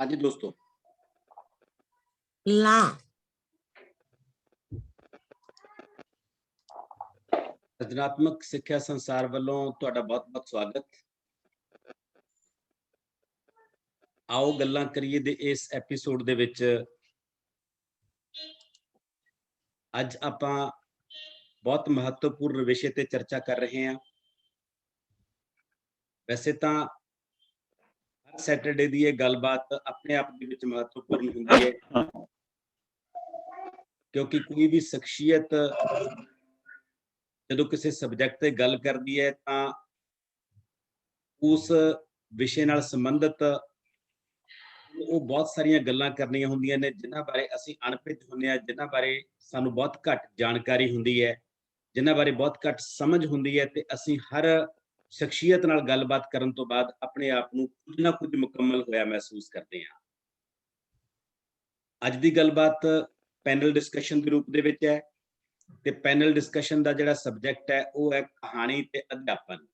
जी दोस्तों, ला रचनात्मक सिक्ख्या संसार ਵੱਲੋਂ ਤੁਹਾਡਾ ਬਹੁਤ-ਬਹੁਤ ਸਵਾਗਤ। ਆਓ ਗੱਲਾਂ ਕਰੀਏ ਦੇ ਇਸ ਐਪੀਸੋਡ ਦੇ ਵਿੱਚ ਅੱਜ ਆਪਾਂ ਬਹੁਤ ਮਹੱਤਵਪੂਰਨ ਵਿਸ਼ੇ ਤੇ ਚਰਚਾ ਕਰ ਰਹੇ ਹਾਂ। ਵੈਸੇ ਤਾਂ ਹਰ ਸੈਟਰਡੇ ਦੀ ਇਹ ਗੱਲਬਾਤ ਆਪਣੇ ਆਪ ਦੇ ਵਿੱਚ ਮਹੱਤਵਪੂਰਨ ਹੁੰਦੀ ਹੈ, ਕਿਉਂਕਿ ਕੋਈ ਵੀ ਸ਼ਖਸੀਅਤ ਜਦੋਂ ਕਿਸੇ ਸਬਜੈਕਟ ਤੇ ਗੱਲ ਕਰਦੀ ਹੈ ਤਾਂ ਉਸ ਵਿਸ਼ੇ ਨਾਲ ਸੰਬੰਧਿਤ ਉਹ ਬਹੁਤ ਸਾਰੀਆਂ ਗੱਲਾਂ ਕਰਨੀਆਂ ਹੁੰਦੀਆਂ ਨੇ ਜਿਨ੍ਹਾਂ ਬਾਰੇ ਅਸੀਂ ਅਣਪੜ੍ਹ ਹੁੰਦੇ ਹਾਂ, ਜਿਨ੍ਹਾਂ ਬਾਰੇ ਸਾਨੂੰ ਬਹੁਤ ਘੱਟ ਜਾਣਕਾਰੀ ਹੁੰਦੀ ਹੈ, ਜਿਨ੍ਹਾਂ ਬਾਰੇ ਬਹੁਤ ਘੱਟ ਸਮਝ ਹੁੰਦੀ ਹੈ ਤੇ ਅਸੀਂ ਹਰ ਸ਼ਖਸੀਅਤ ਨਾਲ ਗੱਲਬਾਤ ਕਰਨ ਤੋਂ ਬਾਅਦ ਆਪਣੇ ਆਪ ਨੂੰ ਕੁਝ ਨਾ ਕੁਝ ਮੁਕੰਮਲ ਹੋਇਆ ਮਹਿਸੂਸ ਕਰਦੇ ਹਾਂ। ਅੱਜ ਦੀ ਗੱਲਬਾਤ ਪੈਨਲ ਡਿਸਕਸ਼ਨ ਦੇ ਰੂਪ ਦੇ ਵਿੱਚ ਹੈ ਤੇ ਪੈਨਲ ਡਿਸਕਸ਼ਨ ਦਾ ਜਿਹੜਾ ਸਬਜੈਕਟ ਹੈ ਉਹ ਹੈ ਕਹਾਣੀ ਤੇ ਅਧਿਆਪਨ।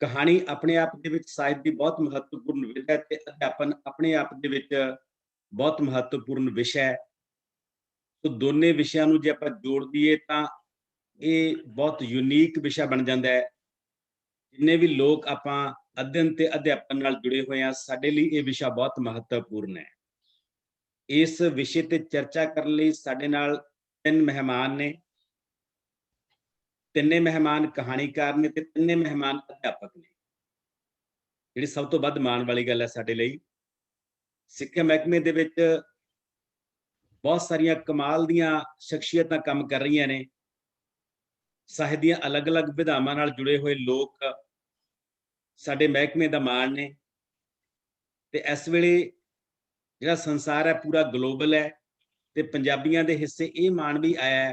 ਕਹਾਣੀ ਆਪਣੇ ਆਪ ਦੇ ਵਿੱਚ ਸਾਹਿਤ ਦੀ ਬਹੁਤ ਮਹੱਤਵਪੂਰਨ ਵਿਧਾ ਹੈ ਤੇ ਅਧਿਆਪਨ ਆਪਣੇ ਆਪ ਦੇ ਵਿੱਚ ਬਹੁਤ ਮਹੱਤਵਪੂਰਨ ਵਿਸ਼ਾ ਹੈ। ਸੋ ਦੋਨੇ ਵਿਸ਼ਿਆਂ ਨੂੰ ਜੇ ਆਪਾਂ ਜੋੜ ਦਈਏ ਤਾਂ ਇਹ ਬਹੁਤ ਯੂਨੀਕ ਵਿਸ਼ਾ ਬਣ ਜਾਂਦਾ ਹੈ। ਜਿੰਨੇ ਵੀ ਲੋਕ ਆਪਾਂ ਅਧਿਐਨ ਤੇ ਅਧਿਆਪਨ ਨਾਲ ਜੁੜੇ ਹੋਏ ਹਾਂ, ਸਾਡੇ ਲਈ ਇਹ ਵਿਸ਼ਾ ਬਹੁਤ ਮਹੱਤਵਪੂਰਨ ਹੈ। ਇਸ ਵਿਸ਼ੇ ਤੇ ਚਰਚਾ ਕਰਨ ਲਈ ਸਾਡੇ ਨਾਲ ਤਿੰਨ ਮਹਿਮਾਨ ਨੇ। ਤਿੰਨੇ ਮਹਿਮਾਨ ਕਹਾਣੀਕਾਰ ਨੇ ਤੇ ਤਿੰਨੇ ਮਹਿਮਾਨ ਅਧਿਆਪਕ ਨੇ। ਜਿਹੜੀ ਸਭ ਤੋਂ ਵੱਧ ਮਾਣ ਵਾਲੀ ਗੱਲ ਹੈ ਸਾਡੇ ਲਈ, ਸਿੱਖਿਆ ਮਹਿਕਮੇ ਦੇ ਵਿੱਚ ਬਹੁਤ ਸਾਰੀਆਂ ਕਮਾਲ ਦੀਆਂ ਸ਼ਖਸੀਅਤਾਂ ਕੰਮ ਕਰ ਰਹੀਆਂ ਨੇ। ਸਾਹਿਤ ਦੀਆਂ ਅਲੱਗ-ਅਲੱਗ ਵਿਧਾਵਾਂ ਨਾਲ ਜੁੜੇ ਹੋਏ ਲੋਕ ਸਾਡੇ ਮਹਿਕਮੇ ਦਾ ਮਾਣ ਨੇ ਤੇ ਇਸ ਵੇਲੇ ਜਿਹੜਾ ਸੰਸਾਰ ਹੈ ਪੂਰਾ ਗਲੋਬਲ ਹੈ ਤੇ ਪੰਜਾਬੀਆਂ ਦੇ ਹਿੱਸੇ ਇਹ ਮਾਣ ਵੀ ਆਇਆ ਹੈ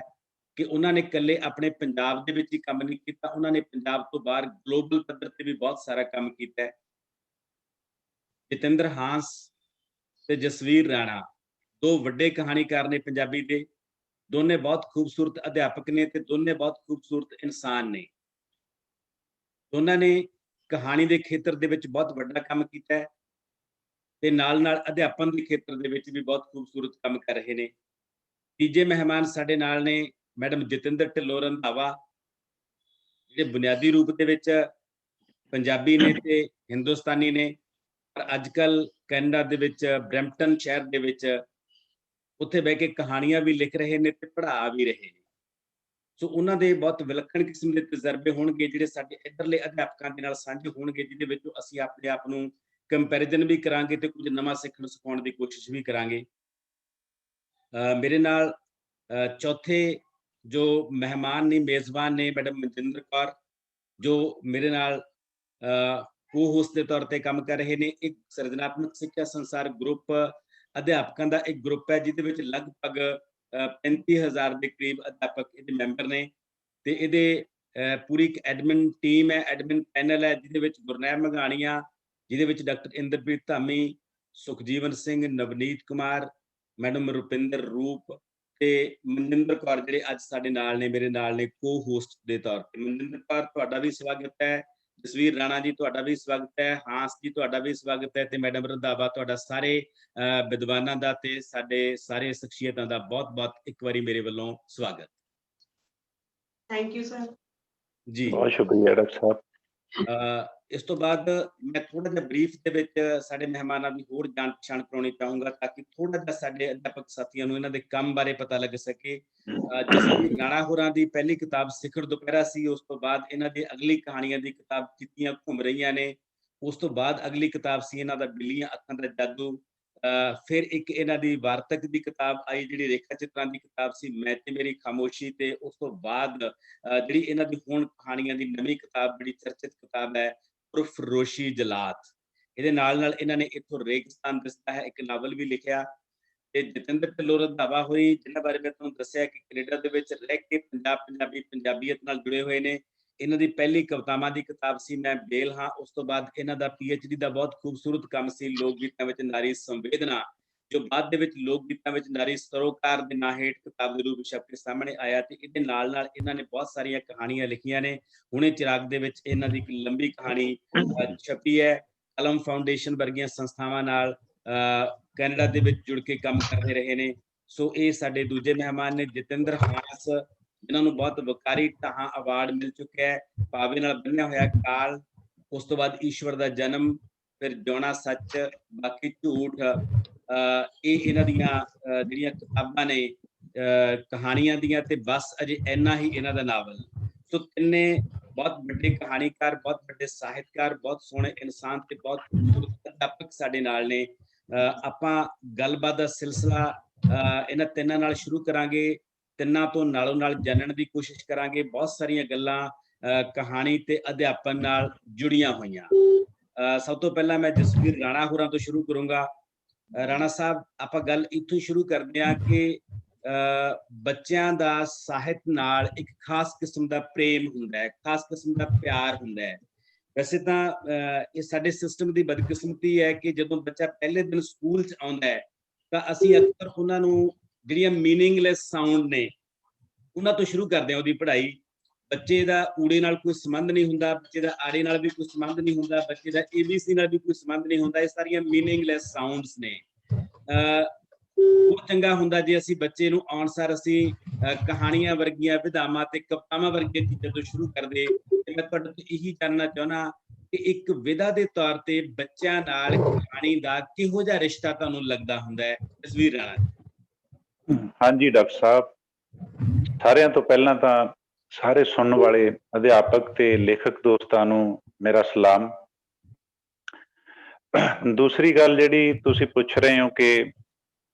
ਕਿ ਉਹਨਾਂ ਨੇ ਇਕੱਲੇ ਆਪਣੇ ਪੰਜਾਬ ਦੇ ਵਿੱਚ ਹੀ ਕੰਮ ਨਹੀਂ ਕੀਤਾ, ਉਹਨਾਂ ਨੇ ਪੰਜਾਬ ਤੋਂ ਬਾਹਰ ਗਲੋਬਲ ਪੱਧਰ ਤੇ ਵੀ ਬਹੁਤ ਸਾਰਾ ਕੰਮ ਕੀਤਾ ਹੈ। ਜਤਿੰਦਰ ਹਾਂਸ ਤੇ ਜਸਵੀਰ ਰਾਣਾ ਦੋ ਵੱਡੇ ਕਹਾਣੀਕਾਰ ਨੇ ਪੰਜਾਬੀ ਦੇ। ਦੋਨੇ ਬਹੁਤ ਖੂਬਸੂਰਤ ਅਧਿਆਪਕ ਨੇ ਤੇ ਦੋਨੇ ਬਹੁਤ ਖੂਬਸੂਰਤ ਇਨਸਾਨ ਨੇ। ਦੋਨਾਂ ਨੇ ਕਹਾਣੀ ਦੇ ਖੇਤਰ ਦੇ ਵਿੱਚ ਬਹੁਤ ਵੱਡਾ ਕੰਮ ਕੀਤਾ ਹੈ ਤੇ ਨਾਲ-ਨਾਲ ਅਧਿਆਪਨ ਦੇ ਖੇਤਰ ਦੇ ਵਿੱਚ ਵੀ ਬਹੁਤ ਖੂਬਸੂਰਤ ਕੰਮ ਕਰ ਰਹੇ ਨੇ। ਤੀਜੇ ਮਹਿਮਾਨ ਸਾਡੇ ਨਾਲ ਨੇ ਮੈਡਮ ਜਤਿੰਦਰ ਢਿੱਲੋਂ ਰੰਧਾਵਾ, ਜਿਹੜੇ ਬੁਨਿਆਦੀ ਰੂਪ ਦੇ ਵਿੱਚ ਪੰਜਾਬੀ ਨੇ ਤੇ ਹਿੰਦੁਸਤਾਨੀ ਨੇ, ਪਰ ਅੱਜ-ਕੱਲ੍ਹ ਕੈਨੇਡਾ ਦੇ ਵਿੱਚ ਬਰੈਂਪਟਨ ਸ਼ਹਿਰ ਦੇ ਵਿੱਚ ਉੱਥੇ ਬਹਿ ਕੇ ਕਹਾਣੀਆਂ ਵੀ ਲਿਖ ਰਹੇ ਨੇ ਤੇ ਪੜ੍ਹਾ ਵੀ ਰਹੇ ਨੇ। ਸੋ ਉਹਨਾਂ ਦੇ ਬਹੁਤ ਵਿਲੱਖਣ ਕਿਸਮ ਦੇ ਤਜਰਬੇ ਹੋਣਗੇ ਜਿਹੜੇ ਸਾਡੇ ਇੱਧਰਲੇ ਅਧਿਆਪਕਾਂ ਦੇ ਨਾਲ ਸਾਂਝੇ ਹੋਣਗੇ, ਜਿਹਦੇ ਵਿੱਚ ਅਸੀਂ ਆਪਣੇ ਆਪ ਨੂੰ ਕੰਪੈਰੀਜ਼ਨ ਵੀ ਕਰਾਂਗੇ ਤੇ ਕੁਝ ਨਵਾਂ ਸਿੱਖਣ ਸਿਖਾਉਣ ਦੀ ਕੋਸ਼ਿਸ਼ ਵੀ ਕਰਾਂਗੇ। ਮੇਰੇ ਨਾਲ ਚੌਥੇ ਜੋ ਮਹਿਮਾਨ ਨੇ, ਮੇਜ਼ਬਾਨ ਨੇ, ਮੈਡਮ ਮਨਜਿੰਦਰ ਕੌਰ, ਜੋ ਮੇਰੇ ਨਾਲ ਕੋ-ਹੋਸਟ ਦੇ ਤੌਰ ਤੇ ਕੰਮ ਕਰ ਰਹੇ ਨੇ। ਇੱਕ ਸਿਰਜਣਾਤਮਕ ਸਿੱਖਿਆ ਸੰਸਾਰ ਗਰੁੱਪ ਅਧਿਆਪਕਾਂ ਦਾ ਇੱਕ ਗਰੁੱਪ ਹੈ ਜਿਹਦੇ ਵਿੱਚ ਲਗਭਗ 35,000 ਦੇ ਕਰੀਬ ਅਧਿਆਪਕ ਇਹਦੇ ਮੈਂਬਰ ਨੇ ਤੇ ਇਹਦੇ ਪੂਰੀ ਇੱਕ ਐਡਮਿਨ ਟੀਮ ਹੈ, ਐਡਮਿਨ ਪੈਨਲ ਹੈ, ਜਿਹਦੇ ਵਿੱਚ ਗੁਰਨੈਬ ਮੰਘਾਣੀਆਂ, ਜਿਹਦੇ ਵਿੱਚ ਡਾਕਟਰ ਇੰਦਰਪ੍ਰੀਤ ਧਾਮੀ, ਸੁਖਜੀਵਨ ਸਿੰਘ, ਨਵਨੀਤ ਕੁਮਾਰ, ਮੈਡਮ ਰੁਪਿੰਦਰ ਰੂਪ ਤੇ ਮਨਜਿੰਦਰ ਕੌਰ, ਜਿਹੜੇ ਅੱਜ ਸਾਡੇ ਨਾਲ ਨੇ, ਮੇਰੇ ਨਾਲ ਨੇ ਕੋ-ਹੋਸਟ ਦੇ ਤੌਰ ਤੇ। ਮਨਜਿੰਦਰ ਕੌਰ, ਤੁਹਾਡਾ ਵੀ ਸਵਾਗਤ ਹੈ। ਜਸਵੀਰ ਰਾਣਾ ਜੀ, ਤੁਹਾਡਾ ਵੀ ਸਵਾਗਤ ਹੈ। ਹਾਂਸ ਜੀ, ਤੁਹਾਡਾ ਵੀ ਸਵਾਗਤ ਹੈ ਤੇ ਮੈਡਮ ਰੰਧਾਵਾ, ਤੁਹਾਡਾ ਸਾਰੇ ਵਿਦਵਾਨਾਂ ਦਾ ਤੇ ਸਾਡੇ ਸਾਰੇ ਸ਼ਖਸੀਅਤਾਂ ਦਾ ਬਹੁਤ-ਬਹੁਤ ਇੱਕ ਵਾਰੀ ਮੇਰੇ ਵੱਲੋਂ ਸਵਾਗਤ। ਥੈਂਕ ਯੂ ਸਰ ਜੀ, ਬਹੁਤ ਸ਼ੁਕਰੀਆ ਡਾਕਟਰ ਸਾਹਿਬ। ਇਸ ਤੋਂ ਬਾਅਦ ਮੈਂ ਥੋੜਾ ਜਿਹਾ ਬਰੀਫ ਦੇ ਵਿੱਚ ਸਾਡੇ ਮਹਿਮਾਨਾਂ ਦੀ ਹੋਰ ਜਾਣ ਪਛਾਣ ਕਰਾਉਣੀ ਚਾਹੂੰਗਾ ਤਾਂ ਕਿ ਥੋੜਾ ਜਿਹਾ ਸਾਡੇ ਅਧਿਆਪਕ ਸਾਥੀਆਂ ਨੂੰ ਇਹਨਾਂ ਦੇ ਕੰਮ ਬਾਰੇ ਪਤਾ ਲੱਗ ਸਕੇ। ਜਸਵੀਰ ਰਾਣਾ ਹੋਰਾਂ ਦੀ ਪਹਿਲੀ ਕਿਤਾਬ ਸਿਖਰ ਦੁਪਹਿਰਾ ਸੀ। ਉਸ ਤੋਂ ਬਾਅਦ ਇਹਨਾਂ ਦੀ ਅਗਲੀ ਕਹਾਣੀਆਂ ਦੀ ਕਿਤਾਬ ਚਿੱਠੀਆਂ ਘੁੰਮ ਰਹੀਆਂ ਨੇ। ਉਸ ਤੋਂ ਬਾਅਦ ਅਗਲੀ ਕਿਤਾਬ ਸੀ ਇਹਨਾਂ ਦਾ ਬਿੱਲੀਆਂ ਅੱਖਾਂ ਦਾ ਜਾਦੂ। ਫਿਰ ਇੱਕ ਇਹਨਾਂ ਦੀ ਵਾਰਤਕ ਦੀ ਕਿਤਾਬ ਆਈ ਜਿਹੜੀ ਰੇਖਾ ਚਿੱਤਰਾਂ ਦੀ ਕਿਤਾਬ ਸੀ, ਮੈਂ ਤੇ ਮੇਰੀ ਖਾਮੋਸ਼ੀ। ਤੇ ਉਸ ਤੋਂ ਬਾਅਦ ਜਿਹੜੀ ਇਹਨਾਂ ਦੀ ਹੁਣ ਕਹਾਣੀਆਂ ਦੀ ਨਵੀਂ ਕਿਤਾਬ, ਬੜੀ ਚਰਚਿਤ ਕਿਤਾਬ ਹੈ ਪੁਰਫਰੋਸ਼ੀ ਜਲਾਤ। ਇਹਦੇ ਨਾਲ ਇਹਨਾਂ ਨੇ ਇੱਥੋਂ ਰੇਗਿਸਤਾਨ ਦਿਸਦਾ ਹੈ ਇੱਕ ਨਾਵਲ ਵੀ ਲਿਖਿਆ। ਤੇ ਜਤਿੰਦਰ ਢਿੱਲੋਂ ਰੰਧਾਵਾ ਹੋਈ, ਜਿਹਨਾਂ ਬਾਰੇ ਮੈਂ ਤੁਹਾਨੂੰ ਦੱਸਿਆ ਕਿ ਕੈਨੇਡਾ ਦੇ ਵਿੱਚ ਰਹਿ ਕੇ ਪੰਜਾਬੀਅਤ ਨਾਲ ਜੁੜੇ ਹੋਏ ਨੇ। ਇਹਨਾਂ ਦੀ ਪਹਿਲੀ ਕਵਿਤਾਵਾਂ ਦੀ ਕਿਤਾਬ ਸੀ ਮੈਂ ਬੇਲ ਹਾਂ। ਉਸ ਤੋਂ ਬਾਅਦ ਇਹਨਾਂ ਦਾ PhD ਦਾ ਬਹੁਤ ਖੂਬਸੂਰਤ ਕੰਮ ਸੀ ਲੋਕ ਗੀਤਾਂ ਵਿੱਚ ਨਾਰੀ ਸੰਵੇਦਨਾ, ਜੋ ਬਾਅਦ ਦੇ ਵਿੱਚ ਲੋਕ ਗੀਤਾਂ ਵਿੱਚ ਨਾਰੀ ਸਰੋਕਾਰ ਦੇ ਨਾਂ ਹੇਠ ਕਿਤਾਬ ਦੇ ਰੂਪ ਵਿੱਚ ਛਪ ਕੇ ਸਾਹਮਣੇ ਆਇਆ। ਤੇ ਇਹਦੇ ਨਾਲ ਇਹਨਾਂ ਨੇ ਬਹੁਤ ਸਾਰੀਆਂ ਕਹਾਣੀਆਂ ਲਿਖੀਆਂ ਨੇ। ਹੁਣੇ ਚਿਰਾਗ ਦੇ ਵਿੱਚ ਇਹਨਾਂ ਦੀ ਇੱਕ ਲੰਬੀ ਕਹਾਣੀ ਛਪੀ ਹੈ। ਕਲਮ ਫਾਊਂਡੇਸ਼ਨ ਵਰਗੀਆਂ ਸੰਸਥਾਵਾਂ ਨਾਲ ਕੈਨੇਡਾ ਦੇ ਵਿੱਚ ਜੁੜ ਕੇ ਕੰਮ ਕਰਦੇ ਰਹੇ ਨੇ। ਸੋ ਇਹ ਸਾਡੇ ਦੂਜੇ ਮਹਿਮਾਨ ਨੇ ਜਤਿੰਦਰ ਹਾਸ, ਜਿਨ੍ਹਾਂ ਨੂੰ ਬਹੁਤ ਵਕਾਰੀ ਢਾਹਾਂ ਅਵਾਰਡ ਮਿਲ ਚੁੱਕਿਆ ਹੈ। ਪਾਵੇ ਨਾਲ ਬੰਨਿਆ ਹੋਇਆ ਕਾਲ, ਉਸ ਤੋਂ ਬਾਅਦ ਈਸ਼ਵਰ ਦਾ ਜਨਮ, ਫਿਰ ਜਿਉਣਾ ਸੱਚ, ਬਾਕੀ ਝੂਠ, ਇਹ ਇਹਨਾਂ ਦੀਆਂ ਜਿਹੜੀਆਂ ਕਿਤਾਬਾਂ ਨੇ ਕਹਾਣੀਆਂ ਦੀਆਂ, ਤੇ ਬਸ ਅਜੇ ਇੰਨਾ ਹੀ ਇਹਨਾਂ ਦਾ ਨਾਵਲ। ਸੋ ਤਿੰਨੇ ਬਹੁਤ ਵੱਡੇ ਕਹਾਣੀਕਾਰ, ਬਹੁਤ ਵੱਡੇ ਸਾਹਿਤਕਾਰ, ਬਹੁਤ ਸੋਹਣੇ ਇਨਸਾਨ ਤੇ ਬਹੁਤ ਖੂਬਸੂਰਤ ਅਧਿਆਪਕ ਸਾਡੇ ਨਾਲ ਨੇ। ਆਪਾਂ ਗੱਲਬਾਤ ਦਾ ਸਿਲਸਿਲਾ ਇਹਨਾਂ ਤਿੰਨਾਂ ਨਾਲ ਸ਼ੁਰੂ ਕਰਾਂਗੇ। ਤਿੰਨਾਂ ਤੋਂ ਨਾਲੋਂ ਨਾਲ ਜਾਣਨ ਦੀ ਕੋਸ਼ਿਸ਼ ਕਰਾਂਗੇ। ਬਹੁਤ ਸਾਰੀਆਂ ਗੱਲਾਂ ਕਹਾਣੀ ਤੇ ਅਧਿਆਪਨ ਨਾਲ ਜੁੜੀਆਂ ਹੋਈਆਂ। ਸਭ ਤੋਂ ਪਹਿਲਾਂ ਮੈਂ ਜਸਵੀਰ ਰਾਣਾ ਹੋਰਾਂ ਤੋਂ ਸ਼ੁਰੂ ਕਰੂੰਗਾ। ਰਾਣਾ ਸਾਹਿਬ, ਆਪਾਂ ਗੱਲ ਇੱਥੋਂ ਸ਼ੁਰੂ ਕਰਦੇ ਹਾਂ ਕਿ ਬੱਚਿਆਂ ਦਾ ਸਾਹਿਤ ਨਾਲ ਇੱਕ ਖਾਸ ਕਿਸਮ ਦਾ ਪ੍ਰੇਮ ਹੁੰਦਾ ਹੈ, ਖਾਸ ਕਿਸਮ ਦਾ ਪਿਆਰ ਹੁੰਦਾ ਹੈ। ਵੈਸੇ ਤਾਂ ਇਹ ਸਾਡੇ ਸਿਸਟਮ ਦੀ ਬਦਕਿਸਮਤੀ ਹੈ ਕਿ ਜਦੋਂ ਬੱਚਾ ਪਹਿਲੇ ਦਿਨ ਸਕੂਲ 'ਚ ਆਉਂਦਾ ਹੈ ਤਾਂ ਅਸੀਂ ਅਕਸਰ ਉਹਨਾਂ ਨੂੰ ਜਿਹੜੀਆਂ ਮੀਨਿੰਗਲੈਸ ਸਾਊਂਡ ਨੇ ਉਹਨਾਂ ਤੋਂ ਸ਼ੁਰੂ ਕਰਦੇ ਹਾਂ ਉਹਦੀ ਪੜ੍ਹਾਈ। ਬੱਚੇ ਦਾ ਊੜੇ ਨਾਲ ਕੋਈ ਸੰਬੰਧ ਨਹੀਂ ਹੁੰਦਾ, ਬੱਚੇ ਦਾ ਆੜੇ ਨਾਲ ਵੀ ਕੋਈ ਸੰਬੰਧ ਨਹੀਂ ਹੁੰਦਾ, ਬੱਚੇ ਦਾ ABC ਨਾਲ ਵੀ ਕੋਈ ਸੰਬੰਧ ਨਹੀਂ ਹੁੰਦਾ। ਇਹ ਸਾਰੀਆਂ ਮੀਨਿੰਗਲੈਸ ਸਾਊਂਡਸ ਨੇ। ਉਹ ਚੰਗਾ ਹੁੰਦਾ ਜੇ ਅਸੀਂ ਬੱਚੇ ਨੂੰ ਆਉਣ ਸਾਰ ਅਸੀਂ ਕਹਾਣੀਆਂ ਵਰਗੀਆਂ ਵਿਧਾਵਾਂ ਤੇ ਕਵਿਤਾਵਾਂ ਵਰਗੀਆਂ ਚੀਜ਼ਾਂ ਤੋਂ ਸ਼ੁਰੂ ਕਰਦੇ। ਤੇ ਮੈਂ ਤੁਹਾਡੇ ਤੋਂ ਇਹੀ ਜਾਣਨਾ ਚਾਹੁੰਦਾ ਕਿ ਇੱਕ ਵਿਧਾ ਦੇ ਤੌਰ ਤੇ ਬੱਚਿਆਂ ਨਾਲ ਕਹਾਣੀ ਦਾ ਕਿਹੋ ਜਿਹਾ ਰਿਸ਼ਤਾ ਤੁਹਾਨੂੰ ਲੱਗਦਾ ਹੁੰਦਾ ਹੈ? ਜਸਵੀਰ ਰਾਣਾ। ਹਾਂਜੀ ਡਾਕਟਰ ਸਾਹਿਬ, ਸਾਰਿਆਂ ਤੋਂ ਪਹਿਲਾਂ ਤਾਂ ਸਾਰੇ ਸੁਣਨ ਵਾਲੇ ਅਧਿਆਪਕ ਤੇ ਲੇਖਕ ਦੋਸਤਾਂ ਨੂੰ ਮੇਰਾ ਸਲਾਮ। ਦੂਸਰੀ ਗੱਲ ਜਿਹੜੀ ਤੁਸੀਂ ਪੁੱਛ ਰਹੇ ਹੋ ਕਿ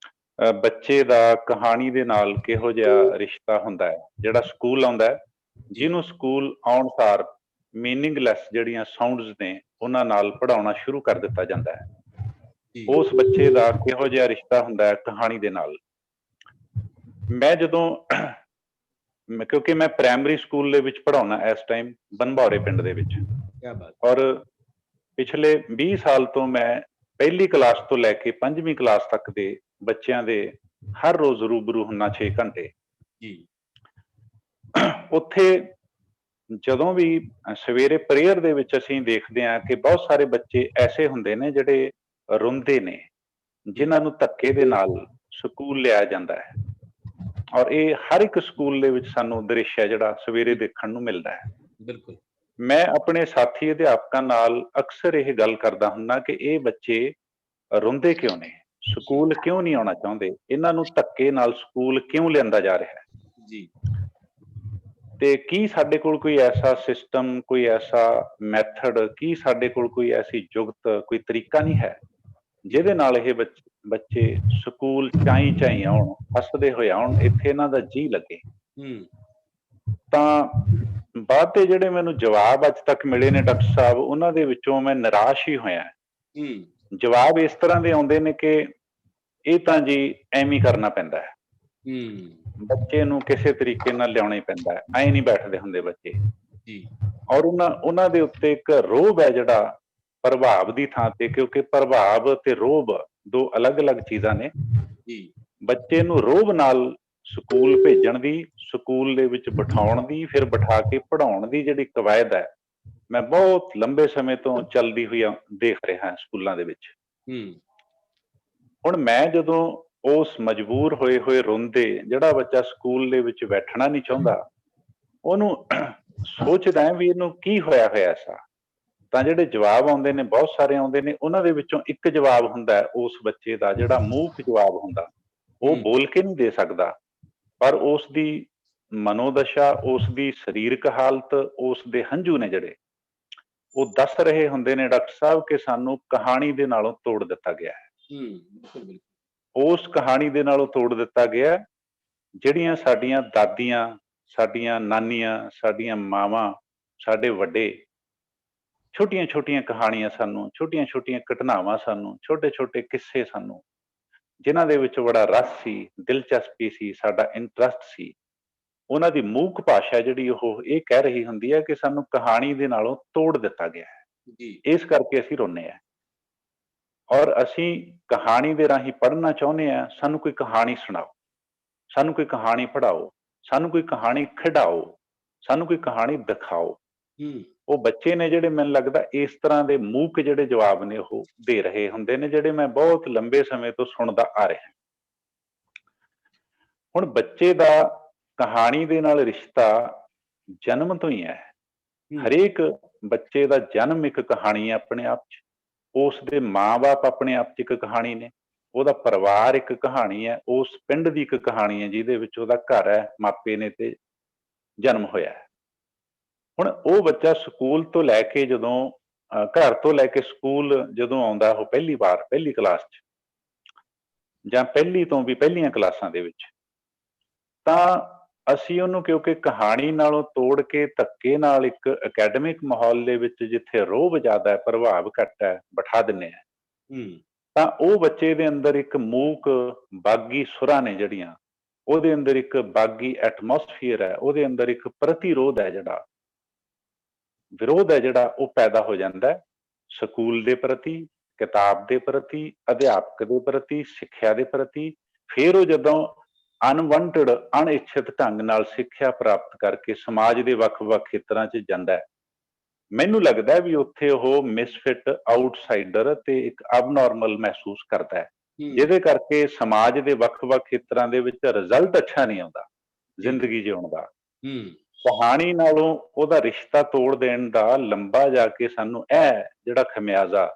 ਬੱਚੇ ਦਾ ਕਹਾਣੀ ਦੇ ਨਾਲ ਕਿਹੋ ਜਿਹਾ ਰਿਸ਼ਤਾ ਹੁੰਦਾ ਹੈ। ਜਿਹੜਾ ਸਕੂਲ ਆਉਂਦਾ ਹੈ, ਜਿਹਨੂੰ ਸਕੂਲ ਆਉਣ ਸਾਰ ਮੀਨਿੰਗਲੈਸ ਜਿਹੜੀਆਂ ਸਾਊਂਡਸ ਨੇ ਉਹਨਾਂ ਨਾਲ ਪੜ੍ਹਾਉਣਾ ਸ਼ੁਰੂ ਕਰ ਦਿੱਤਾ ਜਾਂਦਾ ਹੈ, ਉਸ ਬੱਚੇ ਦਾ ਕਿਹੋ ਜਿਹਾ ਰਿਸ਼ਤਾ ਹੁੰਦਾ ਹੈ ਕਹਾਣੀ ਦੇ ਨਾਲ। ਮੈਂ ਜਦੋਂ ਕਿਉਂਕਿ ਮੈਂ ਪ੍ਰਾਇਮਰੀ ਸਕੂਲ ਦੇ ਵਿੱਚ ਪੜ੍ਹਾਉਣਾ ਇਸ ਟਾਈਮ ਬਨਭੌਰੇ ਪਿੰਡ ਦੇ ਵਿੱਚ, ਔਰ ਪਿਛਲੇ 20 ਸਾਲ ਤੋਂ ਮੈਂ ਪਹਿਲੀ ਕਲਾਸ ਤੋਂ ਲੈ ਕੇ 5ਵੀਂ ਕਲਾਸ ਤੱਕ ਦੇ ਬੱਚਿਆਂ ਦੇ ਹਰ ਰੋਜ਼ ਰੂਬਰੂ ਹੁੰਨਾ 6 ਘੰਟੇ। ਉੱਥੇ ਜਦੋਂ ਵੀ ਸਵੇਰੇ ਪ੍ਰੇਅਰ ਦੇ ਵਿੱਚ ਅਸੀਂ ਦੇਖਦੇ ਹਾਂ ਕਿ ਬਹੁਤ ਸਾਰੇ ਬੱਚੇ ਐਸੇ ਹੁੰਦੇ ਨੇ ਜਿਹੜੇ ਰੋਂਦੇ ਨੇ, ਜਿਨ੍ਹਾਂ ਨੂੰ ਧੱਕੇ ਦੇ ਨਾਲ ਸਕੂਲ ਲਿਆਇਆ ਜਾਂਦਾ ਹੈ। ਔਰ ਇਹ ਹਰ ਇੱਕ ਸਕੂਲ ਦੇ ਵਿੱਚ ਸਾਨੂੰ ਦ੍ਰਿਸ਼ ਹੈ ਜਿਹੜਾ ਸਵੇਰੇ ਦੇਖਣ ਨੂੰ ਮਿਲਦਾ ਹੈ। ਬਿਲਕੁਲ। ਮੈਂ ਆਪਣੇ ਸਾਥੀ ਅਧਿਆਪਕਾਂ ਨਾਲ ਅਕਸਰ ਇਹ ਗੱਲ ਕਰਦਾ ਹੁੰਦਾ ਕਿ ਇਹ ਬੱਚੇ ਰੋਂਦੇ ਕਿਉਂ ਨੇ, ਸਕੂਲ ਕਿਉਂ ਨਹੀਂ ਆਉਣਾ ਚਾਹੁੰਦੇ, ਇਹਨਾਂ ਨੂੰ ਧੱਕੇ ਨਾਲ ਸਕੂਲ ਕਿਉਂ ਲਿਆਂਦਾ ਜਾ ਰਿਹਾ ਹੈ ਜੀ। ਤੇ ਕੀ ਸਾਡੇ ਕੋਲ ਕੋਈ ਐਸਾ ਸਿਸਟਮ, ਕੋਈ ਐਸਾ ਮੈਥਡ, ਕੀ ਸਾਡੇ ਕੋਲ ਕੋਈ ਐਸੀ ਜੁਗਤ, ਕੋਈ ਤਰੀਕਾ ਨਹੀਂ ਹੈ ਜਿਹਦੇ ਨਾਲ ਇਹ ਬੱਚੇ ਸਕੂਲ ਚਾਈ ਆਉਣ, ਹੱਸਦੇ ਹੋਏ ਆਉਣ, ਇੱਥੇ ਇਹਨਾਂ ਦਾ ਜੀ ਲੱਗੇ। ਤਾਂ ਬਾਅਦ ਤੇ ਜਿਹੜੇ ਮੈਨੂੰ ਜਵਾਬ ਅੱਜ ਤੱਕ ਮਿਲੇ ਨੇ ਡਾਕਟਰ ਸਾਹਿਬ, ਉਹਨਾਂ ਦੇ ਵਿੱਚੋਂ ਮੈਂ ਨਿਰਾਸ਼ ਹੀ ਹੋਇਆ। ਜਵਾਬ ਇਸ ਤਰ੍ਹਾਂ ਦੇ ਆਉਂਦੇ ਨੇ ਕਿ ਇਹ ਤਾਂ ਜੀ ਐਵੇਂ ਕਰਨਾ ਪੈਂਦਾ ਹੈ, ਬੱਚੇ ਨੂੰ ਕਿਸੇ ਤਰੀਕੇ ਨਾਲ ਲਿਆਉਣਾ ਹੀ ਪੈਂਦਾ ਹੈ, ਐਂ ਨਹੀਂ ਬੈਠਦੇ ਹੁੰਦੇ ਬੱਚੇ। ਔਰ ਉਹਨਾਂ ਦੇ ਉੱਤੇ ਇੱਕ ਰੋਹਬ ਹੈ ਜਿਹੜਾ ਪ੍ਰਭਾਵ ਦੀ ਥਾਂ ਤੇ, ਕਿਉਂਕਿ ਪ੍ਰਭਾਵ ਤੇ ਰੋਹਬ ਦੋ ਅਲੱਗ-ਅਲੱਗ ਚੀਜ਼ਾਂ ਨੇ। ਬੱਚੇ ਨੂੰ ਰੋਹਬ ਨਾਲ ਸਕੂਲ ਭੇਜਣ ਦੀ, ਸਕੂਲ ਦੇ ਵਿੱਚ ਬਿਠਾਉਣ ਦੀ, ਫਿਰ ਬਿਠਾ ਕੇ ਪੜ੍ਹਾਉਣ ਦੀ ਜਿਹੜੀ ਕਵਾਇਦ ਹੈ, ਮੈਂ ਬਹੁਤ ਲੰਬੇ ਸਮੇਂ ਤੋਂ ਚੱਲਦੀ ਹੋਈ ਦੇਖ ਰਿਹਾ ਸਕੂਲਾਂ ਦੇ ਵਿੱਚ। ਹੁਣ ਮੈਂ ਜਦੋਂ ਉਸ ਮਜਬੂਰ ਹੋਏ ਰੋਂਦੇ, ਜਿਹੜਾ ਬੱਚਾ ਸਕੂਲ ਦੇ ਵਿੱਚ ਬੈਠਣਾ ਨਹੀਂ ਚਾਹੁੰਦਾ, ਉਹਨੂੰ ਸੋਚਦਾ ਵੀ ਇਹਨੂੰ ਕੀ ਹੋਇਆ ਐਸਾ, ਤਾਂ ਜਿਹੜੇ ਜਵਾਬ ਆਉਂਦੇ ਨੇ, ਬਹੁਤ ਸਾਰੇ ਆਉਂਦੇ ਨੇ, ਉਹਨਾਂ ਦੇ ਵਿੱਚੋਂ ਇੱਕ ਜਵਾਬ ਹੁੰਦਾ ਉਸ ਬੱਚੇ ਦਾ ਜਿਹੜਾ ਮੂਕ ਜਵਾਬ ਹੁੰਦਾ, ਉਹ ਬੋਲ ਕੇ ਨਹੀਂ ਦੇ ਸਕਦਾ, ਪਰ ਉਸ ਦੀ ਮਨੋਦਸ਼ਾ, ਉਸ ਦੀ ਸਰੀਰਕ ਹਾਲਤ, ਉਸ ਦੇ ਹੰਝੂ ਨੇ ਜਿਹੜੇ, ਉਹ ਦੱਸ ਰਹੇ ਹੁੰਦੇ ਨੇ ਡਾਕਟਰ ਸਾਹਿਬ ਕਿ ਸਾਨੂੰ ਕਹਾਣੀ ਦੇ ਨਾਲੋਂ ਤੋੜ ਦਿੱਤਾ ਗਿਆ ਹੈ। ਉਸ ਕਹਾਣੀ ਦੇ ਨਾਲੋਂ ਤੋੜ ਦਿੱਤਾ ਗਿਆ ਜਿਹੜੀਆਂ ਸਾਡੀਆਂ ਦਾਦੀਆਂ, ਸਾਡੀਆਂ ਨਾਨੀਆਂ, ਸਾਡੀਆਂ ਮਾਵਾਂ, ਸਾਡੇ ਵੱਡੇ ਛੋਟੀਆਂ-ਛੋਟੀਆਂ ਕਹਾਣੀਆਂ ਸਾਨੂੰ, ਛੋਟੀਆਂ-ਛੋਟੀਆਂ ਘਟਨਾਵਾਂ ਸਾਨੂੰ, ਛੋਟੇ-ਛੋਟੇ ਕਿੱਸੇ ਸਾਨੂੰ, ਜਿਨ੍ਹਾਂ ਦੇ ਵਿੱਚ ਬੜਾ ਰਸ ਸੀ, ਦਿਲਚਸਪੀ ਸੀ, ਸਾਡਾ ਇੰਟਰਸਟ ਸੀ, ਉਹਨਾਂ ਦੀ ਮੂਕ ਭਾਸ਼ਾ ਜਿਹੜੀ ਉਹ ਇਹ ਕਹਿ ਰਹੀ ਹੁੰਦੀ ਹੈ ਕਿ ਸਾਨੂੰ ਕਹਾਣੀ ਦੇ ਨਾਲੋਂ ਤੋੜ ਦਿੱਤਾ ਗਿਆ ਹੈ, ਇਸ ਕਰਕੇ ਅਸੀਂ ਰੋਂਦੇ ਹਾਂ। ਔਰ ਅਸੀਂ ਕਹਾਣੀ ਦੇ ਰਾਹੀਂ ਪੜ੍ਹਨਾ ਚਾਹੁੰਦੇ ਹਾਂ, ਸਾਨੂੰ ਕੋਈ ਕਹਾਣੀ ਸੁਣਾਓ, ਸਾਨੂੰ ਕੋਈ ਕਹਾਣੀ ਪੜ੍ਹਾਓ, ਸਾਨੂੰ ਕੋਈ ਕਹਾਣੀ ਖਿਡਾਓ, ਸਾਨੂੰ ਕੋਈ ਕਹਾਣੀ ਦਿਖਾਓ। ਉਹ ਬੱਚੇ ਨੇ ਜਿਹੜੇ ਮੈਨੂੰ ਲੱਗਦਾ ਇਸ ਤਰ੍ਹਾਂ ਦੇ ਮੂਕ ਜਿਹੜੇ ਜਵਾਬ ਨੇ ਉਹ ਦੇ ਰਹੇ ਹੁੰਦੇ ਨੇ, ਜਿਹੜੇ ਮੈਂ ਬਹੁਤ ਲੰਬੇ ਸਮੇਂ ਤੋਂ ਸੁਣਦਾ ਆ ਰਿਹਾ। ਹੁਣ ਬੱਚੇ ਦਾ ਕਹਾਣੀ ਦੇ ਨਾਲ ਰਿਸ਼ਤਾ ਜਨਮ ਤੋਂ ਹੀ ਹੈ। ਹਰੇਕ ਬੱਚੇ ਦਾ ਜਨਮ ਇੱਕ ਕਹਾਣੀ ਹੈ ਆਪਣੇ ਆਪ 'ਚ, ਉਸ ਦੇ ਮਾਂ-ਬਾਪ ਆਪਣੇ ਆਪ 'ਚ ਇੱਕ ਕਹਾਣੀ ਨੇ, ਉਹਦਾ ਪਰਿਵਾਰ ਇੱਕ ਕਹਾਣੀ ਹੈ, ਉਸ ਪਿੰਡ ਦੀ ਇੱਕ ਕਹਾਣੀ ਹੈ ਜਿਹਦੇ ਵਿੱਚ ਉਹਦਾ ਘਰ ਹੈ, ਮਾਪੇ ਨੇ ਤੇ ਜਨਮ ਹੋਇਆ ਹੈ। ਹੁਣ ਉਹ ਬੱਚਾ ਸਕੂਲ ਤੋਂ ਲੈ ਕੇ ਜਦੋਂ ਘਰ ਤੋਂ ਲੈ ਕੇ ਸਕੂਲ ਜਦੋਂ ਆਉਂਦਾ, ਉਹ ਪਹਿਲੀ ਵਾਰ ਪਹਿਲੀ ਕਲਾਸ 'ਚ ਜਾਂ ਪਹਿਲੀ ਤੋਂ ਵੀ ਪਹਿਲੀਆਂ ਕਲਾਸਾਂ ਦੇ ਵਿੱਚ, ਤਾਂ ਅਸੀਂ ਉਹਨੂੰ ਕਿਉਂਕਿ ਕਹਾਣੀ ਨਾਲੋਂ ਤੋੜ ਕੇ ਧੱਕੇ ਨਾਲ ਇੱਕ ਅਕੈਡਮਿਕ ਮਾਹੌਲ ਦੇ ਵਿੱਚ ਜਿੱਥੇ ਰੋਹਬ ਜ਼ਿਆਦਾ ਹੈ, ਪ੍ਰਭਾਵ ਘੱਟ ਹੈ, ਬਿਠਾ ਦਿੰਦੇ ਹਾਂ। ਤਾਂ ਉਹ ਬੱਚੇ ਦੇ ਅੰਦਰ ਇੱਕ ਮੂਕ ਬਾਗੀ ਸੁਰਾਂ ਨੇ ਜਿਹੜੀਆਂ, ਉਹਦੇ ਅੰਦਰ ਇੱਕ ਬਾਗੀ ਐਟਮੋਸਫੀਅਰ ਹੈ, ਉਹਦੇ ਅੰਦਰ ਇੱਕ ਪ੍ਰਤੀਰੋਧ ਹੈ, ਜਿਹੜਾ ਵਿਰੋਧ ਹੈ ਜਿਹੜਾ ਉਹ ਪੈਦਾ ਹੋ ਜਾਂਦਾ ਹੈ ਸਕੂਲ ਦੇ ਪ੍ਰਤੀ, ਕਿਤਾਬ ਦੇ ਪ੍ਰਤੀ, ਅਧਿਆਪਕ ਦੇ ਪ੍ਰਤੀ, ਸਿੱਖਿਆ ਦੇ ਪ੍ਰਤੀ। ਫਿਰ ਉਹ ਜਦੋਂ ਅਨਵਾਂਟਡ ਅਣਇੱਛਿਤ ਢੰਗ ਨਾਲ ਸਿੱਖਿਆ ਪ੍ਰਾਪਤ ਕਰਕੇ ਸਮਾਜ ਦੇ ਵੱਖ-ਵੱਖ ਖੇਤਰਾਂ 'ਚ ਜਾਂਦਾ ਹੈ, ਮੈਨੂੰ ਲੱਗਦਾ ਵੀ ਉੱਥੇ ਉਹ ਮਿਸਫਿਟ, ਆਊਟਸਾਈਡਰ ਤੇ ਇੱਕ ਅਬਨੋਰਮਲ ਮਹਿਸੂਸ ਕਰਦਾ ਹੈ, ਜਿਹਦੇ ਕਰਕੇ ਸਮਾਜ ਦੇ ਵੱਖ-ਵੱਖ ਖੇਤਰਾਂ ਦੇ ਵਿੱਚ ਰਿਜ਼ਲਟ ਅੱਛਾ ਨਹੀਂ ਆਉਂਦਾ ਜ਼ਿੰਦਗੀ ਜਿਉਣ ਦਾ। ਕਹਾਣੀ ਨਾਲੋਂ ਉਹਦਾ ਰਿਸ਼ਤਾ ਤੋੜ ਦੇਣ ਦਾ ਲੰਬਾ ਜਾ ਕੇ ਸਾਨੂੰ ਇਹ ਜਿਹੜਾ ਖਮਿਆਜ਼ਾ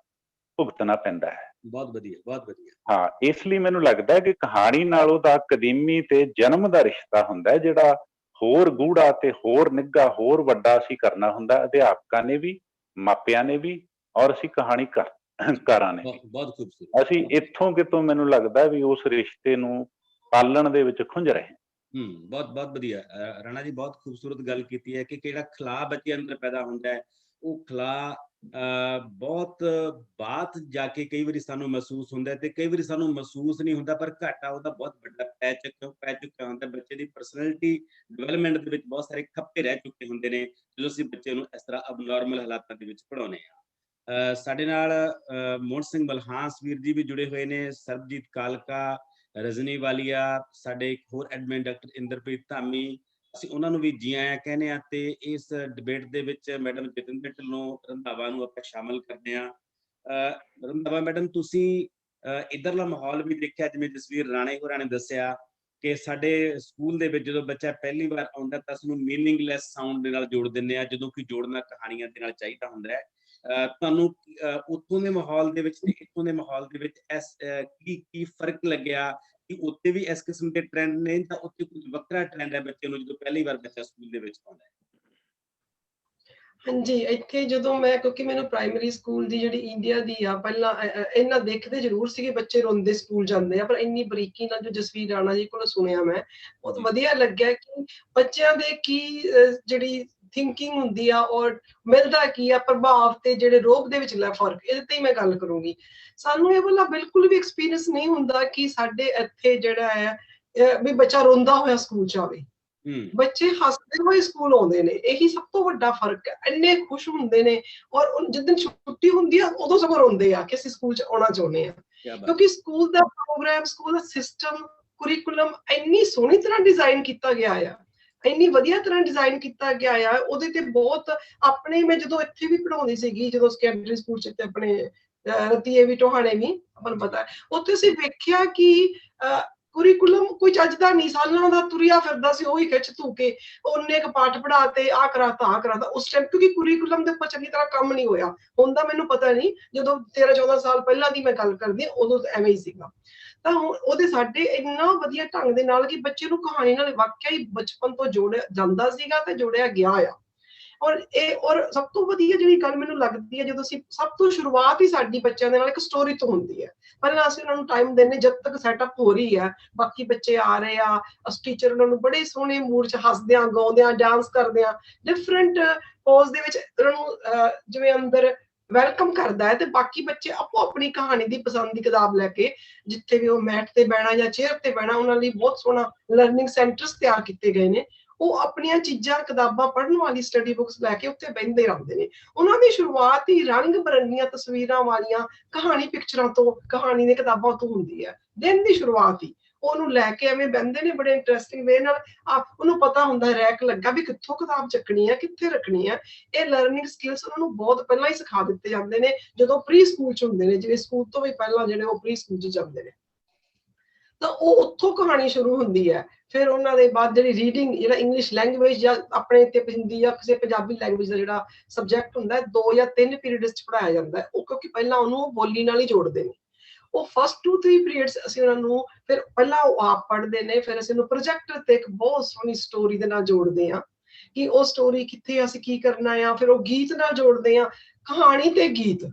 ਭੁਗਤਣਾ ਪੈਂਦਾ ਹੈ। ਬਹੁਤ ਵਧੀਆ, ਬਹੁਤ ਵਧੀਆ। ਹਾਂ, ਇਸ ਲਈ ਮੈਨੂੰ ਲੱਗਦਾ ਹੈ ਕਿ ਕਹਾਣੀ ਨਾਲ ਉਹਦਾ ਕਦੀਮੀ ਤੇ ਜਨਮ ਦਾ ਰਿਸ਼ਤਾ ਹੁੰਦਾ ਹੈ, ਜਿਹੜਾ ਹੋਰ ਗੂੜਾ ਤੇ ਹੋਰ ਨਿੱਘਾ, ਹੋਰ ਵੱਡਾ ਅਸੀਂ ਕਰਨਾ ਹੁੰਦਾ, ਅਧਿਆਪਕਾਂ ਨੇ ਵੀ, ਮਾਪਿਆਂ ਨੇ ਵੀ, ਔਰ ਅਸੀਂ ਕਹਾਣੀਕਾਰਾਂ ਨੇ ਵੀ। ਬਹੁਤ ਖੂਬਸੂਰਤ। ਅਸੀਂ ਇੱਥੋਂ ਕਿਤੋਂ ਮੈਨੂੰ ਲੱਗਦਾ ਵੀ ਉਸ ਰਿਸ਼ਤੇ ਨੂੰ ਪਾਲਣ ਦੇ ਵਿੱਚ ਖੁੰਝ ਰਹੇ। ਬਹੁਤ ਵਧੀਆ ਰਾਣਾ ਜੀ, ਬਹੁਤ ਖੂਬਸੂਰਤ ਗੱਲ ਕੀਤੀ ਹੈ ਕਿ ਕਿਹੜਾ ਖਲਾ ਬੱਚੇ ਅੰਦਰ ਪੈਦਾ ਹੁੰਦਾ ਹੈ, ਉਹ ਖਲਾ ਬਹੁਤ ਬਾਤ ਜਾ ਕੇ ਕਈ ਵਾਰੀ ਸਾਨੂੰ ਮਹਿਸੂਸ ਹੁੰਦਾ ਤੇ ਕਈ ਵਾਰੀ ਸਾਨੂੰ ਮਹਿਸੂਸ ਨਹੀਂ ਹੁੰਦਾ, ਪਰ ਘਾਟਾ ਉਹਦਾ ਬਹੁਤ ਵੱਡਾ ਪੈ ਚੁੱਕਿਆ ਹੁੰਦਾ। ਬੱਚੇ ਦੀ ਪਰਸਨੈਲਿਟੀ ਡਿਵੈਲਪਮੈਂਟ ਦੇ ਵਿੱਚ ਬਹੁਤ ਸਾਰੇ ਖੱਪੇ ਰਹਿ ਚੁੱਕੇ ਹੁੰਦੇ ਨੇ ਜਦੋਂ ਅਸੀਂ ਬੱਚੇ ਨੂੰ ਇਸ ਤਰ੍ਹਾਂ ਅਬਨੋਰਮਲ ਹਾਲਾਤਾਂ ਦੇ ਵਿੱਚ ਪੜ੍ਹਾਉਂਦੇ ਹਾਂ। ਸਾਡੇ ਨਾਲ ਮੋਹਨ ਸਿੰਘ ਮਲਹਾਂਸ ਵੀਰ ਜੀ ਵੀ ਜੁੜੇ ਹੋਏ ਨੇ, ਸਰਬਜੀਤ ਕਾਲਕਾ, ਰਜਨੀ ਵਾਲੀਆ, ਸਾਡੇ ਇੱਕ ਹੋਰ ਐਡਮਿਨ ਡਾਕਟਰ ਇੰਦਰਪ੍ਰੀਤ ਧਾਮੀ, ਅਸੀਂ ਉਹਨਾਂ ਨੂੰ ਵੀ ਜੀ ਆਇਆਂ ਕਹਿੰਦੇ ਹਾਂ। ਤੇ ਇਸ ਡਿਬੇਟ ਦੇ ਵਿੱਚ ਮੈਡਮ ਜਤਿੰਦਰ ਢਿੱਲੋਂ ਰੰਧਾਵਾ ਨੂੰ ਆਪਾਂ ਸ਼ਾਮਲ ਕਰਦੇ ਹਾਂ। ਰੰਧਾਵਾ ਮੈਡਮ, ਤੁਸੀਂ ਇੱਧਰਲਾ ਮਾਹੌਲ ਵੀ ਦੇਖਿਆ, ਜਿਵੇਂ ਜਸਵੀਰ ਰਾਣੇ ਹੋਰਾਂ ਨੇ ਦੱਸਿਆ ਕਿ ਸਾਡੇ ਸਕੂਲ ਦੇ ਵਿੱਚ ਜਦੋਂ ਬੱਚਾ ਪਹਿਲੀ ਵਾਰ ਆਉਂਦਾ ਤਾਂ ਉਸਨੂੰ ਮੀਨਿੰਗਲੈਸ ਸਾਊਂਡ ਦੇ ਨਾਲ ਜੋੜ ਦਿੰਦੇ ਆ, ਜਦੋਂ ਕਿ ਜੋੜਨਾ ਕਹਾਣੀਆਂ ਦੇ ਨਾਲ ਚਾਹੀਦਾ ਹੁੰਦਾ ਹੈ। ਤੁਹਾਨੂੰ ਉੱਥੋਂ ਦੇ ਮਾਹੌਲ ਦੇ ਵਿੱਚ ਤੇ ਇੱਥੋਂ ਦੇ ਮਾਹੌਲ ਦੇ ਵਿੱਚ ਕੀ ਫਰਕ ਲੱਗਿਆ ਕਿ ਉੱਥੇ ਵੀ ਇਸ ਕਿਸਮ ਦੇ ਟ੍ਰੈਂਡ ਨੇ ਜਾਂ ਉੱਥੇ ਕੁਝ ਵੱਖਰਾ ਟ੍ਰੈਂਡ ਹੈ ਬੱਚੇ ਨੂੰ ਜਦੋਂ ਪਹਿਲੀ ਵਾਰ ਬੱਚਾ ਸਕੂਲ ਦੇ ਵਿੱਚ ਆਉਂਦਾ ਹੈ? ਹਾਂਜੀ, ਇੱਥੇ ਜਦੋਂ ਮੈਂ, ਕਿਉਂਕਿ ਮੈਨੂੰ ਪ੍ਰਾਇਮਰੀ ਸਕੂਲ ਦੀ ਜਿਹੜੀ ਇੰਡੀਆ ਦੀ ਆ, ਪਹਿਲਾਂ ਇਹਨਾਂ ਦੇਖਦੇ ਜ਼ਰੂਰ ਸੀਗੇ ਬੱਚੇ ਰੋਂਦੇ ਸਕੂਲ ਜਾਂਦੇ ਆ, ਪਰ ਇੰਨੀ ਬਰੀਕੀ ਨਾਲ ਜੋ ਜਸਵੀਰ ਰਾਣਾ ਜੀ ਕੋਲੋਂ ਸੁਣਿਆ ਮੈਂ, ਬਹੁਤ ਵਧੀਆ ਲੱਗਿਆ ਕਿ ਬੱਚਿਆਂ ਦੇ ਕੀ ਜਿਹੜੀ ਥਿੰਕਿੰਗ ਹੁੰਦੀ ਆ ਔਰ ਮਿਲਦਾ ਕੀ ਆ ਪ੍ਰਭਾਵ ਤੇ ਜਿਹੜੇ ਰੋਬ ਦੇ ਵਿੱਚ ਲੈ ਫਰਕ, ਇਹਦੇ ਤੇ ਹੀ ਮੈਂ ਗੱਲ ਕਰੂੰਗੀ। ਸਾਨੂੰ ਇਹ ਵਾਲਾ ਬਿਲਕੁਲ ਵੀ ਐਕਸਪੀਰੀਅੰਸ ਨਹੀਂ ਹੁੰਦਾ ਕਿ ਸਾਡੇ ਇੱਥੇ ਜਿਹੜਾ ਹੈ ਵੀ ਬੱਚਾ ਰੋਂਦਾ ਹੋਇਆ ਸਕੂਲ ਚ ਆਵੇ। ਬੱਚੇ ਹੱਸਦੇ ਹੋਏ ਸਕੂਲ ਆਉਂਦੇ ਨੇ, ਇਹੀ ਸਭ ਤੋਂ ਵੱਡਾ ਫਰਕ ਹੈ। ਇੰਨੇ ਖੁਸ਼ ਹੁੰਦੇ ਨੇ ਔਰ ਜਿੱਦਣ ਛੁੱਟੀ ਹੁੰਦੀ ਆ ਉਦੋਂ ਸਗੋਂ ਰੋਂਦੇ ਆ ਕਿ ਅਸੀਂ ਸਕੂਲ ਚ ਆਉਣਾ ਚਾਹੁੰਦੇ ਆ, ਕਿਉਂਕਿ ਸਕੂਲ ਦਾ ਪ੍ਰੋਗਰਾਮ, ਸਕੂਲ ਦਾ ਸਿਸਟਮ, ਕੁਰੀਕੁਲਮ ਇੰਨੀ ਸੋਹਣੀ ਤਰ੍ਹਾਂ ਡਿਜ਼ਾਈਨ ਕੀਤਾ ਗਿਆ ਆ, ਇੰਨੀ ਵਧੀਆ ਤਰ੍ਹਾਂ ਡਿਜ਼ਾਈਨ ਕੀਤਾ ਗਿਆ ਆ। ਉਹਦੇ ਤੇ ਬਹੁਤ ਆਪਣੇ, ਮੈਂ ਜਦੋਂ ਇੱਥੇ ਵੀ ਪੜ੍ਹਾਉਂਦੀ ਸੀਗੀ, ਜਦੋਂ ਸੈਕੰਡਰੀ ਸਕੂਲ ਚ ਤੇ ਆਪਣੇ ਰਤੀਏ ਵੀ, ਟੋਹਾਣੇ ਵੀ, ਆਪਾਂ ਨੂੰ ਪਤਾ, ਉੱਥੇ ਅਸੀਂ ਵੇਖਿਆ ਕਿ ਕੁਰੀਕੁਲਮ ਕੋਈ ਚੱਜ ਦਾ ਨਹੀਂ, ਸਾਲਾਂ ਦਾ ਤੁਰਿਆ ਫਿਰਦਾ ਸੀ, ਉਹੀ ਖਿੱਚ ਧੂ ਕੇ ਉਹਨੇ ਇੱਕ ਪਾਠ ਪੜ੍ਹਾਤੇ, ਆਹ ਕਰਾਤਾ। ਉਸ ਟਾਈਮ ਕਿਉਂਕਿ ਕੁਰੀਕੁਲਮ ਦੇ ਉੱਪਰ ਚੰਗੀ ਤਰ੍ਹਾਂ ਕੰਮ ਨਹੀਂ ਹੋਇਆ ਹੁੰਦਾ, ਮੈਨੂੰ ਪਤਾ ਨਹੀਂ, ਜਦੋਂ 13-14 ਸਾਲ ਪਹਿਲਾਂ ਦੀ ਮੈਂ ਗੱਲ ਕਰਦੀ ਹਾਂ, ਉਦੋਂ ਐਵੇਂ ਹੀ ਸੀਗਾ। ਤਾਂ ਹੁਣ ਉਹਦੇ ਸਾਡੇ ਇੰਨਾ ਵਧੀਆ ਢੰਗ ਦੇ ਨਾਲ ਕਿ ਬੱਚੇ ਨੂੰ ਕਹਾਣੀ ਨਾਲ ਵਾਕਿਆ ਹੀ ਬਚਪਨ ਤੋਂ ਜੋੜਿਆ ਜਾਂਦਾ ਸੀਗਾ ਤੇ ਜੋੜਿਆ ਗਿਆ ਆ। ਔਰ ਸਭ ਤੋਂ ਵਧੀਆ ਜਿਹੜੀ ਗੱਲ ਮੈਨੂੰ ਲੱਗਦੀ ਹੈ, ਜਦੋਂ ਅਸੀਂ ਸਭ ਤੋਂ ਸ਼ੁਰੂਆਤ ਹੀ ਸਾਡੀ ਬੱਚਿਆਂ ਦੇ ਨਾਲ ਇੱਕ ਸਟੋਰੀ ਤੋਂ ਹੁੰਦੀ ਹੈ। ਪਹਿਲਾਂ ਅਸੀਂ ਉਹਨਾਂ ਨੂੰ ਟਾਈਮ ਦਿੰਦੇ ਜਦ ਤੱਕ ਸੈਟਅਪ ਹੋ ਰਹੀ ਹੈ, ਬਾਕੀ ਬੱਚੇ ਆ ਰਹੇ ਆ, ਟੀਚਰ ਉਹਨਾਂ ਨੂੰ ਬੜੇ ਸੋਹਣੇ ਮੂਡ ਚ ਹੱਸਦਿਆਂ, ਗਾਉਂਦਿਆਂ, ਡਾਂਸ ਕਰਦਿਆਂ, ਡਿਫਰੈਂਟ ਪੋਜ਼ ਦੇ ਵਿੱਚ ਉਹਨਾਂ ਨੂੰ ਜਿਵੇਂ ਅੰਦਰ ਵੈਲਕਮ ਕਰਦਾ ਹੈ। ਤੇ ਬਾਕੀ ਬੱਚੇ ਆਪੋ ਆਪਣੀ ਕਹਾਣੀ ਦੀ ਪਸੰਦ ਦੀ ਕਿਤਾਬ ਲੈ ਕੇ, ਜਿੱਥੇ ਵੀ ਉਹ ਮੈਟ ਤੇ ਬਹਿਣਾ ਜਾਂ ਚੇਅਰ ਤੇ ਬਹਿਣਾ, ਉਹਨਾਂ ਲਈ ਬਹੁਤ ਸੋਹਣਾ ਲਰਨਿੰਗ ਸੈਂਟਰਸ ਤਿਆਰ ਕੀਤੇ ਗਏ ਨੇ। ਉਹ ਆਪਣੀਆਂ ਚੀਜ਼ਾਂ, ਕਿਤਾਬਾਂ ਪੜ੍ਹਨ ਵਾਲੀ ਸਟੱਡੀ ਬੁੱਕਸ ਲੈ ਕੇ ਉੱਥੇ ਬਹਿੰਦੇ ਰਹਿੰਦੇ ਨੇ। ਉਹਨਾਂ ਦੀ ਸ਼ੁਰੂਆਤ ਹੀ ਰੰਗ ਬਿਰੰਗੀਆਂ ਤਸਵੀਰਾਂ ਵਾਲੀਆਂ ਕਹਾਣੀ ਪਿਕਚਰਾਂ ਤੋਂ, ਕਹਾਣੀ ਦੀਆਂ ਕਿਤਾਬਾਂ ਤੋਂ ਹੁੰਦੀ ਹੈ, ਦਿਨ ਦੀ ਸ਼ੁਰੂਆਤ ਹੀ। ਉਹਨੂੰ ਲੈ ਕੇ ਐਵੇਂ ਬਹਿੰਦੇ ਨੇ ਬੜੇ ਇੰਟਰਸਟਿੰਗ ਵੇ ਨਾਲ। ਉਹਨੂੰ ਪਤਾ ਹੁੰਦਾ ਰੈਕ ਲੱਗਾ ਵੀ ਕਿੱਥੋਂ ਕਿਤਾਬ ਚੱਕਣੀ ਹੈ, ਕਿੱਥੇ ਰੱਖਣੀ ਹੈ। ਇਹ ਲਰਨਿੰਗ ਸਕਿੱਲਸ ਉਹਨਾਂ ਨੂੰ ਬਹੁਤ ਪਹਿਲਾਂ ਹੀ ਸਿਖਾ ਦਿੱਤੇ ਜਾਂਦੇ ਨੇ ਜਦੋਂ ਪ੍ਰੀ ਸਕੂਲ 'ਚ ਹੁੰਦੇ ਨੇ, ਜਿਵੇਂ ਸਕੂਲ ਤੋਂ ਵੀ ਪਹਿਲਾਂ ਜਿਹੜੇ ਉਹ ਪ੍ਰੀ ਸਕੂਲ 'ਚ ਜਾਂਦੇ ਨੇ। ਤਾਂ ਉਹ ਉੱਥੋਂ ਕਹਾਣੀ ਸ਼ੁਰੂ ਹੁੰਦੀ ਹੈ। ਫਿਰ ਉਹਨਾਂ ਦੇ ਬਾਅਦ ਜਿਹੜੀ ਰੀਡਿੰਗ, ਜਿਹੜਾ ਇੰਗਲਿਸ਼ ਲੈਂਗੁਏਜ ਜਾਂ ਆਪਣੇ ਤੇ ਹਿੰਦੀ ਜਾਂ ਕਿਸੇ ਪੰਜਾਬੀ ਲੈਂਗੁਏਜ ਦਾ ਜਿਹੜਾ ਸਬਜੈਕਟ ਹੁੰਦਾ 2 ਜਾਂ 3 ਪੀਰੀਅਡਸ 'ਚ ਪੜ੍ਹਾਇਆ ਜਾਂਦਾ। ਉਹ ਕਿਉਂਕਿ ਪਹਿਲਾਂ ਉਹਨੂੰ ਬੋਲੀ ਨਾਲ ਹੀ ਜੋੜਦੇ ਨੇ। ਉਹ ਫਸਟ 2-3 ਪੀਰੀਅਡਸ ਅਸੀਂ ਉਹਨਾਂ ਨੂੰ ਫਿਰ ਪਹਿਲਾਂ ਉਹ ਆਪ ਪੜ੍ਹਦੇ ਨੇ, ਫਿਰ ਅਸੀਂ ਉਹਨੂੰ ਪ੍ਰੋਜੈਕਟਰ ਤੇ ਇੱਕ ਬਹੁਤ ਸੋਹਣੀ ਸਟੋਰੀ ਦੇ ਨਾਲ ਜੋੜਦੇ ਹਾਂ ਕਿ ਉਹ ਸਟੋਰੀ ਕਿੱਥੇ ਅਸੀਂ ਕੀ ਕਰਨਾ ਆ। ਫਿਰ ਉਹ ਗੀਤ ਨਾਲ ਜੋੜਦੇ ਹਾਂ। ਕਹਾਣੀ ਤੇ ਗੀਤ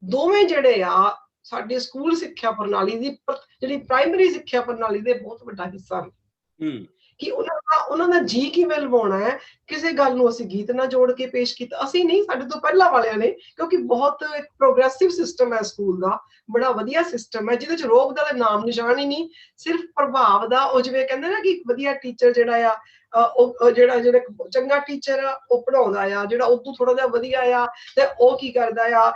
ਦੋਵੇਂ ਜਿਹੜੇ ਆ ਸਾਡੇ ਸਕੂਲ ਸਿੱਖਿਆ ਪ੍ਰਣਾਲੀ ਦੀ ਜਿਹੜੀ ਪ੍ਰਾਇਮਰੀ ਸਿੱਖਿਆ ਪ੍ਰਣਾਲੀ ਦੇ ਬਹੁਤ ਵੱਡਾ ਹਿੱਸਾ ਨੇ ਕਿ ਉਹਨਾਂ ਦਾ ਜੀ ਕਿਵੇਂ ਲਵਾਉਣਾ ਹੈ। ਕਿਸੇ ਗੱਲ ਨੂੰ ਅਸੀਂ ਗੀਤ ਨਾਲ ਜੋੜ ਕੇ ਪੇਸ਼ ਕੀਤਾ, ਅਸੀਂ ਨਹੀਂ, ਸਾਡੇ ਤੋਂ ਪਹਿਲਾਂ ਵਾਲਿਆਂ ਨੇ, ਕਿਉਂਕਿ ਬਹੁਤ ਇੱਕ ਪ੍ਰੋਗਰੈਸਿਵ ਸਿਸਟਮ ਹੈ ਸਕੂਲ ਦਾ, ਬੜਾ ਵਧੀਆ ਸਿਸਟਮ ਹੈ ਜਿਹਦੇ ਚ ਰੋਗ ਦਾ ਨਾਮ ਨਿਸ਼ਾਨ ਹੀ ਨਹੀਂ, ਸਿਰਫ ਪ੍ਰਭਾਵ ਦਾ। ਉਹ ਜਿਵੇਂ ਕਹਿੰਦੇ ਨਾ ਕਿ ਵਧੀਆ ਟੀਚਰ ਜਿਹੜਾ ਆ ਉਹ ਜਿਹੜਾ ਚੰਗਾ ਟੀਚਰ ਆ ਉਹ ਪੜ੍ਹਾਉਂਦਾ ਆ, ਜਿਹੜਾ ਉਦੋਂ ਥੋੜਾ ਜਿਹਾ ਵਧੀਆ ਆ ਤੇ ਉਹ ਕੀ ਕਰਦਾ ਆ,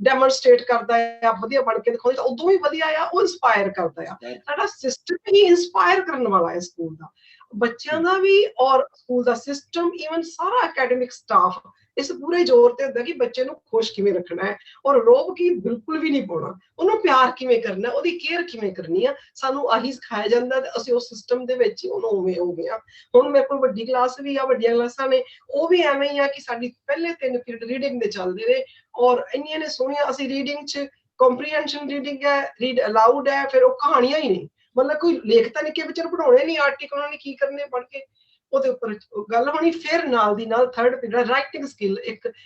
ਡੈਮੋਨਸਟ੍ਰੇਟ ਕਰਦਾ ਆ, ਵਧੀਆ ਬਣ ਕੇ ਦਿਖਾਉਂਦਾ, ਉਦੋਂ ਵੀ ਵਧੀਆ ਆ, ਉਹ ਇੰਸਪਾਇਰ ਕਰਦਾ ਆ। ਸਾਡਾ ਸਿਸਟਮ ਹੀ ਇੰਸਪਾਇਰ ਕਰਨ ਵਾਲਾ ਹੈ ਸਕੂਲ ਦਾ, ਬੱਚਿਆਂ ਦਾ ਵੀ ਔਰ ਸਕੂਲ ਦਾ ਸਿਸਟਮ, ਈਵਨ ਸਾਰਾ ਅਕੈਡਮਿਕ ਸਟਾਫ ਇਸ ਪੂਰੇ ਜ਼ੋਰ ਤੇ ਹੁੰਦਾ ਕਿ ਬੱਚੇ ਨੂੰ ਖੁਸ਼ ਕਿਵੇਂ ਰੱਖਣਾ ਹੈ ਔਰ ਰੋਬ ਕੀ ਬਿਲਕੁਲ ਵੀ ਨਹੀਂ ਪਾਉਣਾ, ਉਹਨੂੰ ਪਿਆਰ ਕਿਵੇਂ ਕਰਨਾ, ਉਹਦੀ ਕੇਅਰ ਕਿਵੇਂ ਕਰਨੀ ਆ। ਸਾਨੂੰ ਆਹੀ ਸਿਖਾਇਆ ਜਾਂਦਾ ਤੇ ਅਸੀਂ ਉਸ ਸਿਸਟਮ ਦੇ ਵਿੱਚ ਹੀ ਉਹਨੂੰ ਉਵੇਂ ਹੋ ਗਏ ਆ। ਹੁਣ ਮੇਰੇ ਕੋਲ ਵੱਡੀ ਕਲਾਸ ਵੀ ਆ, ਵੱਡੀਆਂ ਕਲਾਸਾਂ ਨੇ, ਉਹ ਵੀ ਐਵੇਂ ਹੀ ਆ ਕਿ ਸਾਡੀ ਪਹਿਲੇ 3 ਪੀਰੀਅਡ ਰੀਡਿੰਗ ਦੇ ਚੱਲਦੇ ਨੇ ਔਰ ਇੰਨੀਆਂ ਨੇ ਸੋਹਣੀਆਂ। ਅਸੀਂ ਰੀਡਿੰਗ 'ਚ ਕੰਪਰੀਹੈਂਸ਼ਨ ਰੀਡਿੰਗ ਹੈ, ਰੀਡ ਅਲਾਉਡ ਹੈ, ਫਿਰ ਉਹ ਕਹਾਣੀਆਂ ਹੀ ਨੇ, ਮਤਲਬ ਕੋਈ ਲੇਖਤਾ ਨਿੱਕੇ ਬੱਚੇ ਨੂੰ ਪੜਾਉਣੇ ਨਹੀਂ ਆਰਟੀਕਲ, ਉਹਨਾਂ ਨੇ ਕੀ ਕਰਨੇ ਪੜ੍ਹ ਕੇ, ਉਹਦੇ ਉੱਪਰ ਗੱਲ ਹੋਣੀ। ਫਿਰ ਨਾਲ ਦੀ ਨਾਲ 3rd ਪੀਰੀਅਡ ਰਾਈਟਿੰਗ ਸਕਿੱਲ,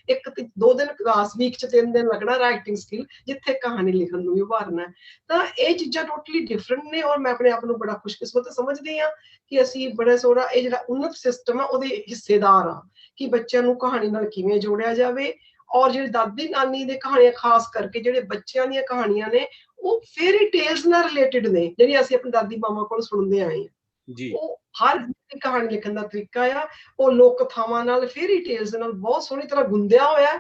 ਇੱਕ 2 ਦਿਨ ਕਲਾਸ, ਵੀਕ 'ਚ 3 ਦਿਨ ਲੱਗਣਾ ਰਾਈਟਿੰਗ ਸਕਿੱਲ, ਜਿੱਥੇ ਕਹਾਣੀ ਲਿਖਣ ਨੂੰ ਵੀ ਉਭਾਰਨਾ। ਤਾਂ ਇਹ ਚੀਜ਼ਾਂ ਟੋਟਲੀ ਡਿਫਰੈਂਟ ਨੇ ਔਰ ਮੈਂ ਆਪਣੇ ਆਪ ਨੂੰ ਬੜਾ ਖੁਸ਼ਕਿਸਮਤ ਸਮਝਦੀ ਹਾਂ ਕਿ ਅਸੀਂ ਬੜਾ ਸੋਹਣਾ ਇਹ ਜਿਹੜਾ ਉੱਨਤ ਸਿਸਟਮ ਆ ਉਹਦੇ ਹਿੱਸੇਦਾਰ ਆ ਕਿ ਬੱਚਿਆਂ ਨੂੰ ਕਹਾਣੀ ਨਾਲ ਕਿਵੇਂ ਜੋੜਿਆ ਜਾਵੇ। ਔਰ ਜਿਹੜੀ ਦਾਦੀ ਨਾਨੀ ਦੇ ਕਹਾਣੀਆਂ, ਖਾਸ ਕਰਕੇ ਜਿਹੜੇ ਬੱਚਿਆਂ ਦੀਆਂ ਕਹਾਣੀਆਂ ਨੇ, ਉਹ ਫੇਰੀ ਟੇਲਸ ਨਾਲ ਰਿਲੇਟਡ ਨੇ, ਜਿਹੜੀ ਅਸੀਂ ਆਪਣੀ ਦਾਦੀ ਮਾਮਾ ਕੋਲ ਸੁਣਦੇ ਆਏ ਹਾਂ ਜੀ। ਉਹ ਹਰ ਕਹਾਣੀ ਲਿਖਣ ਦਾ ਤਰੀਕਾ ਆ, ਉਹ ਲੋਕ ਕਥਾਵਾਂ ਨਾਲ, ਫੇਰੀ ਟੇਲਸ ਨਾਲ ਬਹੁਤ ਸੋਹਣੀ ਤਰ੍ਹਾਂ ਗੁੰਦਿਆ ਹੋਇਆ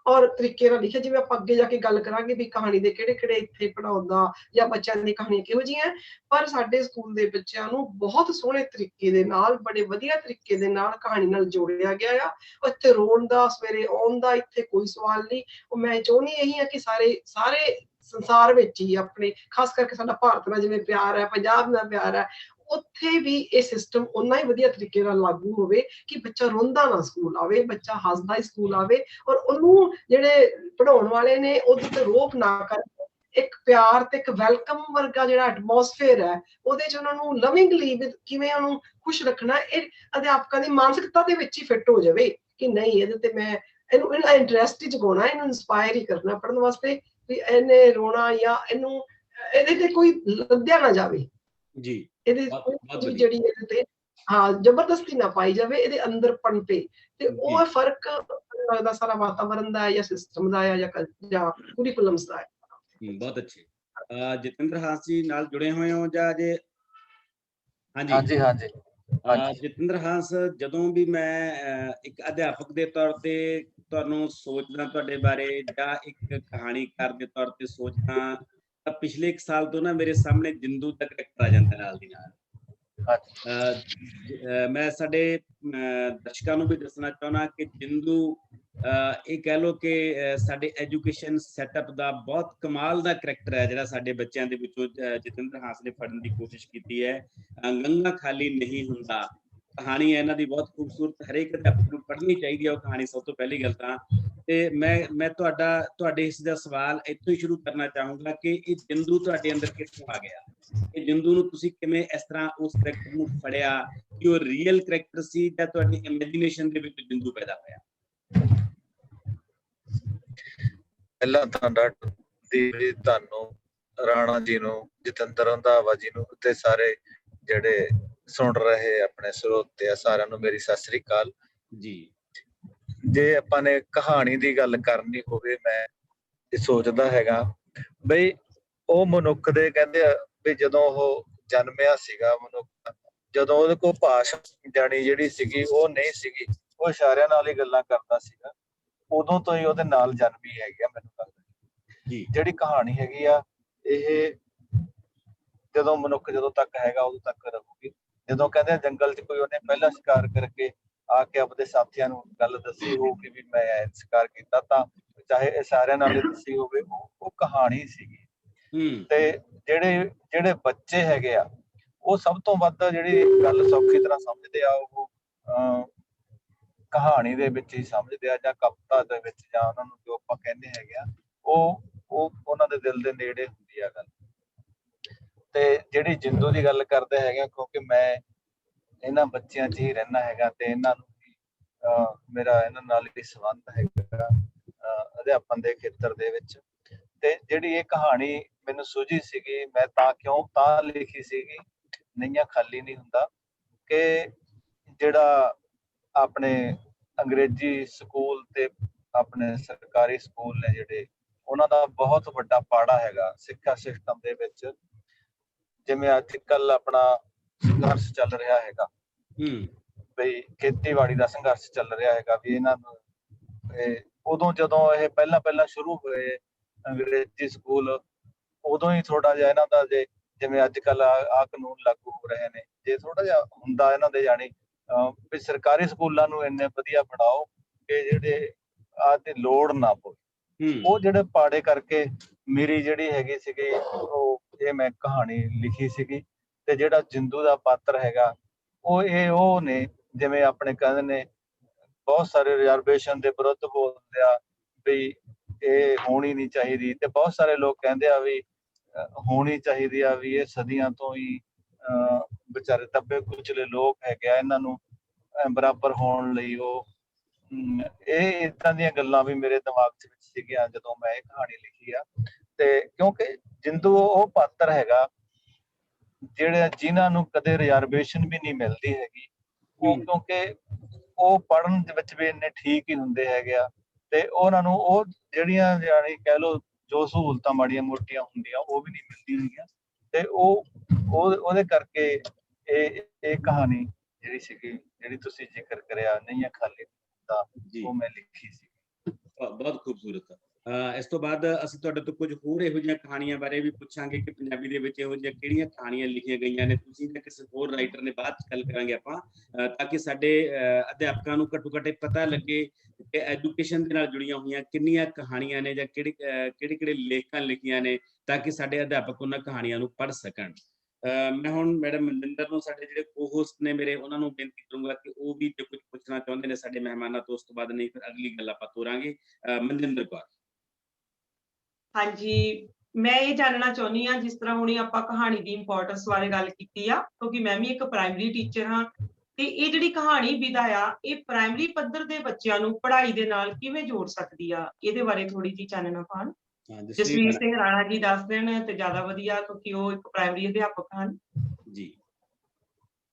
ਔਰ ਤਰੀਕੇ ਨਾਲ ਲਿਖਿਆ। ਜਿਵੇਂ ਆਪਾਂ ਅੱਗੇ ਜਾ ਕੇ ਗੱਲ ਕਰਾਂਗੇ ਵੀ ਕਹਾਣੀ ਦੇ ਕਿਹੜੇ ਇੱਥੇ ਪੜਾਉਂਦਾ ਜਾਂ ਬੱਚਿਆਂ ਦੀਆਂ ਕਹਾਣੀਆਂ ਕਿਹੋ ਜਿਹੀਆਂ, ਪਰ ਸਾਡੇ ਸਕੂਲ ਦੇ ਬੱਚਿਆਂ ਨੂੰ ਬਹੁਤ ਸੋਹਣੇ ਤਰੀਕੇ ਦੇ ਨਾਲ, ਬੜੇ ਵਧੀਆ ਤਰੀਕੇ ਦੇ ਨਾਲ ਕਹਾਣੀ ਨਾਲ ਜੋੜਿਆ ਗਿਆ ਆ। ਇੱਥੇ ਰੋਣ ਦਾ, ਸਵੇਰੇ ਆਉਣ ਦਾ ਇੱਥੇ ਕੋਈ ਸਵਾਲ ਨਹੀਂ। ਉਹ ਮੈਂ ਚਾਹੁੰਦੀ ਇਹੀ ਆ ਕਿ ਸਾਰੇ ਸੰਸਾਰ ਵਿੱਚ ਹੀ, ਆਪਣੇ ਖਾਸ ਕਰਕੇ ਸਾਡਾ ਭਾਰਤ ਨਾਲ ਜਿਵੇਂ ਪਿਆਰ ਹੈ, ਪੰਜਾਬ ਨਾਲ ਪਿਆਰ ਹੈ, ਉੱਥੇ ਵੀ ਇਹ ਸਿਸਟਮ ਓਨਾ ਹੀ ਵਧੀਆ ਤਰੀਕੇ ਨਾਲ ਲਾਗੂ ਹੋਵੇ ਕਿ ਬੱਚਾ ਰੋਂਦਾ ਨਾ ਸਕੂਲ ਆਵੇ, ਬੱਚਾ ਹੱਸਦਾ ਹੀ ਸਕੂਲ ਆਵੇ ਔਰ ਉਹਨੂੰ ਜਿਹੜੇ ਪੜਾਉਣ ਵਾਲੇ ਨੇ ਉਹਦੇ ਤੇ ਰੋਕ ਨਾ ਕਰ, ਇੱਕ ਪਿਆਰ ਤੇ ਇੱਕ ਵੈਲਕਮ ਵਰਗਾ ਜਿਹੜਾ ਐਟਮੋਸਫੇਅਰ ਹੈ ਉਹਦੇ 'ਚ ਉਹਨਾਂ ਨੂੰ ਲਵਿੰਗਲੀ ਕਿਵੇਂ ਉਹਨੂੰ ਖੁਸ਼ ਰੱਖਣਾ, ਇਹ ਅਧਿਆਪਕਾਂ ਦੀ ਮਾਨਸਿਕਤਾ ਦੇ ਵਿੱਚ ਹੀ ਫਿੱਟ ਹੋ ਜਾਵੇ ਕਿ ਨਹੀਂ, ਇਹਦੇ ਤੇ ਮੈਂ ਇਹਨੂੰ ਇੰਟਰਸਟ ਹੀ ਜਗਾਉਣਾ, ਇਹਨੂੰ ਇੰਸਪਾਇਰ ਹੀ ਕਰਨਾ ਪੜ੍ਹਨ ਵਾਸਤੇ, ਵੀ ਇਹਨੇ ਰੋਣਾ ਜਾਂ ਇਹਨੂੰ ਇਹਦੇ ਤੇ ਕੋਈ ਲੱਦਿਆ ਨਾ ਜਾਵੇ ਜੀ, ਇਹਦੇ ਜਿਹੜੀ ਇਹਦੇ ਤੇ ਜ਼ਬਰਦਸਤੀ ਨਾ ਪਾਈ ਜਾਵੇ, ਇਹਦੇ ਅੰਦਰ ਪਣਪੇ। ਤੇ ਉਹ ਫਰਕ ਲੱਗਦਾ ਸਾਰਾ ਵਾਤਾਵਰਨ ਦਾ ਜਾਂ ਸਿਸਟਮ ਦਾ ਜਾਂ ਕੁਰੀਕੁਲਮਸ ਦਾ ਹੈ। ਬਹੁਤ ਅੱਛੇ। ਜਤਿੰਦਰ ਹਾਸ ਜੀ ਨਾਲ ਜੁੜੇ ਹੋਏ ਹੋ ਜਾਂ ਜੇ? ਹਾਂਜੀ। ਜਤਿੰਦਰ ਹਾਸ, ਜਦੋਂ ਵੀ ਮੈਂ ਇੱਕ ਅਧਿਆਪਕ ਦੇ ਤੌਰ ਤੇ ਤੁਹਾਨੂੰ ਸੋਚਦਾ ਤੁਹਾਡੇ ਬਾਰੇ ਜਾਂ ਇੱਕ ਕਹਾਣੀਕਾਰ ਦੇ ਤੌਰ ਤੇ ਸੋਚਦਾ, ਤਾਂ ਪਿਛਲੇ 1 ਸਾਲ ਤੋਂ ਨਾ ਮੇਰੇ ਸਾਹਮਣੇ ਜਿੰਦੂ ਦਾ ਕਰੈਕਟਰ ਆ ਜਾਂਦਾ ਨਾਲ ਦੀ ਨਾਲ। ਮੈਂ ਸਾਡੇ ਦਰਸ਼ਕਾਂ ਨੂੰ ਵੀ ਦੱਸਣਾ ਚਾਹੁੰਦਾ ਕਿ ਜਿੰਦੂ ਇਹ ਕਹਿ ਲਓ ਕਿ ਸਾਡੇ ਐਜੂਕੇਸ਼ਨ ਸੈਟਅਪ ਦਾ ਬਹੁਤ ਕਮਾਲ ਦਾ ਕਰੈਕਟਰ ਹੈ, ਜਿਹੜਾ ਸਾਡੇ ਬੱਚਿਆਂ ਦੇ ਵਿੱਚੋਂ ਜਤਿੰਦਰ ਹਾਸ ਨੇ ਫੜਨ ਦੀ ਕੋਸ਼ਿਸ਼ ਕੀਤੀ ਹੈ। ਗੰਗਾ ਖਾਲੀ ਨਹੀਂ ਹੁੰਦਾ ਕਹਾਣੀ ਹੈ ਇਹਨਾਂ ਦੀ, ਬਹੁਤ ਖੂਬਸੂਰਤ, ਹਰੇਕ ਅਧਿਆਪਕ ਨੂੰ ਪੜ੍ਹਨੀ ਚਾਹੀਦੀ ਹੈ ਉਹ ਕਹਾਣੀ, ਸਭ ਤੋਂ ਪਹਿਲੀ ਗੱਲ ਤਾਂ। ਤੇ ਮੈਂ ਤੁਹਾਡੇ ਇਸ ਦਾ ਸਵਾਲ ਇੱਥੋਂ ਹੀ ਸ਼ੁਰੂ ਕਰਨਾ ਚਾਹੂੰਗਾ ਕਿ ਇਹ ਜਿੰਦੂ ਤੁਹਾਡੇ ਅੰਦਰ ਕਿੱਥੋਂ ਆ ਗਿਆ? ਇਹ ਜਿੰਦੂ ਨੂੰ ਤੁਸੀਂ ਕਿਵੇਂ ਇਸ ਤਰ੍ਹਾਂ ਉਸ ਕਰੈਕਟਰ ਨੂੰ ਫੜਿਆ ਕਿ ਉਹ ਰੀਅਲ ਕਰੈਕਟਰ ਸੀ ਜਾਂ ਤੁਹਾਡੀ ਇਮੇਜਿਨੇਸ਼ਨ ਦੇ ਵਿੱਚ ਜਿੰਦੂ ਪੈਦਾ ਹੋਇਆ? ਪਹਿਲਾਂ ਤਾਂ ਤੁਹਾਨੂੰ, ਰਾਣਾ ਜੀ ਨੂੰ, ਜਤਿੰਦਰ ਰੰਧਾਵਾ ਜੀ ਨੂੰ ਤੇ ਸਾਰੇ ਜਿਹੜੇ ਸੁਣ ਰਹੇ ਆਪਣੇ ਸਰੋਤੇ ਆ, ਸਾਰਿਆਂ ਨੂੰ ਮੇਰੀ ਸਤਿ ਸ੍ਰੀ ਅਕਾਲ ਜੀ। ਜੇ ਆਪਾਂ ਨੇ ਕਹਾਣੀ ਦੀ ਗੱਲ ਕਰਨੀ ਹੋਵੇ, ਮੈਂ ਇਹ ਸੋਚਦਾ ਹੈਗਾ ਬਈ ਉਹ ਮਨੁੱਖ ਦੇ, ਕਹਿੰਦੇ ਆ ਵੀ ਜਦੋਂ ਉਹ ਜਨਮਿਆ ਸੀਗਾ ਮਨੁੱਖ, ਜਦੋਂ ਉਹਦੇ ਕੋਲ ਭਾਸ਼ਾ ਜਾਣੀ ਜਿਹੜੀ ਸੀਗੀ ਉਹ ਨਹੀਂ ਸੀਗੀ, ਉਹ ਇਸ਼ਾਰਿਆਂ ਨਾਲ ਹੀ ਗੱਲਾਂ ਕਰਦਾ ਸੀਗਾ, ਉਦੋਂ ਤੋਂ ਹੀ ਉਹਦੇ ਨਾਲ ਜਨਮੀ ਹੈਗੀ ਆ। ਮੈਨੂੰ ਲੱਗਦਾ ਜਿਹੜੀ ਕਹਾਣੀ ਹੈਗੀ ਆ ਇਹ ਜਦੋਂ ਮਨੁੱਖ ਜਦੋਂ ਤੱਕ ਹੈਗਾ ਉਦੋਂ ਤੱਕ ਰਹੂਗੀ। ਜਦੋਂ ਕਹਿੰਦੇ ਜੰਗਲ 'ਚ ਕੋਈ ਉਹਨੇ ਪਹਿਲਾ ਸ਼ਿਕਾਰ ਕਰਕੇ ਆ ਕੇ ਆਪਣੇ ਸਾਥੀਆਂ ਨੂੰ ਗੱਲ ਦੱਸੀ ਹੋਊਗੀ ਵੀ ਮੈਂ ਇਹ ਸ਼ਿਕਾਰ ਕੀਤਾ, ਤਾਂ ਚਾਹੇ ਇਹ ਸਾਰਿਆਂ ਨਾਲ ਹੀ ਦੱਸੀ ਹੋਵੇ, ਉਹ ਕਹਾਣੀ ਸੀਗੀ। ਤੇ ਜਿਹੜੇ ਬੱਚੇ ਹੈਗੇ ਆ, ਉਹ ਸਭ ਤੋਂ ਵੱਧ ਜਿਹੜੀ ਗੱਲ ਸੌਖੀ ਤਰ੍ਹਾਂ ਸਮਝਦੇ ਆ, ਉਹ ਕਹਾਣੀ ਦੇ ਵਿੱਚ ਹੀ ਸਮਝਦੇ ਆ, ਜਾਂ ਕਵਿਤਾ ਦੇ ਵਿੱਚ, ਜਾਂ ਉਹਨਾਂ ਨੂੰ ਜੋ ਆਪਾਂ ਕਹਿੰਦੇ ਹੈਗੇ ਆ, ਉਹ ਉਹਨਾਂ ਦੇ ਦਿਲ ਦੇ ਨੇੜੇ ਹੁੰਦੀ ਆ ਗੱਲ। ਤੇ ਜਿਹੜੀ ਜਿੰਦੂ ਦੀ ਗੱਲ ਕਰਦੇ ਹੈਗੇ, ਕਿਉਂਕਿ ਮੈਂ ਇਹਨਾਂ ਬੱਚਿਆਂ 'ਚ ਹੀ ਰਹਿਣਾ ਹੈਗਾ ਤੇ ਇਹਨਾਂ ਨੂੰ ਮੇਰਾ ਇਹਨਾਂ ਨਾਲ ਵੀ ਸੰਬੰਧ ਹੈਗਾ ਅਧਿਆਪਨ ਦੇ ਖੇਤਰ ਦੇ ਵਿੱਚ। ਤੇ ਜਿਹੜੀ ਇਹ ਕਹਾਣੀ ਮੈਨੂੰ ਸੁਝੀ ਸੀਗੀ, ਮੈਂ ਤਾਂ ਲਿਖੀ ਸੀਗੀ, ਨਈਆਂ ਖਾਲੀ ਨਹੀਂ ਹੁੰਦਾ, ਕਿ ਜਿਹੜਾ ਆਪਣੇ ਅੰਗਰੇਜ਼ੀ ਸਕੂਲ ਤੇ ਆਪਣੇ ਸਰਕਾਰੀ ਸਕੂਲ ਨੇ ਜਿਹੜੇ, ਉਹਨਾਂ ਦਾ ਬਹੁਤ ਵੱਡਾ ਪਾੜਾ ਹੈਗਾ ਸਿੱਖਿਆ ਸਿਸਟਮ ਦੇ ਵਿੱਚ। ਜਿਵੇਂ ਅੱਜ ਕੱਲ ਆਪਣਾ ਸੰਘਰਸ਼ ਚੱਲ ਰਿਹਾ ਹੈਗਾ, ਬਈ ਖੇਤੀਬਾੜੀ ਦਾ ਸੰਘਰਸ਼ ਚੱਲ ਰਿਹਾ ਹੈਗਾ, ਵੀ ਇਹਨਾਂ ਨੂੰ ਉਦੋਂ ਜਦੋਂ ਇਹ ਪਹਿਲਾਂ ਸ਼ੁਰੂ ਹੋਏ ਅੰਗਰੇਜ਼ੀ ਸਕੂਲ, ਉਦੋਂ ਹੀ ਥੋੜਾ ਜਿਹਾ ਇਹਨਾਂ ਦਾ, ਜਿਵੇਂ ਅੱਜ ਕੱਲ ਆ ਕਾਨੂੰਨ ਲਾਗੂ ਹੋ ਰਹੇ ਨੇ, ਜੇ ਥੋੜਾ ਜਿਹਾ ਹੁੰਦਾ ਇਹਨਾਂ ਦੇ, ਜਾਣੀ ਵੀ ਸਰਕਾਰੀ ਸਕੂਲਾਂ ਨੂੰ ਇੰਨੇ ਵਧੀਆ ਬਣਾਓ ਕਿ ਜਿਹੜੇ ਆਹ ਤੇ ਲੋੜ ਨਾ ਪਵੇ। ਉਹ ਜਿਹੜੇ ਪਾੜੇ ਕਰਕੇ ਮੇਰੀ ਜਿਹੜੀ ਹੈਗੀ ਸੀਗੀ, ਇਹ ਮੈਂ ਕਹਾਣੀ ਲਿਖੀ ਸੀਗੀ। ਤੇ ਜਿਹੜਾ ਜਿੰਦੂ ਦਾ ਪਾਤਰ ਹੈਗਾ, ਉਹ ਨੇ, ਜਿਵੇਂ ਆਪਣੇ ਕਹਿੰਦੇ ਨੇ ਬਹੁਤ ਸਾਰੇ ਰਿਜ਼ਰਵੇਸ਼ਨ ਦੇ ਵਿਰੁੱਧ ਬੋਲਦੇ ਆ ਵੀ ਇਹ ਹੋਣੀ ਨਹੀਂ ਚਾਹੀਦੀ, ਤੇ ਬਹੁਤ ਸਾਰੇ ਲੋਕ ਕਹਿੰਦੇ ਆ ਵੀ ਹੋਣੀ ਚਾਹੀਦੀ ਆ, ਵੀ ਇਹ ਸਦੀਆਂ ਤੋਂ ਹੀ ਵਿਚਾਰੇ ਦੱਬੇ ਕੁਚਲੇ ਲੋਕ ਹੈਗੇ ਆ, ਇਹਨਾਂ ਨੂੰ ਬਰਾਬਰ ਹੋਣ ਲਈ ਇਹ ਏਦਾਂ ਦੀਆਂ ਗੱਲਾਂ ਵੀ ਮੇਰੇ ਦਿਮਾਗ ਦੇ ਵਿੱਚ ਸੀਗੀਆਂ ਜਦੋਂ ਮੈਂ ਇਹ ਕਹਾਣੀ ਲਿਖੀ ਆ। ਤੇ ਕਿਉਂਕਿ ਜਿੰਦੂ ਉਹ ਪਾਤਰ ਹੈਗਾ ਜਿਨ੍ਹਾਂ ਨੂੰ ਕਦੇ ਰਿਜ਼ਰਵੇਸ਼ਨ ਵੀ ਨਹੀਂ ਮਿਲਦੀ ਹੈਗੀ, ਕਿਉਂਕਿ ਉਹ ਪੜ੍ਹਨ ਦੇ ਵਿੱਚ ਵੀ ਇੰਨੇ ਠੀਕ ਹੀ ਹੁੰਦੇ ਹੈਗੇ ਆ, ਤੇ ਉਹਨਾਂ ਨੂੰ ਉਹ ਜਿਹੜੀਆਂ ਜਾਣੀ ਕਹਿ ਲਓ ਜੋ ਸਹੂਲਤਾਂ ਮਾੜੀਆਂ ਮੋਟੀਆਂ ਹੁੰਦੀਆਂ ਉਹ ਵੀ ਨਹੀਂ ਮਿਲਦੀਆਂ ਹੈਗੀਆਂ। ਤੇ ਉਹਦੇ ਕਰਕੇ ਇਹ ਕਹਾਣੀ ਜਿਹੜੀ ਸੀਗੀ, ਜਿਹੜੀ ਤੁਸੀਂ ਜ਼ਿਕਰ ਕਰਿਆ, ਨਈਆਂ ਖਾਲੀ ਦਾ, ਉਹ ਮੈਂ ਲਿਖੀ ਸੀ। ਬਹੁਤ ਖੂਬਸੂਰਤ। ਇਸ ਤੋਂ ਬਾਅਦ ਅਸੀਂ ਤੁਹਾਡੇ ਤੋਂ ਕੁਝ ਹੋਰ ਇਹੋ ਜਿਹੀਆਂ ਕਹਾਣੀਆਂ ਬਾਰੇ ਵੀ ਪੁੱਛਾਂਗੇ ਕਿ ਪੰਜਾਬੀ ਦੇ ਵਿੱਚ ਇਹੋ ਜਿਹੀਆਂ ਕਿਹੜੀਆਂ ਕਹਾਣੀਆਂ ਲਿਖੀਆਂ ਗਈਆਂ ਨੇ, ਤੁਸੀਂ ਜਾਂ ਕਿਸੇ ਹੋਰ ਰਾਈਟਰ ਨੇ, ਬਾਅਦ 'ਚ ਗੱਲ ਕਰਾਂਗੇ ਆਪਾਂ, ਤਾਂ ਕਿ ਸਾਡੇ ਅਧਿਆਪਕਾਂ ਨੂੰ ਘੱਟੋ ਘੱਟ ਪਤਾ ਲੱਗੇ ਕਿ ਐਜੂਕੇਸ਼ਨ ਦੇ ਨਾਲ ਜੁੜੀਆਂ ਹੋਈਆਂ ਕਿੰਨੀਆਂ ਕਹਾਣੀਆਂ ਨੇ, ਜਾਂ ਕਿਹੜੇ ਲੇਖਕਾਂ ਲਿਖੀਆਂ ਨੇ, ਤਾਂ ਕਿ ਸਾਡੇ ਅਧਿਆਪਕ ਉਹਨਾਂ ਕਹਾਣੀਆਂ ਨੂੰ ਪੜ੍ਹ ਸਕਣ। ਮੈਂ ਹੁਣ ਮੈਡਮ ਮਨਜਿੰਦਰ ਨੂੰ, ਸਾਡੇ ਜਿਹੜੇ ਕੋ-ਹੋਸਟ ਨੇ ਮੇਰੇ, ਉਹਨਾਂ ਨੂੰ ਬੇਨਤੀ ਕਰੂੰਗਾ ਕਿ ਉਹ ਵੀ ਜੇ ਕੁਝ ਪੁੱਛਣਾ ਚਾਹੁੰਦੇ ਨੇ ਸਾਡੇ ਮਹਿਮਾਨਾਂ ਤੋਂ, ਉਸ ਤੋਂ ਬਾਅਦ, ਨਹੀਂ ਫਿਰ ਅਗਲੀ ਗੱਲ ਆਪਾਂ ਤੋਰਾਂਗੇ। ਮਨਜਿੰਦਰ ਕੌਰ। ਹਾਂਜੀ, ਮੈਂ ਇਹ ਜਾਣਨਾ ਚਾਹੁੰਦੀ ਹਾਂ, ਜਿਸ ਤਰ੍ਹਾਂ ਹੁਣੇ ਆਪਾਂ ਕਹਾਣੀ ਦੀ ਇੰਪੋਰਟੈਂਸ ਬਾਰੇ ਗੱਲ ਕੀਤੀ ਆ, ਕਿਉਂਕਿ ਮੈਂ ਵੀ ਇੱਕ ਪ੍ਰਾਇਮਰੀ ਟੀਚਰ ਹਾਂ, ਤੇ ਇਹ ਜਿਹੜੀ ਕਹਾਣੀ ਵਿਧਾ ਆ, ਇਹ ਪ੍ਰਾਇਮਰੀ ਪੱਧਰ ਦੇ ਬੱਚਿਆਂ ਨੂੰ ਪੜ੍ਹਾਈ ਦੇ ਨਾਲ ਕਿਵੇਂ ਜੋੜ ਸਕਦੀ ਆ, ਇਹਦੇ ਬਾਰੇ ਥੋੜੀ ਜਿਹੀ ਚਾਨਣਾ ਪਾਉਣ। ਜਸਵੀਰ ਸਿੰਘ ਰਾਣਾ ਜੀ ਦੱਸ ਦੇਣ ਤੇ ਜ਼ਿਆਦਾ ਵਧੀਆ, ਕਿਉਂਕਿ ਉਹ ਇੱਕ ਪ੍ਰਾਇਮਰੀ ਅਧਿਆਪਕ ਹਨ ਜੀ।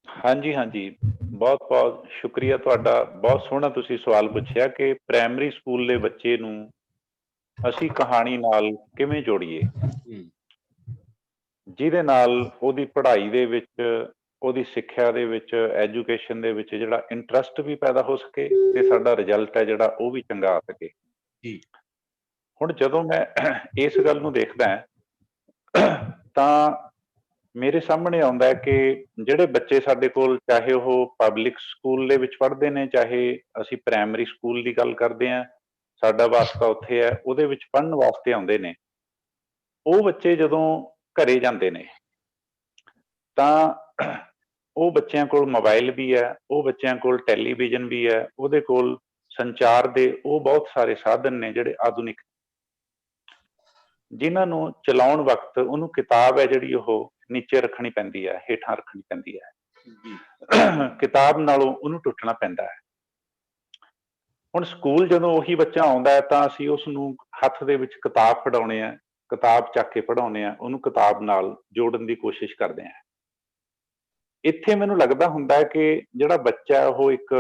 ਹਾਂਜੀ, ਬਹੁਤ ਸ਼ੁਕਰੀਆ ਤੁਹਾਡਾ। ਬਹੁਤ ਸੋਹਣਾ ਤੁਸੀਂ ਸਵਾਲ ਪੁੱਛਿਆ ਕਿ ਪ੍ਰਾਇਮਰੀ ਸਕੂਲ ਦੇ ਬੱਚੇ ਨੂੰ ਅਸੀਂ ਕਹਾਣੀ ਨਾਲ ਕਿਵੇਂ ਜੋੜੀਏ, ਜਿਹਦੇ ਨਾਲ ਉਹਦੀ ਪੜ੍ਹਾਈ ਦੇ ਵਿੱਚ, ਉਹਦੀ ਸਿੱਖਿਆ ਦੇ ਵਿੱਚ, ਐਜੂਕੇਸ਼ਨ ਦੇ ਵਿੱਚ ਜਿਹੜਾ ਇੰਟਰਸਟ ਵੀ ਪੈਦਾ ਹੋ ਸਕੇ, ਤੇ ਸਾਡਾ ਰਿਜ਼ਲਟ ਹੈ ਜਿਹੜਾ ਉਹ ਵੀ ਚੰਗਾ ਆ ਸਕੇ। ਹੁਣ ਜਦੋਂ ਮੈਂ ਇਸ ਗੱਲ ਨੂੰ ਦੇਖਦਾ ਤਾਂ ਮੇਰੇ ਸਾਹਮਣੇ ਆਉਂਦਾ ਹੈ ਕਿ ਜਿਹੜੇ ਬੱਚੇ ਸਾਡੇ ਕੋਲ, ਚਾਹੇ ਉਹ ਪਬਲਿਕ ਸਕੂਲ ਦੇ ਵਿੱਚ ਪੜ੍ਹਦੇ ਨੇ, ਚਾਹੇ ਅਸੀਂ ਪ੍ਰਾਇਮਰੀ ਸਕੂਲ ਦੀ ਗੱਲ ਕਰਦੇ ਹਾਂ, ਸਾਡਾ ਵਾਸਤਾ ਉੱਥੇ ਹੈ, ਉਹਦੇ ਵਿੱਚ ਪੜ੍ਹਨ ਵਾਸਤੇ ਆਉਂਦੇ ਨੇ, ਉਹ ਬੱਚੇ ਜਦੋਂ ਘਰੇ ਜਾਂਦੇ ਨੇ ਤਾਂ ਉਹ ਬੱਚਿਆਂ ਕੋਲ ਮੋਬਾਈਲ ਵੀ ਹੈ, ਉਹ ਬੱਚਿਆਂ ਕੋਲ ਟੈਲੀਵਿਜ਼ਨ ਵੀ ਹੈ, ਉਹਦੇ ਕੋਲ ਸੰਚਾਰ ਦੇ ਉਹ ਬਹੁਤ ਸਾਰੇ ਸਾਧਨ ਨੇ ਜਿਹੜੇ ਆਧੁਨਿਕ, ਜਿਨ੍ਹਾਂ ਨੂੰ ਚਲਾਉਣ ਵਕਤ ਉਹਨੂੰ ਕਿਤਾਬ ਹੈ ਜਿਹੜੀ ਉਹ ਨੀਚੇ ਰੱਖਣੀ ਪੈਂਦੀ ਹੈ, ਹੇਠਾਂ ਰੱਖਣੀ ਪੈਂਦੀ ਹੈ, ਕਿਤਾਬ ਨਾਲੋਂ ਉਹਨੂੰ ਟੁੱਟਣਾ ਪੈਂਦਾ ਹੈ। ਹੁਣ ਸਕੂਲ ਜਦੋਂ ਉਹੀ ਬੱਚਾ ਆਉਂਦਾ ਹੈ ਤਾਂ ਅਸੀਂ ਉਸ ਨੂੰ ਹੱਥ ਦੇ ਵਿੱਚ ਕਿਤਾਬ ਫੜਾਉਣੇ ਆ, ਕਿਤਾਬ ਚੱਕ ਕੇ ਪੜ੍ਹਾਉਣੇ ਆ, ਉਹਨੂੰ ਕਿਤਾਬ ਨਾਲ ਜੋੜਨ ਦੀ ਕੋਸ਼ਿਸ਼ ਕਰਦੇ ਆ। ਇੱਥੇ ਮੈਨੂੰ ਲੱਗਦਾ ਹੁੰਦਾ ਹੈ ਕਿ ਜਿਹੜਾ ਬੱਚਾ ਉਹ ਇੱਕ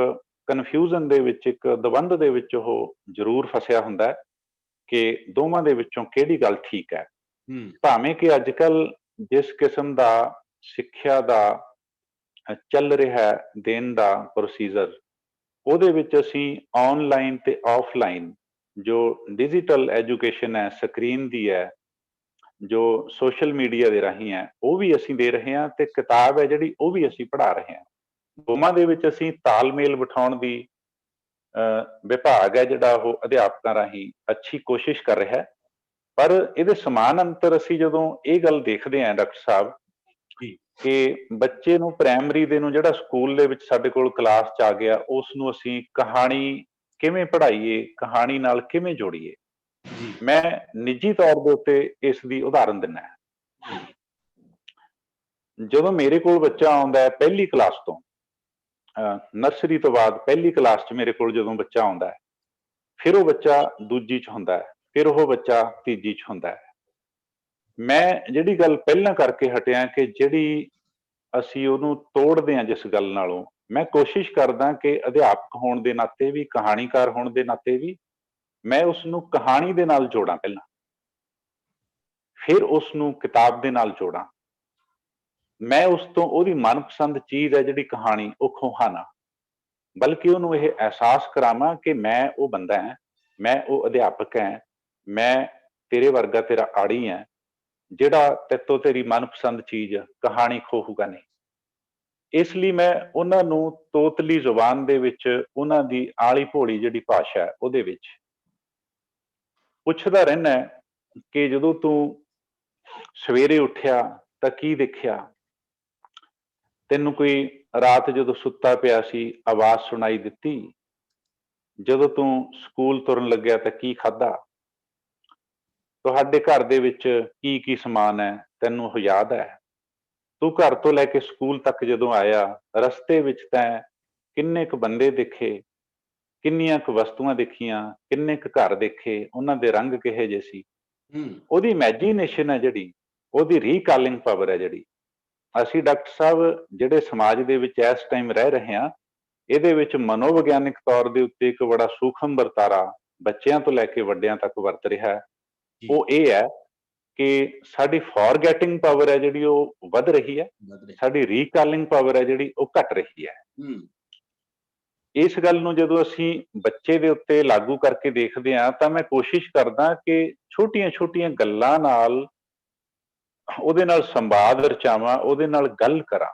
ਕਨਫਿਊਜ਼ਨ ਦੇ ਵਿੱਚ, ਇੱਕ ਦਵੰਧ ਦੇ ਵਿੱਚ ਉਹ ਜ਼ਰੂਰ ਫਸਿਆ ਹੁੰਦਾ ਹੈ ਕਿ ਦੋਵਾਂ ਦੇ ਵਿੱਚੋਂ ਕਿਹੜੀ ਗੱਲ ਠੀਕ ਹੈ। ਭਾਵੇਂ ਕਿ ਅੱਜ ਕੱਲ੍ਹ ਜਿਸ ਕਿਸਮ ਦਾ ਸਿੱਖਿਆ ਦਾ ਚੱਲ ਰਿਹਾ ਦੇਣ ਦਾ ਪ੍ਰੋਸੀਜਰ, ਉਹਦੇ ਵਿੱਚ ਅਸੀਂ ਆਨਲਾਈਨ ਤੇ ਆਫਲਾਈਨ ਜੋ ਡਿਜੀਟਲ ਐਜੂਕੇਸ਼ਨ ਹੈ, ਸਕਰੀਨ ਦੀ ਹੈ, ਜੋ ਸੋਸ਼ਲ ਮੀਡੀਆ ਦੇ ਰਾਹੀਂ ਹੈ ਉਹ ਵੀ ਅਸੀਂ ਦੇ ਰਹੇ ਹਾਂ, ਤੇ ਕਿਤਾਬ ਹੈ ਜਿਹੜੀ ਉਹ ਵੀ ਅਸੀਂ ਪੜ੍ਹਾ ਰਹੇ ਹਾਂ। ਦੋਵਾਂ ਦੇ ਵਿੱਚ ਅਸੀਂ ਤਾਲਮੇਲ ਬਿਠਾਉਣ ਦੀ ਵਿਭਾਗ ਹੈ ਜਿਹੜਾ ਉਹ ਅਧਿਆਪਕਾਂ ਰਾਹੀਂ ਅੱਛੀ ਕੋਸ਼ਿਸ਼ ਕਰ ਰਿਹਾ ਹੈ। ਪਰ ਇਹਦੇ ਸਮਾਨ ਅੰਤਰ ਅਸੀਂ ਜਦੋਂ ਇਹ ਗੱਲ ਦੇਖਦੇ ਹਾਂ ਡਾਕਟਰ ਸਾਹਿਬ, ਕਿ ਬੱਚੇ ਨੂੰ ਪ੍ਰਾਇਮਰੀ ਦੇ ਨੂੰ ਜਿਹੜਾ ਸਕੂਲ ਦੇ ਵਿੱਚ ਸਾਡੇ ਕੋਲ ਕਲਾਸ 'ਚ ਆ ਗਿਆ, ਉਸ ਨੂੰ ਅਸੀਂ ਕਹਾਣੀ ਕਿਵੇਂ ਪੜ੍ਹਾਈਏ, ਕਹਾਣੀ ਨਾਲ ਕਿਵੇਂ ਜੋੜੀਏ। ਮੈਂ ਨਿੱਜੀ ਤੌਰ ਦੇ ਉੱਤੇ ਇਸ ਦੀ ਉਦਾਹਰਨ ਦਿੰਦਾ ਹਾਂ। ਜਦੋਂ ਮੇਰੇ ਕੋਲ ਬੱਚਾ ਆਉਂਦਾ ਹੈ ਪਹਿਲੀ ਕਲਾਸ ਤੋਂ, ਨਰਸਰੀ ਤੋਂ ਬਾਅਦ ਪਹਿਲੀ ਕਲਾਸ 'ਚ ਮੇਰੇ ਕੋਲ ਜਦੋਂ ਬੱਚਾ ਆਉਂਦਾ ਹੈ, ਫਿਰ ਉਹ ਬੱਚਾ ਦੂਜੀ 'ਚ ਹੁੰਦਾ ਹੈ, ਫਿਰ ਉਹ ਬੱਚਾ ਤੀਜੀ 'ਚ ਹੁੰਦਾ ਹੈ। ਮੈਂ ਜਿਹੜੀ ਗੱਲ ਪਹਿਲਾਂ ਕਰਕੇ ਹਟਿਆ ਕਿ ਜਿਹੜੀ ਅਸੀਂ ਉਹਨੂੰ ਤੋੜਦੇ ਹਾਂ ਜਿਸ ਗੱਲ ਨਾਲੋਂ, ਮੈਂ ਕੋਸ਼ਿਸ਼ ਕਰਦਾ ਕਿ ਅਧਿਆਪਕ ਹੋਣ ਦੇ ਨਾਤੇ ਵੀ, ਕਹਾਣੀਕਾਰ ਹੋਣ ਦੇ ਨਾਤੇ ਵੀ, ਮੈਂ ਉਸ ਨੂੰ ਕਹਾਣੀ ਦੇ ਨਾਲ ਜੋੜਾਂ ਪਹਿਲਾਂ, ਫਿਰ ਉਸ ਨੂੰ ਕਿਤਾਬ ਦੇ ਨਾਲ ਜੋੜਾਂ। ਮੈਂ ਉਸ ਤੋਂ ਉਹਦੀ ਮਨਪਸੰਦ ਚੀਜ਼ ਹੈ ਜਿਹੜੀ ਕਹਾਣੀ, ਉਹ ਖੋਹਾਂ ਨਾ, ਬਲਕਿ ਉਹਨੂੰ ਇਹ ਅਹਿਸਾਸ ਕਰਾਵਾਂ ਕਿ ਮੈਂ ਉਹ ਬੰਦਾ ਹਾਂ, ਮੈਂ ਉਹ ਅਧਿਆਪਕ ਹਾਂ, ਮੈਂ ਤੇਰੇ ਵਰਗਾ ਤੇਰਾ ਆੜੀ ਹਾਂ, ਜਿਹੜਾ ਤੇਤੋਂ ਤੇਰੀ ਮਨਪਸੰਦ ਚੀਜ਼ ਕਹਾਣੀ ਖੋਹੂਗਾ ਨਹੀਂ। ਇਸ ਲਈ ਮੈਂ ਉਹਨਾਂ ਨੂੰ ਤੋਤਲੀ ਜ਼ੁਬਾਨ ਦੇ ਵਿੱਚ, ਉਹਨਾਂ ਦੀ ਆਲੀ ਭੋਲੀ ਜਿਹੜੀ ਭਾਸ਼ਾ ਹੈ ਉਹਦੇ ਵਿੱਚ ਪੁੱਛਦਾ ਰਹਿਣਾ ਕਿ ਜਦੋਂ ਤੂੰ ਸਵੇਰੇ ਉੱਠਿਆ ਤਾਂ ਕੀ ਦੇਖਿਆ, ਤੈਨੂੰ ਕੋਈ ਰਾਤ ਜਦੋਂ ਸੁੱਤਾ ਪਿਆ ਸੀ ਆਵਾਜ਼ ਸੁਣਾਈ ਦਿੱਤੀ, ਜਦੋਂ ਤੂੰ ਸਕੂਲ ਤੁਰਨ ਲੱਗਿਆ ਤਾਂ ਕੀ ਖਾਧਾ, ਤੁਹਾਡੇ ਘਰ ਦੇ ਵਿੱਚ ਕੀ ਕੀ ਸਮਾਨ ਹੈ ਤੈਨੂੰ ਉਹ ਯਾਦ ਹੈ, ਤੂੰ ਘਰ ਤੋਂ ਲੈ ਕੇ ਸਕੂਲ ਤੱਕ ਜਦੋਂ ਆਇਆ ਰਸਤੇ ਵਿੱਚ ਤੈਂ ਕਿੰਨੇ ਕੁ ਬੰਦੇ ਦੇਖੇ, ਕਿੰਨੀਆਂ ਕੁ ਵਸਤੂਆਂ ਦੇਖੀਆਂ, ਕਿੰਨੇ ਕੁ ਘਰ ਦੇਖੇ, ਉਹਨਾਂ ਦੇ ਰੰਗ ਕਿਹੇ ਜਿਹੇ ਸੀ। ਉਹਦੀ ਇਮੈਜੀਨੇਸ਼ਨ ਹੈ ਜਿਹੜੀ, ਉਹਦੀ ਰੀਕਾਲਿੰਗ ਪਾਵਰ ਹੈ ਜਿਹੜੀ, ਅਸੀਂ ਡਾਕਟਰ ਸਾਹਿਬ ਜਿਹੜੇ ਸਮਾਜ ਦੇ ਵਿੱਚ ਇਸ ਟਾਈਮ ਰਹਿ ਰਹੇ ਹਾਂ, ਇਹਦੇ ਵਿੱਚ ਮਨੋਵਿਗਿਆਨਿਕ ਤੌਰ ਦੇ ਉੱਤੇ ਇੱਕ ਬੜਾ ਸੂਖਮ ਵਰਤਾਰਾ ਬੱਚਿਆਂ ਤੋਂ ਲੈ ਕੇ ਵੱਡਿਆਂ ਤੱਕ ਵਰਤ ਰਿਹਾ ਹੈ। ਉਹ ਇਹ ਹੈ ਕਿ ਸਾਡੀ ਫੋਰਗੈਟਿੰਗ ਪਾਵਰ ਹੈ ਜਿਹੜੀ ਉਹ ਵੱਧ ਰਹੀ ਹੈ, ਸਾਡੀ ਰੀਕਾਲਿੰਗ ਪਾਵਰ ਹੈ ਜਿਹੜੀ ਉਹ ਘਟ ਰਹੀ ਹੈ। ਇਸ ਗੱਲ ਨੂੰ ਜਦੋਂ ਅਸੀਂ ਬੱਚੇ ਦੇ ਉੱਤੇ ਲਾਗੂ ਕਰਕੇ ਦੇਖਦੇ ਹਾਂ ਤਾਂ ਮੈਂ ਕੋਸ਼ਿਸ਼ ਕਰਦਾ ਕਿ ਛੋਟੀਆਂ-ਛੋਟੀਆਂ ਗੱਲਾਂ ਨਾਲ ਉਹਦੇ ਨਾਲ ਸੰਵਾਦ ਰਚਾਵਾਂ, ਉਹਦੇ ਨਾਲ ਗੱਲ ਕਰਾਂ,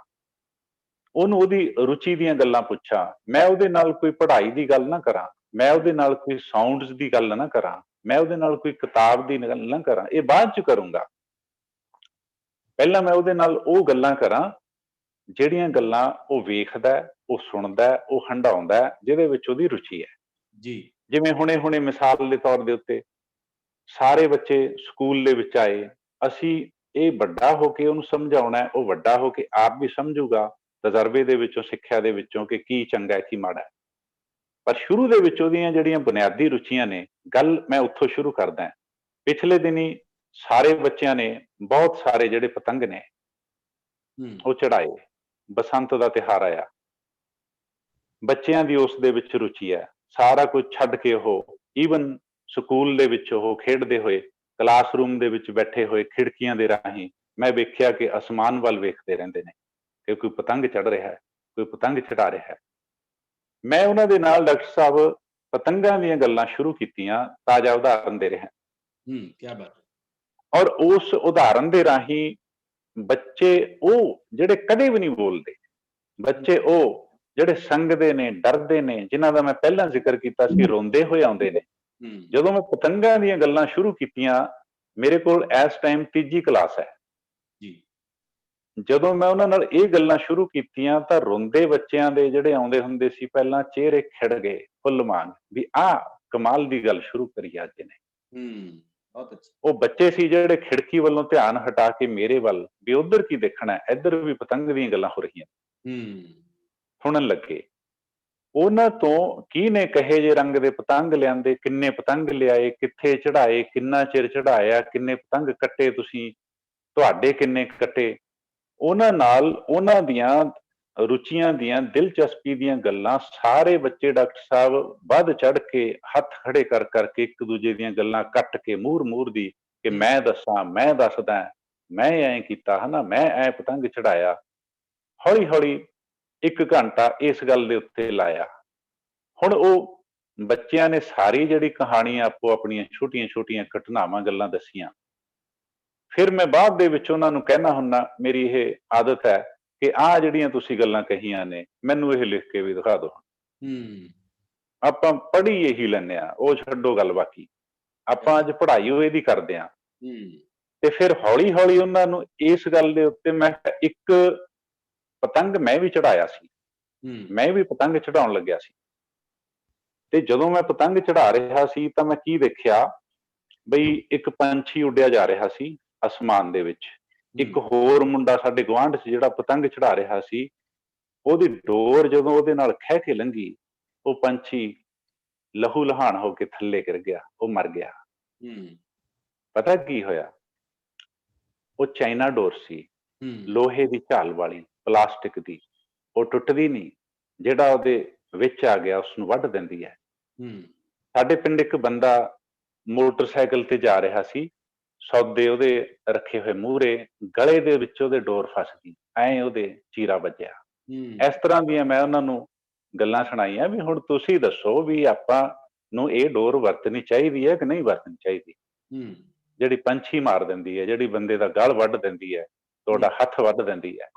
ਉਹਨੂੰ ਉਹਦੀ ਰੁਚੀ ਦੀਆਂ ਗੱਲਾਂ ਪੁੱਛਾਂ। ਮੈਂ ਉਹਦੇ ਨਾਲ ਕੋਈ ਪੜ੍ਹਾਈ ਦੀ ਗੱਲ ਨਾ ਕਰਾਂ, ਮੈਂ ਉਹਦੇ ਨਾਲ ਕੋਈ ਸਾਊਂਡਸ ਦੀ ਗੱਲ ਨਾ ਕਰਾਂ, ਮੈਂ ਉਹਦੇ ਨਾਲ ਕੋਈ ਕਿਤਾਬ ਦੀ ਗੱਲ ਨਾ ਕਰਾਂ, ਇਹ ਬਾਅਦ ਚ ਕਰੂੰਗਾ। ਪਹਿਲਾਂ ਮੈਂ ਉਹਦੇ ਨਾਲ ਉਹ ਗੱਲਾਂ ਕਰਾਂ ਜਿਹੜੀਆਂ ਗੱਲਾਂ ਉਹ ਵੇਖਦਾ, ਉਹ ਸੁਣਦਾ, ਉਹ ਹੰਡਾਉਂਦਾ, ਜਿਹਦੇ ਵਿੱਚ ਉਹਦੀ ਰੁਚੀ ਹੈ। ਜਿਵੇਂ ਹੁਣੇ ਮਿਸਾਲ ਦੇ ਤੌਰ ਦੇ ਉੱਤੇ ਸਾਰੇ ਬੱਚੇ ਸਕੂਲ ਦੇ ਵਿੱਚ ਆਏ, ਅਸੀਂ ਇਹ ਵੱਡਾ ਹੋ ਕੇ ਉਹਨੂੰ ਸਮਝਾਉਣਾ, ਉਹ ਵੱਡਾ ਹੋ ਕੇ ਆਪ ਵੀ ਸਮਝੂਗਾ ਤਜਰਬੇ ਦੇ ਵਿੱਚੋਂ, ਸਿੱਖਿਆ ਦੇ ਵਿੱਚੋਂ ਕਿ ਕੀ ਚੰਗਾ ਹੈ ਕੀ ਮਾੜਾ ਹੈ। ਪਰ ਸ਼ੁਰੂ ਦੇ ਵਿੱਚ ਉਹਦੀਆਂ ਜਿਹੜੀਆਂ ਬੁਨਿਆਦੀ ਰੁਚੀਆਂ ਨੇ, ਗੱਲ ਮੈਂ ਉੱਥੋਂ ਸ਼ੁਰੂ ਕਰਦਾ। ਪਿਛਲੇ ਦਿਨੀ ਸਾਰੇ ਬੱਚਿਆਂ ਨੇ ਬਹੁਤ ਸਾਰੇ ਜਿਹੜੇ ਪਤੰਗ ਨੇ ਉਹ ਚੜਾਏ, ਬਸੰਤ ਦਾ ਤਿਉਹਾਰ ਆਇਆ, ਬੱਚਿਆਂ ਦੀ ਉਸ ਦੇ ਵਿੱਚ ਰੁਚੀ ਹੈ। ਸਾਰਾ ਕੁਝ ਛੱਡ ਕੇ ਉਹ ਈਵਨ ਸਕੂਲ ਦੇ ਵਿੱਚ ਉਹ ਖੇਡਦੇ ਹੋਏ, ਕਲਾਸਰੂਮ ਦੇ ਵਿੱਚ ਬੈਠੇ ਹੋਏ, ਖਿੜਕੀਆਂ ਦੇ ਰਾਹੀਂ ਮੈਂ ਵੇਖਿਆ ਕਿ ਅਸਮਾਨ ਵੱਲ ਵੇਖਦੇ ਰਹਿੰਦੇ ਨੇ ਕਿ ਕੋਈ ਪਤੰਗ ਚੜ ਰਿਹਾ ਹੈ, ਕੋਈ ਪਤੰਗ ਚੜਾ ਰਿਹਾ ਹੈ। ਮੈਂ ਉਹਨਾਂ ਦੇ ਨਾਲ ਡਾਕਟਰ ਸਾਹਿਬ ਪਤੰਗਾਂ ਦੀਆਂ ਗੱਲਾਂ ਸ਼ੁਰੂ ਕੀਤੀਆਂ, ਤਾਜ਼ਾ ਉਦਾਹਰਨ ਦੇ ਰਿਹਾ। ਕਿਆ ਬਾਤ। ਔਰ ਉਸ ਉਦਾਹਰਨ ਦੇ ਰਾਹੀਂ ਬੱਚੇ ਉਹ ਜਿਹੜੇ ਕਦੇ ਵੀ ਨਹੀਂ ਬੋਲਦੇ, ਬੱਚੇ ਉਹ ਜਿਹੜੇ ਸੰਗਦੇ ਨੇ, ਡਰਦੇ ਨੇ, ਜਿਨ੍ਹਾਂ ਦਾ ਮੈਂ ਪਹਿਲਾਂ ਜ਼ਿਕਰ ਕੀਤਾ ਸੀ, ਰੋਂਦੇ ਹੋਏ ਆਉਂਦੇ ਨੇ। ਜਦੋਂ ਮੈਂ ਪਤੰਗਾਂ ਦੀਆਂ ਗੱਲਾਂ ਸ਼ੁਰੂ ਕੀਤੀਆਂ, ਮੇਰੇ ਕੋਲ ਇਸ ਟਾਈਮ ਤੀਜੀ ਕਲਾਸ ਹੈ, ਜਦੋਂ ਮੈਂ ਉਹਨਾਂ ਨਾਲ ਇਹ ਗੱਲਾਂ ਸ਼ੁਰੂ ਕੀਤੀਆਂ ਤਾਂ ਰੋਂਦੇ ਬੱਚਿਆਂ ਦੇ ਜਿਹੜੇ ਆਉਂਦੇ ਹੁੰਦੇ ਸੀ ਪਹਿਲਾਂ, ਚਿਹਰੇ ਖਿੜ ਗਏ ਫੁੱਲ ਮਾਨ ਵੀ ਆਹ ਕਮਾਲ ਦੀ ਗੱਲ ਸ਼ੁਰੂ ਕਰੀ ਅੱਜ ਨੇ। ਬਹੁਤ ਅੱਛਾ। ਉਹ ਬੱਚੇ ਸੀ ਜਿਹੜੇ ਖਿੜਕੀ ਵੱਲੋਂ ਧਿਆਨ ਹਟਾ ਕੇ ਮੇਰੇ ਵੱਲ ਵੀ ਉਧਰ ਕੀ ਦੇਖਣਾ, ਇੱਧਰ ਵੀ ਪਤੰਗ ਦੀਆਂ ਗੱਲਾਂ ਹੋ ਰਹੀਆਂ, ਸੁਣਨ ਲੱਗੇ। ਉਹਨਾਂ ਤੋਂ ਕਿਹਨੇ ਕਹੇ ਜੇ ਰੰਗ ਦੇ ਪਤੰਗ ਲਿਆਂਦੇ, ਕਿੰਨੇ ਪਤੰਗ ਲਿਆਏ, ਕਿੱਥੇ ਚੜਾਏ, ਕਿੰਨਾ ਚਿਰ ਚੜਾਇਆ, ਕਿੰਨੇ ਪਤੰਗ ਕੱਟੇ ਤੁਸੀਂ, ਤੁਹਾਡੇ ਕਿੰਨੇ ਕੱਟੇ, ਉਹਨਾਂ ਨਾਲ ਉਹਨਾਂ ਦੀਆਂ ਰੁਚੀਆਂ ਦੀਆਂ, ਦਿਲਚਸਪੀ ਦੀਆਂ ਗੱਲਾਂ ਸਾਰੇ ਬੱਚੇ ਡਾਕਟਰ ਸਾਹਿਬ ਵੱਧ ਚੜ ਕੇ ਹੱਥ ਖੜੇ ਕਰ ਕਰਕੇ ਇੱਕ ਦੂਜੇ ਦੀਆਂ ਗੱਲਾਂ ਕੱਟ ਕੇ ਮੂਰ ਦੀ ਕਿ ਮੈਂ ਦੱਸਾਂ, ਮੈਂ ਦੱਸਦਾ, ਮੈਂ ਐਂ ਕੀਤਾ ਹਨਾ, ਮੈਂ ਐ ਪਤੰਗ ਚੜਾਇਆ। ਹੌਲੀ ਹੌਲੀ 1 ਘੰਟਾ ਇਸ ਗੱਲ ਦੇ ਉੱਤੇ ਲਾਇਆ। ਹੁਣ ਉਹ ਬੱਚਿਆਂ ਨੇ ਸਾਰੀ ਜਿਹੜੀ ਕਹਾਣੀ ਆਪੋ ਆਪਣੀਆਂ ਛੋਟੀਆਂ-ਛੋਟੀਆਂ ਘਟਨਾਵਾਂ ਗੱਲਾਂ ਦੱਸੀਆਂ। ਫਿਰ ਮੈਂ ਬਾਅਦ ਦੇ ਵਿੱਚ ਉਹਨਾਂ ਨੂੰ ਕਹਿਣਾ ਹੁੰਨਾ, ਮੇਰੀ ਇਹ ਆਦਤ ਹੈ ਕਿ ਆਹ ਜਿਹੜੀਆਂ ਤੁਸੀਂ ਗੱਲਾਂ ਕਹੀਆਂ ਨੇ ਮੈਨੂੰ ਇਹ ਲਿਖ ਕੇ ਵੀ ਦਿਖਾ ਦਿਓ। ਆਪਾਂ ਪੜ੍ਹੀ ਇਹੀ ਲੈਂਦੇ ਆ, ਉਹ ਛੱਡੋ ਗੱਲ ਬਾਕੀ, ਆਪਾਂ ਅੱਜ ਪੜ੍ਹਾਈ ਉਹ ਇਹਦੀ ਕਰਦੇ ਆ। ਤੇ ਫਿਰ ਹੌਲੀ ਹੌਲੀ ਉਹਨਾਂ ਨੂੰ ਇਸ ਗੱਲ ਦੇ ਉੱਤੇ ਮੈਂ ਇੱਕ ਪਤੰਗ ਮੈਂ ਵੀ ਚੜਾਇਆ ਸੀ, ਮੈਂ ਵੀ ਪਤੰਗ ਚੜਾਉਣ ਲੱਗਿਆ ਸੀ। ਤੇ ਜਦੋਂ ਮੈਂ ਪਤੰਗ ਚੜਾ ਰਿਹਾ ਸੀ ਤਾਂ ਮੈਂ ਕੀ ਦੇਖਿਆ ਬਈ ਇੱਕ ਪੰਛੀ ਉੱਡਿਆ ਜਾ ਰਿਹਾ ਸੀ ਅਸਮਾਨ ਦੇ ਵਿੱਚ। ਇੱਕ ਹੋਰ ਮੁੰਡਾ ਸਾਡੇ ਗੁਆਂਢ 'ਚ ਜਿਹੜਾ ਪਤੰਗ ਚੜਾ ਰਿਹਾ ਸੀ, ਉਹਦੀ ਡੋਰ ਜਦੋਂ ਉਹਦੇ ਨਾਲ ਖਹਿ ਕੇ ਲੰਘੀ, ਉਹ ਪੰਛੀ ਲਹੂ ਲਹਾਨ ਹੋ ਕੇ ਥੱਲੇ ਗਿਰ ਗਿਆ, ਉਹ ਮਰ ਗਿਆ। ਪਤਾ ਕੀ ਹੋਇਆ? ਉਹ ਚਾਈਨਾ ਡੋਰ ਸੀ, ਲੋਹੇ ਦੀ ਝਾਲ ਵਾਲੀ, ਪਲਾਸਟਿਕ ਦੀ, ਉਹ ਟੁੱਟਦੀ ਨਹੀਂ, ਜਿਹੜਾ ਉਹਦੇ ਵਿੱਚ ਆ ਗਿਆ ਉਸਨੂੰ ਵੱਢ ਦਿੰਦੀ ਹੈ। ਸਾਡੇ ਪਿੰਡ ਇੱਕ ਬੰਦਾ ਮੋਟਰਸਾਈਕਲ ਤੇ ਜਾ ਰਿਹਾ ਸੀ, ਸੌਦੇ ਉਹਦੇ ਰੱਖੇ ਹੋਏ ਮੂਹਰੇ, ਗਲੇ ਦੇ ਵਿੱਚ ਉਹਦੇ ਡੋਰ ਫਸ ਗਈ, ਐਂ ਉਹਦੇ ਚੀਰਾ ਵੱਜਿਆ। ਇਸ ਤਰ੍ਹਾਂ ਦੀਆਂ ਮੈਂ ਉਹਨਾਂ ਨੂੰ ਗੱਲਾਂ ਸੁਣਾਈਆਂ ਵੀ ਹੁਣ ਤੁਸੀਂ ਦੱਸੋ ਵੀ ਆਪਾਂ ਨੂੰ ਇਹ ਡੋਰ ਵਰਤਣੀ ਚਾਹੀਦੀ ਹੈ ਕਿ ਨਹੀਂ ਵਰਤਣੀ ਚਾਹੀਦੀ, ਜਿਹੜੀ ਪੰਛੀ ਮਾਰ ਦਿੰਦੀ ਹੈ, ਜਿਹੜੀ ਬੰਦੇ ਦਾ ਗਲ ਵੱਢ ਦਿੰਦੀ ਹੈ, ਤੁਹਾਡਾ ਹੱਥ ਵੱਢ ਦਿੰਦੀ ਹੈ।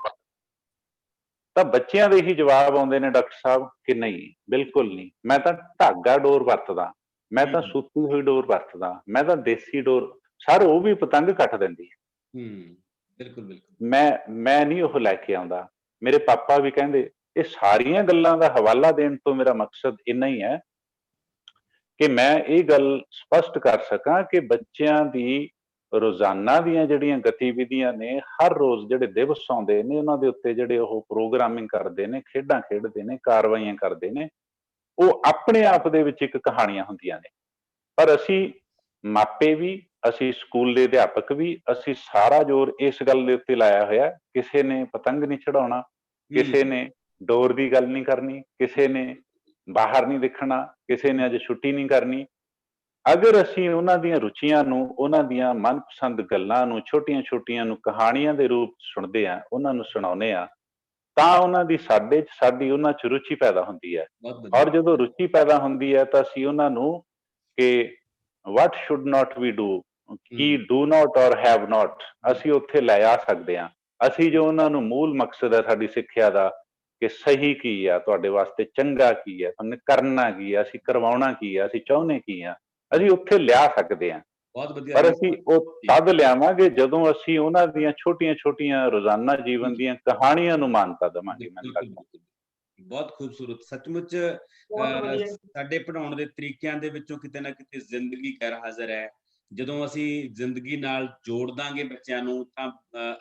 ਤਾਂ ਬੱਚਿਆਂ ਦੇ ਹੀ ਜਵਾਬ ਆਉਂਦੇ ਨੇ ਡਾਕਟਰ ਸਾਹਿਬ ਕਿ ਨਹੀਂ, ਬਿਲਕੁਲ ਨਹੀਂ, ਮੈਂ ਤਾਂ ਧਾਗਾ ਡੋਰ ਵਰਤਦਾ, ਮੈਂ ਤਾਂ ਸੂਤੀ ਹੋਈ ਡੋਰ ਵਰਤਦਾ, ਮੈਂ ਤਾਂ ਦੇਸੀ ਡੋਰ, ਸਰ ਉਹ ਵੀ ਪਤੰਗ ਕੱਟ ਦਿੰਦੀ ਹੈ। ਬਿਲਕੁਲ ਬਿਲਕੁਲ, ਮੈਂ ਨਹੀਂ ਉਹ ਲੈ ਕੇ ਆਉਂਦਾ। ਮੇਰੇ ਪਾਪਾ ਵੀ ਕਹਿੰਦੇ। ਇਹ ਸਾਰੀਆਂ ਗੱਲਾਂ ਦਾ ਹਵਾਲਾ ਦੇਣ ਤੋਂ ਮੇਰਾ ਮਕਸਦ ਇੰਨਾ ਹੀ ਹੈ ਕਿ ਮੈਂ ਇਹ ਗੱਲ ਸਪਸ਼ਟ ਕਰ ਸਕਾਂ ਕਿ ਬੱਚਿਆਂ ਦੀ ਰੋਜ਼ਾਨਾ ਦੀਆਂ ਜਿਹੜੀਆਂ ਗਤੀਵਿਧੀਆਂ ਨੇ, ਹਰ ਰੋਜ਼ ਜਿਹੜੇ ਦਿਵਸ ਆਉਂਦੇ ਨੇ, ਉਹਨਾਂ ਦੇ ਉੱਤੇ ਜਿਹੜੇ ਉਹ ਪ੍ਰੋਗਰਾਮਿੰਗ ਕਰਦੇ ਨੇ, ਖੇਡਾਂ ਖੇਡਦੇ ਨੇ, ਕਾਰਵਾਈਆਂ ਕਰਦੇ ਨੇ, ਉਹ ਆਪਣੇ ਆਪ ਦੇ ਵਿੱਚ ਇੱਕ ਕਹਾਣੀਆਂ ਹੁੰਦੀਆਂ ਨੇ। ਪਰ ਅਸੀਂ ਮਾਪੇ ਵੀ, ਅਸੀਂ ਸਕੂਲ ਦੇ ਅਧਿਆਪਕ ਵੀ, ਅਸੀਂ ਸਾਰਾ ਜ਼ੋਰ ਇਸ ਗੱਲ ਦੇ ਉੱਤੇ ਲਾਇਆ ਹੋਇਆ, ਕਿਸੇ ਨੇ ਪਤੰਗ ਨਹੀਂ ਚੜਾਉਣਾ, ਕਿਸੇ ਨੇ ਡੋਰ ਦੀ ਗੱਲ ਨਹੀਂ ਕਰਨੀ, ਕਿਸੇ ਨੇ ਬਾਹਰ ਨਹੀਂ ਦਿਖਣਾ, ਕਿਸੇ ਨੇ ਅੱਜ ਛੁੱਟੀ ਨਹੀਂ ਕਰਨੀ। ਅਗਰ ਅਸੀਂ ਉਹਨਾਂ ਦੀਆਂ ਰੁਚੀਆਂ ਨੂੰ, ਉਹਨਾਂ ਦੀਆਂ ਮਨਪਸੰਦ ਗੱਲਾਂ ਨੂੰ, ਛੋਟੀਆਂ ਛੋਟੀਆਂ ਨੂੰ ਕਹਾਣੀਆਂ ਦੇ ਰੂਪ ਸੁਣਦੇ ਆ, ਉਹਨਾਂ ਨੂੰ ਸੁਣਾਉਂਦੇ ਆ, ਤਾਂ ਉਹਨਾਂ ਦੀ ਸਾਡੇ 'ਚ, ਸਾਡੀ ਉਹਨਾਂ 'ਚ ਰੁਚੀ ਪੈਦਾ ਹੁੰਦੀ ਹੈ। ਔਰ ਜਦੋਂ ਰੁਚੀ ਪੈਦਾ ਹੁੰਦੀ ਹੈ ਤਾਂ ਅਸੀਂ ਉਹਨਾਂ ਨੂੰ ਕਿ what should not we do, Ki do not or have not, ਅਸੀਂ ਉੱਥੇ ਲੈ ਆ ਸਕਦੇ ਹਾਂ। ਅਸੀਂ ਜੋ ਉਹਨਾਂ ਨੂੰ ਮੂਲ ਮਕਸਦ ਹੈ ਸਾਡੀ ਸਿੱਖਿਆ ਦਾ ਕਿ ਸਹੀ ਕੀ ਆ ਤੁਹਾਡੇ ਵਾਸਤੇ, ਚੰਗਾ ਕੀ ਹੈ, ਤੁਹਾਨੂੰ ਕਰਨਾ ਕੀ ਹੈ, ਅਸੀਂ ਕਰਵਾਉਣਾ ਕੀ ਹੈ, ਅਸੀਂ ਚਾਹੁੰਦੇ ਕੀ ਆ, ਅਸੀਂ ਉੱਥੇ ਲਿਆ ਸਕਦੇ ਹਾਂ। ਪਰ ਅਸੀਂ ਉਹ ਤਦ ਲਿਆਵਾਂਗੇ ਜਦੋਂ ਅਸੀਂ ਉਹਨਾਂ ਦੀਆਂ ਛੋਟੀਆਂ ਛੋਟੀਆਂ ਰੋਜ਼ਾਨਾ ਜੀਵਨ ਦੀਆਂ ਕਹਾਣੀਆਂ ਨੂੰ ਮਾਨਤਾ ਦੇਵਾਂਗੇ। ਮੈਨੂੰ ਲੱਗਦਾ ਬਹੁਤ ਖੂਬਸੂਰਤ, ਸੱਚਮੁੱਚ ਸਾਡੇ ਪੜ੍ਹਾਉਣ ਦੇ ਤਰੀਕਿਆਂ ਦੇ ਵਿੱਚੋਂ ਕਿਤੇ ਨਾ ਕਿਤੇ ਜ਼ਿੰਦਗੀ ਗੈਰ ਹਾਜ਼ਰ ਹੈ। ਜਦੋਂ ਅਸੀਂ ਜ਼ਿੰਦਗੀ ਨਾਲ ਜੋੜ ਦਾਂਗੇ ਬੱਚਿਆਂ ਨੂੰ, ਤਾਂ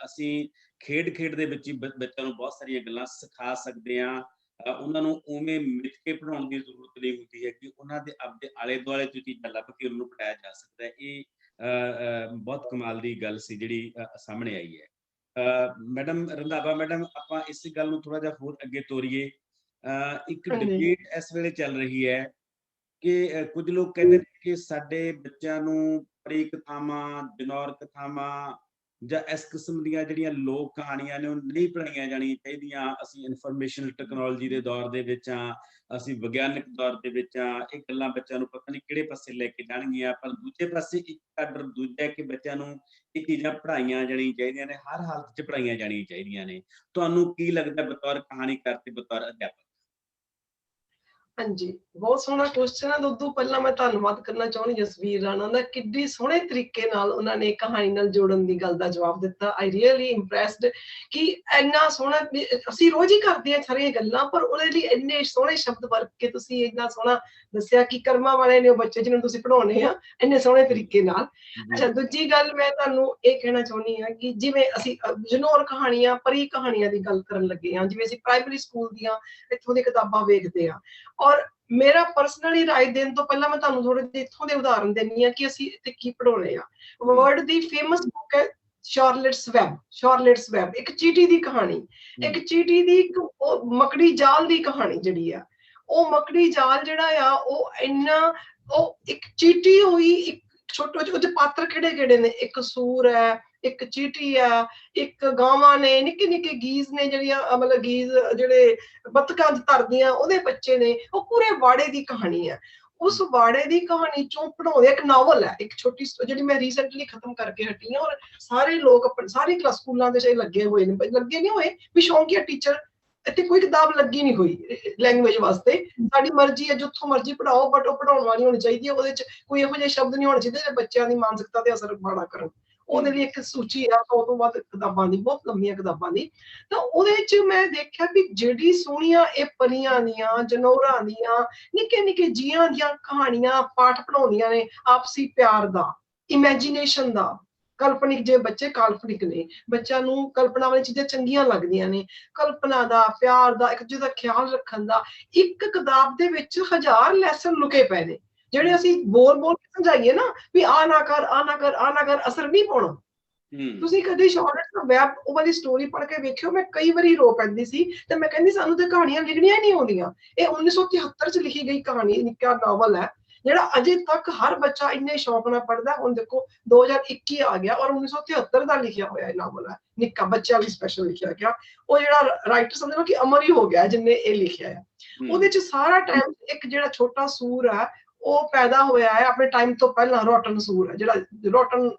ਅਸੀਂ ਖੇਡ ਦੇ ਵਿੱਚ ਹੀ ਬੱਚਿਆਂ ਨੂੰ ਬਹੁਤ ਸਾਰੀਆਂ ਗੱਲਾਂ ਸਿਖਾ ਸਕਦੇ ਹਾਂ। ਉਹਨਾਂ ਨੂੰ ਉਵੇਂ ਮਿੱਥ ਕੇ ਪੜ੍ਹਾਉਣ ਦੀ ਜ਼ਰੂਰਤ ਨਹੀਂ ਹੁੰਦੀ ਹੈ ਕਿ ਉਹਨਾਂ ਦੇ ਆਪਦੇ ਆਲੇ ਦੁਆਲੇ ਤੋਂ ਚੀਜ਼ਾਂ ਲੱਭ ਕੇ ਉਹਨੂੰ ਪੜ੍ਹਾਇਆ ਜਾ ਸਕਦਾ ਹੈ। ਇਹ ਬਹੁਤ ਕਮਾਲ ਦੀ ਗੱਲ ਸੀ ਜਿਹੜੀ ਸਾਹਮਣੇ ਆਈ ਹੈ। ਮੈਡਮ ਰੰਧਾਵਾ ਮੈਡਮ, ਆਪਾਂ ਇਸ ਗੱਲ ਨੂੰ ਥੋੜਾ ਜਿਹਾ ਹੋਰ ਅੱਗੇ ਤੋਰੀਏ। ਇੱਕ ਡਿਬੇਟ ਇਸ ਵੇਲੇ ਚੱਲ ਰਹੀ ਹੈ ਕਿ ਕੁਝ ਲੋਕ ਕਹਿੰਦੇ ਨੇ ਕਿ ਸਾਡੇ ਬੱਚਿਆਂ ਨੂੰ ਪਰੀ ਕਥਾਵਾਂ, ਜਨੌਰ ਕਥਾਵਾਂ ਜਾਂ ਇਸ ਕਿਸਮ ਦੀਆਂ ਜਿਹੜੀਆਂ ਲੋਕ ਕਹਾਣੀਆਂ ਨੇ ਉਹ ਨਹੀਂ ਪੜ੍ਹਾਈਆਂ ਜਾਣੀਆਂ ਚਾਹੀਦੀਆਂ। ਅਸੀਂ ਇਨਫੋਰਮੇਸ਼ਨ ਟੈਕਨੋਲੋਜੀ ਦੇ ਦੌਰ ਦੇ ਵਿੱਚ ਹਾਂ, ਅਸੀਂ ਵਿਗਿਆਨਿਕ ਦੌਰ ਦੇ ਵਿੱਚ ਹਾਂ, ਇਹ ਗੱਲਾਂ ਬੱਚਿਆਂ ਨੂੰ ਪਤਾ ਨਹੀਂ ਕਿਹੜੇ ਪਾਸੇ ਲੈ ਕੇ ਜਾਣਗੀਆਂ। ਪਰ ਦੂਜੇ ਪਾਸੇ ਇੱਕ ਆਰਡਰ ਦੂਜਾ ਕਿ ਬੱਚਿਆਂ ਨੂੰ ਇਹ ਚੀਜ਼ਾਂ ਪੜ੍ਹਾਈਆਂ ਜਾਣੀਆਂ ਚਾਹੀਦੀਆਂ ਨੇ, ਹਰ ਹਾਲਤ 'ਚ ਪੜ੍ਹਾਈਆਂ ਜਾਣੀਆਂ ਚਾਹੀਦੀਆਂ ਨੇ। ਤੁਹਾਨੂੰ ਕੀ ਲੱਗਦਾ ਬਤੌਰ ਕਹਾਣੀਕਾਰ ਤੇ ਬਤੌਰ ਅਧਿਆਪਕ? ਹਾਂਜੀ, ਬਹੁਤ ਸੋਹਣਾ ਕੁਐਸਚਨ ਹੈ। ਉਦੋਂ ਪਹਿਲਾਂ ਮੈਂ ਧੰਨਵਾਦ ਕਰਨਾ ਚਾਹੁੰਦੀ ਜਸਵੀਰ ਰਾਣਾ ਦਾ, ਕਿੱਡੀ ਸੋਹਣੇ ਤਰੀਕੇ ਨਾਲ ਉਹਨਾਂ ਨੇ ਕਹਾਣੀ ਨਾਲ ਜੋੜਨ ਦੀ ਗੱਲ ਦਾ ਜਵਾਬ ਦਿੱਤਾ। ਆਈ ਰੀਅਲੀ ਇੰਪ੍ਰੈਸਡ ਕਿ ਇੰਨਾ ਸੋਹਣਾ, ਅਸੀਂ ਰੋਜ਼ ਹੀ ਕਰਦੇ ਹਾਂ ਸਾਰੀਆਂ ਗੱਲਾਂ, ਪਰ ਉਹਦੇ ਲਈ ਇੰਨੇ ਸੋਹਣੇ ਸ਼ਬਦ ਵਰਤ ਕੇ ਤੁਸੀਂ ਇੰਨਾ ਸੋਹਣਾ ਦੱਸਿਆ ਕਿ ਕਰਮਾਂ ਵਾਲੇ ਨੇ ਉਹ ਬੱਚੇ ਜਿਹਨਾਂ ਨੂੰ ਤੁਸੀਂ ਪੜ੍ਹਾਉਣੇ ਆ ਇੰਨੇ ਸੋਹਣੇ ਤਰੀਕੇ ਨਾਲ। ਅੱਛਾ, ਦੂਜੀ ਗੱਲ ਮੈਂ ਤੁਹਾਨੂੰ ਇਹ ਕਹਿਣਾ ਚਾਹੁੰਦੀ ਹਾਂ ਕਿ ਜਿਵੇਂ ਅਸੀਂ ਜਨੌਰ ਕਹਾਣੀਆਂ, ਪਰੀ ਕਹਾਣੀਆਂ ਦੀ ਗੱਲ ਕਰਨ ਲੱਗੇ ਹਾਂ, ਜਿਵੇਂ ਅਸੀਂ ਪ੍ਰਾਇਮਰੀ ਸਕੂਲ ਦੀਆਂ ਇੱਥੋਂ ਦੀਆਂ ਕਿਤਾਬਾਂ ਵੇਖਦੇ ਹਾਂ, ਔਰ ਮੇਰਾ ਪਰਸਨਲੀ ਰਾਏ ਦੇਣ ਤੋਂ ਪਹਿਲਾਂ ਮੈਂ ਤੁਹਾਨੂੰ ਥੋੜੇ ਜਿਹੇ ਇੱਥੋਂ ਦੇ ਉਦਾਹਰਨ ਦਿੰਦੀ ਹਾਂ ਕਿ ਅਸੀਂ ਇੱਥੇ ਕੀ ਪੜ੍ਹਾਉਣੇ ਆ। ਵਰਲਡ ਦੀ ਫੇਮਸ ਬੁੱਕ ਹੈ ਸ਼ਾਰਲਟਸ ਵੈਬ, ਇੱਕ ਚੀਟੀ ਦੀ ਕਹਾਣੀ, ਇੱਕ ਚੀਟੀ ਦੀ ਇੱਕ ਮਕੜੀ ਜਾਲ ਦੀ ਕਹਾਣੀ ਜਿਹੜੀ ਆ, ਉਹ ਮਕੜੀ ਜਾਲ ਜਿਹੜਾ ਆ ਉਹ ਇੰਨਾ, ਉਹ ਇੱਕ ਚੀਟੀ ਹੋਈ, ਇੱਕ ਛੋਟੇ ਉਹਦੇ ਪਾਤਰ ਕਿਹੜੇ ਕਿਹੜੇ ਨੇ, ਇੱਕ ਸੂਰ ਹੈ, ਇੱਕ ਚੀਟੀ ਆ, ਇੱਕ ਗਾਵਾਂ ਨੇ, ਨਿੱਕੇ ਨਿੱਕੇ ਗੀਜ਼ ਨੇ ਜਿਹੜੀਆਂ, ਮਤਲਬ ਗੀਜ਼ ਜਿਹੜੇ ਬੱਤਕਾਂ 'ਚ ਤਰਦੀਆਂ, ਉਹਦੇ ਬੱਚੇ ਨੇ, ਉਹ ਪੂਰੇ ਵਾੜੇ ਦੀ ਕਹਾਣੀ ਹੈ। ਉਸ ਵਾੜੇ ਦੀ ਕਹਾਣੀ ਚੋਂ ਪੜਾਉਂਦੇ, ਇੱਕ ਨਾਵਲ ਹੈ, ਇੱਕ ਛੋਟੀ ਜਿਹੜੀ ਮੈਂ ਰੀਸੈਂਟਲੀ ਖਤਮ ਕਰਕੇ ਹਟੀ ਹਾਂ, ਔਰ ਸਾਰੇ ਲੋਕ ਸਾਰੇ ਕਲਾਸ ਸਕੂਲਾਂ ਦੇ ਲੱਗੇ ਹੋਏ ਨੇ, ਲੱਗੇ ਨਹੀਂ ਹੋਏ ਵੀ ਸ਼ੌਂਕੀਆ ਟੀਚਰ, ਇੱਥੇ ਕੋਈ ਕਿਤਾਬ ਲੱਗੀ ਨਹੀਂ ਹੋਈ ਲੈਂਗੁਏਜ ਵਾਸਤੇ। ਸਾਡੀ ਮਰਜ਼ੀ ਹੈ, ਜਿੱਥੋਂ ਮਰਜ਼ੀ ਪੜਾਓ, ਬਟ ਉਹ ਪੜਾਉਣ ਵਾਲੀ ਹੋਣੀ ਚਾਹੀਦੀ ਹੈ, ਉਹਦੇ ਚ ਕੋਈ ਇਹੋ ਜਿਹੇ ਸ਼ਬਦ ਨਹੀਂ ਹੋਣੇ ਚਾਹੀਦੇ ਜਿਹੜੇ ਬੱਚਿਆਂ ਦੀ ਮਾਨਸਿਕਤਾ ਤੇ ਅਸਰ ਮਾੜਾ ਕਰਨ। ਉਹਦੇ ਲਈ ਇੱਕ ਸੂਚੀ ਆ 100 ਤੋਂ ਵੱਧ ਕਿਤਾਬਾਂ ਦੀ, ਬਹੁਤ ਲੰਮੀਆਂ ਕਿਤਾਬਾਂ ਦੀ। ਤਾਂ ਉਹਦੇ ਚ ਮੈਂ ਦੇਖਿਆ ਵੀ ਜਿਹੜੀ ਸੋਹਣੀਆਂ ਇਹ ਪਰੀਆਂ ਦੀਆਂ, ਜਨੌਰਾਂ ਦੀਆਂ, ਨਿੱਕੇ ਨਿੱਕੇ ਜੀਆਂ ਦੀਆਂ ਕਹਾਣੀਆਂ ਪਾਠ ਪੜਾਉਂਦੀਆਂ ਨੇ, ਆਪਸੀ ਪਿਆਰ ਦਾ, ਇਮੈਜੀਨੇਸ਼ਨ ਦਾ। ਕਲਪਨਿਕ, ਜੇ ਬੱਚੇ ਕਾਲਪਨਿਕ ਨੇ, ਬੱਚਿਆਂ ਨੂੰ ਕਲਪਨਾ ਵਾਲੀ ਚੀਜ਼ਾਂ ਚੰਗੀਆਂ ਲੱਗਦੀਆਂ ਨੇ, ਕਲਪਨਾ ਦਾ, ਪਿਆਰ ਦਾ, ਇੱਕ ਦੂਜੇ ਦਾ ਖਿਆਲ ਰੱਖਣ ਦਾ। ਇੱਕ ਕਿਤਾਬ ਦੇ ਵਿੱਚ 1000 ਲੈਸਨ ਲੁਕੇ ਪਏ ਨੇ, ਜਿਹੜੇ ਅਸੀਂ ਬੋਲ ਬੋਲ ਕੇ ਸਮਝਾਈਏ ਨਾ ਵੀ ਆ ਨਾ ਕਰ, ਆ ਨਾ ਕਰ, ਆ ਨਾ ਕਰ, ਅਸਰ ਨਹੀਂ ਪਾਉਣਾ। ਤੁਸੀਂ ਕਦੇ ਸ਼ਾਰਟ ਵੈਬ ਉਹ ਵਾਲੀ ਸਟੋਰੀ ਪੜ੍ਹ ਕੇ ਵੇਖਿਓ, ਮੈਂ ਕਈ ਵਾਰੀ ਰੋ ਪੈਂਦੀ ਸੀ ਤੇ ਮੈਂ ਕਹਿੰਦੀ ਸਾਨੂੰ ਤੇ ਕਹਾਣੀਆਂ ਲਿਖਣੀਆਂ ਨਹੀਂ ਆਉਂਦੀਆਂ। ਇਹ 1973 ਚ ਲਿਖੀ ਗਈ ਕਹਾਣੀ, ਨਿੱਕਾ ਨਾਵਲ ਹੈ ਜਿਹੜਾ ਅਜੇ ਤੱਕ ਹਰ ਬੱਚਾ ਇੰਨੇ ਸ਼ੌਕ ਨਾਲ ਪੜ੍ਹਦਾ। ਹੁਣ ਦੇਖੋ 2021 ਆ ਗਿਆ ਔਰ 1973 ਦਾ ਲਿਖਿਆ ਹੋਇਆ ਇਹ ਨਾਵਲ ਹੈ, ਨਿੱਕਾ, ਬੱਚਿਆਂ ਲਈ ਸਪੈਸ਼ਲ ਲਿਖਿਆ ਗਿਆ। ਉਹ ਜਿਹੜਾ ਰਾਈਟਰ ਸਮਝ ਲਓ ਕਿ ਅਮਰ ਹੀ ਹੋ ਗਿਆ ਜਿੰਨੇ ਇਹ ਲਿਖਿਆ ਹੈ। ਉਹਦੇ ਚ ਸਾਰਾ ਟਾਈਮ ਇੱਕ ਜਿਹੜਾ ਛੋਟਾ ਸੂਰ ਹੈ ਉਹ ਪੈਦਾ ਹੋਇਆ ਹੈ ਆਪਣੇ ਟਾਈਮ ਤੋਂ ਪਹਿਲਾਂ, ਰੋਟਨ ਸੂਰ ਹੈ ਜਿਹੜਾ, ਰੋਟਨ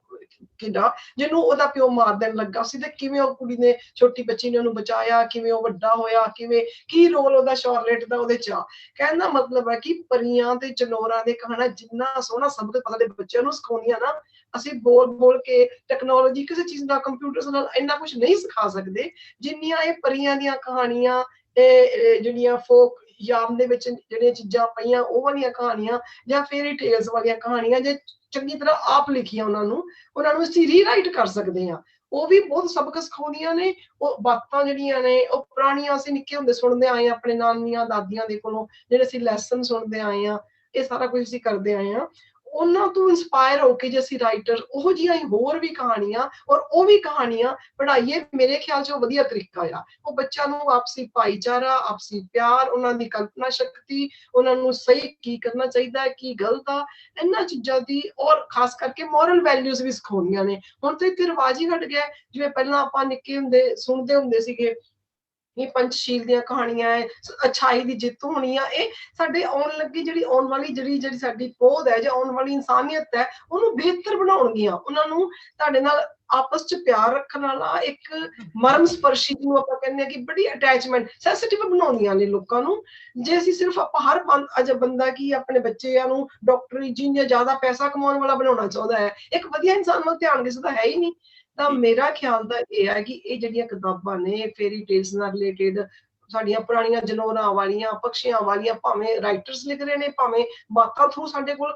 ਕਿਡਾ, ਜਿਹਨੂੰ ਉਹਦਾ ਪਿਓ ਮਾਰ ਦੇਣ ਲੱਗਾ ਸੀ, ਤੇ ਕਿਵੇਂ ਉਹ ਕੁੜੀ ਨੇ, ਛੋਟੀ ਬੱਚੀ ਨੇ ਉਹਨੂੰ ਬਚਾਇਆ, ਕਿਵੇਂ ਉਹ ਵੱਡਾ ਹੋਇਆ, ਕਿਵੇਂ ਕੀ ਰੋਲ ਉਹਦਾ ਸ਼ਾਰਲੇਟ ਦਾ ਉਹਦੇ ਚ ਆ। ਕਹਿਣ ਦਾ ਮਤਲਬ ਹੈ ਕਿ ਪਰੀਆਂ ਤੇ ਜਨੌਰਾਂ ਦੇ ਕਹਾਣਾ ਜਿੰਨਾ ਸੋਹਣਾ ਸਬਕ ਸਾਡੇ ਬੱਚਿਆਂ ਨੂੰ ਸਿਖਾਉਂਦੀਆਂ ਨਾ, ਅਸੀਂ ਬੋਲ ਬੋਲ ਕੇ ਟੈਕਨੋਲੋਜੀ ਕਿਸੇ ਚੀਜ਼ ਦਾ, ਕੰਪਿਊਟਰ ਨਾਲ ਇੰਨਾ ਕੁਝ ਨਹੀਂ ਸਿਖਾ ਸਕਦੇ ਜਿੰਨੀਆਂ ਇਹ ਪਰੀਆਂ ਦੀਆਂ ਕਹਾਣੀਆਂ, ਇਹ ਜਿਹੜੀਆਂ ਫੋਕ ਯਾਮ ਦੇ ਵਿੱਚ ਜਿਹੜੀਆਂ ਚੀਜ਼ਾਂ ਪਈਆਂ ਉਹ ਵਾਲੀਆਂ ਕਹਾਣੀਆਂ, ਜਾਂ ਫੇਰੀ ਟੇਲਸ ਵਾਲੀਆਂ ਕਹਾਣੀਆਂ, ਜੇ ਚੰਗੀ ਤਰ੍ਹਾਂ ਆਪ ਲਿਖੀਆਂ ਉਹਨਾਂ ਨੂੰ ਅਸੀਂ ਰੀਰਾਈਟ ਕਰ ਸਕਦੇ ਹਾਂ। ਉਹ ਵੀ ਬਹੁਤ ਸਬਕ ਸਿਖਾਉਂਦੀਆਂ ਨੇ। ਉਹ ਬਾਤਾਂ ਜਿਹੜੀਆਂ ਨੇ ਉਹ ਪੁਰਾਣੀਆਂ ਅਸੀਂ ਨਿੱਕੇ ਹੁੰਦੇ ਸੁਣਦੇ ਆਏ ਹਾਂ ਆਪਣੇ ਨਾਨੀਆਂ ਦਾਦੀਆਂ ਦੇ ਕੋਲੋਂ, ਜਿਹੜੇ ਅਸੀਂ ਲੈਸਨ ਸੁਣਦੇ ਆਏ ਹਾਂ, ਇਹ ਸਾਰਾ ਕੁਝ ਅਸੀਂ ਕਰਦੇ ਆਏ ਹਾਂ। ਉਹਨਾਂ ਤੋਂ ਇੰਸਪਾਇਰ ਹੋ ਕੇ ਜੇ ਅਸੀਂ ਰਾਈਟਰ ਉਹੋ ਜਿਹੀਆਂ ਹੀ ਹੋਰ ਵੀ ਕਹਾਣੀਆਂ, ਔਰ ਉਹ ਵੀ ਕਹਾਣੀਆਂ ਪੜ੍ਹਾਈਏ, ਮੇਰੇ ਖਿਆਲ 'ਚ ਉਹ ਵਧੀਆ ਤਰੀਕਾ ਆ। ਉਹ ਬੱਚਿਆਂ ਨੂੰ ਆਪਸੀ ਭਾਈਚਾਰਾ, ਆਪਸੀ ਪਿਆਰ, ਉਹਨਾਂ ਦੀ ਕਲਪਨਾ ਸ਼ਕਤੀ, ਉਹਨਾਂ ਨੂੰ ਸਹੀ ਕੀ ਕਰਨਾ ਚਾਹੀਦਾ ਹੈ, ਕੀ ਗਲਤ ਆ, ਇਹਨਾਂ ਚੀਜ਼ਾਂ ਦੀ, ਔਰ ਖਾਸ ਕਰਕੇ ਮੋਰਲ ਵੈਲਿਊਜ਼ ਵੀ ਸਿਖਾਉਂਦੀਆਂ ਨੇ। ਹੁਣ ਤਾਂ ਇੱਥੇ ਰਿਵਾਜ ਹੀ ਹਟ ਗਿਆ, ਜਿਵੇਂ ਪਹਿਲਾਂ ਆਪਾਂ ਨਿੱਕੇ ਹੁੰਦੇ ਸੁਣਦੇ ਹੁੰਦੇ ਸੀਗੇ ਇਹ ਪੰਚਸ਼ੀਲ ਦੀਆਂ ਕਹਾਣੀਆਂ ਹੈ, ਅੱਛਾਈ ਦੀ ਜਿੱਤ ਹੋਣੀ ਆ। ਇਹ ਸਾਡੇ ਆਉਣ ਲੱਗੀ ਜਿਹੜੀ ਆਉਣ ਵਾਲੀ ਜਿਹੜੀ ਸਾਡੀ ਪੋਧ ਹੈ, ਜਾਂ ਆਉਣ ਵਾਲੀ ਇਨਸਾਨੀਅਤ ਹੈ, ਉਹਨੂੰ ਬਿਹਤਰ ਬਣਾਉਣਗੀਆਂ। ਉਹਨਾਂ ਨੂੰ ਤੁਹਾਡੇ ਨਾਲ ਆਪਸ ਚ ਪਿਆਰ ਰੱਖਣ ਵਾਲਾ, ਇੱਕ ਮਰਮ ਸਪਰਸ਼ੀ ਜਿਹਨੂੰ ਆਪਾਂ ਕਹਿੰਦੇ ਹਾਂ ਕਿ ਬੜੀ ਅਟੈਚਮੈਂਟ, ਸੈਂਸਿਟਿਵ ਬਣਾਉਂਦੀਆਂ ਨੇ ਲੋਕਾਂ ਨੂੰ। ਜੇ ਅਸੀਂ ਸਿਰਫ ਆਪਾਂ ਹਰ ਬੰਦਾ ਕੀ ਆਪਣੇ ਬੱਚਿਆਂ ਨੂੰ ਡਾਕਟਰੀ ਇੰਜੀਨੀਅਰ, ਜ਼ਿਆਦਾ ਪੈਸਾ ਕਮਾਉਣ ਵਾਲਾ ਬਣਾਉਣਾ ਚਾਹੁੰਦਾ ਹੈ, ਇੱਕ ਵਧੀਆ ਇਨਸਾਨ ਵੱਲ ਧਿਆਨ ਕਿਸੇ ਦਾ ਹੈ ਹੀ ਨਹੀਂ। ਤਾਂ ਮੇਰਾ ਖਿਆਲ ਤਾਂ ਇਹ ਹੈ ਕਿ ਇਹ ਜਿਹੜੀਆਂ ਕਿਤਾਬਾਂ ਨੇ ਫੇਰੀ ਟੇਲਸ ਨਾਲ ਰਿਲੇਟਿਡ, ਸਾਡੀਆਂ ਪੁਰਾਣੀਆਂ ਜਨੌਰਾਂ ਵਾਲੀਆਂ, ਪਕਸ਼ੀਆਂ ਵਾਲੀਆਂ, ਭਾਵੇਂ ਰਾਈਟਰਸ ਲਿਖ ਰਹੇ ਨੇ, ਭਾਵੇਂ ਬਾਤਾਂ ਥਰੂ ਸਾਡੇ ਕੋਲ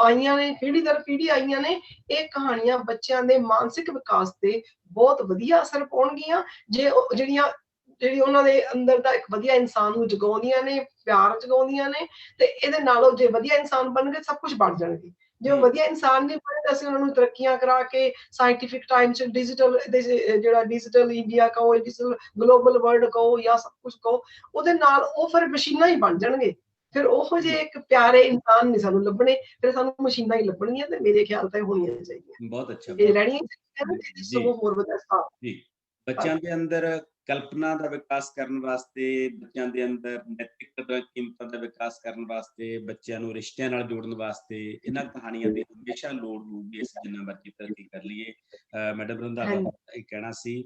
ਆਈਆਂ ਨੇ, ਪੀੜ੍ਹੀ ਦਰ ਪੀੜ੍ਹੀ ਆਈਆਂ ਨੇ, ਇਹ ਕਹਾਣੀਆਂ ਬੱਚਿਆਂ ਦੇ ਮਾਨਸਿਕ ਵਿਕਾਸ ਤੇ ਬਹੁਤ ਵਧੀਆ ਅਸਰ ਪਾਉਣਗੀਆਂ। ਜਿਹੜੀ ਉਹਨਾਂ ਦੇ ਅੰਦਰ ਦਾ ਇੱਕ ਵਧੀਆ ਇਨਸਾਨ ਨੂੰ ਜਗਾਉਂਦੀਆਂ ਨੇ, ਪਿਆਰ ਜਗਾਉਂਦੀਆਂ ਨੇ, ਤੇ ਇਹਦੇ ਨਾਲੋਂ ਜੇ ਵਧੀਆ ਇਨਸਾਨ ਬਣਨਗੇ ਸਭ ਕੁਝ ਬਣ ਜਾਣਗੇ। ਜੇ ਉਹ ਵਧੀਆ ਇਨਸਾਨ ਨਹੀਂ ਬਣੇ, ਅਸੀਂ ਉਹਨਾਂ ਨੂੰ ਤਰੱਕੀਆਂ ਕਰਾ ਕੇ ਸਾਇੰਟੀਫਿਕ ਟਾਈਮ ਚ ਜਿਹੜਾ ਡਿਜੀਟਲ ਇੰਡੀਆ ਕਹੋ, ਡਿਜੀਟਲ ਗਲੋਬਲ ਵਰਲਡ ਕਹੋ, ਜਾਂ ਸਭ ਕੁਝ ਕਹੋ, ਉਹਦੇ ਨਾਲ ਉਹ ਫਿਰ ਮਸ਼ੀਨਾਂ ਹੀ ਬਣ ਜਾਣਗੇ। ਫਿਰ ਉਹੋ ਜਿਹੇ ਇੱਕ ਪਿਆਰੇ ਇਨਸਾਨ ਨਹੀਂ ਸਾਨੂੰ ਲੱਭਣੇ, ਫਿਰ ਸਾਨੂੰ ਮਸ਼ੀਨਾਂ ਹੀ ਲੱਭਣਗੀਆਂ। ਤੇ ਮੇਰੇ ਖਿਆਲ ਤਾਂ ਇਹ ਹੋਣੀਆਂ ਚਾਹੀਦੀਆਂ, ਬਹੁਤ ਅੱਛਾ, ਇਹ ਰਹਿਣੀਆਂ ਚਾਹੀਦੀਆਂ, ਸਗੋਂ ਹੋਰ ਵਧੀਆ। ਜੀ, ਬੱਚਿਆਂ ਦੇ ਅੰਦਰ ਕਲਪਨਾ ਦਾ ਵਿਕਾਸ ਕਰਨ ਵਾਸਤੇ, ਬੱਚਿਆਂ ਦੇ ਅੰਦਰ ਨੈਤਿਕ ਕਦਰਾਂ ਕੀਮਤਾਂ ਦਾ ਵਿਕਾਸ ਕਰਨ ਵਾਸਤੇ, ਬੱਚਿਆਂ ਨੂੰ ਰਿਸ਼ਤਿਆਂ ਨਾਲ ਜੋੜਨ ਵਾਸਤੇ ਇਹਨਾਂ ਕਹਾਣੀਆਂ ਦੀ ਹਮੇਸ਼ਾ ਲੋੜ ਹੋਊਗੀ। ਅਸੀਂ ਜਿੰਨਾ ਮਰਜ਼ੀ ਤਰੱਕੀ ਕਰ ਲਈਏ, ਮੈਡਮ ਰੰਧਾਵਾ ਇਹ ਕਹਿਣਾ ਸੀ,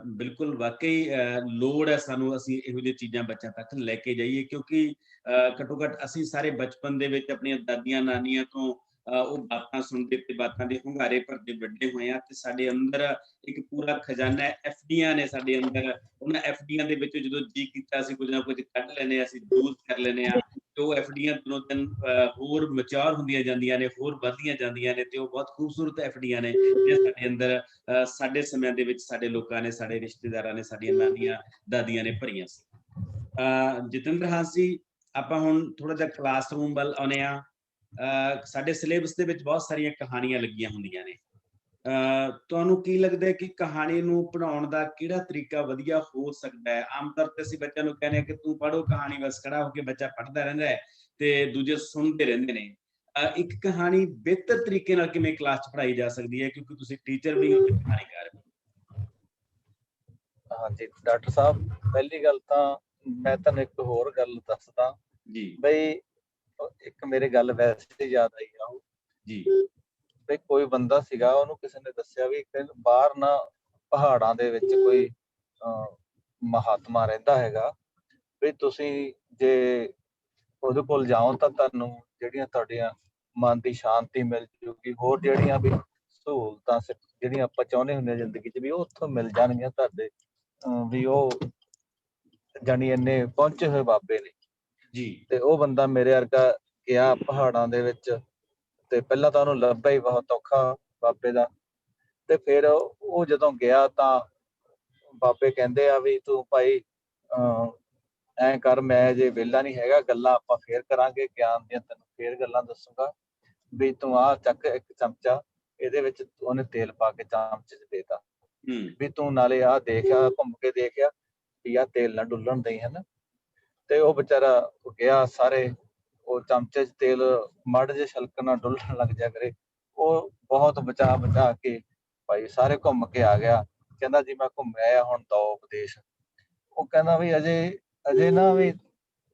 ਬਿਲਕੁਲ ਵਾਕਈ ਲੋੜ ਹੈ ਸਾਨੂੰ, ਅਸੀਂ ਇਹੋ ਜਿਹੀਆਂ ਚੀਜ਼ਾਂ ਬੱਚਿਆਂ ਤੱਕ ਲੈ ਕੇ ਜਾਈਏ। ਕਿਉਂਕਿ ਘੱਟੋ ਘੱਟ ਅਸੀਂ ਸਾਰੇ ਬਚਪਨ ਦੇ ਵਿੱਚ ਆਪਣੀਆਂ ਦਾਦੀਆਂ ਨਾਨੀਆਂ ਤੋਂ ਉਹ ਬਾਤਾਂ ਸੁਣਦੇ ਤੇ ਬਾਤਾਂ ਦੇ ਹੁੰਗਾਰੇ ਭਰਦੇ ਵੱਡੇ ਹੋਏ ਆ, ਤੇ ਸਾਡੇ ਅੰਦਰ ਇੱਕ ਪੂਰਾ ਖਜ਼ਾਨਾ ਐਫਡੀਆਂ ਨੇ ਸਾਡੇ ਅੰਦਰ। ਉਹਨਾਂ ਐਫਡੀਆਂ ਦੇ ਵਿੱਚ ਜਦੋਂ ਜੀ ਕੀਤਾ ਅਸੀਂ ਕੁਝ ਨਾ ਕੁਝ ਕੱਢ ਲੈਂਦੇ ਹਾਂ, ਅਸੀਂ ਯੂਜ਼ ਕਰ ਲੈਂਦੇ ਹਾਂ, ਤੇ ਉਹ ਐਫਡੀਆਂ ਦਿਨੋਂ ਦਿਨ ਹੋਰ ਮੈਚੁਰ ਹੁੰਦੀਆਂ ਜਾਂਦੀਆਂ ਨੇ, ਹੋਰ ਵੱਧਦੀਆਂ ਜਾਂਦੀਆਂ ਨੇ, ਤੇ ਉਹ ਬਹੁਤ ਖੂਬਸੂਰਤ ਐਫਡੀਆਂ ਨੇ ਜਿਹੜੀਆਂ ਸਾਡੇ ਅੰਦਰ ਸਾਡੇ ਸਮਿਆਂ ਦੇ ਵਿੱਚ ਸਾਡੇ ਲੋਕਾਂ ਨੇ, ਸਾਡੇ ਰਿਸ਼ਤੇਦਾਰਾਂ ਨੇ, ਸਾਡੀਆਂ ਨਾਨੀਆਂ ਦਾਦੀਆਂ ਨੇ ਭਰੀਆਂ ਸੀ। ਜਤਿੰਦਰ ਹਾਸ ਜੀ, ਆਪਾਂ ਹੁਣ ਥੋੜਾ ਜਿਹਾ ਕਲਾਸਰੂਮ ਵੱਲ ਆਉਂਦੇ ਹਾਂ। ਸਾਡੇ ਸਿਲੇਬਸ ਦੇ ਵਿੱਚ ਬਹੁਤ ਸਾਰੀਆਂ ਕਹਾਣੀਆਂ ਲੱਗੀਆਂ ਹੁੰਦੀਆਂ ਨੇ। ਤੁਹਾਨੂੰ ਕੀ ਲੱਗਦਾ ਹੈ ਕਿ ਕਹਾਣੀ ਨੂੰ ਪੜ੍ਹਾਉਣ ਦਾ ਕਿਹੜਾ ਤਰੀਕਾ ਵਧੀਆ ਹੋ ਸਕਦਾ ਹੈ? ਆਮ ਤੌਰ ਤੇ ਅਸੀਂ ਬੱਚਿਆਂ ਨੂੰ ਕਹਿੰਦੇ ਹਾਂ ਕਿ ਤੂੰ ਪੜ੍ਹੋ ਕਹਾਣੀ, ਬਸ ਖੜਾ ਹੋ ਕੇ ਬੱਚਾ ਪੜ੍ਹਦਾ ਰਹਿੰਦਾ ਹੈ ਤੇ ਦੂਜੇ ਸੁਣਦੇ ਰਹਿੰਦੇ ਨੇ। ਇੱਕ ਕਹਾਣੀ ਬਿਹਤਰ ਤਰੀਕੇ ਨਾਲ ਕਿਵੇਂ ਕਲਾਸ 'ਚ ਪੜ੍ਹਾਈ ਜਾ ਸਕਦੀ ਹੈ, ਕਿਉਂਕਿ ਤੁਸੀਂ ਟੀਚਰ ਵੀ ਹੋ ਤੇ ਕਹਾਣੀਕਾਰ ਵੀ? ਹਾਂਜੀ ਡਾਕਟਰ ਸਾਹਿਬ, ਪਹਿਲੀ ਗੱਲ ਤਾਂ ਮੈਂ ਤੁਹਾਨੂੰ ਇੱਕ ਹੋਰ ਗੱਲ ਦੱਸਦਾ ਜੀ, ਬਈ ਇੱਕ ਮੇਰੇ ਗੱਲ ਵੈਸੇ ਯਾਦ ਆਈ ਆ ਉਹ ਜੀ ਵੀ ਕੋਈ ਬੰਦਾ ਸੀਗਾ, ਉਹਨੂੰ ਕਿਸੇ ਨੇ ਦੱਸਿਆ ਵੀ ਬਾਹਰ ਨਾ ਪਹਾੜਾਂ ਦੇ ਵਿੱਚ ਕੋਈ ਮਹਾਤਮਾ ਰਹਿੰਦਾ ਹੈਗਾ, ਵੀ ਤੁਸੀਂ ਜੇ ਉਹਦੇ ਕੋਲ ਜਾਓ ਤਾਂ ਤੁਹਾਨੂੰ ਜਿਹੜੀਆਂ ਤੁਹਾਡੀਆਂ ਮਨ ਦੀ ਸ਼ਾਂਤੀ ਮਿਲ ਜੂਗੀ, ਹੋਰ ਜਿਹੜੀਆਂ ਵੀ ਸਹੂਲਤਾਂ ਜਿਹੜੀਆਂ ਆਪਾਂ ਚਾਹੁੰਦੇ ਹੁੰਦੇ ਜ਼ਿੰਦਗੀ 'ਚ ਵੀ ਉਹ ਉੱਥੋਂ ਮਿਲ ਜਾਣਗੀਆਂ ਤੁਹਾਡੇ। ਵੀ ਉਹ ਜਾਣੀ ਇੰਨੇ ਪਹੁੰਚੇ ਹੋਏ ਬਾਬੇ ਨੇ ਜੀ ਤੇ ਉਹ ਬੰਦਾ ਮੇਰੇ ਵਰਗਾ ਗਿਆ ਪਹਾੜਾਂ ਦੇ ਵਿੱਚ, ਤੇ ਪਹਿਲਾਂ ਤਾਂ ਉਹਨੂੰ ਲੱਭਿਆ ਹੀ ਬਹੁਤ ਔਖਾ ਬਾਬੇ ਦਾ, ਤੇ ਫਿਰ ਉਹ ਜਦੋਂ ਗਿਆ ਤਾਂ ਬਾਬੇ ਕਹਿੰਦੇ ਆ ਵੀ ਤੂੰ ਭਾਈ ਐਂ ਕਰ, ਮੈਂ ਜੇ ਵਿਹਲਾ ਨਹੀਂ ਹੈਗਾ, ਗੱਲਾਂ ਆਪਾਂ ਫੇਰ ਕਰਾਂਗੇ, ਗਿਆਨ ਦੀਆਂ ਤੈਨੂੰ ਫੇਰ ਗੱਲਾਂ ਦੱਸੂਗਾ, ਵੀ ਤੂੰ ਆਹ ਚੱਕ ਇੱਕ ਚਮਚਾ, ਇਹਦੇ ਵਿੱਚ ਉਹਨੇ ਤੇਲ ਪਾ ਕੇ ਚਮਚੇ 'ਚ ਦੇਤਾ, ਵੀ ਤੂੰ ਨਾਲੇ ਆਹ ਦੇਖਿਆ, ਘੁੰਮ ਕੇ ਦੇਖਿਆ ਵੀ ਆਹ ਤੇਲ ਨਾ ਡੁੱਲਣ ਦੇਈ, ਹਨਾ। ਤੇ ਉਹ ਵਿਚਾਰਾ ਗਿਆ, ਸਾਰੇ ਉਹ ਚਮਚੇ 'ਚ ਤੇਲ ਮੜ ਜੇ ਛਲਕ ਨਾਲ ਡੁੱਲਣ ਲੱਗ ਜਾ ਕਰੇ, ਉਹ ਬਹੁਤ ਬਚਾ ਬਚਾ ਕੇ ਭਾਈ ਸਾਰੇ ਘੁੰਮ ਕੇ ਆ ਗਿਆ। ਕਹਿੰਦਾ ਜੀ ਮੈਂ ਘੁੰਮ ਆਇਆ, ਹੁਣ ਦੋ ਉਪਦੇਸ਼। ਉਹ ਕਹਿੰਦਾ ਵੀ ਅਜੇ ਨਾ ਵੀ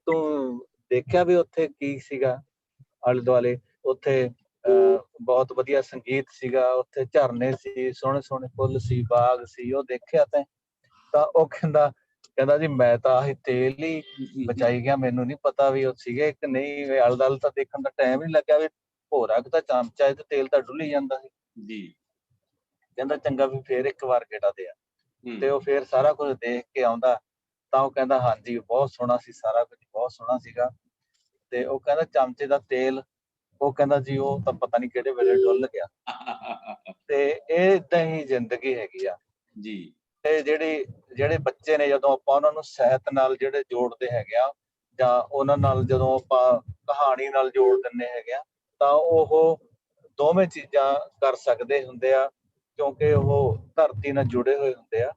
ਤੂੰ ਦੇਖਿਆ ਵੀ ਉੱਥੇ ਕੀ ਸੀਗਾ ਆਲੇ ਦੁਆਲੇ, ਉੱਥੇ ਬਹੁਤ ਵਧੀਆ ਸੰਗੀਤ ਸੀਗਾ, ਉੱਥੇ ਝਰਨੇ ਸੀ, ਸੋਹਣੇ ਸੋਹਣੇ ਫੁੱਲ ਸੀ, ਬਾਗ ਸੀ, ਉਹ ਦੇਖਿਆ ਤੈਂ? ਤਾਂ ਉਹ ਕਹਿੰਦਾ ਜੀ ਮੈਂ ਤਾਂ ਆਹੀ ਤੇਲ ਹੀ ਬਚਾਈ ਗਿਆ, ਮੈਨੂੰ ਨੀ ਪਤਾ ਵੀ ਉਹ ਸੀਗੇ ਕਿ ਨਹੀਂ, ਆਲੇ ਦੁਆਲੇ ਤਾਂ ਦੇਖਣ ਦਾ ਟਾਈਮ ਹੀ ਲੱਗਿਆ, ਵੀ ਭੋਰਾ ਕੁ ਤਾਂ ਚਮਚਾ ਤੇ ਤੇਲ ਤਾਂ ਡੁੱਲੀ ਜਾਂਦਾ ਸੀ ਜੀ। ਕਹਿੰਦਾ ਚੰਗਾ ਵੀ ਫੇਰ ਇੱਕ ਵਾਰ ਗੇੜਾ ਦੇ ਆ। ਤੇ ਉਹ ਫੇਰ ਸਾਰਾ ਕੁਝ ਦੇਖ ਕੇ ਆਉਂਦਾ ਤਾਂ ਉਹ ਕਹਿੰਦਾ ਹਾਂਜੀ ਬਹੁਤ ਸੋਹਣਾ ਸੀ, ਸਾਰਾ ਕੁਝ ਬਹੁਤ ਸੋਹਣਾ ਸੀਗਾ। ਤੇ ਉਹ ਕਹਿੰਦਾ ਚਮਚੇ ਦਾ ਤੇਲ, ਉਹ ਕਹਿੰਦਾ ਜੀ ਉਹ ਤਾਂ ਪਤਾ ਨੀ ਕਿਹੜੇ ਵੇਲੇ ਡੁੱਲ ਗਿਆ। ਤੇ ਇਹ ਏਦਾਂ ਹੀ ਜ਼ਿੰਦਗੀ ਹੈਗੀ ਆ ਜੀ। ਤੇ ਜਿਹੜੇ ਬੱਚੇ ਨੇ, ਜਦੋਂ ਆਪਾਂ ਉਹਨਾਂ ਨੂੰ ਸਾਹਿਤ ਨਾਲ ਜਿਹੜੇ ਜੋੜਦੇ ਹੈਗੇ ਆ, ਜਾਂ ਉਹਨਾਂ ਨਾਲ ਜਦੋਂ ਆਪਾਂ ਕਹਾਣੀ ਨਾਲ ਜੋੜ ਦਿੰਦੇ ਹੈਗੇ ਆ, ਤਾਂ ਉਹ ਦੋਵੇਂ ਚੀਜ਼ਾਂ ਕਰ ਸਕਦੇ ਹੁੰਦੇ ਆ, ਕਿਉਂਕਿ ਉਹ ਧਰਤੀ ਨਾਲ ਜੁੜੇ ਹੋਏ ਹੁੰਦੇ ਆ,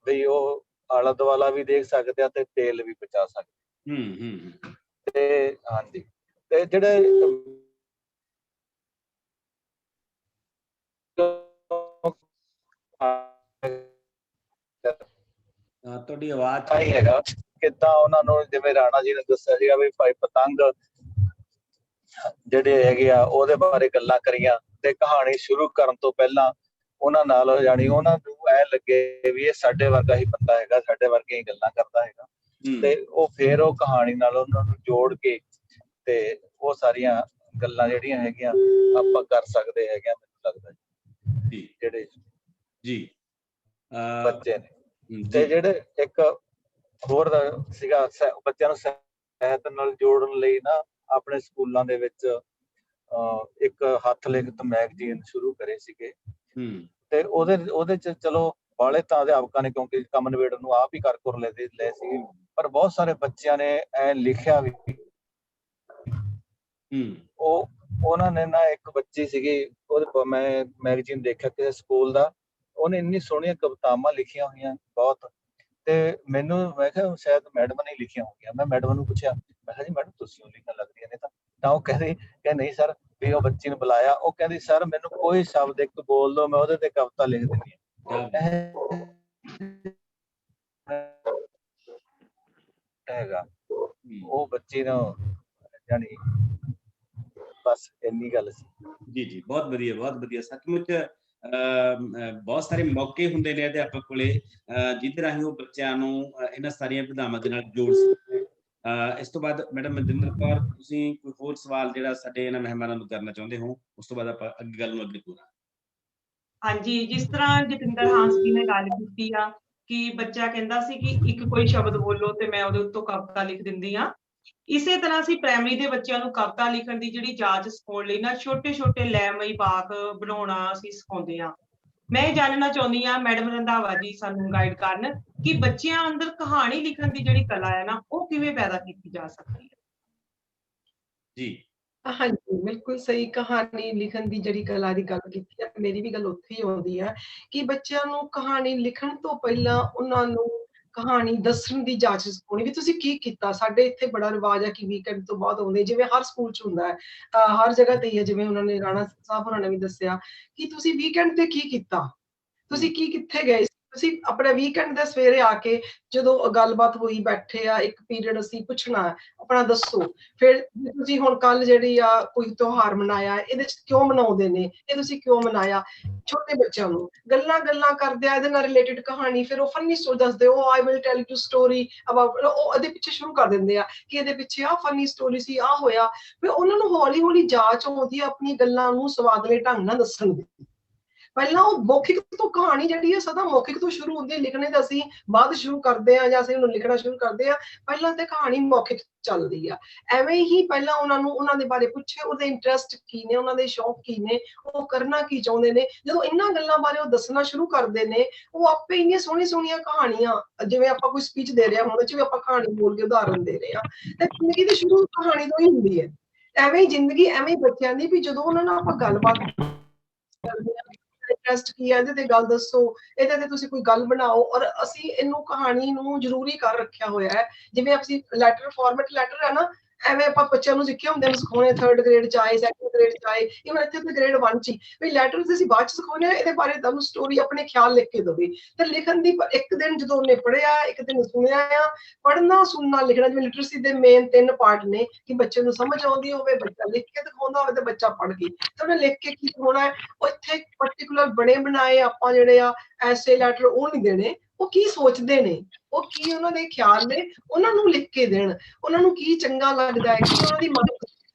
ਵੀ ਉਹ ਆਲਾ ਦੁਆਲਾ ਵੀ ਦੇਖ ਸਕਦੇ ਆ ਤੇ ਤੇਲ ਵੀ ਬਚਾ ਸਕਦੇ। ਤੇ ਹਾਂਜੀ, ਤੇ ਜਿਹੜੇ ਤੁਹਾਡੀ ਆਵਾਜ਼ ਹੀ ਹੈਗਾ ਕਿੱਦਾਂ ਉਹਨਾਂ ਨੂੰ, ਜਿਵੇਂ ਰਾਣਾ ਜੀ ਨੇ ਦੱਸਿਆ ਸੀਗਾ ਵੀ ਭਾਈ ਪਤੰਗ ਜਿਹੜੇ ਹੈਗੇ ਆ ਉਹਦੇ ਬਾਰੇ ਗੱਲਾਂ ਕਰੀਆਂ, ਤੇ ਕਹਾਣੀ ਸ਼ੁਰੂ ਕਰਨ ਤੋਂ ਪਹਿਲਾਂ ਉਹਨਾਂ ਨਾਲ ਜਾਣੀ ਉਹਨਾਂ ਨੂੰ ਐ ਲੱਗੇ ਵੀ ਇਹ ਸਾਡੇ ਵਰਗਾ ਹੀ ਬੰਦਾ ਹੈਗਾ, ਸਾਡੇ ਵਰਗੀਆਂ ਹੀ ਗੱਲਾਂ ਕਰਦਾ ਹੈਗਾ, ਤੇ ਉਹ ਫੇਰ ਉਹ ਕਹਾਣੀ ਨਾਲ ਉਹਨਾਂ ਨੂੰ ਜੋੜ ਕੇ ਤੇ ਉਹ ਸਾਰੀਆਂ ਗੱਲਾਂ ਜਿਹੜੀਆਂ ਹੈਗੀਆਂ ਆਪਾਂ ਕਰ ਸਕਦੇ ਹੈਗੇ ਆ, ਮੈਨੂੰ ਲੱਗਦਾ ਜੀ ਜਿਹੜੇ ਜੀ ਬੱਚੇ ਨੇ। ਤੇ ਜਿਹੜੇ ਇੱਕ ਹੋਰ ਸੀਗਾ, ਬੱਚਿਆਂ ਨੂੰ ਸਾਹਿਤ ਨਾਲ ਜੋੜਨ ਲਈ ਨਾ ਆਪਣੇ ਸਕੂਲਾਂ ਦੇ ਵਿੱਚ ਇੱਕ ਹੱਥ ਲਿਖਤ ਮੈਗਜ਼ੀਨ ਸ਼ੁਰੂ ਕਰੇ ਸੀਗੇ। ਤੇ ਉਹਦੇ ਚ ਚਲੋ ਵਾਲੇ ਤਾਂ ਅਧਿਆਪਕਾਂ ਨੇ, ਕਿਉਂਕਿ ਕੰਮ ਨਿਬੇੜਨ ਨੂੰ ਆਪ ਹੀ ਕਰ ਕੁਰ ਲਏ ਸੀਗੇ, ਪਰ ਬਹੁਤ ਸਾਰੇ ਬੱਚਿਆਂ ਨੇ ਐ ਲਿਖਿਆ ਵੀ। ਉਹਨਾਂ ਨੇ ਨਾ, ਇੱਕ ਬੱਚੀ ਸੀਗੀ, ਉਹਦੇ ਮੈਂ ਮੈਗਜ਼ੀਨ ਦੇਖਿਆ ਕਿਸੇ ਸਕੂਲ ਦਾ, ਉਹਨੇ ਇੰਨੀ ਸੋਹਣੀਆਂ ਕਵਿਤਾਵਾਂ ਲਿਖੀਆਂ ਹੋਈਆਂ ਬਹੁਤ, ਤੇ ਮੈਨੂੰ ਮੈਂ ਕਿਹਾ ਸ਼ਾਇਦ ਮੈਡਮ ਨੇ ਲਿਖੀਆਂ ਹੋਣਗੀਆਂ। ਮੈਂ ਮੈਡਮ ਨੂੰ ਪੁੱਛਿਆ, ਮੈਂ ਕਿਹਾ ਜੀ ਮੈਡਮ ਤੁਸੀਂ ਲਿਖਣ ਲੱਗਦੀਆਂ ਨੇ ਤਾਂ ਉਹ ਕਹਿੰਦੀ ਨਹੀਂ ਸਰ, ਵੀ ਉਹ ਬੱਚੀ ਨੂੰ ਬੁਲਾਇਆ, ਉਹ ਕਹਿੰਦੀ ਸਰ ਮੈਨੂੰ ਕੋਈ ਸ਼ਬਦ ਇੱਕ ਬੋਲ ਦੋ, ਮੈਂ ਉਹਦੇ ਤੇ ਕਵਿਤਾ ਲਿਖ ਦਿੰਦੀ ਹੈਗਾ। ਉਹ ਬੱਚੀ ਨੂੰ ਜਾਣੀ ਬਸ ਇੰਨੀ ਗੱਲ ਸੀ। ਜੀ ਬਹੁਤ ਵਧੀਆ, ਬਹੁਤ ਵਧੀਆ। ਸੱਚਮੁੱਚ ਬਹੁਤ ਸਾਰੇ ਮੌਕੇ ਹੁੰਦੇ ਨੇ ਅਧਿਆਪਕ ਕੋਲੇ, ਜਿਹਦੇ ਰਾਹੀਂ ਉਹ ਬੱਚਿਆਂ ਨੂੰ ਇਹਨਾਂ ਸਾਰੀਆਂ ਵਿਧਾਵਾਂ ਦੇ ਨਾਲ ਜੋੜ ਸਕਦੇ। ਇਸ ਤੋਂ ਬਾਅਦ ਮੈਡਮ ਮਨਜਿੰਦਰ ਕੌਰ, ਤੁਸੀਂ ਕੋਈ ਹੋਰ ਸਵਾਲ ਜਿਹੜਾ ਸਾਡੇ ਇਹਨਾਂ ਮਹਿਮਾਨਾਂ ਨੂੰ ਕਰਨਾ ਚਾਹੁੰਦੇ ਹੋ? ਉਸ ਤੋਂ ਬਾਅਦ ਆਪਾਂ ਅੱਗੇ ਗੱਲ ਨੂੰ ਅੱਗੇ ਤੋਰਾਂਗੇ। ਹਾਂਜੀ, ਜਿਸ ਤਰ੍ਹਾਂ ਜਤਿੰਦਰ ਹਾਂਸ ਜੀ ਨੇ ਗੱਲ ਕੀਤੀ ਆ ਕਿ ਬੱਚਾ ਕਹਿੰਦਾ ਸੀ ਕਿ ਇੱਕ ਕੋਈ ਸ਼ਬਦ ਬੋਲੋ ਤੇ ਮੈਂ ਉਹਦੇ ਉੱਤੋਂ ਕਵਿਤਾ ਲਿਖ ਦਿੰਦੀ ਹਾਂ। ਇਸੇ ਤਰ੍ਹਾਂ ਅਸੀਂ ਪ੍ਰਾਇਮਰੀ ਦੇ ਬੱਚਿਆਂ ਨੂੰ ਕਵਿਤਾ ਲਿਖਣ ਦੀ ਜਿਹੜੀ ਜਾਚ ਸਿਖਾਉਣ ਲਈ ਨਾ ਛੋਟੇ ਲੈਮਈ ਵਾਕ ਬਣਾਉਣਾ ਅਸੀਂ ਸਿਖਾਉਂਦੇ ਹਾਂ। ਮੈਂ ਇਹ ਜਾਣਨਾ ਚਾਹੁੰਦੀ ਹਾਂ ਮੈਡਮ ਰੰਧਾਵਾ ਜੀ ਸਾਨੂੰ ਗਾਈਡ ਕਰਨ ਕਿ ਬੱਚਿਆਂ ਅੰਦਰ ਕਹਾਣੀ ਲਿਖਣ ਦੀ ਜਿਹੜੀ ਕਲਾ ਹੈ ਨਾ, ਉਹ ਕਿਵੇਂ ਪੈਦਾ ਕੀਤੀ ਜਾ ਸਕਦੀ ਹੈ। ਜੀ ਹਾਂਜੀ, ਬਿਲਕੁਲ ਸਹੀ। ਕਹਾਣੀ ਲਿਖਣ ਦੀ ਜਿਹੜੀ ਕਲਾ ਦੀ ਗੱਲ ਕੀਤੀ ਹੈ, ਮੇਰੀ ਵੀ ਗੱਲ ਉੱਥੇ ਹੀ ਆਉਂਦੀ ਹੈ ਕਿ ਬੱਚਿਆਂ ਨੂੰ ਕਹਾਣੀ ਲਿਖਣ ਤੋਂ ਪਹਿਲਾਂ ਉਹਨਾਂ ਨੂੰ ਕਹਾਣੀ ਦੱਸਣ ਦੀ ਜਾਚ ਸਿਖਾਉਣੀ ਵੀ ਤੁਸੀਂ ਕੀ ਕੀਤਾ। ਸਾਡੇ ਇੱਥੇ ਬੜਾ ਰਿਵਾਜ ਹੈ ਕਿ ਵੀਕਐਂਡ ਤੋਂ ਬਾਅਦ ਆਉਂਦੇ, ਜਿਵੇਂ ਹਰ ਸਕੂਲ 'ਚ ਹੁੰਦਾ ਹੈ, ਹਰ ਜਗ੍ਹਾ ਤੇ ਹੀ ਹੈ, ਜਿਵੇਂ ਉਹਨਾਂ ਨੇ ਰਾਣਾ ਸਾਹਿਬ ਹੋਰਾਂ ਨੇ ਵੀ ਦੱਸਿਆ ਕਿ ਤੁਸੀਂ ਵੀਕਐਂਡ ਤੇ ਕੀ ਕੀਤਾ, ਤੁਸੀਂ ਕਿੱਥੇ ਗਏ ਸੀ, ਤੁਸੀਂ ਆਪਣੇ ਵੀਕਐਂਡ ਦੇ ਸਵੇਰੇ ਆ ਕੇ ਜਦੋਂ ਗੱਲਬਾਤ ਹੋਈ ਬੈਠੇ ਆ, ਇੱਕ ਪੀਰੀਅਡ ਅਸੀਂ ਪੁੱਛਣਾ ਆਪਣਾ ਦੱਸੋ। ਫਿਰ ਤੁਸੀਂ ਹੁਣ ਕੱਲ ਜਿਹੜੀ ਆ ਕੋਈ ਤਿਉਹਾਰ ਮਨਾਇਆ, ਇਹਦੇ ਚ ਕਿਉਂ ਮਨਾਉਂਦੇ ਨੇ, ਇਹ ਤੁਸੀਂ ਕਿਉਂ ਮਨਾਇਆ। ਛੋਟੇ ਬੱਚਿਆਂ ਨੂੰ ਗੱਲਾਂ ਕਰਦੇ ਆ, ਇਹਦੇ ਨਾਲ ਰਿਲੇਟਡ ਕਹਾਣੀ, ਫਿਰ ਉਹ ਫਨੀ ਸਟੋਰੀ ਦੱਸਦੇ, ਉਹ I will tell you story about, ਉਹ ਇਹਦੇ ਪਿੱਛੇ ਸ਼ੁਰੂ ਕਰ ਦਿੰਦੇ ਆ ਕਿ ਇਹਦੇ ਪਿੱਛੇ ਆ ਫਨੀ ਸਟੋਰੀ ਸੀ, ਆ ਹੋਇਆ। ਫਿਰ ਉਹਨਾਂ ਨੂੰ ਹੌਲੀ ਹੌਲੀ ਜਾਚ ਆਉਂਦੀ ਆ ਆਪਣੀ ਗੱਲਾਂ ਨੂੰ ਸਵਾਦਲੇ ਢੰਗ ਨਾਲ ਦੱਸਣ ਦੀ। ਪਹਿਲਾਂ ਉਹ ਮੌਖਿਕ ਤੋਂ ਕਹਾਣੀ ਜਿਹੜੀ ਹੈ ਸਦਾ ਮੌਖਿਕ ਤੋਂ ਸ਼ੁਰੂ ਹੁੰਦੀ ਹੈ, ਲਿਖਣੇ ਤਾਂ ਅਸੀਂ ਬਾਅਦ ਸ਼ੁਰੂ ਕਰਦੇ ਆ ਜਾਂ ਅਸੀਂ ਉਹਨੂੰ ਲਿਖਣਾ ਸ਼ੁਰੂ ਕਰਦੇ ਆ, ਪਹਿਲਾਂ ਤੇ ਕਹਾਣੀ ਮੌਖਿਕ ਚੱਲਦੀ ਆ। ਐਵੇਂ ਹੀ ਪਹਿਲਾਂ ਉਹਨਾਂ ਨੂੰ ਉਹਨਾਂ ਦੇ ਬਾਰੇ ਪੁੱਛੇ, ਉਹਦੇ ਇੰਟਰਸਟ ਕੀ ਨੇ, ਉਹਨਾਂ ਦੇ ਸ਼ੌਕ ਕੀ ਨੇ, ਉਹ ਕਰਨਾ ਕੀ ਚਾਹੁੰਦੇ ਨੇ। ਜਦੋਂ ਇਹਨਾਂ ਗੱਲਾਂ ਬਾਰੇ ਉਹ ਦੱਸਣਾ ਸ਼ੁਰੂ ਕਰਦੇ ਨੇ, ਉਹ ਆਪੇ ਇੰਨੀਆਂ ਸੋਹਣੀਆਂ ਕਹਾਣੀਆਂ, ਜਿਵੇਂ ਆਪਾਂ ਕੋਈ ਸਪੀਚ ਦੇ ਰਹੇ ਹਾਂ, ਹੁਣ ਚ ਵੀ ਆਪਾਂ ਕਹਾਣੀ ਬੋਲ ਕੇ ਉਦਾਹਰਨ ਦੇ ਰਹੇ ਹਾਂ, ਤੇ ਜ਼ਿੰਦਗੀ ਦੀ ਸ਼ੁਰੂ ਕਹਾਣੀ ਤੋਂ ਹੀ ਹੁੰਦੀ ਹੈ। ਐਵੇਂ ਹੀ ਜ਼ਿੰਦਗੀ, ਐਵੇਂ ਹੀ ਬੱਚਿਆਂ ਦੀ ਵੀ ਜਦੋਂ ਉਹਨਾਂ ਨਾਲ ਆਪਾਂ ਗੱਲਬਾਤ ਕਰਦੇ ਹਾਂ, ਇੰਟਰਸਟ ਕੀ ਹੈ, ਇਹਦੇ ਤੇ ਗੱਲ ਦੱਸੋ, ਇਹਦੇ ਤੇ ਤੁਸੀਂ ਕੋਈ ਗੱਲ ਬਣਾਓ। ਔਰ ਅਸੀਂ ਇਹਨੂੰ ਕਹਾਣੀ ਨੂੰ ਜ਼ਰੂਰੀ ਕਰ ਰੱਖਿਆ ਹੋਇਆ ਹੈ। ਜਿਵੇਂ ਅਸੀਂ ਲੈਟਰ ਫਾਰਮੈਟ ਲੈਟਰ ਹੈ ਨਾ, ਐਵੇਂ ਆਪਾਂ ਬੱਚਿਆਂ ਨੂੰ ਸਿੱਖਿਆ ਹੁੰਦੇ ਨੇ ਸਿਖਾਉਣੇ, 3rd ਗ੍ਰੇਡ ਚ ਆਏ, 2nd ਗ੍ਰੇਡ ਚ ਆਏ, ਇਵਨ ਇੱਥੇ ਤੇ ਗ੍ਰੇਡ 1 ਚ ਹੀ ਵੀ ਲੈਟਰ ਅਸੀਂ ਬਾਅਦ ਚ ਸਿਖਾਉਣੇ ਆ, ਇਹਦੇ ਬਾਰੇ ਤੁਹਾਨੂੰ ਸਟੋਰੀ ਆਪਣੇ ਖਿਆਲ ਲਿਖ ਕੇ ਦੇਵੇ। ਤੇ ਲਿਖਣ ਦੀ ਇੱਕ ਦਿਨ ਜਦੋਂ ਉਹਨੇ ਪੜ੍ਹਿਆ, ਇੱਕ ਦਿਨ ਸੁਣਿਆ ਆ, ਪੜ੍ਹਨਾ, ਸੁਣਨਾ, ਲਿਖਣਾ, ਜਿਵੇਂ ਲਿਟਰੇਸੀ ਦੇ ਮੇਨ 3 ਪਾਰਟ ਨੇ ਕਿ ਬੱਚੇ ਨੂੰ ਸਮਝ ਆਉਂਦੀ ਹੋਵੇ, ਬੱਚਾ ਲਿਖ ਕੇ ਦਿਖਾਉਂਦਾ ਹੋਵੇ, ਤੇ ਬੱਚਾ ਪੜ੍ਹ ਕੇ। ਤੇ ਉਹਨੇ ਲਿਖ ਕੇ ਕੀ ਦਿਖਾਉਣਾ ਹੈ, ਉਹ ਇੱਥੇ ਪਾਰਟਿਕੂਲਰ ਬਣੇ ਬਣਾਏ ਆਪਾਂ ਜਿਹੜੇ ਆ ਐਸੇ ਲੈਟਰ ਉਹ ਨਹੀਂ ਦੇਣੇ, ਉਹ ਕੀ ਸੋਚਦੇ ਨੇ, ਉਹ ਕੀ ਉਹਨਾਂ ਦੇ ਖਿਆਲ ਨੇ, ਉਹਨਾਂ ਨੂੰ ਲਿਖ ਕੇ ਦੇਣ। ਉਹਨਾਂ ਨੂੰ ਕੀ ਚੰਗਾ ਲੱਗਦਾ ਹੈ, ਕੀ ਉਹਨਾਂ ਦੀ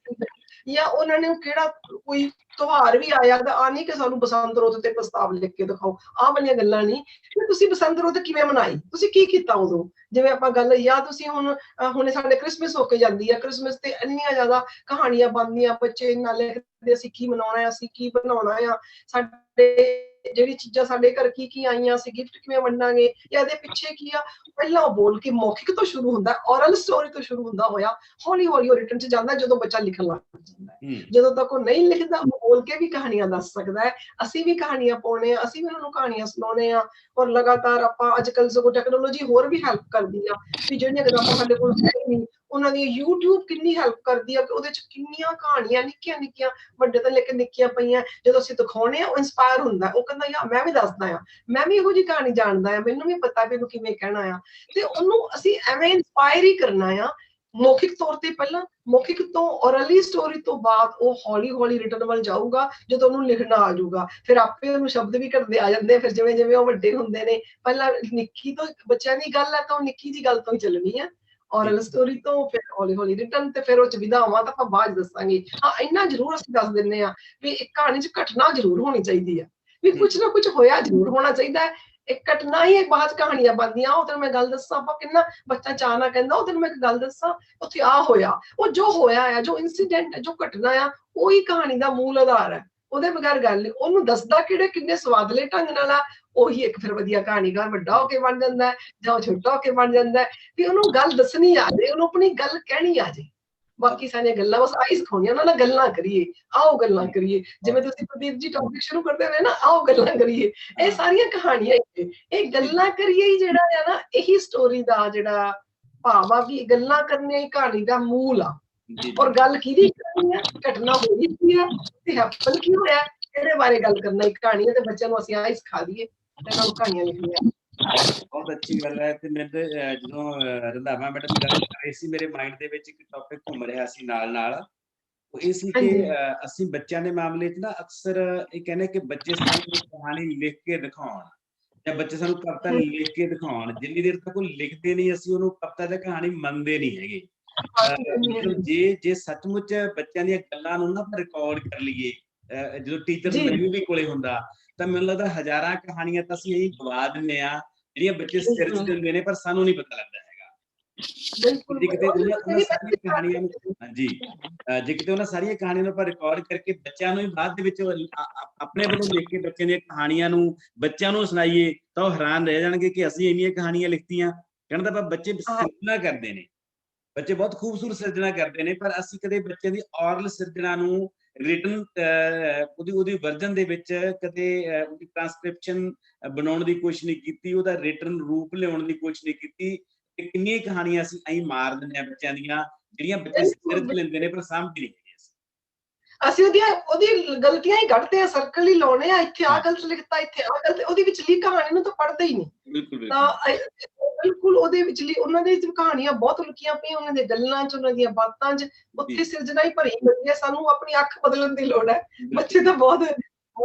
ਜਾਂ ਉਹਨਾਂ ਨੇ ਕਿਹੜਾ ਕੋਈ ਤਿਉਹਾਰ ਵੀ ਆਇਆ ਤਾਂ ਆ ਨਹੀਂ ਕਿ ਸਾਨੂੰ ਬਸੰਤ ਰੁੱਤ ਤੇ ਪ੍ਰਸਤਾਵ ਲਿਖ ਕੇ ਦਿਖਾਓ, ਆਹ ਵਾਲੀਆਂ ਗੱਲਾਂ ਨਹੀਂ। ਕਿ ਤੁਸੀਂ ਬਸੰਤ ਰੁੱਤ ਕਿਵੇਂ ਮਨਾਈ, ਤੁਸੀਂ ਕੀ ਕੀਤਾ ਉਦੋਂ। ਜਿਵੇਂ ਆਪਾਂ ਗੱਲ, ਜਾਂ ਤੁਸੀਂ ਹੁਣ ਸਾਡੇ ਕ੍ਰਿਸਮਸ ਹੋ ਕੇ ਜਾਂਦੀ ਆ, ਕ੍ਰਿਸਮਸ ਤੇ ਇੰਨੀਆਂ ਜ਼ਿਆਦਾ ਕਹਾਣੀਆਂ ਬਣਦੀਆਂ, ਬੱਚੇ ਇੰਨਾ ਲਿਖਦੇ ਅਸੀਂ ਕੀ ਮਨਾਉਣਾ, ਅਸੀਂ ਕੀ ਬਣਾਉਣਾ ਆ, ਸਾਡੇ ਜਿਹੜੀ ਚੀਜ਼ਾਂ ਸਾਡੇ ਘਰ ਕੀ ਆਈਆਂ, ਅਸੀਂ ਗਿਫਟ ਕਿਵੇਂ ਵੰਡਾਂਗੇ, ਜਾਂ ਇਹਦੇ ਪਿੱਛੇ ਕੀ ਆ। ਪਹਿਲਾਂ ਉਹ ਬੋਲ ਕੇ ਮੌਖਿਕ ਤੋਂ ਸ਼ੁਰੂ ਹੁੰਦਾ, ਔਰਲ ਸਟੋਰੀ ਤੋਂ ਸ਼ੁਰੂ ਹੁੰਦਾ ਹੋਇਆ, ਹੌਲੀ ਹੌਲੀ ਉਹ ਰਿਟਨ ਚ ਜਾਂਦਾ ਜਦੋਂ ਬੱਚਾ ਲਿਖਣ ਲੱਗ ਜਾਂਦਾ ਹੈ। ਜਦੋਂ ਤੱਕ ਉਹ ਨਹੀਂ ਲਿਖਦਾ, ਉਹ ਬੋਲ ਕੇ ਵੀ ਕਹਾਣੀਆਂ ਦੱਸ ਸਕਦਾ ਹੈ। ਅਸੀਂ ਵੀ ਕਹਾਣੀਆਂ ਪਾਉਣੇ ਆ, ਅਸੀਂ ਵੀ ਉਹਨਾਂ ਨੂੰ ਕਹਾਣੀਆਂ ਸੁਣਾਉਣੇ ਆ। ਔਰ ਲਗਾਤਾਰ ਆਪਾਂ ਅੱਜ ਕੱਲ੍ਹ ਸਗੋਂ ਟੈਕਨੋਲੋਜੀ ਹੋਰ ਵੀ ਹੈਲਪ ਕਰਦੀ ਆ ਵੀ ਜਿਹੜੀਆਂ ਕਿਤਾਬਾਂ ਸਾਡੇ ਕੋਲ ਹੈ ਨਹੀਂ, ਉਹਨਾਂ ਦੀ YouTube ਕਿੰਨੀ ਹੈਲਪ ਕਰਦੀ ਆ ਕਿ ਉਹਦੇ ਚ ਕਿੰਨੀਆਂ ਕਹਾਣੀਆਂ ਨਿੱਕੀਆਂ ਨਿੱਕੀਆਂ, ਵੱਡੇ ਤੋਂ ਲੈ ਕੇ ਨਿੱਕੀਆਂ ਪਈਆਂ, ਜਦੋਂ ਅਸੀਂ ਦਿਖਾਉਣੇ ਆ ਉਹ ਇੰਸਪਾਇਰ ਹੁੰਦਾ, ਉਹ ਕਹਿੰਦਾ ਯਾਰ ਮੈਂ ਵੀ ਦੱਸਦਾ ਆ, ਮੈਂ ਵੀ ਇਹੋ ਜਿਹੀ ਕਹਾਣੀ ਜਾਣਦਾ ਆ, ਮੈਨੂੰ ਵੀ ਪਤਾ ਵੀ ਇਹਨੂੰ ਕਿਵੇਂ ਕਹਿਣਾ ਆ। ਤੇ ਉਹਨੂੰ ਅਸੀਂ ਐਵੇਂ ਇੰਸਪਾਇਰ ਹੀ ਕਰਨਾ ਆ, ਮੌਖਿਕ ਤੌਰ ਤੇ ਪਹਿਲਾਂ, ਮੌਖਿਕ ਤੋਂ ਔਰਲੀ ਸਟੋਰੀ ਤੋਂ ਬਾਅਦ ਉਹ ਹੌਲੀ ਹੌਲੀ ਰਿਟਨ ਵੱਲ ਜਾਊਗਾ। ਜਦੋਂ ਉਹਨੂੰ ਲਿਖਣਾ ਆ ਜਾਊਗਾ, ਫਿਰ ਆਪੇ ਉਹਨੂੰ ਸ਼ਬਦ ਵੀ ਘਟਦੇ ਆ ਜਾਂਦੇ, ਫਿਰ ਜਿਵੇਂ ਜਿਵੇਂ ਉਹ ਵੱਡੇ ਹੁੰਦੇ ਨੇ। ਪਹਿਲਾਂ ਨਿੱਕੀ ਤੋਂ ਬੱਚਿਆਂ ਦੀ ਗੱਲ ਹੈ ਤਾਂ ਉਹ ਨਿੱਕੀ ਜੀ ਗੱਲ ਤੋਂ ਹੀ ਚੱਲਣੀ ਹੈ, ਔਰਲ ਸਟੋਰੀ ਤੋਂ, ਫਿਰ ਹੌਲੀ ਹੌਲੀ ਰਿਟਨ, ਤੇ ਫਿਰ ਉਹ ਚ ਵਿਧਾਵਾਂ ਤਾਂ ਆਪਾਂ ਬਾਅਦ ਦੱਸਾਂਗੇ। ਹਾਂ ਇੰਨਾ ਜ਼ਰੂਰ ਅਸੀਂ ਦੱਸ ਦਿੰਦੇ ਆ ਵੀ ਇੱਕ ਕਹਾਣੀ ਚ ਘਟਨਾ ਜ਼ਰੂਰ ਹੋਣੀ ਚਾਹੀਦੀ ਹੈ, ਵੀ ਕੁਛ ਨਾ ਕੁਛ ਹੋਇਆ ਜ਼ਰੂਰ ਹੋਣਾ ਚਾਹੀਦਾ ਹੈ। ਇੱਕ ਘਟਨਾ ਹੀ ਇੱਕ ਬਾਅਦ ਕਹਾਣੀਆਂ ਬਣਦੀਆਂ। ਉਹ ਤੈਨੂੰ ਮੈਂ ਗੱਲ ਦੱਸਾਂ, ਆਪਾਂ ਕਿੰਨਾ ਬੱਚਾ ਚਾਅ ਨਾਲ ਕਹਿੰਦਾ ਉਹ ਤੈਨੂੰ ਮੈਂ ਇੱਕ ਗੱਲ ਦੱਸਾਂ, ਉੱਥੇ ਆ ਹੋਇਆ, ਉਹ ਜੋ ਹੋਇਆ ਆ, ਜੋ ਇਨਸੀਡੈਂਟ ਹੈ, ਜੋ ਘਟਨਾ ਆ, ਉਹੀ ਕਹਾਣੀ ਦਾ ਮੂਲ ਆਧਾਰ ਹੈ। ਉਹਦੇ ਬਗੈਰ ਗੱਲ ਨਹੀਂ। ਉਹਨੂੰ ਦੱਸਦਾ ਕਿਹੜੇ ਕਿੰਨੇ ਸਵਾਦਲੇ ਢੰਗ ਨਾਲ ਆ, ਉਹੀ ਇੱਕ ਫਿਰ ਵਧੀਆ ਕਹਾਣੀਕਾਰ ਵੱਡਾ ਹੋ ਕੇ ਬਣ ਜਾਂਦਾ ਹੈ ਜਾਂ ਉਹ ਛੋਟਾ ਹੋ ਕੇ ਬਣ ਜਾਂਦਾ ਹੈ। ਵੀ ਉਹਨੂੰ ਗੱਲ ਦੱਸਣੀ ਆ ਜੇ, ਉਹਨੂੰ ਆਪਣੀ ਗੱਲ ਕਹਿਣੀ ਆ ਜੇ। ਬਾਕੀ ਸਾਰੀਆਂ ਗੱਲਾਂ ਬਸ ਆਹੀ ਸਿਖਾਉਣੀਆਂ, ਉਹਨਾਂ ਨਾਲ ਗੱਲਾਂ ਕਰੀਏ, ਆਓ ਗੱਲਾਂ ਕਰੀਏ। ਜਿਵੇਂ ਤੁਸੀਂ ਪ੍ਰਦੀਪ ਜੀ ਟੌਪਿਕ ਸ਼ੁਰੂ ਕਰਦੇ ਹੋਏ ਨਾ, ਆਓ ਗੱਲਾਂ ਕਰੀਏ, ਇਹ ਸਾਰੀਆਂ ਕਹਾਣੀਆਂ ਇਹ ਗੱਲਾਂ ਕਰੀਏ ਹੀ ਜਿਹੜਾ ਆ ਨਾ, ਇਹੀ ਸਟੋਰੀ ਦਾ ਜਿਹੜਾ ਭਾਵ ਆ ਕਿ ਗੱਲਾਂ ਕਰਨੀਆਂ ਹੀ ਕਹਾਣੀ ਦਾ ਮੂਲ ਆ। ਔਰ ਗੱਲ ਕਿਹਦੀ ਕਰਨੀ ਆ, ਘਟਨਾ ਹੋਈ ਕੀ ਆ ਤੇ ਹੈਪਨ ਕੀ ਹੋਇਆ, ਇਹਦੇ ਬਾਰੇ ਗੱਲ ਕਰਨਾ ਹੀ ਕਹਾਣੀ ਹੈ। ਤੇ ਬੱਚਿਆਂ ਨੂੰ ਅਸੀਂ ਆਹੀ ਸਿਖਾ ਦਈਏ, ਇਹਨਾਂ ਨੂੰ ਕਹਾਣੀਆਂ ਲਿਖਣੀਆਂ। ਬਹੁਤ ਅੱਛੀ ਗੱਲ ਹੈ। ਤੇ ਮੈਂ ਜਦੋਂ ਰੰਧਾਵਾ ਮੈਡਮ ਗੱਲ ਕਰ ਰਹੀ ਸੀ, ਮੇਰੇ ਮਾਈਂਡ ਦੇ ਵਿੱਚ ਇੱਕ ਟੌਪਿਕ ਘੁੰਮ ਰਿਹਾ ਸੀ ਨਾਲ ਉਹ ਇਹ ਸੀ ਕਿ ਅਸੀਂ ਬੱਚਿਆਂ ਦੇ ਮਾਮਲੇ 'ਚ ਨਾ ਅਕਸਰ ਇਹ ਕਹਿੰਦੇ ਕਿ ਬੱਚੇ ਸਾਨੂੰ ਕਹਾਣੀ ਲਿਖ ਕੇ ਦਿਖਾਉਣ ਜਾਂ ਬੱਚੇ ਸਾਨੂੰ ਕਵਿਤਾ ਲਿਖ ਕੇ ਦਿਖਾਉਣ। ਜਿੰਨੀ ਦੇਰ ਤੱਕ ਉਹ ਲਿਖਦੇ ਨਹੀਂ, ਅਸੀਂ ਉਹਨੂੰ ਕਵਿਤਾ ਜਾਂ ਕਹਾਣੀ ਮੰਨਦੇ ਨਹੀਂ ਹੈਗੇ। ਮਤਲਬ ਜੇ ਸੱਚਮੁੱਚ ਬੱਚਿਆਂ ਦੀਆਂ ਗੱਲਾਂ ਨੂੰ ਨਾ ਆਪਾਂ ਰਿਕਾਰਡ ਕਰ ਲਈਏ, ਜਦੋਂ ਟੀਚਰ ਮੈਨੂੰ ਵੀ ਕੋਲੇ ਹੁੰਦਾ, ਤਾਂ ਮੈਨੂੰ ਲੱਗਦਾ ਹਜ਼ਾਰਾਂ ਕਹਾਣੀਆਂ ਤਾਂ ਅਸੀਂ ਇਹੀ ਗਵਾ ਦਿੰਦੇ ਆ, ਜਿਹੜੀਆਂ ਬੱਚੇ ਸਿਰ 'ਚ ਦਿੰਦੇ ਨੇ, ਪਰ ਸਾਨੂੰ ਨਹੀਂ ਪਤਾ ਲੱਗਦਾ ਹੈਗਾ। ਜੇ ਕਿਤੇ ਉਹਨਾਂ ਸਾਰੀਆਂ ਕਹਾਣੀਆਂ ਨੂੰ, ਹਾਂਜੀ, ਜੇ ਕਿਤੇ ਉਹਨਾਂ ਸਾਰੀਆਂ ਕਹਾਣੀਆਂ ਨੂੰ ਆਪਾਂ ਰਿਕਾਰਡ ਕਰਕੇ ਬੱਚਿਆਂ ਨੂੰ ਹੀ ਬਾਅਦ ਦੇ ਵਿੱਚ ਆਪਣੇ ਵੱਲੋਂ ਲਿਖ ਕੇ ਬੱਚਿਆਂ ਦੀਆਂ ਕਹਾਣੀਆਂ ਨੂੰ ਬੱਚਿਆਂ ਨੂੰ ਸੁਣਾਈਏ, ਤਾਂ ਉਹ ਹੈਰਾਨ ਰਹਿ ਜਾਣਗੇ ਕਿ ਅਸੀਂ ਇੰਨੀਆਂ ਕਹਾਣੀਆਂ ਲਿਖਤੀਆਂ। ਕਹਿਣ ਦਾ ਬੱਚੇ ਸਿਰਜਣਾ ਕਰਦੇ ਨੇ, ਬੱਚੇ ਬਹੁਤ ਖੂਬਸੂਰਤ ਸਿਰਜਣਾ ਕਰਦੇ ਨੇ, ਪਰ ਅਸੀਂ ਕਦੇ ਬੱਚਿਆਂ ਦੀ ਔਰਲ ਸਿਰਜਣਾ ਨੂੰ ਰਿਟਨ ਉਹਦੀ ਵਰਜਨ ਦੇ ਵਿੱਚ ਕਦੇ ਉਹਦੀ ਟ੍ਰਾਂਸਕ੍ਰਿਪਸ਼ਨ ਬਣਾਉਣ ਦੀ ਕੋਸ਼ਿਸ਼ ਨਹੀਂ ਕੀਤੀ, ਉਹਦਾ ਰਿਟਨ ਰੂਪ ਲਿਆਉਣ ਦੀ ਕੋਸ਼ਿਸ਼ ਨਹੀਂ ਕੀਤੀ। ਕਿੰਨੀਆਂ ਕਹਾਣੀਆਂ ਅਸੀਂ ਐਂ ਮਾਰ ਦਿੰਦੇ ਹਾਂ ਬੱਚਿਆਂ ਦੀਆਂ, ਜਿਹੜੀਆਂ ਬੱਚੇ ਸਿਰ 'ਚ ਲੈਂਦੇ ਨੇ ਪਰ ਸਮਝਦੇ ਨਹੀਂ ਹੈਗੇ ਅਸੀਂ। ਅਸੀਂ ਉਹਦੀ ਗਲਤੀਆਂ ਹੀ ਕੱਢਦੇ ਆ, ਸਰਕਲ ਹੀ ਲਾਉਣੇ ਆ, ਇੱਥੇ ਆ ਹਾਂ। ਗਲਤ ਲਿਖਤਾ, ਇੱਥੇ ਆ ਗਲਤ, ਉਹਦੀ ਵਿਚਲੀ ਕਹਾਣੀ ਨੂੰ ਤਾਂ ਪੜ੍ਹਦੇ ਹੀ ਨਹੀਂ। ਬਿਲਕੁਲ ਤਾਂ ਬਿਲਕੁਲ ਬਿਲਕੁਲ ਉਹਦੇ ਵਿਚਲੀ ਉਹਨਾਂ ਦੇ ਕਹਾਣੀਆਂ ਬਹੁਤ ਲੁਕੀਆਂ ਪਈਆਂ, ਉਹਨਾਂ ਦੇ ਗੱਲਾਂ 'ਚ, ਉਹਨਾਂ ਦੀਆਂ ਬਾਤਾਂ 'ਚ, ਉੱਥੇ ਸਿਰਜਣਾ ਹੀ ਭਰੀ ਪਈ ਹੈ। ਸਾਨੂੰ ਆਪਣੀ ਅੱਖ ਬਦਲਣ ਦੀ ਲੋੜ ਹੈ। ਬੱਚੇ ਤਾਂ ਬਹੁਤ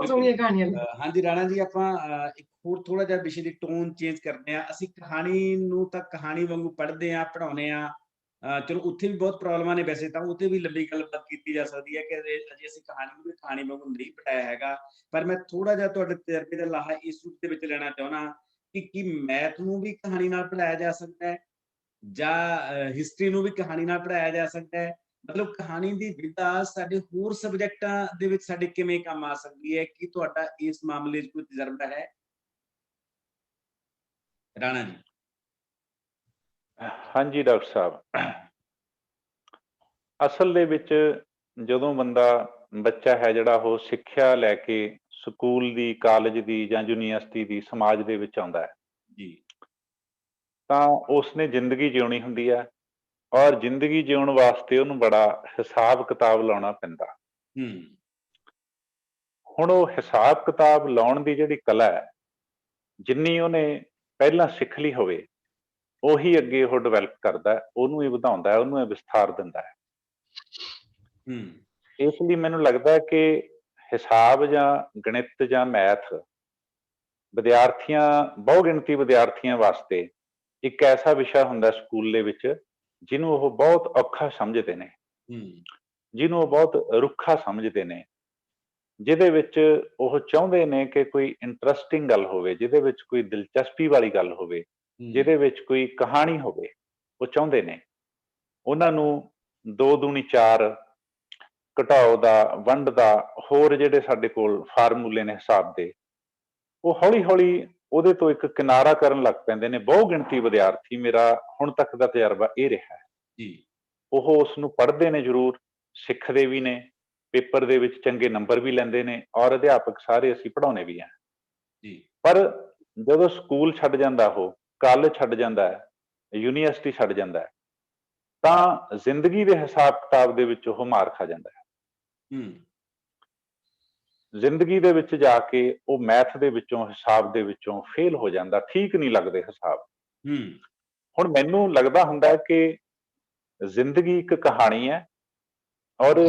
ਸੋਹਣੀਆਂ ਕਹਾਣੀਆਂ ਨੇ। ਹਾਂਜੀ ਰਾਣਾ ਜੀ, ਆਪਾਂ ਇੱਕ ਹੋਰ ਥੋੜਾ ਜਿਹਾ ਵਿਸ਼ੇ ਦੀ ਟੋਨ ਚੇਂਜ ਕਰਦੇ ਆ। ਅਸੀਂ ਕਹਾਣੀ ਨੂੰ ਤਾਂ ਕਹਾਣੀ ਵਾਂਗੂ ਪੜ੍ਹਦੇ ਆ, ਪੜ੍ਹਾਉਂਦੇ ਆ। ਚਲੋ ਉੱਥੇ ਵੀ ਬਹੁਤ ਪ੍ਰੋਬਲਮਾਂ ਨੇ, ਵੈਸੇ ਤਾਂ ਉੱਥੇ ਵੀ ਲੰਬੀ ਗੱਲਬਾਤ ਕੀਤੀ ਜਾ ਸਕਦੀ ਹੈ ਕਿ ਅਜੇ ਅਸੀਂ ਕਹਾਣੀ ਨੂੰ ਵੀ ਕਹਾਣੀ ਵਾਂਗੂ ਨਹੀਂ ਪੜ੍ਹਾਇਆ ਹੈਗਾ। ਪਰ ਮੈਂ ਥੋੜਾ ਜਿਹਾ ਤੁਹਾਡੇ ਤਜਰਬੇ ਦਾ ਲਾਹਾ ਇਸ ਰੂਪ ਦੇ ਵਿੱਚ ਲੈਣਾ ਚਾਹੁੰਦਾ ਕਿ ਕੀ ਮੈਥ ਨੂੰ ਵੀ ਕਹਾਣੀ ਨਾਲ ਪੜ੍ਹਾਇਆ ਜਾ ਸਕਦਾ ਹੈ, ਜਾਂ ਹਿਸਟਰੀ ਨੂੰ ਵੀ ਕਹਾਣੀ ਨਾਲ ਪੜ੍ਹਾਇਆ ਜਾ ਸਕਦਾ ਹੈ? ਮਤਲਬ ਕਹਾਣੀ ਦੀ ਵਿਧਾ ਸਾਡੇ ਹੋਰ ਸਬਜੈਕਟਾਂ ਦੇ ਵਿੱਚ ਸਾਡੇ ਕਿਵੇਂ ਕੰਮ ਆ ਸਕਦੀ ਹੈ? ਕੀ ਤੁਹਾਡਾ ਇਸ ਮਾਮਲੇ 'ਚ ਕੋਈ ਤਜਰਬਾ ਹੈ ਰਾਣਾ ਜੀ? ਹਾਂਜੀ ਡਾਕਟਰ ਸਾਹਿਬ, ਅਸਲ ਦੇ ਵਿੱਚ ਜਦੋਂ ਬੱਚਾ ਹੈ ਜਿਹੜਾ ਉਹ ਸਿੱਖਿਆ ਲੈ ਕੇ ਸਕੂਲ ਦੀ, ਕਾਲਜ ਦੀ ਜਾਂ ਯੂਨੀਵਰਸਿਟੀ ਦੀ, ਸਮਾਜ ਦੇ ਵਿੱਚ ਆਉਂਦਾ ਹੈ ਜੀ, ਤਾਂ ਉਸਨੇ ਜ਼ਿੰਦਗੀ ਜਿਉਣੀ ਹੁੰਦੀ ਹੈ, ਔਰ ਜ਼ਿੰਦਗੀ ਜਿਉਣ ਵਾਸਤੇ ਉਹਨੂੰ ਬੜਾ ਹਿਸਾਬ ਕਿਤਾਬ ਲਾਉਣਾ ਪੈਂਦਾ। ਹੂੰ, ਹੁਣ ਉਹ ਹਿਸਾਬ ਕਿਤਾਬ ਲਾਉਣ ਦੀ ਜਿਹੜੀ ਕਲਾ ਹੈ, ਜਿੰਨੀ ਉਹਨੇ ਪਹਿਲਾਂ ਸਿੱਖ ਲਈ ਹੋਵੇ, ਉਹੀ ਅੱਗੇ ਉਹ ਡਿਵੈਲਪ ਕਰਦਾ ਹੈ, ਉਹਨੂੰ ਇਹ ਵਧਾਉਂਦਾ ਹੈ, ਉਹਨੂੰ ਇਹ ਵਿਸਥਾਰ ਦਿੰਦਾ ਹੈ। ਹੂੰ, ਇਸ ਲਈ ਮੈਨੂੰ ਲੱਗਦਾ ਹੈ ਕਿ ਹਿਸਾਬ ਜਾਂ ਗਣਿਤ ਜਾਂ ਮੈਥ ਬਹੁਗਿਣਤੀ ਵਿਦਿਆਰਥੀਆਂ ਵਾਸਤੇ ਇੱਕ ਐਸਾ ਵਿਸ਼ਾ ਹੁੰਦਾ ਸਕੂਲ ਦੇ ਵਿੱਚ ਜਿਹਨੂੰ ਉਹ ਬਹੁਤ ਔਖਾ ਸਮਝਦੇ ਨੇ, ਹੂੰ, ਜਿਹਨੂੰ ਉਹ ਬਹੁਤ ਰੁੱਖਾ ਸਮਝਦੇ ਨੇ, ਜਿਹਦੇ ਵਿੱਚ ਉਹ ਚਾਹੁੰਦੇ ਨੇ ਕਿ ਕੋਈ ਇੰਟਰਸਟਿੰਗ ਗੱਲ ਹੋਵੇ, ਜਿਹਦੇ ਵਿੱਚ ਕੋਈ ਦਿਲਚਸਪੀ ਵਾਲੀ ਗੱਲ ਹੋਵੇ, ਜਿਹਦੇ ਵਿੱਚ ਕੋਈ ਕਹਾਣੀ ਹੋਵੇ, ਉਹ ਚਾਹੁੰਦੇ ਨੇ। ਉਹਨਾਂ ਨੂੰ 2 ਦੂਣੀ 4, ਘਟਾਓ ਦਾ, ਵੰਡ ਦਾ, ਹੋਰ ਜਿਹੜੇ ਸਾਡੇ ਕੋਲ ਫਾਰਮੂਲੇ ਨੇ ਹਿਸਾਬ ਦੇ, ਉਹ ਹੌਲੀ ਹੌਲੀ ਉਹਦੇ ਤੋਂ ਇੱਕ ਕਿਨਾਰਾ ਕਰਨ ਲੱਗ ਪੈਂਦੇ ਨੇ। ਬਹੁਗਿਣਤੀ ਵਿਦਿਆਰਥੀ, ਮੇਰਾ ਹੁਣ ਤੱਕ ਦਾ ਤਜਰਬਾ ਇਹ ਰਿਹਾ ਹੈ, ਜੀ, ਉਹ ਉਸ ਨੂੰ ਪੜ੍ਹਦੇ ਨੇ ਜ਼ਰੂਰ, ਸਿੱਖਦੇ ਵੀ ਨੇ, ਪੇਪਰ ਦੇ ਵਿੱਚ ਚੰਗੇ ਨੰਬਰ ਵੀ ਲੈਂਦੇ ਨੇ, ਔਰ ਅਧਿਆਪਕ ਸਾਰੇ ਅਸੀਂ ਪੜ੍ਹਾਉਂਦੇ ਵੀ ਹਾਂ। ਜੀ, ਪਰ ਜਦੋਂ ਸਕੂਲ ਛੱਡ ਜਾਂਦਾ, ਉਹ ਕਾਲਜ ਛੱਡ ਜਾਂਦਾ ਹੈ, ਯੂਨੀਵਰਸਿਟੀ ਛੱਡ ਜਾਂਦਾ ਹੈ, ਤਾਂ ਜ਼ਿੰਦਗੀ ਦੇ ਹਿਸਾਬ ਕਿਤਾਬ ਦੇ ਵਿੱਚ ਉਹ ਮਾਰ ਖਾ ਜਾਂਦਾ ਹੈ। ਹੂੰ, ਜ਼ਿੰਦਗੀ ਦੇ ਵਿੱਚ ਜਾ ਕੇ ਉਹ ਮੈਥ ਦੇ ਵਿੱਚੋਂ, ਹਿਸਾਬ ਦੇ ਵਿੱਚੋਂ ਫੇਲ ਹੋ ਜਾਂਦਾ, ਠੀਕ ਨਹੀਂ ਲੱਗਦੇ ਹਿਸਾਬ। ਹੂੰ, ਹੁਣ ਮੈਨੂੰ ਲੱਗਦਾ ਹੁੰਦਾ ਹੈ ਕਿ ਜ਼ਿੰਦਗੀ ਇੱਕ ਕਹਾਣੀ ਹੈ, ਔਰ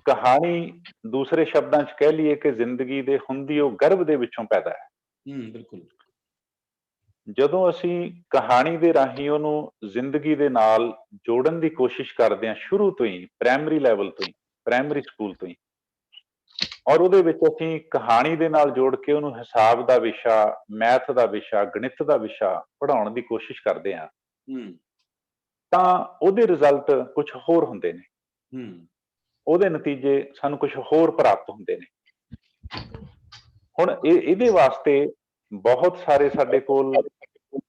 ਕਹਾਣੀ ਦੂਸਰੇ ਸ਼ਬਦਾਂ 'ਚ ਕਹਿ ਲਈਏ ਕਿ ਜ਼ਿੰਦਗੀ ਦੇ ਹੁੰਦੀ ਉਹ ਗਰਭ ਦੇ ਵਿੱਚੋਂ ਪੈਦਾ ਹੈ। ਬਿਲਕੁਲ। ਜਦੋਂ ਅਸੀਂ ਕਹਾਣੀ ਦੇ ਰਾਹੀਂ ਉਹਨੂੰ ਜ਼ਿੰਦਗੀ ਦੇ ਨਾਲ ਜੋੜਨ ਦੀ ਕੋਸ਼ਿਸ਼ ਕਰਦੇ ਹਾਂ, ਸ਼ੁਰੂ ਤੋਂ ਹੀ, ਪ੍ਰਾਇਮਰੀ ਲੈਵਲ ਤੋਂ ਹੀ, ਪ੍ਰਾਇਮਰੀ ਸਕੂਲ ਤੋਂ ਹੀ, ਔਰ ਉਹਦੇ ਵਿੱਚ ਅਸੀਂ ਕਹਾਣੀ ਦੇ ਨਾਲ ਜੋੜ ਕੇ ਉਹਨੂੰ ਹਿਸਾਬ ਦਾ ਵਿਸ਼ਾ, ਮੈਥ ਦਾ ਵਿਸ਼ਾ, ਗਣਿਤ ਦਾ ਵਿਸ਼ਾ ਪੜ੍ਹਾਉਣ ਦੀ ਕੋਸ਼ਿਸ਼ ਕਰਦੇ ਹਾਂ, ਹੂੰ, ਤਾਂ ਉਹਦੇ ਰਿਜ਼ਲਟ ਕੁਝ ਹੋਰ ਹੁੰਦੇ ਨੇ, ਹੂੰ, ਉਹਦੇ ਨਤੀਜੇ ਸਾਨੂੰ ਕੁਝ ਹੋਰ ਪ੍ਰਾਪਤ ਹੁੰਦੇ ਨੇ। ਹੁਣ ਇਹਦੇ ਵਾਸਤੇ ਬਹੁਤ ਸਾਰੇ ਸਾਡੇ ਕੋਲ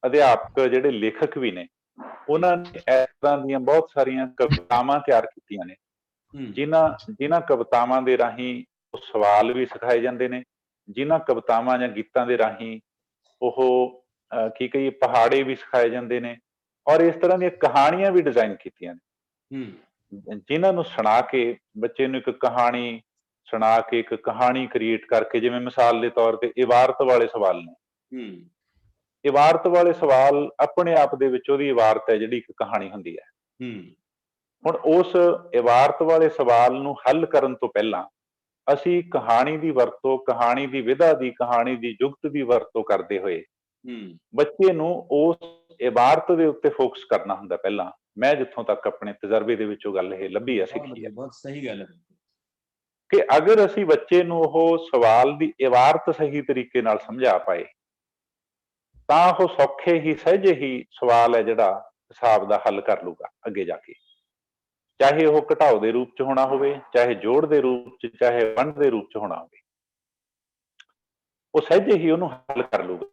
ਅਧਿਆਪਕ, ਜਿਹੜੇ ਲੇਖਕ ਵੀ ਨੇ, ਉਹਨਾਂ ਨੇ ਇਸ ਤਰ੍ਹਾਂ ਦੀਆਂ ਬਹੁਤ ਸਾਰੀਆਂ ਕਵਿਤਾਵਾਂ ਤਿਆਰ ਕੀਤੀਆਂ ਨੇ, ਹੂੰ, ਜਿਨ੍ਹਾਂ ਕਵਿਤਾਵਾਂ ਦੇ ਰਾਹੀਂ ਉਹ ਸਵਾਲ ਵੀ ਸਿਖਾਏ ਜਾਂਦੇ ਨੇ, ਜਿਨ੍ਹਾਂ ਕਵਿਤਾਵਾਂ ਜਾਂ ਗੀਤਾਂ ਦੇ ਰਾਹੀਂ ਉਹ ਕੀ ਕਹੀਏ, ਪਹਾੜੇ ਵੀ ਸਿਖਾਏ ਜਾਂਦੇ ਨੇ, ਔਰ ਇਸ ਤਰ੍ਹਾਂ ਦੀਆਂ ਕਹਾਣੀਆਂ ਵੀ ਡਿਜ਼ਾਈਨ ਕੀਤੀਆਂ ਨੇ, ਹੂੰ, ਜਿਨ੍ਹਾਂ ਨੂੰ ਸੁਣਾ ਕੇ ਬੱਚੇ ਨੂੰ ਇੱਕ ਕਹਾਣੀ ਸੁਣਾ ਕੇ, ਇੱਕ ਕਹਾਣੀ ਕ੍ਰੀਏਟ ਕਰਕੇ, ਜਿਵੇਂ ਮਿਸਾਲ ਦੇ ਤੌਰ ਤੇ ਇਬਾਰਤ ਵਾਲੇ ਸਵਾਲ ਨੇ, ਹੂੰ, ਇਬਾਰਤ ਵਾਲੇ ਸਵਾਲ ਆਪਣੇ ਆਪ ਦੇ ਵਿੱਚ ਉਹਦੀ ਇਬਾਰਤ ਹੈ ਜਿਹੜੀ ਇੱਕ ਕਹਾਣੀ ਹੁੰਦੀ ਹੈ। ਹੂੰ, ਹੁਣ ਉਸ ਇਬਾਰਤ ਵਾਲੇ ਸਵਾਲ ਨੂੰ ਹੱਲ ਕਰਨ ਤੋਂ ਪਹਿਲਾਂ ਅਸੀਂ ਕਹਾਣੀ ਦੀ ਵਰਤੋਂ, ਕਹਾਣੀ ਦੀ ਵਿਧਾ ਦੀ, ਕਹਾਣੀ ਦੀ ਜੁਗਤ ਦੀ ਵਰਤੋਂ ਕਰਦੇ ਹੋਏ ਹੂੰ, ਬੱਚੇ ਨੂੰ ਉਸ ਇਬਾਰਤ ਦੇ ਉੱਤੇ ਫੋਕਸ ਕਰਨਾ ਹੁੰਦਾ ਪਹਿਲਾਂ। ਮੈਂ ਜਿੱਥੋਂ ਤੱਕ ਆਪਣੇ ਤਜਰਬੇ ਦੇ ਵਿੱਚੋਂ ਗੱਲ ਇਹ ਲੱਭੀ ਹੈ, ਬਹੁਤ ਸਿੱਖੀ ਹੈ, ਵਧੀਆ, ਬਹੁਤ ਸਹੀ ਗੱਲ ਹੈ। ਕਿ ਅਗਰ ਅਸੀਂ ਬੱਚੇ ਨੂੰ ਉਹ ਸਵਾਲ ਦੀ ਇਬਾਰਤ ਸਹੀ ਤਰੀਕੇ ਨਾਲ ਸਮਝਾ ਪਾਏ, ਤਾਂ ਉਹ ਸੌਖੇ ਹੀ, ਸਹਿਜੇ ਹੀ ਸਵਾਲ ਹੈ ਜਿਹੜਾ ਹਿਸਾਬ ਦਾ ਹੱਲ ਕਰ ਲੂਗਾ ਅੱਗੇ ਜਾ ਕੇ, ਚਾਹੇ ਉਹ ਘਟਾਓ ਦੇ ਰੂਪ 'ਚ ਹੋਣਾ ਹੋਵੇ, ਚਾਹੇ ਜੋੜ ਦੇ ਰੂਪ 'ਚ, ਚਾਹੇ ਵੰਡ ਦੇ ਰੂਪ 'ਚ ਹੋਣਾ ਹੋਵੇ, ਉਹ ਸਹਿਜੇ ਹੀ ਉਹਨੂੰ ਹੱਲ ਕਰ ਲੂਗਾ।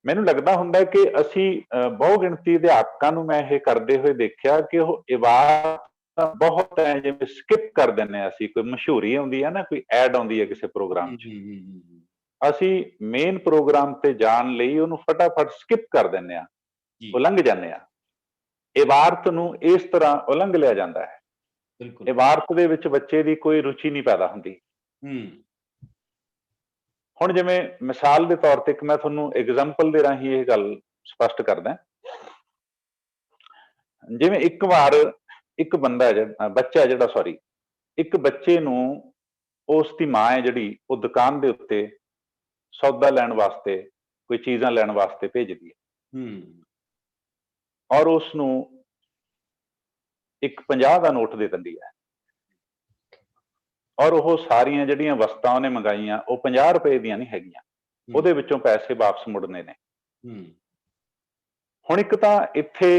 ਮੈਨੂੰ ਲੱਗਦਾ ਹੁੰਦਾ ਕਿ ਅਸੀਂ ਬਹੁਗਿਣਤੀ ਅਧਿਆਪਕਾਂ ਨੂੰ ਮੈਂ ਇਹ ਕਰਦੇ ਹੋਏ ਦੇਖਿਆ ਕਿ ਉਹ ਇਬਾਰਤ ਬਹੁਤ ਹੈ, ਜਿਵੇਂ ਸਕਿਪ ਕਰ ਦਿੰਦੇ ਹਾਂ ਅਸੀਂ। ਕੋਈ ਮਸ਼ਹੂਰੀ ਆਉਂਦੀ ਹੈ ਨਾ, ਕੋਈ ਐਡ ਆਉਂਦੀ ਹੈ ਕਿਸੇ ਪ੍ਰੋਗਰਾਮ 'ਚ, ਅਸੀਂ ਮੇਨ ਪ੍ਰੋਗਰਾਮ ਤੇ ਜਾਣ ਲਈ ਉਹਨੂੰ ਫਟਾਫਟ ਸਕਿਪ ਕਰ ਦਿੰਦੇ ਹਾਂ, ਉਲੰਘ ਜਾਂਦੇ ਹਾਂ। ਇਬਾਰਤ ਨੂੰ ਇਸ ਤਰ੍ਹਾਂ ਉਲੰਘ ਲਿਆ ਜਾਂਦਾ ਹੈ ਬਿਲਕੁਲ। ਇਬਾਰਤ ਦੇ ਵਿੱਚ ਬੱਚੇ ਦੀ ਕੋਈ ਰੁਚੀ ਨਹੀਂ ਪੈਦਾ ਹੁੰਦੀ। ਹੂੰ ਹੁਣ ਜਿਵੇਂ ਮਿਸਾਲ ਦੇ ਤੌਰ ਤੇ ਇੱਕ ਮੈਂ ਤੁਹਾਨੂੰ ਐਗਜ਼ਾਮਪਲ ਦੇ ਰਾਹੀਂ ਇਹ ਗੱਲ ਸਪਸ਼ਟ ਕਰਦਾ। ਜਿਵੇਂ ਇੱਕ ਵਾਰ ਇੱਕ ਬੰਦਾ ਬੱਚਾ ਹੈ ਜਿਹੜਾ ਸੌਰੀ ਇੱਕ ਬੱਚੇ ਨੂੰ ਉਸ ਦੀ ਮਾਂ ਹੈ ਜਿਹੜੀ ਉਹ ਦੁਕਾਨ ਦੇ ਉੱਤੇ ਸੌਦਾ ਲੈਣ ਵਾਸਤੇ ਕੋਈ ਚੀਜ਼ਾਂ ਲੈਣ ਵਾਸਤੇ ਭੇਜਦੀ ਹੈ ਹੂੰ ਔਰ ਉਸ ਨੂੰ ਇੱਕ 50 ਦਾ ਨੋਟ ਦੇ ਦਿੰਦੀ ਹੈ ਔਰ ਉਹ ਸਾਰੀਆਂ ਜਿਹੜੀਆਂ ਵਸਤਾਂ ਉਹਨੇ ਮੰਗਾਈਆਂ ਉਹ 50 ਰੁਪਏ ਦੀਆਂ ਨਹੀਂ ਹੈਗੀਆਂ, ਉਹਦੇ ਵਿੱਚੋਂ ਪੈਸੇ ਵਾਪਸ ਮੁੜਨੇ ਨੇ। ਹੂੰ ਹੁਣ ਇੱਕ ਤਾਂ ਇੱਥੇ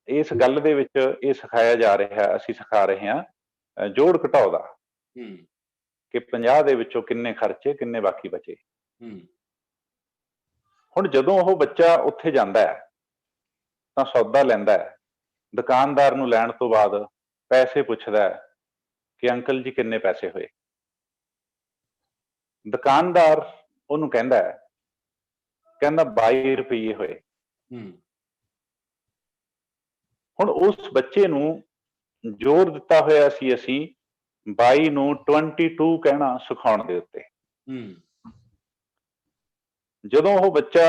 ਇਸ ਗੱਲ ਦੇ ਵਿੱਚ ਇਹ ਸਿਖਾਇਆ ਜਾ ਰਿਹਾ, ਅਸੀਂ ਸਿਖਾ ਰਹੇ ਹਾਂ ਜੋੜ ਘਟਾਓ ਦਾ, ਹੂੰ ਕਿ 50 ਦੇ ਵਿੱਚੋਂ ਕਿੰਨੇ ਖਰਚੇ ਕਿੰਨੇ ਬਾਕੀ ਬਚੇ। ਹੂੰ ਹੁਣ ਜਦੋਂ ਉਹ ਬੱਚਾ ਉੱਥੇ ਜਾਂਦਾ ਹੈ ਤਾਂ ਸੌਦਾ ਲੈਂਦਾ ਹੈ, ਦੁਕਾਨਦਾਰ ਨੂੰ ਲੈਣ ਤੋਂ ਬਾਅਦ ਪੈਸੇ ਪੁੱਛਦਾ ਹੈ ਕਿ ਅੰਕਲ ਜੀ ਕਿੰਨੇ ਪੈਸੇ ਹੋਏ। ਦੁਕਾਨਦਾਰ ਉਹਨੂੰ ਕਹਿੰਦਾ 22 ਰੁਪਏ ਹੋਏ। ਹੂੰ ਹੁਣ ਉਸ ਬੱਚੇ ਨੂੰ ਜ਼ੋਰ ਦਿੱਤਾ ਹੋਇਆ ਸੀ ਅਸੀਂ 22 ਨੂੰ 22 ਕਹਿਣਾ ਸਿਖਾਉਣ ਦੇ ਉੱਤੇ। ਹੂੰ ਜਦੋਂ ਉਹ ਬੱਚਾ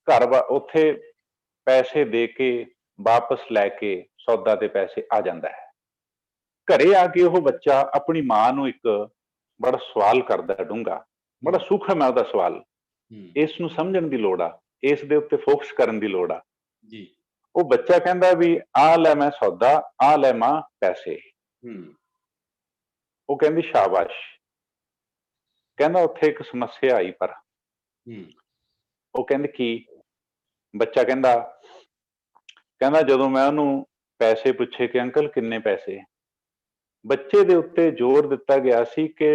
ਘਰ ਉੱਥੇ ਪੈਸੇ ਦੇ ਕੇ ਵਾਪਸ ਲੈ ਕੇ ਸੌਦਾ ਦੇ ਪੈਸੇ ਆ ਜਾਂਦਾ ਹੈ, ਘਰੇ ਆ ਕੇ ਉਹ ਬੱਚਾ ਆਪਣੀ ਮਾਂ ਨੂੰ ਇੱਕ ਬੜਾ ਸਵਾਲ ਕਰਦਾ ਹੈ, ਡੂੰਘਾ, ਬੜਾ ਸੂਖਮ ਹੈ ਉਹਦਾ ਸਵਾਲ। ਹੂੰ ਇਸ ਨੂੰ ਸਮਝਣ ਦੀ ਲੋੜ ਆ, ਇਸ ਦੇ ਉੱਤੇ ਫੋਕਸ ਕਰਨ ਦੀ ਲੋੜ ਆ। ਜੀ। ਉਹ ਬੱਚਾ ਕਹਿੰਦਾ ਵੀ ਆ ਲੈ ਮੈਂ ਸੌਦਾ, ਆ ਲੈ ਮਾਂ ਪੈਸੇ। ਹੂੰ ਉਹ ਕਹਿੰਦੀ ਸ਼ਾਬਾਸ਼। ਕਹਿੰਦਾ ਉੱਥੇ ਇੱਕ ਸਮੱਸਿਆ ਆਈ ਪਰ। ਹੂੰ ਉਹ ਕਹਿੰਦੇ ਕੀ? ਬੱਚਾ ਕਹਿੰਦਾ ਜਦੋਂ ਮੈਂ ਉਹਨੂੰ ਪੈਸੇ ਪੁੱਛੇ ਕਿ ਅੰਕਲ ਕਿੰਨੇ ਪੈਸੇ, ਬੱਚੇ ਦੇ ਉੱਤੇ ਜ਼ੋਰ ਦਿੱਤਾ ਗਿਆ ਸੀ ਕਿ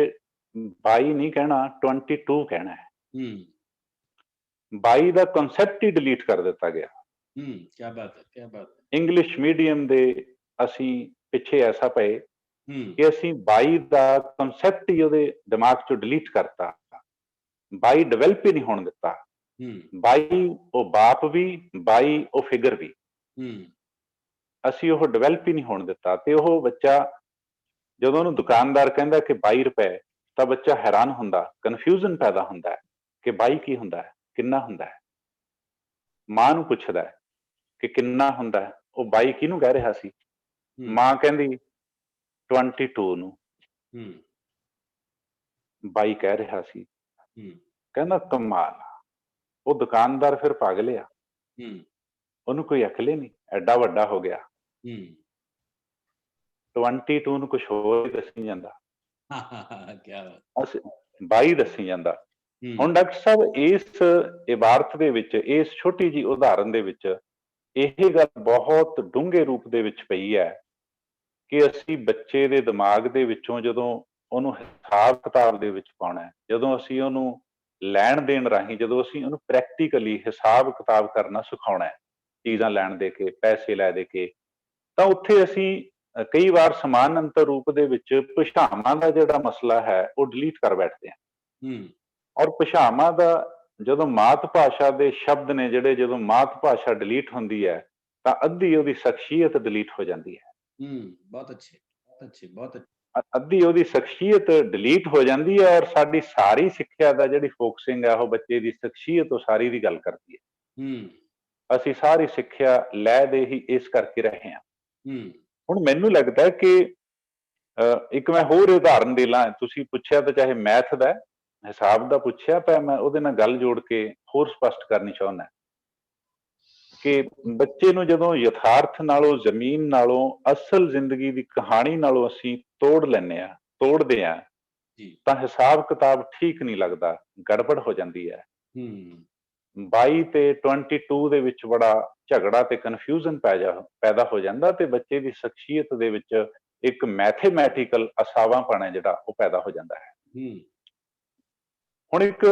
22 ਨਹੀਂ ਕਹਿਣਾ 22 ਕਹਿਣਾ ਹੈ। ਹੂੰ 22 ਦਾ ਕਨਸੈਪਟ ਹੀ ਡਿਲੀਟ ਕਰ ਦਿੱਤਾ ਗਿਆ। ਹੂੰ ਕੀ ਬਾਤ ਹੈ, ਕੀ ਬਾਤ ਹੈ। ਇੰਗਲਿਸ਼ ਮੀਡੀਅਮ ਦੇ ਅਸੀਂ ਪਿੱਛੇ ਐਸਾ ਪਏ ਹੂੰ ਕਿ ਅਸੀਂ 22 ਦਾ ਕਨਸੈਪਟ ਹੀ ਉਹਦੇ ਦਿਮਾਗ ਚੋਂ ਡਿਲੀਟ ਕਰਤਾ। 22 ਡਿਵੈਲਪ ਹੀ ਨਹੀਂ ਹੋਣ ਦਿੱਤਾ। ਹੂੰ 22 ਉਹ ਬਾਪ ਵੀ, 22 ਉਹ ਫਿਗਰ ਵੀ, ਹੂੰ ਅਸੀਂ ਉਹ ਡਿਵੈਲਪ ਹੀ ਨਹੀਂ ਹੋਣ ਦਿੱਤਾ। ਤੇ ਉਹ ਬੱਚਾ ਜਦੋਂ ਉਹਨੂੰ ਦੁਕਾਨਦਾਰ ਕਹਿੰਦਾ ਕਿ 22 ਰੁਪਏ, ਤਾਂ ਬੱਚਾ ਹੈਰਾਨ ਹੁੰਦਾ, ਕਨਫਿਊਜ਼ਨ ਪੈਦਾ ਹੁੰਦਾ ਹੈ ਕਿ 22 ਕੀ ਹੁੰਦਾ ਹੈ, ਕਿੰਨਾ ਹੁੰਦਾ ਹੈ। ਮਾਂ ਨੂੰ ਪੁੱਛਦਾ ਹੈ ਕਿ ਕਿੰਨਾ ਹੁੰਦਾ ਹੈ, ਉਹ 22 ਕਿਹਨੂੰ ਕਹਿ ਰਿਹਾ ਸੀ? ਹੂੰ ਮਾਂ ਕਹਿੰਦੀ 22 ਨੂੰ ਹੂੰ 22 ਕਹਿ ਰਿਹਾ ਸੀ। ਹੂੰ ਕਹਿੰਦਾ ਕਮਾਲ। ਉਹ ਦੁਕਾਨਦਾਰ ਫਿਰ ਪਾਗਲ ਆ, ਹੂੰ ਉਹਨੂੰ ਕੋਈ ਅਕਲ ਹੀ ਨਹੀਂ, ਐਡਾ ਵੱਡਾ ਹੋ ਗਿਆ। ਹੂੰ 22 ਨੂੰ ਕੁਝ ਹੋਰ ਹੀ ਦੱਸੀ ਜਾਂਦਾ, ਕੀ ਬਾਤ। ਅਸੀਂ 22 ਦੱਸੀ ਜਾਂਦਾ। ਹੂੰ ਹੁਣ ਡਾਕਟਰ ਸਾਹਿਬ ਇਸ ਇਬਾਰਤ ਦੇ ਵਿੱਚ, ਇਸ ਛੋਟੀ ਜੀ ਉਦਾਹਰਨ ਦੇ ਵਿੱਚ ਇਹ ਗੱਲ ਬਹੁਤ ਡੂੰਘੇ ਰੂਪ ਦੇ ਵਿੱਚ ਪਈ ਹੈ ਕਿ ਅਸੀਂ ਬੱਚੇ ਦੇ ਦਿਮਾਗ ਦੇ ਵਿੱਚੋਂ ਜਦੋਂ ਉਹਨੂੰ ਹਿਸਾਬ ਕਿਤਾਬ ਦੇ ਵਿੱਚ ਪਾਉਣਾ ਹੈ, ਜਦੋਂ ਅਸੀਂ ਉਹਨੂੰ ਲੈਣ ਦੇਣ ਰਾਹੀਂ, ਜਦੋਂ ਅਸੀਂ ਉਹਨੂੰ ਪ੍ਰੈਕਟੀਕਲੀ ਹਿਸਾਬ ਕਿਤਾਬ ਕਰਨਾ ਸਿਖਾਉਣਾ ਹੈ, ਚੀਜ਼ਾਂ ਲੈਣ ਦੇ ਕੇ, ਪੈਸੇ ਲੈ ਦੇ ਕੇ, ਤਾਂ ਉੱਥੇ ਅਸੀਂ ਕਈ ਵਾਰ ਸਮਾਨ ਅੰਤਰ ਰੂਪ ਦੇ ਵਿੱਚ ਭਾਸ਼ਾਵਾਂ ਦਾ ਜਿਹੜਾ ਮਸਲਾ ਹੈ ਉਹ ਡਿਲੀਟ ਕਰ ਬੈਠਦੇ ਹਾਂ। ਹੂੰ ਔਰ ਭਾਸ਼ਾਵਾਂ ਦਾ ਜਦੋਂ ਮਾਤ ਭਾਸ਼ਾ ਦੇ ਸ਼ਬਦ ਨੇ ਜਿਹੜੇ, ਜਦੋਂ ਮਾਤ ਭਾਸ਼ਾ ਡਿਲੀਟ ਹੁੰਦੀ ਹੈ ਤਾਂ ਅੱਧੀ ਉਹਦੀ ਸ਼ਖਸੀਅਤ ਡਿਲੀਟ ਹੋ ਜਾਂਦੀ ਹੈ। ਬਹੁਤ ਅੱਛੇ, ਬਹੁਤ ਅੱਛੇ, ਬਹੁਤ ਅੱਛੇ। ਅੱਧੀ ਉਹਦੀ ਸ਼ਖਸੀਅਤ ਡਿਲੀਟ ਹੋ ਜਾਂਦੀ ਹੈ ਔਰ ਸਾਡੀ ਸਾਰੀ ਸਿੱਖਿਆ ਦਾ ਜਿਹੜੀ ਫੋਕਸਿੰਗ ਹੈ ਉਹ ਬੱਚੇ ਦੀ ਸ਼ਖਸੀਅਤ ਉਹ ਸਾਰੀ ਦੀ ਗੱਲ ਕਰਦੀ ਹੈ। ਹੂੰ ਅਸੀਂ ਸਾਰੀ ਸਿੱਖਿਆ ਲੈ ਦੇ ਹੀ ਇਸ ਕਰਕੇ ਰਹੇ ਹਾਂ। ਹੂੰ ਹੁਣ ਮੈਨੂੰ ਲੱਗਦਾ ਕਿ ਇੱਕ ਮੈਂ ਹੋਰ ਉਦਾਹਰਨ ਦੇ ਲਾਂ। ਤੁਸੀਂ ਪੁੱਛਿਆ ਤਾਂ ਚਾਹੇ ਮੈਥ ਦਾ, ਹਿਸਾਬ ਦਾ ਪੁੱਛਿਆ, ਪਰ ਮੈਂ ਉਹਦੇ ਨਾਲ ਗੱਲ ਜੋੜ ਕੇ ਹੋਰ ਸਪਸ਼ਟ ਕਰਨੀ ਚਾਹੁੰਦਾ ਕਿ ਬੱਚੇ ਨੂੰ ਜਦੋਂ ਯਥਾਰਥ ਨਾਲੋਂ, ਜ਼ਮੀਨ ਨਾਲੋਂ, ਅਸਲ ਜ਼ਿੰਦਗੀ ਦੀ ਕਹਾਣੀ ਨਾਲੋਂ ਅਸੀਂ ਤੋੜਦੇ ਆ ਜੀ। ਤਾਂ ਹਿਸਾਬ ਕਿਤਾਬ ਠੀਕ ਨਹੀਂ ਲੱਗਦਾ, ਗੜਬੜ ਹੋ ਜਾਂਦੀ ਹੈ। ਹੂੰ 22 ਤੇ 22 ਦੇ ਵਿੱਚ ਬੜਾ ਝਗੜਾ ਤੇ ਕਨਫਿਊਜ਼ਨ ਪੈਦਾ ਹੋ ਜਾਂਦਾ ਤੇ ਬੱਚੇ ਦੀ ਸ਼ਖਸੀਅਤ ਦੇ ਵਿੱਚ ਇੱਕ ਮੈਥੇਮੈਟੀਕਲ ਅਸਾਵਾਂਪਣ ਹੈ ਜਿਹੜਾ ਉਹ ਪੈਦਾ ਹੋ ਜਾਂਦਾ ਹੈ। ਹੂੰ ਹੁਣ ਇੱਕ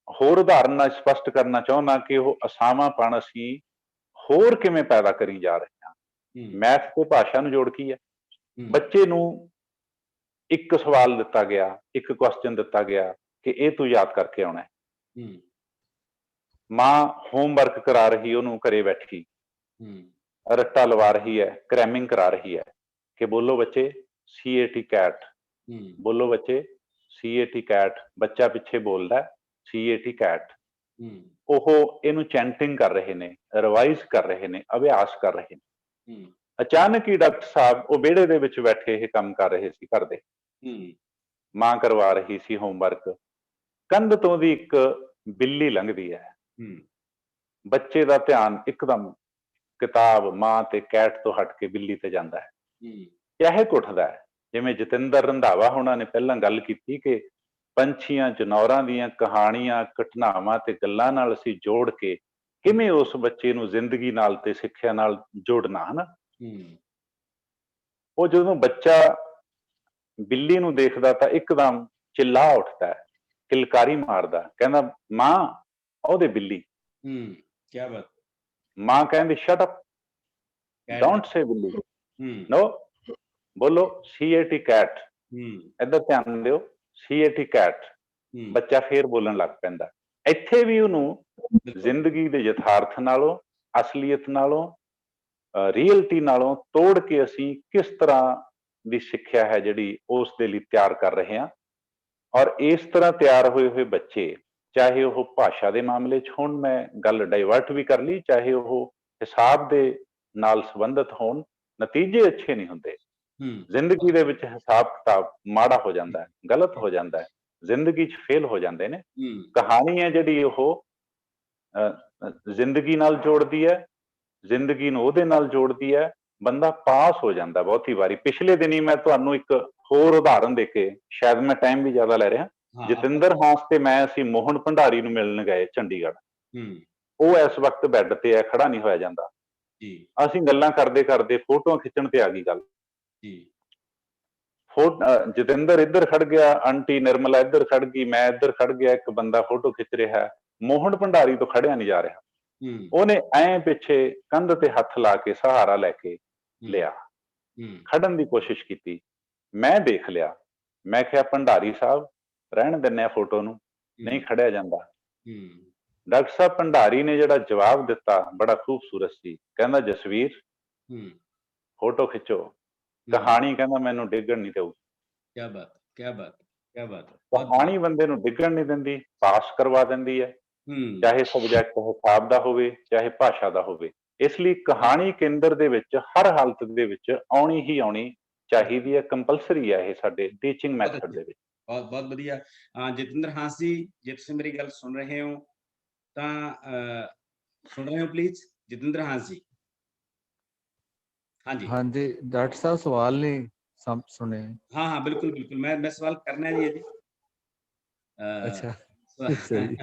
ਹੋਰ ਉਦਾਹਰਨ ਨਾਲ ਸਪਸ਼ਟ ਕਰਨਾ ਚਾਹੁੰਦਾ ਕਿ ਉਹ ਅਸਾਵਾਂਪਣ ਅਸੀਂ ਹੋਰ ਕਿਵੇਂ ਪੈਦਾ ਕਰੀ ਜਾ ਰਹੇ ਹਾਂ। ਹੂੰ ਮੈਥ ਤੇ ਭਾਸ਼ਾ ਨੂੰ ਜੋੜ ਕੀ ਹੈ? ਹੂੰ ਬੱਚੇ ਨੂੰ ਇੱਕ ਸਵਾਲ ਦਿੱਤਾ ਗਿਆ, ਇੱਕ ਕੁਐਸਚਨ ਦਿੱਤਾ ਗਿਆ ਕਿ ਇਹ ਤੂੰ ਯਾਦ ਕਰਕੇ ਆਉਣਾ ਹੈ। ਹੂੰ ਮਾਂ ਹੋਮਵਰਕ ਕਰਾ ਰਹੀ, ਉਹਨੂੰ ਘਰੇ ਬੈਠੀ ਹੂੰ ਰੱਟਾ ਲਵਾ ਰਹੀ ਹੈ, ਕ੍ਰੈਮਿੰਗ ਕਰਾ ਰਹੀ ਹੈ ਕਿ ਬੋਲੋ ਬੱਚੇ CAT ਕੈਟ, ਹੂੰ ਬੋਲੋ ਬੱਚੇ, CAT ਕੈਟ, ਬੱਚਾ ਪਿੱਛੇ ਬੋਲਦਾ CAT ਕੈਟ। ਹੂੰ ਉਹ ਇਹਨੂੰ ਚੈਂਟਿੰਗ ਕਰ ਰਹੇ ਨੇ, ਰਿਵਾਈਜ਼ ਕਰ ਰਹੇ ਨੇ, ਅਭਿਆਸ ਕਰ ਰਹੇ ਨੇ। ਹੂੰ ਅਚਾਨਕ ਹੀ ਡਾਕਟਰ ਸਾਹਿਬ ਉਹ ਵਿਹੜੇ ਦੇ ਵਿੱਚ ਬੈਠੇ ਇਹ ਕੰਮ ਕਰ ਰਹੇ ਸੀ ਘਰ ਦੇ। ਹੂੰ ਮਾਂ ਕਰਵਾ ਰਹੀ ਸੀ ਹੋਮਵਰਕ। ਕੰਧ ਤੋਂ ਦੀ ਇੱਕ ਬਿੱਲੀ ਲੰਘਦੀ ਹੈ। ਹੂੰ ਬੱਚੇ ਦਾ ਧਿਆਨ ਇੱਕਦਮ ਕਿਤਾਬ ਮਾਂ ਤੇ ਕੈਟ ਤੋਂ ਹਟ ਕੇ ਬਿੱਲੀ ਤੇ ਜਾਂਦਾ ਹੈ। ਹੂੰ ਚਹਿਕ ਉੱਠਦਾ ਹੈ। ਜਿਵੇਂ ਜਤਿੰਦਰ ਰੰਧਾਵਾ ਹੋਣਾ ਨੇ ਪਹਿਲਾਂ ਗੱਲ ਕੀਤੀ ਕਿ ਪੰਛੀਆਂ ਜਨੌਰਾਂ ਦੀਆਂ ਕਹਾਣੀਆਂ, ਘਟਨਾਵਾਂ ਤੇ ਗੱਲਾਂ ਨਾਲ ਅਸੀਂ ਜੋੜ ਕੇ ਕਿਵੇਂ ਉਸ ਬੱਚੇ ਨੂੰ ਜ਼ਿੰਦਗੀ ਨਾਲ ਤੇ ਸਿੱਖਿਆ ਨਾਲ ਜੋੜਨਾ, ਹਨਾ। ਹੂੰ ਉਹ ਜਦੋਂ ਬੱਚਾ ਬਿੱਲੀ ਨੂੰ ਦੇਖਦਾ ਤਾਂ ਇੱਕਦਮ ਚਿੱਲਾ ਉੱਠਦਾ ਹੈ, ਕਿਲਕਾਰੀ ਮਾਰਦਾ, ਕਹਿੰਦਾ ਮਾਂ ਉਹਦੇ ਬਿੱਲੀ। ਹੂੰ ਕੀ ਬਾਤ। ਮਾਂ ਕਹਿੰਦੀ ਸ਼ਟ ਅਪ, Cat ਡੋਂਟ ਸੇ ਬਿੱਲੀ, ਹੂੰ ਨੋ, ਬੋਲੋ CAT ਕੈਟ। ਹੂੰ ਇੱਧਰ ਧਿਆਨ ਦਿਓ, CAT ਕੈਟ। ਹੂੰ ਬੱਚਾ ਫੇਰ ਬੋਲਣ ਲੱਗ ਪੈਂਦਾ। ਇੱਥੇ ਵੀ ਉਹਨੂੰ ਬਿਲਕੁਲ ਜ਼ਿੰਦਗੀ ਦੇ ਯਥਾਰਥ ਨਾਲੋਂ, ਅਸਲੀਅਤ ਨਾਲੋਂ, ਰੀਅਲਟੀ ਨਾਲੋਂ ਤੋੜ ਕੇ ਅਸੀਂ ਕਿਸ ਤਰ੍ਹਾਂ ਦੀ ਸਿੱਖਿਆ ਹੈ ਜਿਹੜੀ ਉਸ ਦੇ ਲਈ ਤਿਆਰ ਕਰ ਰਹੇ ਹਾਂ। ਔਰ ਇਸ ਤਰ੍ਹਾਂ ਤਿਆਰ ਹੋਏ ਹੋਏ ਬੱਚੇ, ਚਾਹੇ ਉਹ ਭਾਸ਼ਾ ਦੇ ਮਾਮਲੇ 'ਚ ਹੋਣ, ਮੈਂ ਗੱਲ ਡਾਇਵਰਟ ਵੀ ਕਰ ਲਈ, ਚਾਹੇ ਉਹ ਹਿਸਾਬ ਦੇ ਨਾਲ ਸੰਬੰਧਿਤ ਹੋਣ, ਨਤੀਜੇ ਅੱਛੇ ਨਹੀਂ ਹੁੰਦੇ। ਹੂੰ ਜ਼ਿੰਦਗੀ ਦੇ ਵਿੱਚ ਹਿਸਾਬ ਕਿਤਾਬ ਮਾੜਾ ਹੋ ਜਾਂਦਾ ਹੈ, ਗਲਤ ਹੋ ਜਾਂਦਾ ਹੈ, ਜ਼ਿੰਦਗੀ 'ਚ ਫੇਲ ਹੋ ਜਾਂਦੇ ਨੇ। ਹੂੰ ਕਹਾਣੀ ਹੈ ਜਿਹੜੀ ਉਹ ਜ਼ਿੰਦਗੀ ਨਾਲ ਜੋੜਦੀ ਹੈ, ਜ਼ਿੰਦਗੀ ਨੂੰ ਉਹਦੇ ਨਾਲ ਜੋੜਦੀ ਹੈ, ਬੰਦਾ ਪਾਸ ਹੋ ਜਾਂਦਾ ਬਹੁਤੀ ਵਾਰੀ। ਪਿਛਲੇ ਦਿਨੀ ਮੈਂ ਤੁਹਾਨੂੰ ਇੱਕ ਹੋਰ ਉਦਾਹਰਨ ਦੇ ਕੇ, ਸ਼ਾਇਦ ਮੈਂ ਟਾਈਮ ਵੀ ਜ਼ਿਆਦਾ ਲੈ ਰਿਹਾ, ਹਾਂ ਜਤਿੰਦਰ ਹਾਂਸ ਤੇ ਮੈਂ ਅਸੀਂ ਮੋਹਨ ਭੰਡਾਰੀ ਨੂੰ ਮਿਲਣ ਗਏ ਚੰਡੀਗੜ੍ਹ। ਹੂੰ ਉਹ ਇਸ ਵਕਤ ਬੈੱਡ ਤੇ ਹੈ, ਖੜਾ ਨਹੀਂ ਹੋਇਆ ਜਾਂਦਾ। ਜੀ ਅਸੀਂ ਗੱਲਾਂ ਕਰਦੇ ਕਰਦੇ ਫੋਟੋਆਂ ਖਿੱਚਣ ਤੇ ਆ ਗਈ ਗੱਲ। ਜੀ ਜਤਿੰਦਰ ਇੱਧਰ ਖੜ ਗਿਆ, ਆਂਟੀ ਨਿਰਮਲਾ ਇੱਧਰ ਖੜ ਗਈ, ਮੈਂ ਇੱਧਰ ਖੜ ਗਿਆ, ਇੱਕ ਬੰਦਾ ਫੋਟੋ ਖਿੱਚ ਰਿਹਾ ਹੈ, ਮੋਹਨ ਭੰਡਾਰੀ ਤੋਂ ਖੜਿਆ ਨਹੀਂ ਜਾ ਰਿਹਾ। ਹੂੰ ਉਹਨੇ ਐਂ ਪਿੱਛੇ ਕੰਧ ਤੇ ਹੱਥ ਲਾ ਕੇ ਸਹਾਰਾ ਲੈ ਕੇ ਲਿਆ, ਹੂੰ ਖੜਨ ਦੀ ਕੋਸ਼ਿਸ਼ ਕੀਤੀ। ਮੈਂ ਦੇਖ ਲਿਆ, ਮੈਂ ਕਿਹਾ ਭੰਡਾਰੀ ਸਾਹਿਬ ਰਹਿਣ ਦਿੰਨੇ ਆ ਫੋਟੋ ਨੂੰ, ਨਹੀਂ ਖੜਿਆ ਜਾਂਦਾ। ਹੂੰ ਡਾਕਟਰ ਸਾਹਿਬ ਭੰਡਾਰੀ ਨੇ ਜਿਹੜਾ ਜਵਾਬ ਦਿੱਤਾ ਬੜਾ ਖੂਬਸੂਰਤ ਸੀ। ਕਹਿੰਦਾ ਜਸਵੀਰ ਹੂੰ ਫੋਟੋ ਖਿੱਚੋ, ਕਹਾਣੀ ਕਹਿੰਦਾ ਮੈਨੂੰ ਡਿੱਗਣ ਨਹੀਂ ਦਊ। ਕੀ ਬਾਤ, ਕੀ ਬਾਤ, ਕੀ ਬਾਤ। ਕਹਾਣੀ ਬੰਦੇ ਨੂੰ ਡਿੱਗਣ ਨਹੀਂ ਦਿੰਦੀ, ਪਾਸ ਕਰਵਾ ਦਿੰਦੀ ਹੈ, ਹੂੰ ਚਾਹੇ ਸਬਜੈਕਟ ਹਿਸਾਬ ਦਾ ਹੋਵੇ, ਚਾਹੇ ਭਾਸ਼ਾ ਦਾ ਹੋਵੇ। ਇਸ ਲਈ ਕਹਾਣੀ ਕੇਂਦਰ ਦੇ ਵਿੱਚ ਹਰ ਹਾਲਤ ਦੇ ਵਿੱਚ ਆਉਣੀ ਹੀ ਆਉਣੀ ਚਾਹੀਦੀ ਹੈ, ਕੰਪਲਸਰੀ ਹੈ ਇਹ ਸਾਡੇ ਟੀਚਿੰਗ ਮੈਥਡ ਦੇ ਵਿੱਚ। ਬਹੁਤ ਬਹੁਤ ਵਧੀਆ। ਜਤਿੰਦਰ ਹਾਂਸ ਜੀ, ਜੇ ਤੁਸੀਂ ਮੇਰੀ ਗੱਲ ਸੁਣ ਰਹੇ ਹੋ ਤਾਂ ਸੁਣ ਰਹੇ ਹੋ ਪਲੀਜ਼, ਜਤਿੰਦਰ ਹਾਂਸ ਜੀ। ਹਾਂਜੀ ਹਾਂਜੀ ਡਾਕਟਰ ਸਾਹਿਬ ਸਵਾਲ ਨਹੀਂ ਸੁਣੇ। ਹਾਂ ਹਾਂ ਬਿਲਕੁਲ ਬਿਲकुल, ਮੈਂ ਸਵਾਲ ਕਰਨਾ ਜੀ ਜੀ। ਅੱਛਾ ਅੱਛਾ ਜੀ।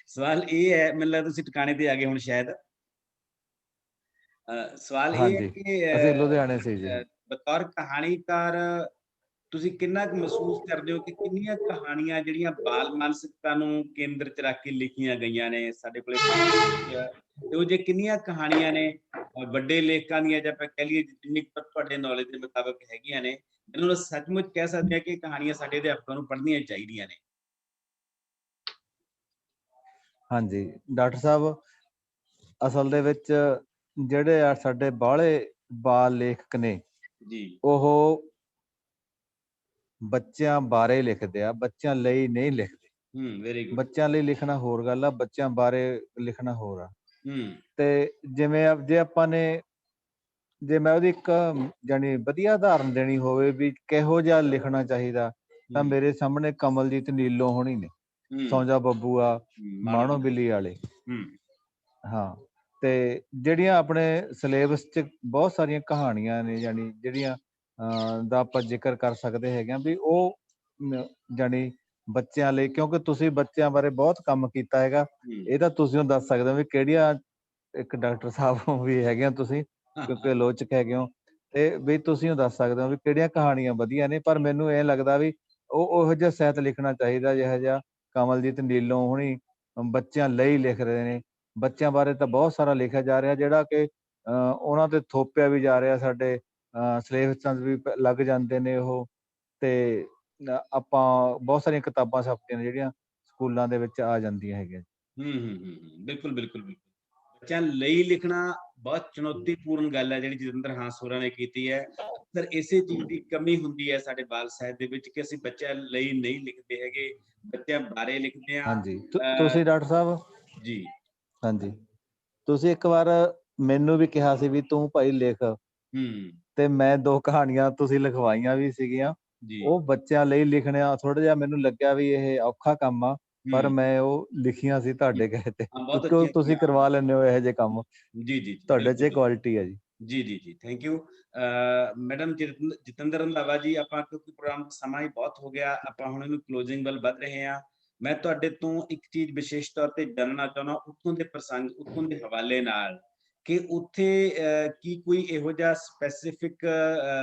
ਸਵਾਲ ਇਹ ਹੈ, ਮੈਨੂੰ ਲੱਗਦਾ ਤੁਸੀਂ ਟਿਕਾਣੇ ਤੇ ਆ ਗਏ ਹੁਣ ਸ਼ਾਇਦ। ਸਵਾਲ ਇਹ ਹੈ ਹਾਂਜੀ ਕਿ ਅਸੀਂ ਲੁਧਿਆਣੇ ਸੀ ਜੀ। ਬਤੌਰ ਕਹਾਣੀਕਾਰ ਤੁਸੀਂ ਕਿੰਨਾ ਕੁ ਮਹਿਸੂਸ ਕਰਦੇ ਹੋ ਕਿ ਕਿੰਨੀਆਂ ਕਹਾਣੀਆਂ ਜਿਹੜੀਆਂ ਬਾਲ ਮਾਨਸਿਕਤਾ ਨੂੰ ਕੇਂਦਰ 'ਚ ਰੱਖ ਕੇ ਲਿਖੀਆਂ ਗਈਆਂ ਨੇ ਸਾਡੇ ਕੋਲੇ ਤੇ ਉਹ ਜੇ ਕਿੰਨੀਆਂ ਕਹਾਣੀਆਂ ਨੇ ਵੱਡੇ ਲੇਖਕਾਂ ਦੀਆਂ, ਜਾਂ ਆਪਾਂ ਕਹਿ ਲਈਏ ਜਿੰਨੀ ਕੁ ਤੁਹਾਡੇ ਨੌਲੇਜ ਦੇ ਮੁਤਾਬਕ ਹੈਗੀਆਂ ਨੇ, ਇਹਨਾਂ ਨੂੰ ਸੱਚਮੁੱਚ ਕਹਿ ਸਕਦੇ ਆ ਕਿ ਕਹਾਣੀਆਂ ਸਾਡੇ ਅਧਿਆਪਕਾਂ ਨੂੰ ਪੜ੍ਹਨੀਆਂ ਚਾਹੀਦੀਆਂ ਨੇ? ਹਾਂਜੀ ਡਾਕਟਰ ਸਾਹਿਬ, ਅਸਲ ਦੇ ਵਿੱਚ ਜਿਹੜੇ ਆ ਸਾਡੇ ਬਾਹਲੇ ਬਾਲ ਲੇਖਕ ਨੇ, ਜੀ ਉਹ ਬੱਚਿਆਂ ਬਾਰੇ ਲਿਖਦੇ ਆ, ਬੱਚਿਆਂ ਲਈ ਨਹੀਂ ਲਿਖਦੇ। Very good. ਬੱਚਿਆਂ ਲਈ ਲਿਖਣਾ ਹੋਰ ਗੱਲ ਆ, ਬੱਚਿਆਂ ਬਾਰੇ ਲਿਖਣਾ ਹੋਰ ਆ। ਹੂੰ ਤੇ ਜਿਵੇਂ ਜੇ ਆਪਾਂ ਨੇ, ਜੇ ਮੈਂ ਉਹਦੀ ਇੱਕ ਜਾਣੀ ਵਧੀਆ ਉਦਾਹਰਨ ਦੇਣੀ ਹੋਵੇ ਵੀ ਕਿਹੋ ਜਿਹਾ ਲਿਖਣਾ ਚਾਹੀਦਾ, ਤਾਂ ਮੇਰੇ ਸਾਹਮਣੇ ਕਮਲਜੀਤ ਨੀਲੋਂ ਹੋਣੀ ਨੇ, ਸੌਂਜਾ ਬੱਬੂਆ, ਮਾਣੋ ਬਿੱਲੀ ਵਾਲੇ। ਹਾਂ, ਤੇ ਜਿਹੜੀਆਂ ਆਪਣੇ ਸਿਲੇਬਸ 'ਚ ਬਹੁਤ ਸਾਰੀਆਂ ਕਹਾਣੀਆਂ ਨੇ, ਜਾਣੀ ਜਿਹੜੀਆਂ ਦਾ ਆਪਾਂ ਜ਼ਿਕਰ ਕਰ ਸਕਦੇ ਹੈਗੇ ਆ ਵੀ ਉਹ ਜਾਣੀ ਬੱਚਿਆਂ ਲਈ, ਕਿਉਂਕਿ ਤੁਸੀਂ ਬੱਚਿਆਂ ਬਾਰੇ ਬਹੁਤ ਕੰਮ ਕੀਤਾ ਹੈਗਾ, ਇਹ ਤਾਂ ਤੁਸੀਂ ਦੱਸ ਸਕਦੇ ਹੋ ਵੀ ਕਿਹੜੀਆਂ, ਇੱਕ ਡਾਕਟਰ ਸਾਹਿਬ ਵੀ ਹੈਗੇ ਆ ਤੁਸੀਂ, ਕਿਉਂਕਿ ਆਲੋਚਕ ਹੈਗੇ ਹੋ, ਤੇ ਵੀ ਤੁਸੀਂ ਦੱਸ ਸਕਦੇ ਹੋ ਵੀ ਕਿਹੜੀਆਂ ਕਹਾਣੀਆਂ ਵਧੀਆ ਨੇ। ਪਰ ਮੈਨੂੰ ਇਹ ਲੱਗਦਾ ਵੀ ਉਹੋ ਜਿਹਾ ਸਾਹਿਤ ਲਿਖਣਾ ਚਾਹੀਦਾ ਜਿਹੋ ਜਿਹਾ ਕਮਲਜੀਤ ਨੀਲੋਂ ਹੋਣੀ ਬੱਚਿਆਂ ਲਈ ਲਿਖ ਰਹੇ ਨੇ। ਬੱਚਿਆਂ ਬਾਰੇ ਤਾਂ ਬਹੁਤ ਸਾਰਾ ਲਿਖਿਆ ਜਾ ਰਿਹਾ, ਜਿਹੜਾ ਕਿ ਉਹਨਾਂ ਤੇ ਥੋਪਿਆ ਵੀ ਜਾ ਰਿਹਾ, ਸਾਡੇ ਸਿਲੇਬਸਾਂ ਵੀ ਲੱਗ ਜਾਂਦੇ ਨੇ ਉਹ, ਤੇ ਆਪਾਂ ਬਹੁਤ ਸਾਰੀਆਂ ਕਿਤਾਬਾਂ ਛਪਦੀਆਂ ਨੇ ਜਿਹੜੀਆਂ ਸਕੂਲਾਂ ਦੇ ਵਿੱਚ ਆ ਜਾਂਦੀਆਂ ਹੈਗੀਆਂ। ਬਿਲਕੁਲ ਬਿਲਕੁਲ ਬਿਲਕੁਲ। ਬੱਚਿਆਂ ਲਈ ਲਿਖਣਾ ਬਹੁਤ ਚੁਣੌਤੀਪੂਰਨ ਗੱਲ ਹੈ ਜਿਹੜੀ ਜਤਿੰਦਰ ਹਾਂਸ ਹੋਰਾਂ ਨੇ ਕੀਤੀ ਹੈ। ਅਕਸਰ ਇਸੇ ਚੀਜ਼ ਦੀ ਕਮੀ ਹੁੰਦੀ ਹੈ ਸਾਡੇ ਬਾਲ ਸਾਹਿਤ ਦੇ ਵਿੱਚ ਕਿ ਅਸੀਂ ਬੱਚਿਆਂ ਲਈ ਨਹੀਂ ਲਿਖਦੇ ਹੈਗੇ, ਬੱਚਿਆਂ ਬਾਰੇ ਲਿਖਦੇ ਹਾਂ। ਹਾਂਜੀ ਤੁਸੀਂ ਡਾਕਟਰ ਸਾਹਿਬ ਜੀ ਹਾਂਜੀ ਤੁਸੀਂ ਇੱਕ ਵਾਰ ਮੈਨੂੰ ਵੀ ਕਿਹਾ ਸੀ ਵੀ ਤੂੰ ਭਾਈ ਲਿਖ, ਤੇ ਮੈਂ 2 ਕਹਾਣੀਆਂ ਤੁਸੀਂ ਲਿਖਵਾਈਆਂ ਵੀ ਸੀਗੀਆਂ। ਜੀ ਉਹ ਬੱਚਿਆਂ ਲਈ ਲਿਖਣਿਆ ਥੋੜਾ ਜਿਹਾ ਮੈਨੂੰ ਲੱਗਿਆ ਵੀ ਇਹ ਔਖਾ ਕੰਮ ਆ, ਪਰ ਮੈਂ ਉਹ ਲਿਖੀਆਂ ਸੀ ਤੁਹਾਡੇ ਕਹੇ ਤੇ, ਬਹੁਤ ਕਿਉਂਕਿ ਅੱਛੀਆਂ ਤੁਸੀਂ ਕਰਵਾ ਲੈਂਦੇ ਹੋ ਇਹੋ ਜਿਹੇ ਕੰਮ। ਜੀ ਜੀ ਤੁਹਾਡੇ 'ਚ ਕੁਆਲਿਟੀ ਹੈ ਜੀ। ਜੀ ਜੀ ਜੀ thank you madam Jatinder Randhawa ji. ਆਪਾਂ ਕਿਉਂਕਿ ਪ੍ਰੋਗਰਾਮ ਸਮਾਂ ਹੀ ਬਹੁਤ ਹੋ ਗਿਆ, ਆਪਾਂ ਹੁਣ ਇਹਨੂੰ ਕਲੋਜ਼ਿੰਗ ਵੱਲ ਵੱਧ ਰਹੇ ਹਾਂ। ਮੈਂ ਤੁਹਾਡੇ ਤੋਂ ਇੱਕ ਚੀਜ਼ ਵਿਸ਼ੇਸ਼ ਤੌਰ ਤੇ ਜਾਣਨਾ ਚਾਹੁੰਦਾ ਉੱਥੋਂ ਦੇ ਪ੍ਰਸੰਗ, ਉੱਥੋਂ ਦੇ ਹਵਾਲੇ ਨਾਲ, ਕਿ ਉੱਥੇ ਕੀ ਕੋਈ ਇਹੋ ਜਿਹਾ ਸਪੈਸੀਫਿਕ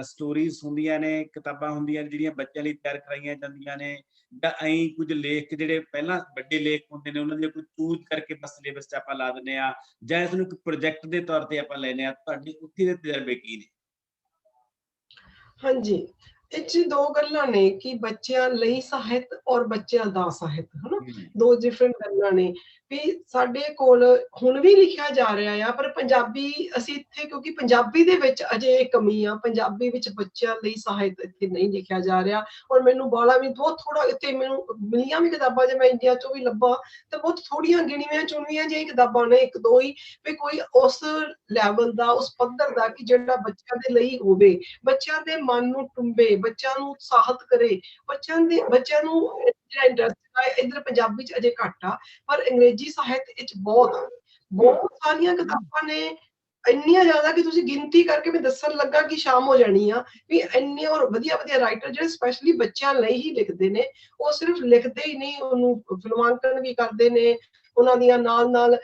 ਸਟੋਰੀਜ਼ ਹੁੰਦੀਆਂ ਨੇ, ਕਿਤਾਬਾਂ ਹੁੰਦੀਆਂ ਨੇ ਜਿਹੜੀਆਂ ਬੱਚਿਆਂ ਲਈ ਤਿਆਰ ਕਰਾਈਆਂ ਜਾਂਦੀਆਂ ਨੇ, ਜਾਂ ਐਂ ਕੁਝ ਲੇਖ ਜਿਹੜੇ ਪਹਿਲਾਂ ਵੱਡੇ ਲੇਖ ਹੁੰਦੇ ਨੇ ਉਹਨਾਂ ਦੇ ਕੋਈ ਚੂਜ਼ ਕਰਕੇ ਬਸ ਸਿਲੇਬਸ 'ਚ ਆਪਾਂ ਲਾ ਦਿੰਦੇ ਹਾਂ, ਜਾਂ ਇਸ ਨੂੰ ਇੱਕ ਪ੍ਰੋਜੈਕਟ ਦੇ ਤੌਰ ਤੇ ਆਪਾਂ ਲੈਨੇ ਆ? ਤੁਹਾਡੇ ਉੱਥੇ ਦੇ ਤਜਰਬੇ ਕੀ ਨੇ? ਹਾਂਜੀ, ਇਹ 'ਚ 2 ਗੱਲਾਂ ਨੇ ਕਿ ਬੱਚਿਆਂ ਲਈ ਸਾਹਿਤ ਔਰ ਬੱਚਿਆਂ ਦਾ ਸਾਹਿਤ, ਹਨਾ? 2 ਡਿਫਰੈਂਟ ਗੱਲਾਂ ਨੇ। ਵੀ ਸਾਡੇ ਕੋਲ ਹੁਣ ਵੀ ਲਿਖਿਆ ਜਾ ਰਿਹਾ ਆ, ਪਰ ਪੰਜਾਬੀ ਅਸੀਂ ਇੱਥੇ, ਕਿਉਂਕਿ ਪੰਜਾਬੀ ਦੇ ਵਿੱਚ ਅਜੇ ਕਮੀ ਆ, ਪੰਜਾਬੀ ਵਿੱਚ ਬੱਚਿਆਂ ਲਈ ਸਾਹਿਤ ਇੱਥੇ ਨਹੀਂ ਲਿਖਿਆ ਜਾ ਰਿਹਾ। ਔਰ ਮੈਨੂੰ ਬਾਲਾ ਵੀ ਬਹੁਤ ਥੋੜਾ ਇੱਥੇ ਮੈਨੂੰ ਮਿਲੀਆਂ ਵੀ ਕਿਤਾਬਾਂ, ਜੇ ਮੈਂ ਇੰਡੀਆ 'ਚੋਂ ਵੀ ਲੱਭਾਂ ਤਾਂ ਬਹੁਤ ਥੋੜੀਆਂ ਗਿਣਵੀਆਂ ਚੁਣਵੀਆਂ ਜਿਹੀਆਂ ਕਿਤਾਬਾਂ ਨੇ, 1-2 ਹੀ, ਵੀ ਕੋਈ ਉਸ ਲੈਵਲ ਦਾ, ਉਸ ਪੱਧਰ ਦਾ ਕਿ ਜਿਹੜਾ ਬੱਚਿਆਂ ਦੇ ਲਈ ਹੋਵੇ, ਬੱਚਿਆਂ ਦੇ ਮਨ ਨੂੰ ਟੁੰਬੇ, ਬੱਚਿਆਂ ਨੂੰ ਉਤਸ਼ਾਹਿਤ ਕਰੇ, ਬੱਚਿਆਂ ਨੂੰ ਜਿਹੜਾ ਇੰਟਰਸਟ ਹੈ। ਇੱਧਰ ਪੰਜਾਬੀ 'ਚ ਅਜੇ ਘੱਟ ਆ, ਪਰ ਅੰਗਰੇਜ਼ੀ ਸਾਹਿਤ ਵਿੱਚ ਬਹੁਤ ਸਾਰੀਆਂ ਕਿਤਾਬਾਂ ਨੇ, ਇੰਨੀਆਂ ਜ਼ਿਆਦਾ ਕਿ ਤੁਸੀਂ ਗਿਣਤੀ ਕਰਕੇ ਮੈਂ ਦੱਸਣ ਲੱਗਾ ਕਿ ਸ਼ਾਮ ਹੋ ਜਾਣੀ ਆ। ਵੀ ਇੰਨੇ ਔਰ ਵਧੀਆ ਰਾਈਟਰ ਜਿਹੜੇ ਸਪੈਸ਼ਲੀ ਬੱਚਿਆਂ ਲਈ ਹੀ ਲਿਖਦੇ ਨੇ, ਉਹ ਸਿਰਫ ਲਿਖਦੇ ਹੀ ਨਹੀਂ, ਉਹਨੂੰ ਫਿਲਮਾਂਕਣ ਵੀ ਕਰਦੇ ਨੇ। ਉਹਨਾਂ ਦੀਆਂ ਨਾਲ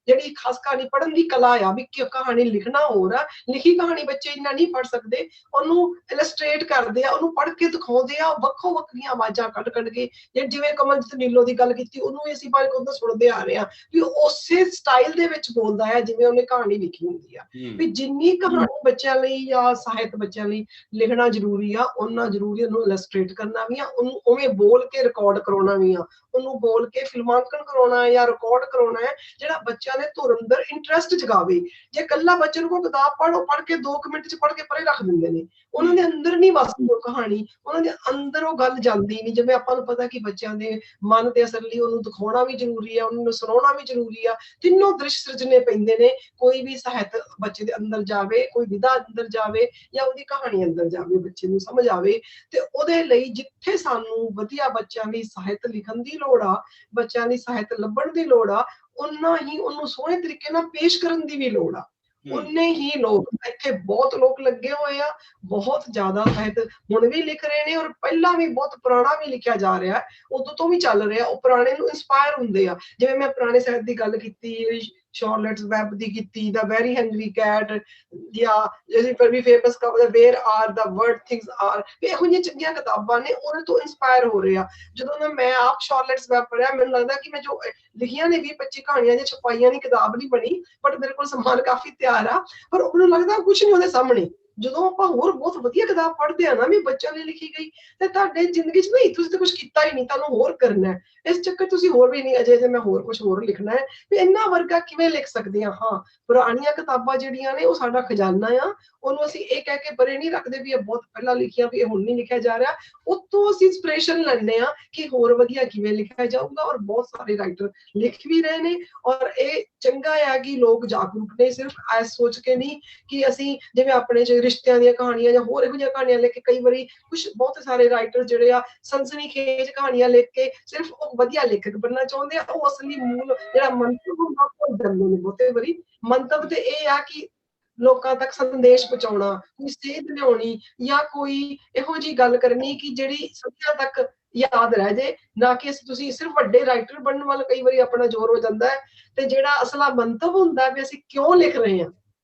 ਜਿਹੜੀ ਖਾਸ ਕਹਾਣੀ ਪੜ੍ਹਨ ਦੀ ਕਲਾ ਆ, ਵੀ ਕਹਾਣੀ ਲਿਖਣਾ ਹੋਰ ਆ, ਲਿਖੀ ਕਹਾਣੀ ਬੱਚੇ ਇੰਨਾ ਨਹੀਂ ਪੜ੍ਹ ਸਕਦੇ, ਉਹਨੂੰ ਇਲਸਟ੍ਰੇਟ ਕਰਦੇ ਆ, ਉਹਨੂੰ ਪੜ੍ਹ ਕੇ ਦਿਖਾਉਂਦੇ ਆ ਵੱਖੋ ਵੱਖਰੀਆਂ ਆਵਾਜ਼ਾਂ ਕੱਢ ਕੇ। ਜਿਵੇਂ ਕਮਲਜੀਤ ਨੀਲੋ ਦੀ ਗੱਲ ਕੀਤੀ, ਉਹਨੂੰ ਵੀ ਅਸੀਂ ਬਾਰੇ ਉਦੋਂ ਸੁਣਦੇ ਆ ਰਹੇ ਹਾਂ ਵੀ ਉਸੇ ਸਟਾਈਲ ਦੇ ਵਿੱਚ ਬੋਲਦਾ ਹੈ ਜਿਵੇਂ ਉਹਨੇ ਕਹਾਣੀ ਲਿਖੀ ਹੁੰਦੀ ਆ। ਵੀ ਜਿੰਨੀ ਕਹਾਣੀ ਬੱਚਿਆਂ ਲਈ ਜਾਂ ਸਾਹਿਤ ਬੱਚਿਆਂ ਲਈ ਲਿਖਣਾ ਜ਼ਰੂਰੀ ਆ, ਓਨਾ ਜ਼ਰੂਰੀ ਉਹਨੂੰ ਇਲਸਟ੍ਰੇਟ ਕਰਨਾ ਵੀ ਆ, ਉਹਨੂੰ ਉਵੇਂ ਬੋਲ ਕੇ ਰਿਕਾਰਡ ਕਰਾਉਣਾ ਵੀ ਆ, ਉਹਨੂੰ ਬੋਲ ਕੇ ਫਿਲਮਾਂਕਣ ਕਰਾਉਣਾ ਹੈ ਜਾਂ ਰਿਕਾਰਡ ਕਰਾਉਣਾ ਹੈ, ਜਿਹੜਾ ਬੱਚਿਆਂ ਦੇ ਧੁਰ ਅੰਦਰ ਇੰਟਰਸਟ ਜਗਾਵੇ। ਜੇ ਇਕੱਲਾ ਬੱਚੇ ਨੂੰ ਕੋਈ ਕਿਤਾਬ ਪੜ੍ਹ ਕੇ 2 ਮਿੰਟ 'ਚ ਪੜ੍ਹ ਕੇ ਪਰੇ ਰੱਖ ਦਿੰਦੇ ਨੇ, ਉਹਨਾਂ ਦੇ ਅੰਦਰ ਨਹੀਂ ਵਸਦੀ ਉਹ ਕਹਾਣੀ, ਉਹਨਾਂ ਦੇ ਅੰਦਰ ਉਹ ਗੱਲ ਜਾਂਦੀ ਨਹੀਂ। ਜਿਵੇਂ ਆਪਾਂ ਨੂੰ ਪਤਾ ਕਿ ਬੱਚਿਆਂ ਦੇ ਮਨ ਤੇ ਅਸਰ ਲਈ ਉਹਨੂੰ ਦਿਖਾਉਣਾ ਵੀ ਜ਼ਰੂਰੀ ਆ, ਉਹਨੂੰ ਸੁਣਾਉਣਾ ਵੀ ਜ਼ਰੂਰੀ ਆ, ਤਿੰਨੋਂ ਦ੍ਰਿਸ਼ ਸਿਰਜਣੇ ਪੈਂਦੇ ਨੇ। ਕੋਈ ਵੀ ਸਾਹਿਤ ਬੱਚੇ ਦੇ ਅੰਦਰ ਜਾਵੇ, ਕੋਈ ਵਿਧਾ ਅੰਦਰ ਜਾਵੇ ਜਾਂ ਉਹਦੀ ਕਹਾਣੀ ਅੰਦਰ ਜਾਵੇ, ਬੱਚੇ ਨੂੰ ਸਮਝ ਆਵੇ। ਤੇ ਉਹਦੇ ਲਈ ਜਿੱਥੇ ਸਾਨੂੰ ਵਧੀਆ ਬੱਚਿਆਂ ਲਈ ਸਾਹਿਤ ਲਿਖਣ ਦੀ ਲੋੜ ਆ, ਬੱਚਿਆਂ ਲਈ ਸਾਹਿਤ ਲੱਭਣ ਦੀ ਲੋੜ ਆ, ਓਨਾ ਹੀ ਉਹਨੂੰ ਸੋਹਣੇ ਤਰੀਕੇ ਨਾਲ ਪੇਸ਼ ਕਰਨ ਦੀ ਵੀ ਲੋੜ ਆ। ਉਨੇ ਹੀ ਲੋਕ ਇੱਥੇ, ਬਹੁਤ ਲੋਕ ਲੱਗੇ ਹੋਏ ਆ, ਬਹੁਤ ਜ਼ਿਆਦਾ ਸਾਹਿਤ ਹੁਣ ਵੀ ਲਿਖ ਰਹੇ ਨੇ, ਔਰ ਪਹਿਲਾਂ ਵੀ ਬਹੁਤ ਪੁਰਾਣਾ ਵੀ ਲਿਖਿਆ ਜਾ ਰਿਹਾ, ਉਦੋਂ ਤੋਂ ਵੀ ਚੱਲ ਰਿਹਾ। ਉਹ ਪੁਰਾਣੇ ਨੂੰ ਇੰਸਪਾਇਰ ਹੁੰਦੇ ਆ। ਜਿਵੇਂ ਮੈਂ ਪੁਰਾਣੇ ਸਾਹਿਤ ਦੀ ਗੱਲ ਕੀਤੀ, ਸ਼ਾਰਲਟ ਵੈਬ ਦੀ ਕੀਤੀ, ਦਾ ਵੈਰੀ ਹੈਨਰੀ ਕੈਟ, ਜਾਂ ਜਿਹੜੀ ਵੀ famous where are the word things are, ਇਹੋ ਜਿਹੀਆਂ ਚੰਗੀਆਂ ਕਿਤਾਬਾਂ ਨੇ, ਉਹਦੇ ਤੋਂ ਇੰਸਪਾਇਰ ਹੋ ਰਹੇ ਆ। ਜਦੋਂ ਮੈਂ ਆਪ ਸ਼ਾਰਲਟਸ ਵੈਬ ਪੜ੍ਹਿਆ, ਮੈਨੂੰ ਲੱਗਦਾ ਕਿ ਮੈਂ ਜੋ ਲਿਖੀਆਂ ਨੇ 20-25 ਕਹਾਣੀਆਂ, ਜੇ ਛਪਾਈਆਂ ਨਹੀਂ, ਕਿਤਾਬ ਨਹੀਂ ਬਣੀ, ਬਟ ਮੇਰੇ ਕੋਲ ਸਮਾਨ ਕਾਫੀ ਤਿਆਰ ਆ, ਪਰ ਉਹਨੂੰ ਲੱਗਦਾ ਕੁਛ ਨਹੀਂ ਉਹਦੇ ਸਾਹਮਣੇ। ਜਦੋਂ ਆਪਾਂ ਹੋਰ ਬਹੁਤ ਵਧੀਆ ਕਿਤਾਬ ਪੜ੍ਹਦੇ ਆ ਨਾ, ਵੀ ਬੱਚਿਆਂ ਲਈ ਲਿਖੀ ਗਈ, ਤੇ ਤੁਹਾਡੇ ਜ਼ਿੰਦਗੀ 'ਚ ਨਹੀਂ, ਤੁਸੀਂ ਤਾਂ ਕੁਛ ਕੀਤਾ ਹੀ ਨਹੀਂ, ਤੁਹਾਨੂੰ ਹੋਰ ਕਰਨਾ ਹੈ, ਇਸ ਚੱਕਰ ਤੁਸੀਂ ਹੋਰ ਵੀ ਨਹੀਂ, ਅਜੇ ਮੈਂ ਹੋਰ ਲਿਖਣਾ ਹੈ, ਵੀ ਇਹਨਾਂ ਵਰਗਾ ਕਿਵੇਂ ਲਿਖ ਸਕਦੇ ਹਾਂ। ਹਾਂ, ਪੁਰਾਣੀਆਂ ਕਿਤਾਬਾਂ ਜਿਹੜੀਆਂ ਨੇ ਉਹ ਸਾਡਾ ਖਜ਼ਾਨਾ ਆ, ਉਹਨੂੰ ਅਸੀਂ ਇਹ ਕਹਿ ਕੇ ਪਰੇ ਨਹੀਂ ਰੱਖਦੇ ਵੀ ਇਹ ਬਹੁਤ ਪਹਿਲਾਂ ਲਿਖੀਆਂ, ਵੀ ਇਹ ਹੁਣ ਨਹੀਂ ਲਿਖਿਆ ਜਾ ਰਿਹਾ। ਉੱਥੋਂ ਅਸੀਂ ਇੰਸਪੀਰੇਸ਼ਨ ਲੈਂਦੇ ਆ ਕਿ ਹੋਰ ਵਧੀਆ ਕਿਵੇਂ ਲਿਖਿਆ ਜਾਊਗਾ, ਔਰ ਬਹੁਤ ਸਾਰੇ ਰਾਈਟਰ ਲਿਖ ਵੀ ਰਹੇ ਨੇ। ਔਰ ਇਹ ਚੰਗਾ ਆ ਕਿ ਲੋਕ ਜਾਗਰੂਕ ਨੇ, ਸਿਰਫ ਐਸ ਸੋਚ ਕੇ ਨਹੀਂ ਕਿ ਅਸੀਂ ਜਿਵੇਂ ਆਪਣੇ ਚ ਰਿਸ਼ਤਿਆਂ ਦੀਆਂ ਕਹਾਣੀਆਂ ਜਾਂ ਹੋਰ ਇਹੋ ਜਿਹੀਆਂ ਕਹਾਣੀਆਂ ਲਿਖ ਕੇ, ਕਈ ਵਾਰੀ ਕੁਝ ਬਹੁਤ ਸਾਰੇ ਰਾਈਟਰ ਜਿਹੜੇ ਆ ਸਨਸਨੀਖੇਜ ਕਹਾਣੀਆਂ ਲਿਖ ਕੇ ਸਿਰਫ ਉਹ ਵਧੀਆ ਲੇਖਕ ਬਣਨਾ ਚਾਹੁੰਦੇ ਆ, ਉਹ ਅਸਲੀ ਮੂਲ ਜਿਹੜਾ ਮੰਤਵ ਹੁੰਦਾ ਉਹ ਜਾਂਦੇ ਨੇ ਬਹੁਤੇ ਵਾਰੀ। ਮੰਤਵ ਤੇ ਇਹ ਆ ਕਿ ਲੋਕਾਂ ਤੱਕ ਸੰਦੇਸ਼ ਪਹੁੰਚਾਉਣਾ, ਕੋਈ ਸੇਧ ਲਿਆਉਣੀ, ਜਾਂ ਕੋਈ ਇਹੋ ਜਿਹੀ ਗੱਲ ਕਰਨੀ ਕਿ ਜਿਹੜੀ ਸਦੀਆਂ ਤੱਕ ਯਾਦ ਰਹਿ ਜੇ, ਨਾ ਕਿ ਤੁਸੀਂ ਸਿਰਫ ਵੱਡੇ ਰਾਈਟਰ ਬਣਨ ਵੱਲ ਕਈ ਵਾਰੀ ਆਪਣਾ ਜ਼ੋਰ ਹੋ ਜਾਂਦਾ ਹੈ, ਤੇ ਜਿਹੜਾ ਅਸਲਾ ਮੰਤਵ ਹੁੰਦਾ ਵੀ ਅਸੀਂ ਕਿਉਂ ਲਿਖ ਰਹੇ ਹਾਂ,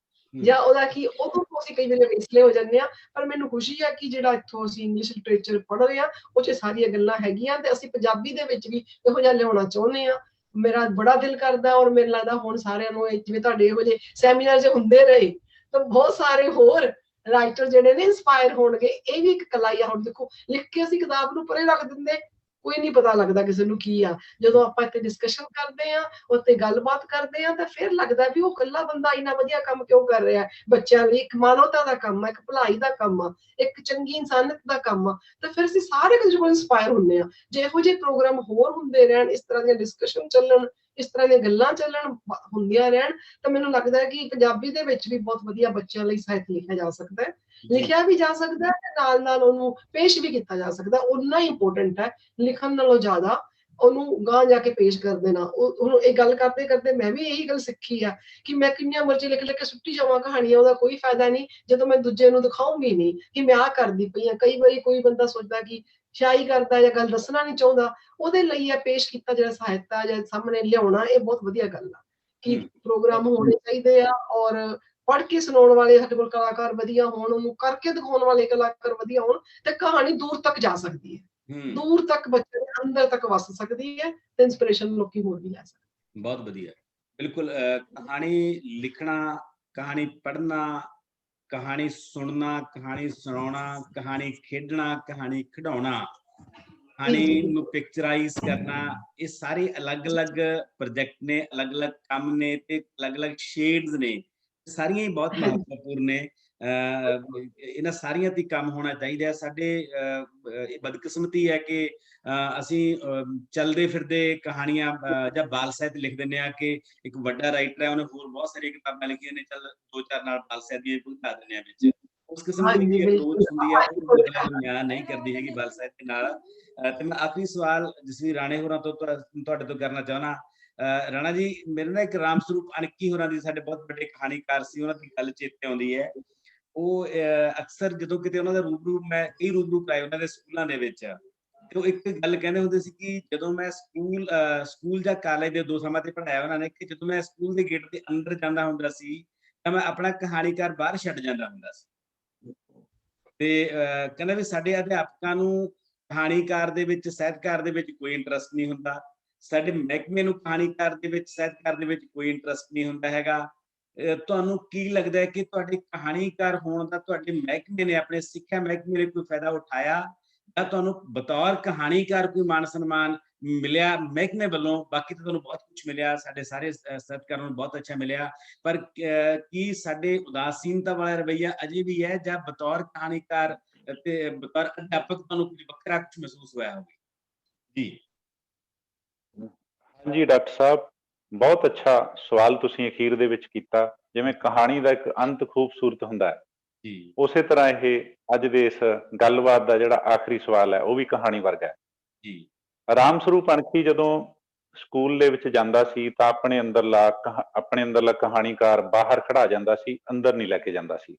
ਜਾਂ ਉਹਦਾ ਕੀ, ਉਦੋਂ ਅਸੀਂ ਕਈ ਵਾਰੀ ਵਿਸਲੇ ਹੋ ਜਾਂਦੇ ਆ। ਪਰ ਮੈਨੂੰ ਖੁਸ਼ੀ ਆ ਕਿ ਜਿਹੜਾ ਇੱਥੋਂ ਅਸੀਂ ਇੰਗਲਿਸ਼ ਲਿਟਰੇਚਰ ਪੜ੍ਹ ਰਹੇ ਆ, ਉਹ 'ਚ ਸਾਰੀਆਂ ਗੱਲਾਂ ਹੈਗੀਆਂ, ਤੇ ਅਸੀਂ ਪੰਜਾਬੀ ਦੇ ਵਿੱਚ ਵੀ ਇਹੋ ਜਿਹਾ ਲਿਆਉਣਾ ਚਾਹੁੰਦੇ ਆ। ਮੇਰਾ ਬੜਾ ਦਿਲ ਕਰਦਾ, ਔਰ ਮੈਨੂੰ ਲੱਗਦਾ ਹੁਣ ਸਾਰਿਆਂ ਨੂੰ ਜਿਵੇਂ ਤੁਹਾਡੇ ਇਹੋ ਜਿਹੇ ਸੈਮੀਨਾਰ 'ਚ ਹੁੰਦੇ ਰਹੇ, ਤਾਂ ਬਹੁਤ ਸਾਰੇ ਹੋਰ ਰਾਈਟਰ ਜਿਹੜੇ ਨੇ ਇੰਸਪਾਇਰ ਹੋਣਗੇ। ਇਹ ਵੀ ਇੱਕ ਕਲਾ ਆ। ਹੁਣ ਦੇਖੋ, ਲਿਖ ਕੇ ਅਸੀਂ ਕਿਤਾਬ ਨੂੰ ਪਰੇ ਰੱਖ ਦਿੰਦੇ, ਕੋਈ ਨਹੀਂ ਪਤਾ ਲੱਗਦਾ ਕਿਸੇ ਨੂੰ ਕੀ ਆ। ਜਦੋਂ ਆਪਾਂ ਇੱਥੇ ਡਿਸਕਸ਼ਨ ਕਰਦੇ ਆ, ਉੱਤੇ ਗੱਲਬਾਤ ਕਰਦੇ ਆ, ਤਾਂ ਫਿਰ ਲੱਗਦਾ ਵੀ ਉਹ ਇਕੱਲਾ ਬੰਦਾ ਇੰਨਾ ਵਧੀਆ ਕੰਮ ਕਿਉਂ ਕਰ ਰਿਹਾ। ਬੱਚਿਆਂ ਲਈ ਇੱਕ ਮਾਨਵਤਾ ਦਾ ਕੰਮ ਆ, ਇੱਕ ਭਲਾਈ ਦਾ ਕੰਮ ਆ, ਇੱਕ ਚੰਗੀ ਇਨਸਾਨੀਅਤ ਦਾ ਕੰਮ ਆ। ਤਾਂ ਫਿਰ ਅਸੀਂ ਸਾਰੇ ਕਿਸੇ ਕੋਲ ਇੰਸਪਾਇਰ ਹੁੰਦੇ ਆ। ਜੇ ਇਹੋ ਜਿਹੇ ਪ੍ਰੋਗਰਾਮ ਹੋਰ ਹੁੰਦੇ ਰਹਿਣ, ਇਸ ਤਰ੍ਹਾਂ ਦੀਆਂ ਡਿਸਕਸ਼ਨ ਚੱਲਣ, ਇਸ ਤਰ੍ਹਾਂ ਦੀਆਂ ਗੱਲਾਂ ਚੱਲਣ, ਹੁੰਦੀਆਂ ਰਹਿਣ, ਤਾਂ ਮੈਨੂੰ ਲੱਗਦਾ ਹੈ ਕਿ ਪੰਜਾਬੀ ਦੇ ਵਿੱਚ ਵੀ ਬਹੁਤ ਵਧੀਆ ਬੱਚਿਆਂ ਲਈ ਸਾਹਿਤ ਲਿਖਿਆ ਜਾ ਸਕਦਾ ਹੈ। ਲਿਖਿਆ ਵੀ ਜਾ ਸਕਦਾ ਹੈ ਤੇ ਨਾਲ ਨਾਲ ਉਹਨੂੰ ਪੇਸ਼ ਵੀ ਕੀਤਾ ਜਾ ਸਕਦਾ। ਓਨਾ ਹੀ ਇੰਪੋਰਟੈਂਟ ਹੈ ਲਿਖਣ ਨਾਲੋਂ ਜ਼ਿਆਦਾ ਉਹਨੂੰ ਗਾਂਹ ਜਾ ਕੇ ਪੇਸ਼ ਕਰ ਦੇਣਾ। ਹੁਣ ਇਹ ਗੱਲ ਕਰਦੇ ਕਰਦੇ ਮੈਂ ਵੀ ਇਹੀ ਗੱਲ ਸਿੱਖੀ ਆ ਕਿ ਮੈਂ ਕਿੰਨੀਆਂ ਮਰਜ਼ੀ ਲਿਖ ਲਿਖ ਕੇ ਸੁੱਟੀ ਜਾਵਾਂ ਕਹਾਣੀਆਂ, ਉਹਦਾ ਕੋਈ ਫਾਇਦਾ ਨਹੀਂ ਜਦੋਂ ਮੈਂ ਦੂਜੇ ਨੂੰ ਦਿਖਾਉਂਗੀ ਨਹੀਂ ਕਿ ਮੈਂ ਆਹ ਕਰਦੀ ਪਈ ਹਾਂ। ਕਈ ਵਾਰੀ ਕੋਈ ਬੰਦਾ ਸੋਚਦਾ ਕਿ ਸ਼ਾਈ ਕਰਦਾ ਜਾਂ ਗੱਲ ਦੱਸਣਾ ਨਹੀਂ ਚਾਹੁੰਦਾ, ਉਹਦੇ ਲਈ ਇਹ ਪੇਸ਼ ਕੀਤਾ ਜਿਹੜਾ ਸਾਹਿਤ ਆ ਜਾਂ ਸਾਹਮਣੇ ਲਿਆਉਣਾ, ਇਹ ਬਹੁਤ ਵਧੀਆ ਗੱਲ ਆ ਕਿ ਪ੍ਰੋਗਰਾਮ ਹੋਣੇ ਚਾਹੀਦੇ ਆ। ਔਰ ਪੜ੍ਹ ਕੇ ਸੁਣਾਉਣ ਵਾਲੇ ਸਾਡੇ ਕੋਲ ਕਲਾਕਾਰ ਵਧੀਆ ਹੋਣ, ਉਹਨੂੰ ਕਰਕੇ ਦਿਖਾਉਣ ਵਾਲੇ ਕਲਾਕਾਰ ਵਧੀਆ ਹੋਣ, ਤੇ ਕਹਾਣੀ ਦੂਰ ਤੱਕ ਜਾ ਸਕਦੀ ਹੈ, ਦੂਰ ਤੱਕ ਬੱਚੇ ਦੇ ਅੰਦਰ ਤੱਕ ਵਸ ਸਕਦੀ ਹੈ ਤੇ ਇਨਸਪੀਰੇਸ਼ਨ ਲੋਕੀ ਹੋਰ ਵੀ ਲੈ ਸਕਦੇ। ਬਹੁਤ ਵਧੀਆ, ਬਿਲਕੁਲ। ਕਹਾਣੀ ਲਿਖਣਾ, ਕਹਾਣੀ ਪੜ੍ਹਨਾ, ਕਹਾਣੀ ਸੁਣਨਾ, ਕਹਾਣੀ ਸੁਣਾਉਣਾ, ਕਹਾਣੀ ਖੇਡਣਾ, ਕਹਾਣੀ ਖਿਡਾਉਣਾ, ਕਹਾਣੀ ਨੂੰ ਪਿਕਚਰਾਈਜ਼ ਕਰਨਾ, ਇਹ ਸਾਰੇ ਅਲੱਗ-ਅਲੱਗ ਪ੍ਰੋਜੈਕਟ ਨੇ, ਅਲੱਗ-ਅਲੱਗ ਕੰਮ ਨੇ ਤੇ ਅਲੱਗ-ਅਲੱਗ ਸ਼ੇਡਸ ਨੇ। ਸਾਰੀਆਂ ਹੀ ਬਹੁਤ ਮਹੱਤਵਪੂਰਨ ਨੇ। ਇਹਨਾਂ ਸਾਰੀਆਂ ਤੇ ਕੰਮ ਹੋਣਾ ਚਾਹੀਦਾ ਹੈ। ਸਾਡੇ ਇਹ ਬਦਕਿਸਮਤੀ ਹੈ ਕਿ ਅਸੀਂ ਚੱਲਦੇ ਫਿਰਦੇ ਕਹਾਣੀਆਂ ਜਾਂ ਬਾਲ ਸਾਹਿਤ ਲਿਖ ਦਿੰਦੇ ਹਾਂ ਕਿ ਇੱਕ ਵੱਡਾ ਰਾਈਟਰ ਹੈ, ਉਹਨੇ ਹੋਰ ਬਹੁਤ ਸਾਰੀਆਂ ਕਿਤਾਬਾਂ ਲਿਖੀਆਂ ਨੇ, ਚੱਲ 2-4 ਨਾਲ ਬਾਲ ਸਾਹਿਤ ਦੀਆਂ ਭੁਲਾ ਦਿੰਦੇ ਹਾਂ ਵਿੱਚ। ਉਸ ਕਿਸਮ ਦੀ ਅਪਰੋਚ ਹੁੰਦੀ ਹੈ, ਉਹ ਨਿਆਂ ਨਹੀਂ ਕਰਦੀ ਹੈਗੀ ਬਾਲ ਸਾਹਿਤ ਦੇ ਨਾਲ। ਤੇ ਮੈਂ ਆਖਰੀ ਸਵਾਲ ਜਸਵੀਰ ਰਾਣੇ ਹੋਰਾਂ ਤੋਂ ਤੁਹਾਡੇ ਤੋਂ ਕਰਨਾ ਚਾਹੁੰਦਾ। ਰਾਣਾ ਜੀ, ਮੇਰੇ ਨਾਲ ਇੱਕ ਰਾਮ ਸਰੂਪ ਅਣਖੀ ਹੋਰਾਂ ਦੀ, ਸਾਡੇ ਬਹੁਤ ਵੱਡੇ ਕਹਾਣੀਕਾਰ ਸੀ, ਉਹਨਾਂ ਦੀ ਗੱਲ ਚੇਤੇ ਆਉਂਦੀ ਹੈ। ਉਹ ਅਕਸਰ ਜਦੋਂ ਕਿਤੇ ਉਹਨਾਂ ਦਾ ਮੈਂ ਕਈ ਰੂਬਰੂ ਕਰਾਏ ਉਹਨਾਂ ਦੇ ਸਕੂਲਾਂ ਦੇ ਵਿੱਚ, ਤੇ ਉਹ ਇੱਕ ਗੱਲ ਕਹਿੰਦੇ ਹੁੰਦੇ ਸੀ ਕਿ ਜਦੋਂ ਮੈਂ ਸਕੂਲ ਜਾਂ ਕਾਲਜ ਦੇ 2 ਸਮਾਂ ਤੇ ਪੜ੍ਹਾਇਆ ਉਹਨਾਂ ਨੇ, ਕਿ ਜਦੋਂ ਮੈਂ ਸਕੂਲ ਦੇ ਗੇਟ ਦੇ ਅੰਦਰ ਜਾਂਦਾ ਹੁੰਦਾ ਸੀ ਤਾਂ ਮੈਂ ਆਪਣਾ ਕਹਾਣੀਕਾਰ ਬਾਹਰ ਛੱਡ ਜਾਂਦਾ ਹੁੰਦਾ ਸੀ। ਤੇ ਕਹਿੰਦਾ ਵੀ ਸਾਡੇ ਅਧਿਆਪਕਾਂ ਨੂੰ ਕਹਾਣੀਕਾਰ ਦੇ ਵਿੱਚ, ਸਾਹਿਤਕਾਰ ਦੇ ਵਿੱਚ ਕੋਈ ਇੰਟਰਸਟ ਨਹੀਂ ਹੁੰਦਾ। ਸਾਡੇ ਮਹਿਕਮੇ ਨੂੰ ਕਹਾਣੀਕਾਰ ਦੇ ਵਿੱਚ, ਸਾਹਿਤਕਾਰ ਦੇ ਵਿੱਚ ਕੋਈ ਇੰਟਰਸਟ ਨਹੀਂ ਹੁੰਦਾ ਹੈਗਾ। ਤੁਹਾਨੂੰ ਕੀ ਲੱਗਦਾ ਹੈ ਕਿ ਤੁਹਾਡੇ ਕਹਾਣੀਕਾਰ ਹੋਣ ਦਾ ਤੁਹਾਡੇ ਮਹਿਕਮੇ ਨੇ, ਆਪਣੇ ਸਿੱਖਿਆ ਮਹਿਕਮੇ ਨੇ ਕੋਈ ਫਾਇਦਾ ਉਠਾਇਆ, ਜਾਂ ਤੁਹਾਨੂੰ ਬਤੌਰ ਕਹਾਣੀਕਾਰ ਕੋਈ ਮਾਣ ਸਨਮਾਨ ਮਿਲਿਆ ਮਹਿਕਮੇ ਵੱਲੋਂ? ਬਾਕੀ ਤਾਂ ਤੁਹਾਨੂੰ ਬਹੁਤ ਕੁਝ ਮਿਲਿਆ, ਸਾਡੇ ਸਾਰੇ ਸਾਹਿਤਕਾਰਾਂ ਨੂੰ ਬਹੁਤ ਅੱਛਾ ਮਿਲਿਆ, ਪਰ ਕੀ ਸਾਡੇ ਉਦਾਸੀਨਤਾ ਵਾਲਾ ਰਵੱਈਆ ਅਜੇ ਵੀ ਹੈ, ਜਾਂ ਬਤੌਰ ਕਹਾਣੀਕਾਰ ਤੇ ਬਤੌਰ ਅਧਿਆਪਕ ਤੁਹਾਨੂੰ ਕੁਝ ਵੱਖਰਾ ਕੁਝ ਮਹਿਸੂਸ ਹੋਇਆ ਹੋਵੇ? ਜੀ ਹਾਂਜੀ ਡਾਕਟਰ ਸਾਹਿਬ, ਬਹੁਤ ਅੱਛਾ ਸਵਾਲ ਤੁਸੀਂ ਅਖੀਰ ਦੇ ਵਿੱਚ ਕੀਤਾ। ਜਿਵੇਂ ਕਹਾਣੀ ਦਾ ਇੱਕ ਅੰਤ ਖੂਬਸੂਰਤ ਹੁੰਦਾ ਹੈ, ਉਸੇ ਤਰ੍ਹਾਂ ਇਹ ਅੱਜ ਦੇ ਇਸ ਗੱਲਬਾਤ ਦਾ ਜਿਹੜਾ ਆਖਰੀ ਸਵਾਲ ਹੈ ਉਹ ਵੀ ਕਹਾਣੀ ਵਰਗਾ ਹੈ। ਰਾਮ ਸਰੂਪ ਅਣਖੀ ਜਦੋਂ ਸਕੂਲ ਦੇ ਵਿੱਚ ਜਾਂਦਾ ਸੀ ਤਾਂ ਆਪਣੇ ਅੰਦਰਲਾ ਕਹਾਣੀਕਾਰ ਬਾਹਰ ਖੜਾ ਜਾਂਦਾ ਸੀ, ਅੰਦਰ ਨਹੀਂ ਲੈ ਕੇ ਜਾਂਦਾ ਸੀ।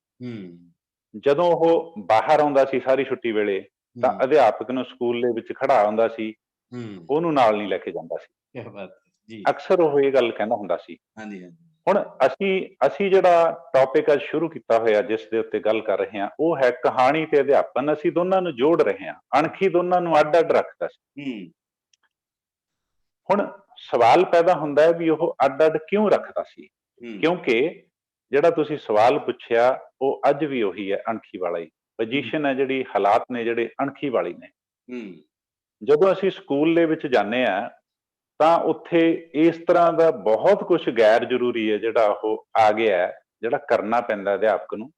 ਜਦੋਂ ਉਹ ਬਾਹਰ ਆਉਂਦਾ ਸੀ ਸਾਰੀ ਛੁੱਟੀ ਵੇਲੇ, ਤਾਂ ਅਧਿਆਪਕ ਨੂੰ ਸਕੂਲ ਦੇ ਵਿੱਚ ਖੜਾ ਆਉਂਦਾ ਸੀ, ਉਹਨੂੰ ਨਾਲ ਨਹੀਂ ਲੈ ਕੇ ਜਾਂਦਾ ਸੀ। ਅਕਸਰ ਉਹ ਇਹ ਗੱਲ ਕਹਿੰਦਾ ਹੁੰਦਾ ਸੀ। ਹੁਣ ਅਸੀਂ ਜਿਹੜਾ ਟੌਪਿਕ ਅੱਜ ਸ਼ੁਰੂ ਕੀਤਾ ਹੋਇਆ, ਜਿਸ ਦੇ ਉੱਤੇ ਗੱਲ ਕਰ ਰਹੇ ਹਾਂ, ਉਹ ਹੈ ਕਹਾਣੀ ਤੇ ਅਧਿਆਪਨ। ਅਸੀਂ ਦੋਨਾਂ ਨੂੰ ਜੋੜ ਰਹੇ ਹਾਂ। ਅਣਖੀ ਦੋਨਾਂ ਨੂੰ ਅੱਡ ਅੱਡ ਰੱਖਦਾ ਸੀ। ਹੁਣ ਸਵਾਲ ਪੈਦਾ ਹੁੰਦਾ ਹੈ ਵੀ ਉਹ ਅੱਡ ਅੱਡ ਕਿਉਂ ਰੱਖਦਾ ਸੀ? ਕਿਉਂਕਿ ਜਿਹੜਾ ਤੁਸੀਂ ਸਵਾਲ ਪੁੱਛਿਆ ਉਹ ਅੱਜ ਵੀ ਉਹੀ ਹੈ, ਅਣਖੀ ਵਾਲਾ ਹੀ ਪੋਜੀਸ਼ਨ ਹੈ, ਜਿਹੜੀ ਹਾਲਾਤ ਨੇ ਜਿਹੜੇ ਅਣਖੀ ਵਾਲੀ ਨੇ। ਜਦੋਂ ਅਸੀਂ ਸਕੂਲ ਦੇ ਵਿੱਚ ਜਾਂਦੇ ਹਾਂ ਤਾਂ ਉੱਥੇ ਇਸ ਤਰ੍ਹਾਂ ਦਾ ਬਹੁਤ ਕੁਝ ਗੈਰ ਜ਼ਰੂਰੀ ਹੈ ਜਿਹੜਾ ਉਹ ਆ ਗਿਆ ਹੈ, ਜਿਹੜਾ ਕਰਨਾ ਪੈਂਦਾ ਅਧਿਆਪਕ ਨੂੰ,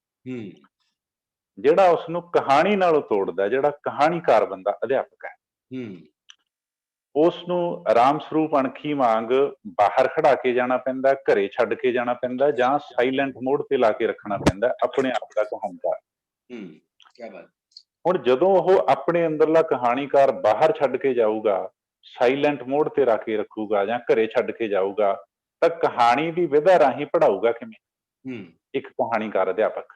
ਜਿਹੜਾ ਉਸਨੂੰ ਕਹਾਣੀ ਨਾਲੋਂ ਤੋੜਦਾ। ਜਿਹੜਾ ਕਹਾਣੀਕਾਰ ਬੰਦਾ ਅਧਿਆਪਕ ਹੈ, ਉਸ ਨੂੰ ਰਾਮ ਸਰੂਪ ਅਣਖੀ ਵਾਂਗ ਬਾਹਰ ਖੜਾ ਕੇ ਜਾਣਾ ਪੈਂਦਾ, ਘਰੇ ਛੱਡ ਕੇ ਜਾਣਾ ਪੈਂਦਾ, ਜਾਂ ਸਾਇਲੈਂਟ ਮੋਡ ਤੇ ਲਾ ਕੇ ਰੱਖਣਾ ਪੈਂਦਾ ਆਪਣੇ ਆਪ ਦਾ ਕਹਾਣੀਕਾਰ। ਹੁਣ ਜਦੋਂ ਉਹ ਆਪਣੇ ਅੰਦਰਲਾ ਕਹਾਣੀਕਾਰ ਬਾਹਰ ਛੱਡ ਕੇ ਜਾਊਗਾ, ਸਾਇਲੈਂਟ ਮੋਡ ਤੇ ਰੱਖ ਕੇ ਰੱਖੂਗਾ ਜਾਂ ਘਰੇ ਛੱਡ ਕੇ ਜਾਊਗਾ, ਤਾਂ ਕਹਾਣੀ ਦੀ ਵਿਧਾ ਰਾਹੀਂ ਪੜ੍ਹਾਊਗਾ ਕਿਵੇਂ? ਇੱਕ ਕਹਾਣੀਕਾਰ ਅਧਿਆਪਕ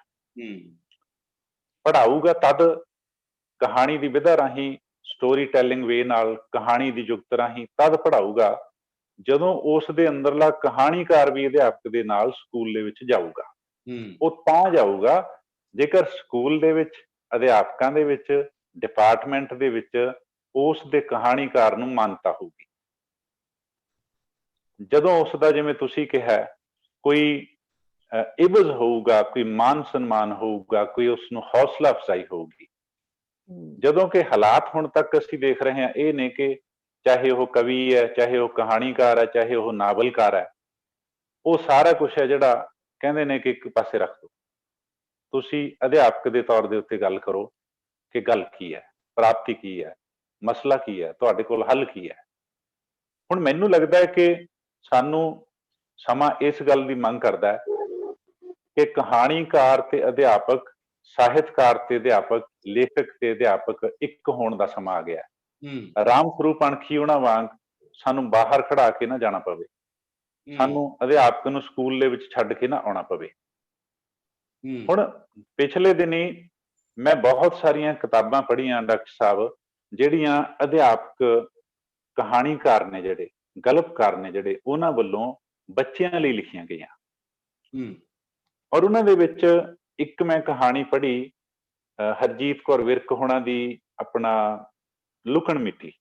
ਪੜ੍ਹਾਊਗਾ ਤਦ ਕਹਾਣੀ ਦੀ ਵਿਧਾ ਰਾਹੀਂ, ਸਟੋਰੀ ਟੈਲਿੰਗ ਵੇ ਨਾਲ, ਕਹਾਣੀ ਦੀ ਜੁਗਤ ਰਾਹੀਂ ਤਦ ਪੜ੍ਹਾਊਗਾ ਜਦੋਂ ਉਸ ਦੇ ਅੰਦਰਲਾ ਕਹਾਣੀਕਾਰ ਵੀ ਅਧਿਆਪਕ ਦੇ ਨਾਲ ਸਕੂਲ ਦੇ ਵਿੱਚ ਜਾਊਗਾ। ਉਹ ਤਾਂ ਜਾਊਗਾ ਜੇਕਰ ਸਕੂਲ ਦੇ ਵਿੱਚ, ਅਧਿਆਪਕਾਂ ਦੇ ਵਿੱਚ, ਡਿਪਾਰਟਮੈਂਟ ਦੇ ਵਿੱਚ ਉਸ ਦੇ ਕਹਾਣੀਕਾਰ ਨੂੰ ਮਾਨਤਾ ਹੋਊਗੀ। ਜਦੋਂ ਉਸ ਦਾ, ਜਿਵੇਂ ਤੁਸੀਂ ਕਿਹਾ, ਕੋਈ ਇਵਜ਼ ਹੋਊਗਾ, ਕੋਈ ਮਾਨ ਸਨਮਾਨ ਹੋਊਗਾ, ਕੋਈ ਉਸ ਨੂੰ ਹੌਸਲਾ ਅਫਜ਼ਾਈ ਹੋਊਗੀ, ਜਦੋਂ ਕਿ ਹਾਲਾਤ ਹੁਣ ਤੱਕ ਅਸੀਂ ਦੇਖ ਰਹੇ ਹਾਂ ਇਹ ਨੇ ਕਿ ਚਾਹੇ ਉਹ ਕਵੀ ਹੈ, ਚਾਹੇ ਉਹ ਕਹਾਣੀਕਾਰ ਹੈ, ਚਾਹੇ ਉਹ ਨਾਵਲਕਾਰ ਹੈ, ਉਹ ਸਾਰਾ ਕੁਝ ਹੈ ਜਿਹੜਾ ਕਹਿੰਦੇ ਨੇ ਕਿ ਇੱਕ ਪਾਸੇ ਰੱਖ ਦਿਓ, ਤੁਸੀਂ ਅਧਿਆਪਕ ਦੇ ਤੌਰ ਦੇ ਉੱਤੇ ਗੱਲ ਕਰੋ ਕਿ ਗੱਲ ਕੀ ਹੈ, ਪ੍ਰਾਪਤੀ ਕੀ ਹੈ, ਮਸਲਾ ਕੀ ਹੈ, ਤੁਹਾਡੇ ਕੋਲ ਹੱਲ ਕੀ ਹੈ। ਹੁਣ ਮੈਨੂੰ ਲੱਗਦਾ ਹੈ ਕਿ ਸਾਨੂੰ ਸਮਾਂ ਇਸ ਗੱਲ ਦੀ ਮੰਗ ਕਰਦਾ ਹੈ ਕਿ ਕਹਾਣੀਕਾਰ ਤੇ ਅਧਿਆਪਕ, ਸਾਹਿਤਕਾਰ ਤੇ ਅਧਿਆਪਕ, ਲੇਖਕ ਤੇ ਅਧਿਆਪਕ ਇੱਕ ਹੋਣ ਦਾ ਸਮਾਂ ਆ ਗਿਆ। ਰਾਮ ਸਰੂਪ ਅਣਖੀ ਉਹਨਾਂ ਵਾਂਗ ਸਾਨੂੰ ਬਾਹਰ ਖੜਾ ਕੇ ਨਾ ਜਾਣਾ ਪਵੇ, ਸਾਨੂੰ ਅਧਿਆਪਕ ਨੂੰ ਸਕੂਲ ਦੇ ਵਿੱਚ ਛੱਡ ਕੇ ਨਾ ਆਉਣਾ ਪਵੇ। ਹੁਣ ਪਿਛਲੇ ਦਿਨੀ ਮੈਂ ਬਹੁਤ ਸਾਰੀਆਂ ਕਿਤਾਬਾਂ ਪੜ੍ਹੀਆਂ ਡਾਕਟਰ ਸਾਹਿਬ, ਜਿਹੜੀਆਂ ਅਧਿਆਪਕ ਕਹਾਣੀਕਾਰ ਨੇ, ਜਿਹੜੇ ਗਲਪਕਾਰ ਨੇ, ਜਿਹੜੇ ਉਹਨਾਂ ਵੱਲੋਂ ਬੱਚਿਆਂ ਲਈ ਲਿਖੀਆਂ ਗਈਆਂ। ਔਰ ਉਹਨਾਂ ਦੇ ਵਿੱਚ ਇੱਕ ਮੈਂ ਕਹਾਣੀ ਪੜ੍ਹੀ ਹਰਜੀਤ ਕੌਰ ਵਿਰਕ ਹੋਣਾ ਦੀ, ਆਪਣਾ ਲੁਕਣ ਮਿੱਟੀ।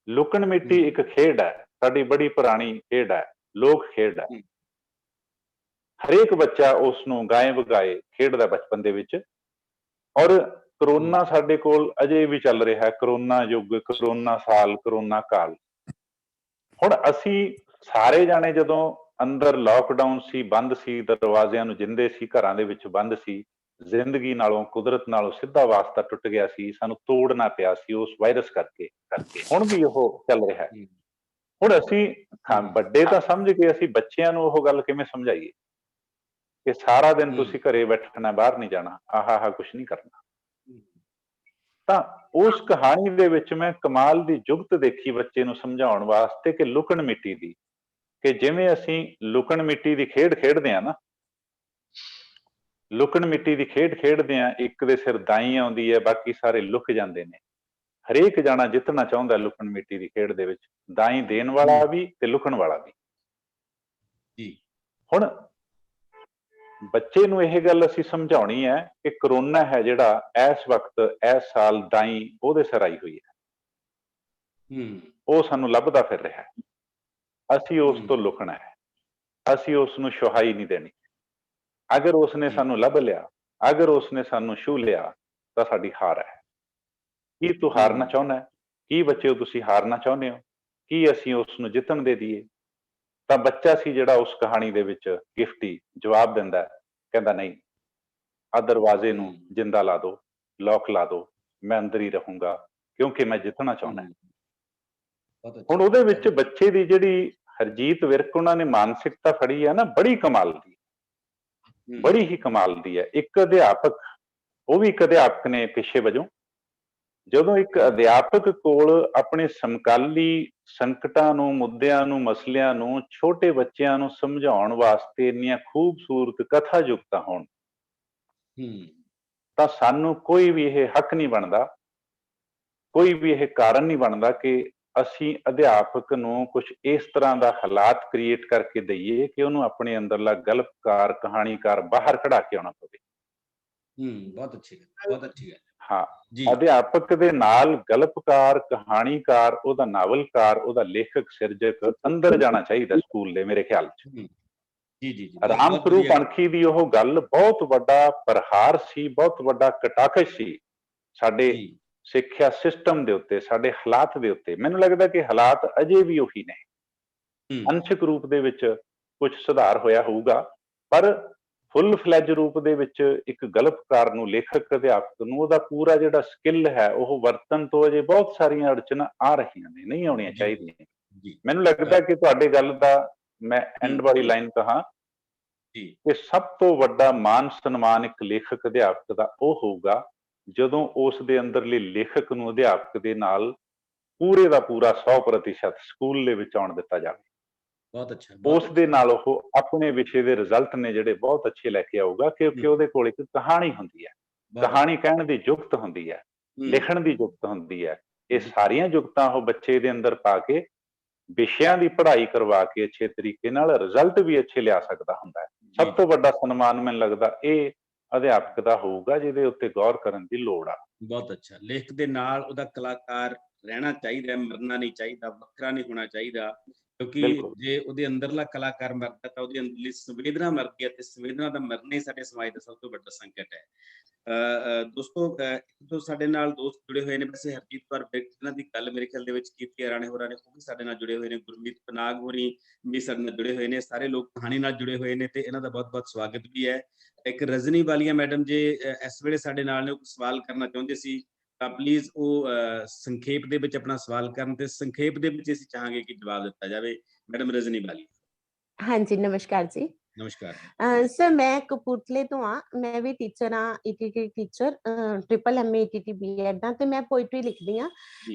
ਲੁਕਣ ਮਿੱਟੀ ਇੱਕ ਖੇਡ ਹੈ, ਸਾਡੀ ਬੜੀ ਪੁਰਾਣੀ ਖੇਡ ਹੈ, ਲੋਕ ਖੇਡ ਹੈ। ਹਰੇਕ ਬੱਚਾ ਉਸ ਨੂੰ ਗਾਏ ਵਗਾਏ ਖੇਡਦਾ ਬਚਪਨ ਦੇ ਵਿੱਚ। ਔਰ ਕਰੋਨਾ ਸਾਡੇ ਕੋਲ ਅਜੇ ਵੀ ਚੱਲ ਰਿਹਾ ਹੈ, ਕਰੋਨਾ ਯੁੱਗ, ਕਰੋਨਾ ਸਾਲ, ਕਰੋਨਾ ਕਾਲ। ਹੁਣ ਅਸੀਂ ਸਾਰੇ ਜਾਣੇ ਜਦੋਂ ਅੰਦਰ ਲਾਕਡਾਊਨ ਸੀ, ਬੰਦ ਸੀ, ਦਰਵਾਜ਼ਿਆਂ ਨੂੰ ਜਿੰਦੇ ਸੀ, ਘਰਾਂ ਦੇ ਵਿੱਚ ਬੰਦ ਸੀ, ਜ਼ਿੰਦਗੀ ਨਾਲੋਂ, ਕੁਦਰਤ ਨਾਲੋਂ ਸਿੱਧਾ ਵਾਸਤਾ ਟੁੱਟ ਗਿਆ ਸੀ, ਸਾਨੂੰ ਤੋੜਨਾ ਪਿਆ ਸੀ ਉਸ ਵਾਇਰਸ ਕਰਕੇ। ਹੁਣ ਵੀ ਉਹ ਚੱਲ ਰਿਹਾ ਹੈ। ਹੁਣ ਅਸੀਂ ਵੱਡੇ ਤਾਂ ਸਮਝ ਕੇ ਅਸੀਂ ਬੱਚਿਆਂ ਨੂੰ ਉਹ ਗੱਲ ਕਿਵੇਂ ਸਮਝਾਈਏ ਕਿ ਸਾਰਾ ਦਿਨ ਤੁਸੀਂ ਘਰੇ ਬੈਠਣਾ, ਬਾਹਰ ਨਹੀਂ ਜਾਣਾ, ਆਹ ਕੁਛ ਨਹੀਂ ਕਰਨਾ। ਤਾਂ ਉਸ ਕਹਾਣੀ ਦੇ ਵਿੱਚ ਮੈਂ ਕਮਾਲ ਦੀ ਜੁਗਤ ਦੇਖੀ ਬੱਚੇ ਨੂੰ ਸਮਝਾਉਣ ਵਾਸਤੇ ਕਿ ਲੁਕਣ ਮਿੱਟੀ ਦੀ, ਕਿ ਜਿਵੇਂ ਅਸੀਂ ਲੁਕਣ ਮਿੱਟੀ ਦੀ ਖੇਡ ਖੇਡਦੇ ਹਾਂ ਨਾ, ਲੁਕਣ ਮਿੱਟੀ ਦੀ ਖੇਡ ਖੇਡਦੇ ਹਾਂ, ਇੱਕ ਦੇ ਸਿਰ ਦਾਈ ਆਉਂਦੀ ਹੈ, ਬਾਕੀ ਸਾਰੇ ਲੁਕ ਜਾਂਦੇ ਨੇ। ਹਰੇਕ ਜਾਣਾ ਜਿੱਤਣਾ ਚਾਹੁੰਦਾ ਲੁਕਣ ਮਿੱਟੀ ਦੀ ਖੇਡ ਦੇ ਵਿੱਚ, ਦਾਈ ਦੇਣ ਵਾਲਾ ਵੀ ਤੇ ਲੁਕਣ ਵਾਲਾ ਵੀ। ਹੁਣ ਬੱਚੇ ਨੂੰ ਇਹ ਗੱਲ ਅਸੀਂ ਸਮਝਾਉਣੀ ਹੈ ਕਿ ਕਰੋਨਾ ਹੈ ਜਿਹੜਾ ਇਸ ਵਕਤ, ਇਸ ਸਾਲ ਦਾਈ ਉਹਦੇ ਸਿਰ ਆਈ ਹੋਈ ਹੈ, ਉਹ ਸਾਨੂੰ ਲੱਭਦਾ ਫਿਰ ਰਿਹਾ ਹੈ, ਅਸੀਂ ਉਸ ਤੋਂ ਲੁਕਣਾ ਹੈ, ਅਸੀਂ ਉਸ ਨੂੰ ਸੁਹਾਈ ਨਹੀਂ ਦੇਣੀ। ਅਗਰ ਉਸਨੇ ਸਾਨੂੰ ਲੱਭ ਲਿਆ, ਅਗਰ ਉਸਨੇ ਸਾਨੂੰ ਛੂਹ ਲਿਆ ਤਾਂ ਸਾਡੀ ਹਾਰ ਹੈ। ਕੀ ਤੂੰ ਹਾਰਨਾ ਚਾਹੁੰਦਾ ਹੈ? ਕੀ ਬੱਚਿਓ ਤੁਸੀਂ ਹਾਰਨਾ ਚਾਹੁੰਦੇ ਹੋ? ਕੀ ਅਸੀਂ ਉਸ ਨੂੰ ਜਿੱਤਣ ਦੇ ਦਈਏ? ਤਾਂ ਬੱਚਾ ਸੀ ਜਿਹੜਾ ਉਸ ਕਹਾਣੀ ਦੇ ਵਿੱਚ ਗਿਫਟੀ ਜਵਾਬ ਦਿੰਦਾ, ਕਹਿੰਦਾ ਨਹੀਂ, ਆ ਦਰਵਾਜ਼ੇ ਨੂੰ ਜਿੰਦਾ ਲਾ ਦੋ, ਲੋਕ ਲਾ ਦੋ, ਮੈਂ ਅੰਦਰ ਹੀ ਰਹੂੰਗਾ ਕਿਉਂਕਿ ਮੈਂ ਜਿੱਤਣਾ ਚਾਹੁੰਦਾ। ਹੁਣ ਉਹਦੇ ਵਿੱਚ ਬੱਚੇ ਦੀ ਜਿਹੜੀ ਹਰਜੀਤ ਵਿਰਕ ਉਹਨਾਂ ਨੇ ਮਾਨਸਿਕਤਾ ਫੜੀ ਹੈ ਨਾ, ਬੜੀ ਕਮਾਲ ਦੀ, ਬੜੀ ਹੀ ਕਮਾਲ ਦੀ ਹੈ। ਇੱਕ ਅਧਿਆਪਕ, ਉਹ ਵੀ ਇੱਕ ਅਧਿਆਪਕ ਨੇ ਪੇਸ਼ੇ ਵਜੋਂ, ਜਦੋਂ ਇੱਕ ਅਧਿਆਪਕ ਕੋਲ ਆਪਣੇ ਸਮਕਾਲੀ ਸੰਕਟਾਂ ਨੂੰ, ਮੁੱਦਿਆਂ ਨੂੰ, ਮਸਲਿਆਂ ਨੂੰ ਛੋਟੇ ਬੱਚਿਆਂ ਨੂੰ ਸਮਝਾਉਣ ਵਾਸਤੇ ਇੰਨੀਆਂ ਖੂਬਸੂਰਤ ਕਥਾ ਯੁਕਤਾਂ ਹੋਣ, ਤਾਂ ਸਾਨੂੰ ਕੋਈ ਵੀ ਇਹ ਹੱਕ ਨਹੀਂ ਬਣਦਾ, ਕੋਈ ਵੀ ਇਹ ਕਾਰਨ ਨਹੀਂ ਬਣਦਾ ਕਿ ਅਸੀਂ ਅਧਿਆਪਕ ਨੂੰ ਕੁਝ ਇਸ ਤਰ੍ਹਾਂ ਦਾ ਹਾਲਾਤ ਕ੍ਰੀਏਟ ਕਰਕੇ ਦਈਏ ਕਿ ਉਹਨੂੰ ਆਪਣੇ ਅੰਦਰਲਾ ਗਲਪਕਾਰ, ਕਹਾਣੀਕਾਰ ਬਾਹਰ ਕਢਾ ਕੇ ਆਉਣਾ ਪਵੇ। ਬਹੁਤ ਅੱਛੀ ਗੱਲ, ਬਹੁਤ ਅੱਛੀ ਗੱਲ। ਹਾਂ, ਅਧਿਆਪਕ ਦੇ ਨਾਲ ਗਲਪਕਾਰ, ਕਹਾਣੀਕਾਰ, ਉਹਦਾ ਨਾਵਲਕਾਰ, ਉਹਦਾ ਲੇਖਕ, ਸਿਰਜਕ ਅੰਦਰ ਜਾਣਾ ਚਾਹੀਦਾ ਸਕੂਲ ਦੇ, ਮੇਰੇ ਖਿਆਲ ਚ। ਰਾਮ ਸਰੂਪ ਅਣਖੀ ਦੀ ਉਹ ਗੱਲ ਬਹੁਤ ਵੱਡਾ ਪ੍ਰਹਾਰ ਸੀ, ਬਹੁਤ ਵੱਡਾ ਕਟਾਖਸ਼ ਸੀ ਸਾਡੇ ਸਿੱਖਿਆ ਸਿਸਟਮ ਦੇ ਉੱਤੇ, ਸਾਡੇ ਹਾਲਾਤ ਦੇ ਉੱਤੇ। ਮੈਨੂੰ ਲੱਗਦਾ ਕਿ ਹਾਲਾਤ ਅਜੇ ਵੀ ਉਹੀ ਨੇ, ਅੰਸ਼ਕ ਰੂਪ ਦੇ ਵਿੱਚ ਕੁਝ ਸੁਧਾਰ ਹੋਇਆ ਹੋਊਗਾ, ਪਰ ਫੁੱਲ ਫਲੈਜ ਰੂਪ ਦੇ ਵਿੱਚ ਇੱਕ ਗਲਪਕਾਰ ਨੂੰ, ਲੇਖਕ, ਅਧਿਆਪਕ ਨੂੰ ਉਹਦਾ ਪੂਰਾ ਜਿਹੜਾ ਸਕਿੱਲ ਹੈ ਉਹ ਵਰਤਣ ਤੋਂ ਅਜੇ ਬਹੁਤ ਸਾਰੀਆਂ ਅੜਚਨਾਂ ਆ ਰਹੀਆਂ ਨੇ, ਨਹੀਂ ਆਉਣੀਆਂ ਚਾਹੀਦੀਆਂ। ਮੈਨੂੰ ਲੱਗਦਾ ਕਿ ਤੁਹਾਡੇ ਗੱਲ ਦਾ ਮੈਂ ਐਂਡ ਵਾਲੀ ਲਾਈਨ ਕਹਾਂ ਕਿ ਸਭ ਤੋਂ ਵੱਡਾ ਮਾਨ ਸਨਮਾਨ ਇੱਕ ਲੇਖਕ, ਅਧਿਆਪਕ ਦਾ ਉਹ ਹੋਊਗਾ ਜਦੋਂ ਉਸ ਦੇ ਅੰਦਰਲੇ ਲੇਖਕ ਨੂੰ ਅਧਿਆਪਕ ਦੇ ਨਾਲ ਪੂਰੇ ਦਾ ਪੂਰਾ 100% ਸਕੂਲ ਦੇ ਵਿੱਚ ਆਉਣ ਦਿੱਤਾ ਜਾਵੇ। ਬਹੁਤ ਅੱਛਾ। ਉਸ ਦੇ ਨਾਲ ਉਹ ਆਪਣੇ ਵਿਸ਼ੇ ਦੇ ਰਿਜ਼ਲਟ ਨੇ ਜਿਹੜੇ ਬਹੁਤ ਅੱਛੇ ਲੈ ਕੇ ਆਊਗਾ, ਕਿਉਂਕਿ ਉਹਦੇ ਕੋਲ ਇੱਕ ਕਹਾਣੀ ਹੁੰਦੀ ਹੈ, ਕਹਾਣੀ ਕਹਿਣ ਦੀ ਜੁਗਤ ਹੁੰਦੀ ਹੈ, ਲਿਖਣ ਦੀ ਜੁਗਤ ਹੁੰਦੀ ਹੈ। ਇਹ ਸਾਰੀਆਂ ਜੁਗਤਾਂ ਉਹ ਬੱਚੇ ਦੇ ਅੰਦਰ ਪਾ ਕੇ ਵਿਸ਼ਿਆਂ ਦੀ ਪੜ੍ਹਾਈ ਕਰਵਾ ਕੇ ਅੱਛੇ ਤਰੀਕੇ ਨਾਲ ਰਿਜ਼ਲਟ ਵੀ ਅੱਛੇ ਲਿਆ ਸਕਦਾ ਹੁੰਦਾ ਹੈ। ਸਭ ਤੋਂ ਵੱਡਾ ਸਨਮਾਨ ਮੈਨੂੰ ਲੱਗਦਾ ਇਹ ਅਧਿਆਪਕ ਦਾ ਹੋਊਗਾ, ਜਿਹਦੇ ਉੱਤੇ ਗੌਰ ਕਰਨ ਦੀ ਲੋੜ ਆ। ਬਹੁਤ ਅੱਛਾ। ਲੇਖਕ ਦੇ ਨਾਲ ਉਹਦਾ ਕਲਾਕਾਰ ਰਹਿਣਾ ਚਾਹੀਦਾ, ਮਰਨਾ ਨਹੀਂ ਚਾਹੀਦਾ, ਵੱਖਰਾ ਨਹੀਂ ਹੋਣਾ ਚਾਹੀਦਾ। ਕਿਉਂਕਿ ਬਿਲਕੁਲ। ਜੇ ਉਹਦੇ ਅੰਦਰਲਾ ਕਲਾਕਾਰ ਮਰਦਾ ਤਾਂ ਉਹਦੀ ਅੰਦਰਲੀ ਸੰਵੇਦਨਾ ਮਰਦੀ ਹੈ, ਤੇ ਸੰਵੇਦਨਾ ਦਾ ਮਰਨਾ ਹੀ ਸਾਡੇ ਸਮਾਜ ਦਾ ਸਭ ਤੋਂ ਵੱਡਾ ਸੰਕਟ ਹੈ। ਦੋਸਤੋ, ਇੱਕ ਦੋ ਸਾਡੇ ਨਾਲ ਦੋਸਤ ਜੁੜੇ ਹੋਏ ਨੇ, ਵੈਸੇ ਹਰਜੀਤ ਕੌਰ ਬਿਰਕ ਇਹਨਾਂ ਦੀ ਗੱਲ ਮੇਰੇ ਖਿਆਲ ਦੇ ਵਿੱਚ ਕੀਤੀ ਰਾਣੇ ਹੋਰਾਂ ਨੇ, ਉਹ ਵੀ ਸਾਡੇ ਨਾਲ ਜੁੜੇ ਹੋਏ ਨੇ, ਗੁਰਮੀਤ ਪਨਾਗ ਹੋਰੀ ਵੀ ਸਾਡੇ ਨਾਲ ਜੁੜੇ ਹੋਏ ਨੇ, ਸਾਰੇ ਲੋਕ ਕਹਾਣੀ ਨਾਲ ਜੁੜੇ ਹੋਏ ਨੇ ਤੇ ਇਹਨਾਂ ਦਾ ਬਹੁਤ ਬਹੁਤ ਸਵਾਗਤ ਵੀ ਹੈ। ਇੱਕ ਰਜਨੀ ਵਾਲੀਆ ਮੈਡਮ ਜੇ ਇਸ ਵੇਲੇ ਸਾਡੇ ਨਾਲ ਨੇ, ਉਹ ਸਵਾਲ ਕਰਨਾ ਚਾਹੁੰਦੇ ਸੀ ਤਾਂ ਪਲੀਜ਼ ਉਹ ਸੰਖੇਪ ਦੇ ਵਿੱਚ ਆਪਣਾ ਸਵਾਲ ਕਰਨ, ਤੇ ਸੰਖੇਪ ਦੇ ਵਿੱਚ ਅਸੀਂ ਚਾਹਾਂਗੇ ਕਿ ਜਵਾਬ ਦਿੱਤਾ ਜਾਵੇ। ਮੈਡਮ ਰਜਨੀ ਵਾਲੀਆ। ਹਾਂਜੀ, ਨਮਸਕਾਰ ਜੀ। ਨਮਸਕਾਰ। ਸਰ, ਮੈਂ ਕਪੂਰਥਲੇ ਤੋਂ ਆ, ਮੈਂ ਵੀ ਟੀਚਰ ਆ, ETT teacher, triple MA ETT BEd ਆ, ਤੇ ਮੈਂ ਪੋਇਟਰੀ ਲਿਖਦੀ ਆ।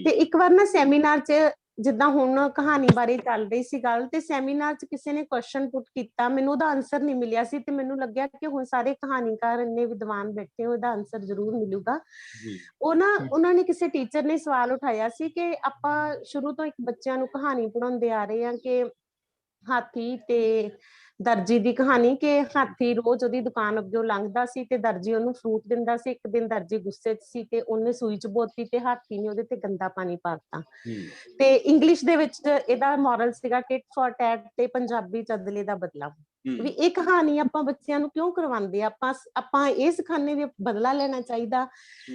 ਤੇ ਇੱਕ ਵਾਰ ਨਾ ਸੈਮੀਨਾਰ 'ਚ, ਜਿੱਦਾਂ ਹੁਣ ਕਹਾਣੀ ਬਾਰੇ ਚੱਲ ਰਹੀ ਸੀ ਗੱਲ, ਤੇ ਸੈਮੀਨਾਰ 'ਚ ਕਿਸੇ ਨੇ ਕੁਐਸਚਨ ਪੁੱਟ ਕੀਤਾ, ਮੈਨੂੰ ਉਹਦਾ ਆਨਸਰ ਨਹੀਂ ਮਿਲਿਆ ਸੀ, ਤੇ ਮੈਨੂੰ ਲੱਗਿਆ ਕਿ ਹੁਣ ਸਾਰੇ ਕਹਾਣੀਕਾਰ ਇੰਨੇ ਵਿਦਵਾਨ ਬੈਠੇ, ਉਹਦਾ ਆਨਸਰ ਜ਼ਰੂਰ ਮਿਲੂਗਾ। ਉਹਨਾਂ ਨੇ, ਕਿਸੇ ਟੀਚਰ ਨੇ ਸਵਾਲ ਉਠਾਇਆ ਸੀ ਕਿ ਆਪਾਂ ਸ਼ੁਰੂ ਤੋਂ ਇੱਕ ਬੱਚਿਆਂ ਨੂੰ ਕਹਾਣੀ ਪੜ੍ਹਾਉਂਦੇ ਆ ਰਹੇ ਹਾਂ ਕਿ ਹਾਥੀ ਤੇ ਦਰਜੀ ਦੀ ਕਹਾਣੀ, ਕਿ ਹਾਥੀ ਰੋਜ਼ ਉਹਦੀ ਦੁਕਾਨ ਅੱਗੋਂ ਲੰਘਦਾ ਸੀ ਤੇ ਦਰਜੀ ਉਹਨੂੰ ਫਰੂਟ ਦਿੰਦਾ ਸੀ। ਇੱਕ ਦਿਨ ਦਰਜੀ ਗੁੱਸੇ 'ਚ ਸੀ ਤੇ ਉਹਨੇ ਸੂਈ 'ਚ ਬੋਤੀ ਤੇ ਹਾਥੀ ਨੇ ਉਹਦੇ ਤੇ ਗੰਦਾ ਪਾਣੀ ਪਾ ਦਿੱਤਾ। ਤੇ ਇੰਗਲਿਸ਼ ਦੇ ਵਿੱਚ ਇਹਦਾ ਮੋਰਲ ਸੀਗਾ ਟਿਟ ਫॉर ਟੈਟ, ਤੇ ਪੰਜਾਬੀ 'ਚ ਅਦਲੇ ਦਾ ਬਦਲਾ। ਵੀ ਇਹ ਕਹਾਣੀ ਆਪਾਂ ਬੱਚਿਆਂ ਨੂੰ ਕਿਉਂ ਕਰਵਾਉਂਦੇ ਆ? ਆਪਾਂ ਇਹ ਸਿਖਾਉਂਦੇ ਵੀ ਬਦਲਾ ਲੈਣਾ ਚਾਹੀਦਾ,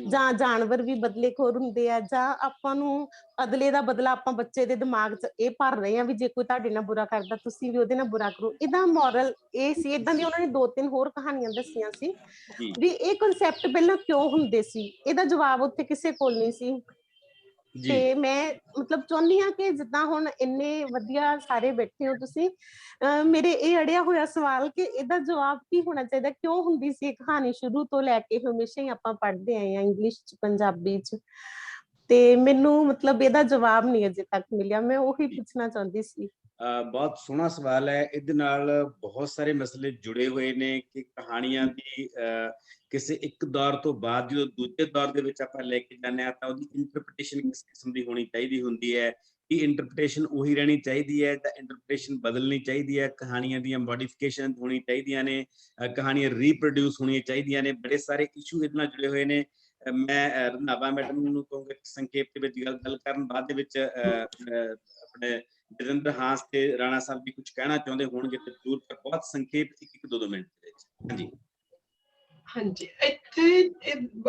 ਜਾਂ ਜਾਨਵਰ ਵੀ ਬਦਲੇਖੋਰ ਹੁੰਦੇ ਆ, ਜਾਂ ਆਪਾਂ ਨੂੰ ਅਦਲੇ ਦਾ ਬਦਲਾ ਆਪਾਂ ਬੱਚੇ ਦੇ ਦਿਮਾਗ 'ਚ ਇਹ ਭਰ ਰਹੇ ਆ ਵੀ ਜੇ ਕੋਈ ਤੁਹਾਡੇ ਨਾਲ ਬੁਰਾ ਕਰਦਾ ਤੁਸੀਂ ਵੀ ਉਹਦੇ ਨਾਲ ਬੁਰਾ ਕਰੋ। ਇਹਦਾ ਮੋਰਲ ਇਹ ਸੀ। ਏਦਾਂ ਦੀ ਉਹਨਾਂ ਨੇ 2-3 ਹੋਰ ਕਹਾਣੀਆਂ ਦੱਸੀਆਂ ਸੀ ਵੀ ਇਹ ਕਨਸੈਪਟ ਪਹਿਲਾਂ ਕਿਉਂ ਹੁੰਦੇ ਸੀ, ਇਹਦਾ ਜਵਾਬ ਉੱਥੇ ਕਿਸੇ ਕੋਲ ਨਹੀਂ ਸੀ। ਤੇ ਮੈਂ ਮਤਲਬ ਚਾਹੁੰਦੀ ਹਾਂ ਕਿ ਜਿੱਦਾਂ ਹੁਣ ਇੰਨੇ ਵਧੀਆ ਸਾਰੇ ਬੈਠੇ ਹੋ ਤੁਸੀਂ, ਮੇਰੇ ਇਹ ਅੜਿਆ ਹੋਇਆ ਸਵਾਲ ਕਿ ਇਹਦਾ ਜਵਾਬ ਕੀ ਹੋਣਾ ਚਾਹੀਦਾ, ਕਿਉਂ ਹੁੰਦੀ ਸੀ ਇਹ ਕਹਾਣੀ ਸ਼ੁਰੂ ਤੋਂ ਲੈ ਕੇ ਹਮੇਸ਼ਾ ਹੀ ਆਪਾਂ ਪੜ੍ਹਦੇ ਆਏ ਹਾਂ ਇੰਗਲਿਸ਼ 'ਚ, ਪੰਜਾਬੀ 'ਚ, ਤੇ ਮੈਨੂੰ ਮਤਲਬ ਇਹਦਾ ਜਵਾਬ ਨਹੀਂ ਅਜੇ ਤੱਕ ਮਿਲਿਆ। ਮੈਂ ਉਹੀ ਪੁੱਛਣਾ ਚਾਹੁੰਦੀ ਸੀ। ਬਹੁਤ ਸੋਹਣਾ ਸਵਾਲ ਹੈ। ਇਹਦੇ ਨਾਲ ਬਹੁਤ ਸਾਰੇ ਮਸਲੇ ਜੁੜੇ ਹੋਏ ਨੇ ਕਿ ਕਹਾਣੀਆਂ ਦੀ ਕਿਸੇ ਇੱਕ ਦੌਰ ਤੋਂ ਬਾਅਦ ਜਦੋਂ ਦੂਜੇ ਦੌਰ ਦੇ ਵਿੱਚ ਆਪਾਂ ਲੈ ਕੇ ਜਾਂਦੇ ਹਾਂ ਤਾਂ ਉਹਦੀ ਇੰਟਰਪ੍ਰੀਟੇਸ਼ਨ ਕਿਸ ਕਿਸਮ ਦੀ ਹੋਣੀ ਚਾਹੀਦੀ ਹੁੰਦੀ ਹੈ। ਕੀ ਇੰਟਰਪ੍ਰੀਟੇਸ਼ਨ ਉਹੀ ਰਹਿਣੀ ਚਾਹੀਦੀ ਹੈ ਜਾਂ ਇੰਟਰਪ੍ਰੀਟੇਸ਼ਨ ਬਦਲਣੀ ਚਾਹੀਦੀ ਹੈ? ਕਹਾਣੀਆਂ ਦੀਆਂ ਮੋਡੀਫਿਕੇਸ਼ਨ ਹੋਣੀ ਚਾਹੀਦੀਆਂ ਨੇ, ਕਹਾਣੀਆਂ ਰੀਪਰੋਡਿਊਸ ਹੋਣੀਆਂ ਚਾਹੀਦੀਆਂ ਨੇ। ਬੜੇ ਸਾਰੇ ਇਸ਼ੂ ਇਹਦੇ ਨਾਲ ਜੁੜੇ ਹੋਏ ਨੇ। ਮੈਂ ਰੰਧਾਵਾ ਮੈਡਮ ਨੂੰ ਕਹੂੰਗਾ ਸੰਖੇਪ ਦੇ ਵਿੱਚ ਗੱਲ ਕਰਨ, ਬਾਅਦ ਦੇ ਵਿੱਚ ਆਪਣੇ ਜਤਿੰਦਰ ਹਾਂਸ ਤੇ ਰਾਣਾ ਸਾਹਿਬ ਵੀ ਕੁਝ ਕਹਿਣਾ ਚਾਹੁੰਦੇ ਹੋਣਗੇ ਤੇ ਜ਼ਰੂਰ, ਪਰ ਬਹੁਤ ਸੰਖੇਪ 1-2 ਮਿੰਟ ਦੇ ਵਿੱਚ। ਹਾਂਜੀ ਹਾਂਜੀ, ਇੱਥੇ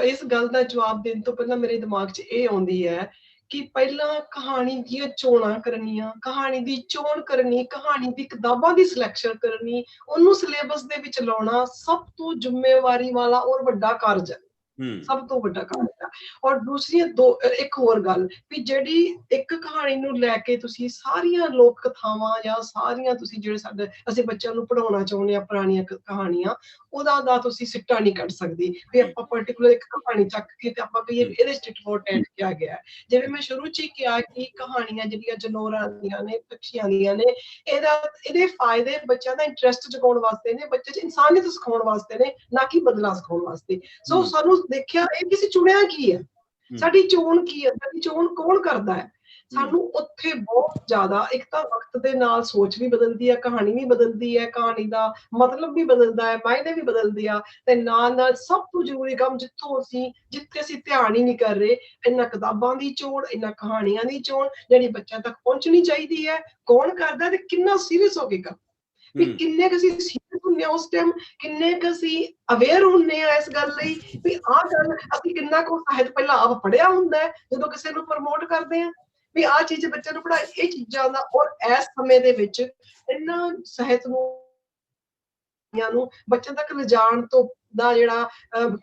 ਇਸ ਗੱਲ ਦਾ ਜਵਾਬ ਦੇਣ ਤੋਂ ਪਹਿਲਾਂ ਮੇਰੇ ਦਿਮਾਗ 'ਚ ਇਹ ਆਉਂਦੀ ਹੈ ਕਿ ਪਹਿਲਾਂ ਕਹਾਣੀ ਦੀਆਂ ਚੋਣਾਂ ਕਰਨੀਆਂ, ਕਹਾਣੀ ਦੀ ਚੋਣ ਕਰਨੀ, ਕਹਾਣੀ ਦੀ ਕਿਤਾਬਾਂ ਦੀ ਸਿਲੈਕਸ਼ਨ ਕਰਨੀ, ਉਹਨੂੰ ਸਿਲੇਬਸ ਦੇ ਵਿੱਚ ਲਾਉਣਾ ਸਭ ਤੋਂ ਜ਼ਿੰਮੇਵਾਰੀ ਵਾਲਾ ਔਰ ਵੱਡਾ ਕਾਰਜ ਹੈ। ਸਭ ਤੋਂ ਵੱਡਾ ਕਾਰਜ ਹੈ। ਔਰ ਦੂਸਰੀ ਇੱਕ ਹੋਰ ਗੱਲ ਵੀ ਜਿਹੜੀ ਇੱਕ ਕਹਾਣੀ ਨੂੰ ਲੈ ਕੇ ਤੁਸੀਂ ਸਾਰੀਆਂ ਲੋਕ ਕਥਾਵਾਂ ਜਾਂ ਸਾਰੀਆਂ ਤੁਸੀਂ ਜਿਹੜੇ ਅਸੀਂ ਬੱਚਿਆਂ ਨੂੰ ਪੜ੍ਹਾਉਣਾ ਚਾਹੁੰਦੇ ਹਾਂ ਪੁਰਾਣੀਆਂ ਕਹਾਣੀਆਂ, ਉਹਦਾ ਤੁਸੀਂ ਸਿੱਟਾ ਨਹੀਂ ਕੱਢ ਸਕਦੇ ਵੀ ਆਪਾਂ ਪਰਟੀਕੂਲਰ ਇੱਕ ਕਹਾਣੀ ਚੱਕ ਕੇ ਤੇ ਆਪਾਂ ਕਹੀਏ ਇਹਦੇ ਟਿਟ ਫॉर ਟੈਟ ਕਿਹਾ ਗਿਆ। ਜਿਵੇਂ ਮੈਂ ਸ਼ੁਰੂ 'ਚ ਹੀ ਕਿਹਾ ਕਿ ਕਹਾਣੀਆਂ ਜਿਹੜੀਆਂ ਜਨੌਰਾਂ ਦੀਆਂ ਨੇ, ਪੰਛੀਆਂ ਦੀਆਂ ਨੇ, ਇਹਦੇ ਫਾਇਦੇ ਬੱਚਿਆਂ ਦਾ ਇੰਟਰਸਟ ਜਗਾਉਣ ਵਾਸਤੇ ਨੇ, ਬੱਚੇ 'ਚ ਇਨਸਾਨੀਅਤ ਸਿਖਾਉਣ ਵਾਸਤੇ ਨੇ, ਨਾ ਕਿ ਬਦਲਾ ਸਿਖਾਉਣ ਵਾਸਤੇ। ਸੋ ਸਾਨੂੰ ਦੇਖਿਆ ਇਹ ਕਿ ਅਸੀਂ ਚੁਣਿਆ ਕੀ ਹੈ, ਸਾਡੀ ਚੋਣ ਕੀ ਹੈ, ਸਾਡੀ ਚੋਣ ਕੌਣ ਕਰਦਾ ਹੈ। ਸਾਨੂੰ ਉੱਥੇ ਬਹੁਤ ਜ਼ਿਆਦਾ ਇੱਕ ਤਾਂ ਵਕਤ ਦੇ ਨਾਲ ਸੋਚ ਵੀ ਬਦਲਦੀ ਹੈ, ਕਹਾਣੀ ਵੀ ਬਦਲਦੀ ਹੈ, ਕਹਾਣੀ ਦਾ ਮਤਲਬ ਵੀ ਬਦਲਦਾ ਹੈ, ਮਾਇਨੇ ਵੀ ਬਦਲਦੇ ਆ, ਤੇ ਨਾਲ ਸਭ ਤੋਂ ਜ਼ਰੂਰੀ ਕੰਮ ਜਿੱਥੇ ਅਸੀਂ ਧਿਆਨ ਹੀ ਨਹੀਂ ਕਰ ਰਹੇ, ਇਹਨਾਂ ਕਿਤਾਬਾਂ ਦੀ ਚੋਣ, ਇਹਨਾਂ ਕਹਾਣੀਆਂ ਦੀ ਚੋਣ ਜਿਹੜੀ ਬੱਚਿਆਂ ਤੱਕ ਪਹੁੰਚਣੀ ਚਾਹੀਦੀ ਹੈ, ਕੌਣ ਕਰਦਾ ਤੇ ਕਿੰਨਾ ਸੀਰੀਅਸ ਹੋ ਕੇ ਕਰਦਾ, ਵੀ ਕਿੰਨੇ ਕੁ ਅਸੀਂ ਸੀਰੀਅਸ ਹੁੰਦੇ ਹਾਂ ਉਸ ਟਾਈਮ, ਕਿੰਨੇ ਕੁ ਅਸੀਂ ਅਵੇਅਰ ਹੁੰਦੇ ਹਾਂ ਇਸ ਗੱਲ ਲਈ ਵੀ ਆਹ ਗੱਲ ਅਸੀਂ ਕਿੰਨਾ ਕੁ ਸਾਹਿਤ ਪਹਿਲਾਂ ਆਪ ਪੜ੍ਹਿਆ ਹੁੰਦਾ ਹੈ ਜਦੋਂ ਕਿਸੇ ਨੂੰ ਪ੍ਰਮੋਟ ਕਰਦੇ ਹਾਂ ਵੀ ਆਹ ਚੀਜ਼ ਬੱਚਿਆਂ ਨੂੰ ਪੜ੍ਹਾਈ। ਇਹ ਚੀਜ਼ਾਂ ਦਾ ਔਰ ਇਸ ਸਮੇਂ ਦੇ ਵਿੱਚ ਇਹਨਾਂ ਸਾਹਿਤ ਨੂੰ ਬੱਚਿਆਂ ਤੱਕ ਲਿਜਾਣ ਤੋਂ ਦਾ ਜਿਹੜਾ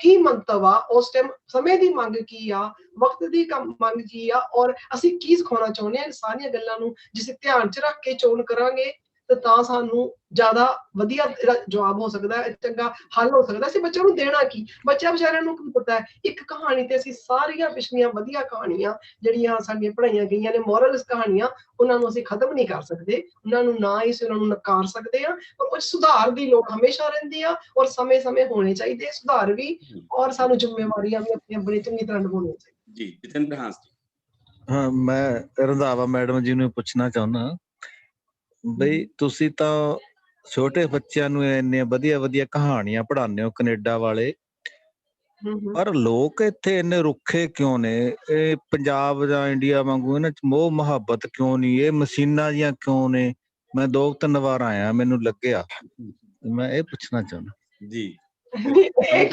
ਕੀ ਮੰਤਵ ਆ, ਉਸ ਟਾਈਮ ਸਮੇਂ ਦੀ ਮੰਗ ਕੀ ਆ, ਵਕਤ ਦੀ ਮੰਗ ਕੀ ਆ, ਔਰ ਅਸੀਂ ਕੀ ਸਿਖਾਉਣਾ ਚਾਹੁੰਦੇ ਹਾਂ, ਇਹ ਸਾਰੀਆਂ ਗੱਲਾਂ ਨੂੰ ਜੇ ਅਸੀਂ ਧਿਆਨ 'ਚ ਰੱਖ ਕੇ ਚੋਣ ਕਰਾਂਗੇ ਤਾਂ ਸਾਨੂੰ ਜ਼ਿਆਦਾ ਵਧੀਆ ਜਵਾਬ ਹੋ ਸਕਦਾ, ਚੰਗਾ ਹੱਲ ਹੋ ਸਕਦਾ। ਅਸੀਂ ਬੱਚਿਆਂ ਨੂੰ ਦੇਣਾ ਕੀ, ਬੱਚਿਆਂ ਵਿਚਾਰਿਆਂ ਨੂੰ ਕੀ ਪਤਾ ਹੈ। ਇੱਕ ਕਹਾਣੀ ਤੇ ਅਸੀਂ ਸਾਰੀਆਂ ਪਿਛਲੀਆਂ ਵਧੀਆ ਕਹਾਣੀਆਂ ਜਿਹੜੀਆਂ ਸਾਡੀਆਂ ਪੜ੍ਹਾਈਆਂ ਗਈਆਂ ਨੇ, ਮੋਰਲਸ ਕਹਾਣੀਆਂ, ਉਹਨਾਂ ਨੂੰ ਅਸੀਂ ਖਤਮ ਨਹੀਂ ਕਰ ਸਕਦੇ, ਉਹਨਾਂ ਨੂੰ ਨਾ ਹੀ ਅਸੀਂ ਉਹਨਾਂ ਨੂੰ ਨਕਾਰ ਸਕਦੇ ਹਾਂ। ਪਰ ਉਹ ਸੁਧਾਰ ਦੀ ਲੋੜ ਹਮੇਸ਼ਾ ਰਹਿੰਦੀ ਆ ਔਰ ਸਮੇਂ-ਸਮੇਂ ਹੋਣੇ ਚਾਹੀਦੇ ਸੁਧਾਰ ਵੀ, ਔਰ ਸਾਨੂੰ ਜ਼ਿੰਮੇਵਾਰੀਆਂ ਵੀ ਆਪਣੀਆਂ ਬੜੀ ਚੰਗੀ ਤਰ੍ਹਾਂ ਨਿਭਾਉਣੀਆਂ ਚਾਹੀਦੀਆਂ। ਜੀ ਜਤਿੰਦਰ ਹਾਂਸ ਜੀ। ਹਾਂ, ਮੈਂ ਰੰਧਾਵਾ ਮੈਡਮ ਜੀ ਨੂੰ ਪੁੱਛਣਾ ਚਾਹੁੰਦਾ ਬਈ ਤੁਸੀਂ ਤਾਂ ਛੋਟੇ ਬੱਚਿਆਂ ਨੂੰ ਇੰਨੀਆਂ ਵਧੀਆ ਕਹਾਣੀਆਂ ਪੜ੍ਹਾਉਂਦੇ ਹੋ ਕੈਨੇਡਾ ਵਾਲੇ, ਪਰ ਲੋਕ ਇੱਥੇ ਇੰਨੇ ਰੁੱਖੇ ਕਿਉਂ ਨੇ? ਇਹ ਪੰਜਾਬ ਜਾਂ ਇੰਡੀਆ ਵਾਂਗੂ ਇਹਨਾਂ ਚ ਮੋਹ ਮੁਹੱਬਤ ਕਿਉਂ ਨਹੀਂ? ਇਹ ਮਸ਼ੀਨਾਂ ਜੀਆਂ ਕਿਉਂ ਨੇ? ਮੈਂ 2-3 ਵਾਰ ਆਇਆ, ਮੈਨੂੰ ਲੱਗਿਆ, ਮੈਂ ਇਹ ਪੁੱਛਣਾ ਚਾਹੁੰਦਾ ਜੀ। ਇਹ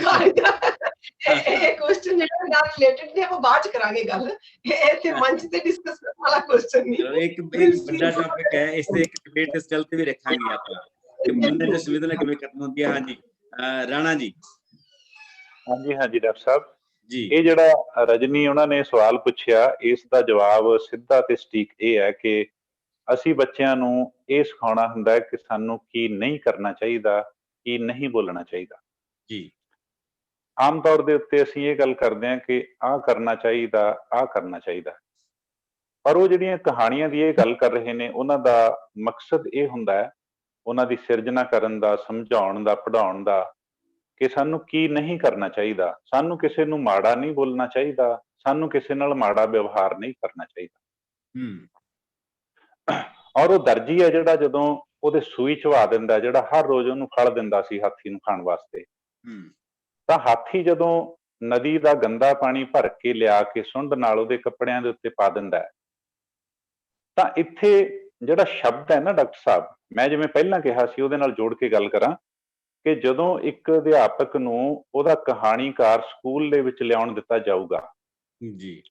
ਕੁਐਸਚਨ ਜਿਹੜਾ ਨਾਲ ਰਿਲੇਟਡ ਨੇ ਉਹ ਬਾਅਦ ਚ ਕਰਾਂਗੇ ਗੱਲ, ਇਹ ਤੇ ਮੰਚ ਤੇ ਡਿਸਕਸ ਕਰਨ ਵਾਲਾ ਕੁਐਸਚਨ ਨਹੀਂ। ਇੱਕ ਵੱਡਾ ਟੌਪਿਕ ਹੈ, ਇਸ ਤੇ ਇੱਕ ਡਿਬੇਟ ਇਸ ਚੱਲ ਤੇ ਵੀ ਰੱਖਾਂਗੇ ਆਪਾਂ ਕਿ ਮਨ ਦੇ ਸੰਵੇਦਨਾ ਕਿਵੇਂ ਖਤਮ ਹੁੰਦੀ ਹੈ। ਹਾਂਜੀ ਰਾਣਾ ਜੀ। ਹਾਂਜੀ ਡਾਕਟਰ ਸਾਹਿਬ ਜੀ, ਇਹ ਜਿਹੜਾ ਰਜਨੀ ਉਹਨਾਂ ਨੇ ਸਵਾਲ ਪੁੱਛਿਆ, ਇਸ ਦਾ ਜਵਾਬ ਸਿੱਧਾ ਤੇ ਸਟੀਕ ਇਹ ਹੈ ਕਿ ਅਸੀਂ ਬੱਚਿਆਂ ਨੂੰ ਇਹ ਸਿਖਾਉਣਾ ਹੁੰਦਾ ਹੈ ਕਿ ਸਾਨੂੰ ਕੀ ਨਹੀਂ ਕਰਨਾ ਚਾਹੀਦਾ, ਕੀ ਨਹੀਂ ਬੋਲਣਾ ਚਾਹੀਦਾ। ਜੀ। ਆਮ ਤੌਰ ਦੇ ਉੱਤੇ ਅਸੀਂ ਇਹ ਗੱਲ ਕਰਦੇ ਹਾਂ ਕਿ ਆਹ ਕਰਨਾ ਚਾਹੀਦਾ, ਆਹ ਕਰਨਾ ਚਾਹੀਦਾ, ਪਰ ਉਹ ਜਿਹੜੀਆਂ ਕਹਾਣੀਆਂ ਦੀ ਇਹ ਗੱਲ ਕਰ ਰਹੇ ਨੇ ਉਹਨਾਂ ਦਾ ਮਕਸਦ ਇਹ ਹੁੰਦਾ ਹੈ, ਉਹਨਾਂ ਦੀ ਸਿਰਜਣਾ ਕਰਨ ਦਾ, ਸਮਝਾਉਣ ਦਾ, ਪੜ੍ਹਾਉਣ ਦਾ, ਕਿ ਸਾਨੂੰ ਕੀ ਨਹੀਂ ਕਰਨਾ ਚਾਹੀਦਾ। ਸਾਨੂੰ ਕਿਸੇ ਨੂੰ ਮਾੜਾ ਨਹੀਂ ਬੋਲਣਾ ਚਾਹੀਦਾ, ਸਾਨੂੰ ਕਿਸੇ ਨਾਲ ਮਾੜਾ ਵਿਵਹਾਰ ਨਹੀਂ ਕਰਨਾ ਚਾਹੀਦਾ। ਔਰ ਉਹ ਦਰਜੀ ਹੈ ਜਿਹੜਾ ਜਦੋਂ ਉਹਦੇ ਸੂਈ ਚਵਾ ਦਿੰਦਾ, ਜਿਹੜਾ ਹਰ ਰੋਜ਼ ਉਹਨੂੰ ਫਲ ਦਿੰਦਾ ਸੀ ਹਾਥੀ ਨੂੰ ਖਾਣ ਵਾਸਤੇ, ਤਾਂ ਹਾਥੀ ਜਦੋਂ ਨਦੀ ਦਾ ਗੰਦਾ ਪਾਣੀ ਭਰ ਕੇ ਲਿਆ ਕੇ ਸੁੰਡ ਨਾਲ ਉਹਦੇ ਕੱਪੜਿਆਂ ਦੇ ਉੱਤੇ ਪਾ ਦਿੰਦਾ ਹੈ, ਤਾਂ ਇੱਥੇ ਜਿਹੜਾ ਸ਼ਬਦ ਹੈ ਨਾ ਡਾਕਟਰ ਸਾਹਿਬ, ਮੈਂ ਜਿਵੇਂ ਪਹਿਲਾਂ ਕਿਹਾ ਸੀ ਉਹਦੇ ਨਾਲ ਜੋੜ ਕੇ ਗੱਲ ਕਰਾਂ ਕਿ ਜਦੋਂ ਇੱਕ ਅਧਿਆਪਕ ਨੂੰ ਉਹਦਾ ਕਹਾਣੀਕਾਰ ਸਕੂਲ ਦੇ ਵਿੱਚ ਲਿਆਉਣ ਦਿੱਤਾ ਜਾਊਗਾ ਜੀ,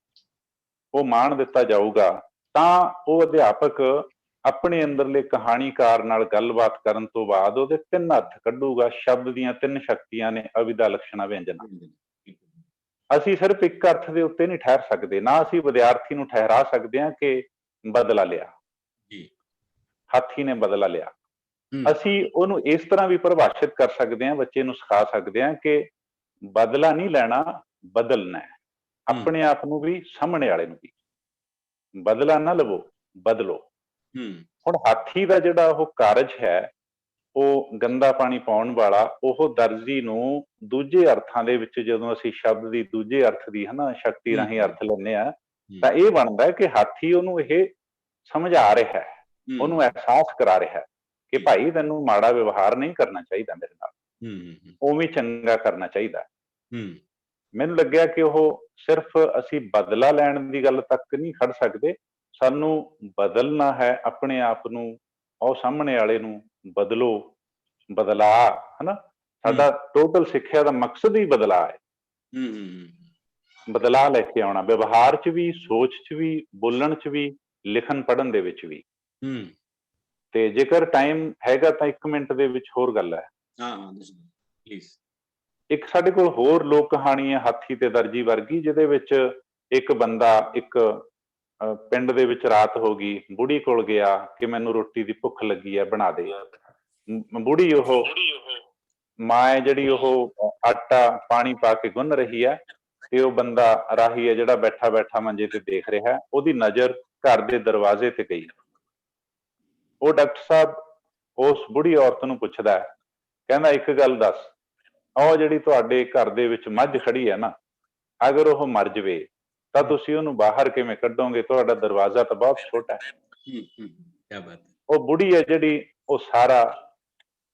ਉਹ ਮਾਣ ਦਿੱਤਾ ਜਾਊਗਾ, ਤਾਂ ਉਹ ਅਧਿਆਪਕ ਆਪਣੇ ਅੰਦਰਲੇ ਕਹਾਣੀਕਾਰ ਨਾਲ ਗੱਲਬਾਤ ਕਰਨ ਤੋਂ ਬਾਅਦ ਉਹਦੇ 3 ਅਰਥ ਕੱਢੂਗਾ। ਸ਼ਬਦ ਦੀਆਂ 3 ਸ਼ਕਤੀਆਂ ਨੇ, ਅਵਿਦਾ, ਲਕਸ਼ਣਾ, ਵਿਅੰਜਨਾ। ਅਸੀਂ ਸਿਰਫ ਇੱਕ ਅਰਥ ਦੇ ਉੱਤੇ ਨਹੀਂ ਠਹਿਰ ਸਕਦੇ, ਨਾ ਅਸੀਂ ਵਿਦਿਆਰਥੀ ਨੂੰ ਠਹਿਰਾ ਸਕਦੇ ਹਾਂ ਕਿ ਬਦਲਾ ਲਿਆ, ਹਾਥੀ ਨੇ ਬਦਲਾ ਲਿਆ। ਅਸੀਂ ਉਹਨੂੰ ਇਸ ਤਰ੍ਹਾਂ ਵੀ ਪਰਿਭਾਸ਼ਿਤ ਕਰ ਸਕਦੇ ਹਾਂ, ਬੱਚੇ ਨੂੰ ਸਿਖਾ ਸਕਦੇ ਹਾਂ ਕਿ ਬਦਲਾ ਨਹੀਂ ਲੈਣਾ, ਬਦਲਣਾ ਹੈ। ਆਪਣੇ ਆਪ ਨੂੰ ਵੀ, ਸਾਹਮਣੇ ਵਾਲੇ ਨੂੰ ਵੀ। ਬਦਲਾ ਨਾ ਲਵੋ, ਬਦਲੋ। ਹੁਣ ਹਾਥੀ ਦਾ ਜਿਹੜਾ ਉਹ ਕਾਰਜ ਹੈ, ਉਹ ਗੰਦਾ ਪਾਣੀ ਪਾਉਣ ਵਾਲਾ, ਉਹ ਦਰਜੀ ਨੂੰ ਦੂਜੇ ਅਰਥਾਂ ਦੇ ਵਿੱਚ, ਜਦੋਂ ਅਸੀਂ ਸ਼ਬਦ ਦੀ ਦੂਜੇ ਅਰਥ ਦੀ ਸ਼ਕਤੀ ਰਾਹੀਂ ਅਰਥ ਲੈਂਦੇ ਹਾਂ, ਤਾਂ ਇਹ ਬਣਦਾ ਕਿ ਹਾਥੀ ਉਹਨੂੰ ਇਹ ਸਮਝਾ ਰਿਹਾ ਹੈ, ਉਹਨੂੰ ਅਹਿਸਾਸ ਕਰਾ ਰਿਹਾ ਹੈ ਕਿ ਭਾਈ ਤੈਨੂੰ ਮਾੜਾ ਵਿਵਹਾਰ ਨਹੀਂ ਕਰਨਾ ਚਾਹੀਦਾ ਮੇਰੇ ਨਾਲ, ਉਵੇਂ ਚੰਗਾ ਕਰਨਾ ਚਾਹੀਦਾ। ਮੈਨੂੰ ਲੱਗਿਆ ਕਿ ਉਹ ਸਿਰਫ ਅਸੀਂ ਬਦਲਾ ਲੈਣ ਦੀ ਗੱਲ ਤੱਕ ਨਹੀਂ ਖੜ ਸਕਦੇ, ਸਾਨੂੰ ਬਦਲਣਾ ਹੈ ਆਪਣੇ ਆਪ ਨੂੰ, ਉਹ ਸਾਹਮਣੇ ਵਾਲੇ ਨੂੰ ਬਦਲੋ, ਬਦਲਾ, ਹਨਾ। ਸਾਡਾ ਟੋਟਲ ਸਿੱਖਿਆ ਦਾ ਮਕਸਦ ਹੀ ਬਦਲਾ ਹੈ, ਬਦਲਾ ਲੈ ਕੇ ਆਉਣਾ, ਵਿਵਹਾਰ ਚ ਵੀ, ਸੋਚ ਚ ਵੀ, ਬੋਲਣ ਚ ਵੀ, ਲਿਖਣ ਪੜ੍ਹਨ ਦੇ ਵਿੱਚ ਵੀ। ਤੇ ਜੇਕਰ ਟਾਈਮ ਹੈਗਾ ਤਾਂ 1 ਮਿੰਟ ਦੇ ਵਿੱਚ ਹੋਰ ਗੱਲ ਹੈ। ਇੱਕ ਸਾਡੇ ਕੋਲ ਹੋਰ ਲੋਕ ਕਹਾਣੀ ਹੈ ਹਾਥੀ ਤੇ ਦਰਜੀ ਵਰਗੀ, ਜਿਹਦੇ ਵਿੱਚ ਇੱਕ ਬੰਦਾ ਇੱਕ ਪਿੰਡ ਦੇ ਵਿੱਚ ਰਾਤ ਹੋ ਗਈ, ਬੁੜੀ ਕੋਲ ਗਿਆ ਕਿ ਮੈਨੂੰ ਰੋਟੀ ਦੀ ਭੁੱਖ ਲੱਗੀ ਹੈ, ਬਣਾ ਦੇ। ਬੁੜੀ ਉਹ ਮਾਂ ਹੈ ਜਿਹੜੀ, ਉਹ ਆਟਾ ਪਾਣੀ ਪਾ ਕੇ ਗੁੰਨ ਰਹੀ ਹੈ, ਤੇ ਉਹ ਬੰਦਾ ਰਾਹੀ ਹੈ ਜਿਹੜਾ ਬੈਠਾ ਬੈਠਾ ਮੰਜੇ ਤੇ ਦੇਖ ਰਿਹਾ, ਉਹਦੀ ਨਜ਼ਰ ਘਰ ਦੇ ਦਰਵਾਜ਼ੇ ਤੇ ਗਈ। ਉਹ ਡਾਕਟਰ ਸਾਹਿਬ ਉਸ ਬੁੜੀ ਔਰਤ ਨੂੰ ਪੁੱਛਦਾ ਹੈ, ਕਹਿੰਦਾ ਇੱਕ ਗੱਲ ਦੱਸ, ਉਹ ਜਿਹੜੀ ਤੁਹਾਡੇ ਘਰ ਦੇ ਵਿੱਚ ਮੱਝ ਖੜੀ ਹੈ ਨਾ, ਅਗਰ ਉਹ ਮਰ ਜਾਵੇ ਤਾਂ ਤੁਸੀਂ ਉਹਨੂੰ ਬਾਹਰ ਕਿਵੇਂ ਕੱਢੋਗੇ? ਤੁਹਾਡਾ ਦਰਵਾਜ਼ਾ ਤਾਂ ਬਹੁਤ ਛੋਟਾ ਹੈ। ਉਹ ਬੁੜੀ ਹੈ ਜਿਹੜੀ, ਉਹ ਸਾਰਾ,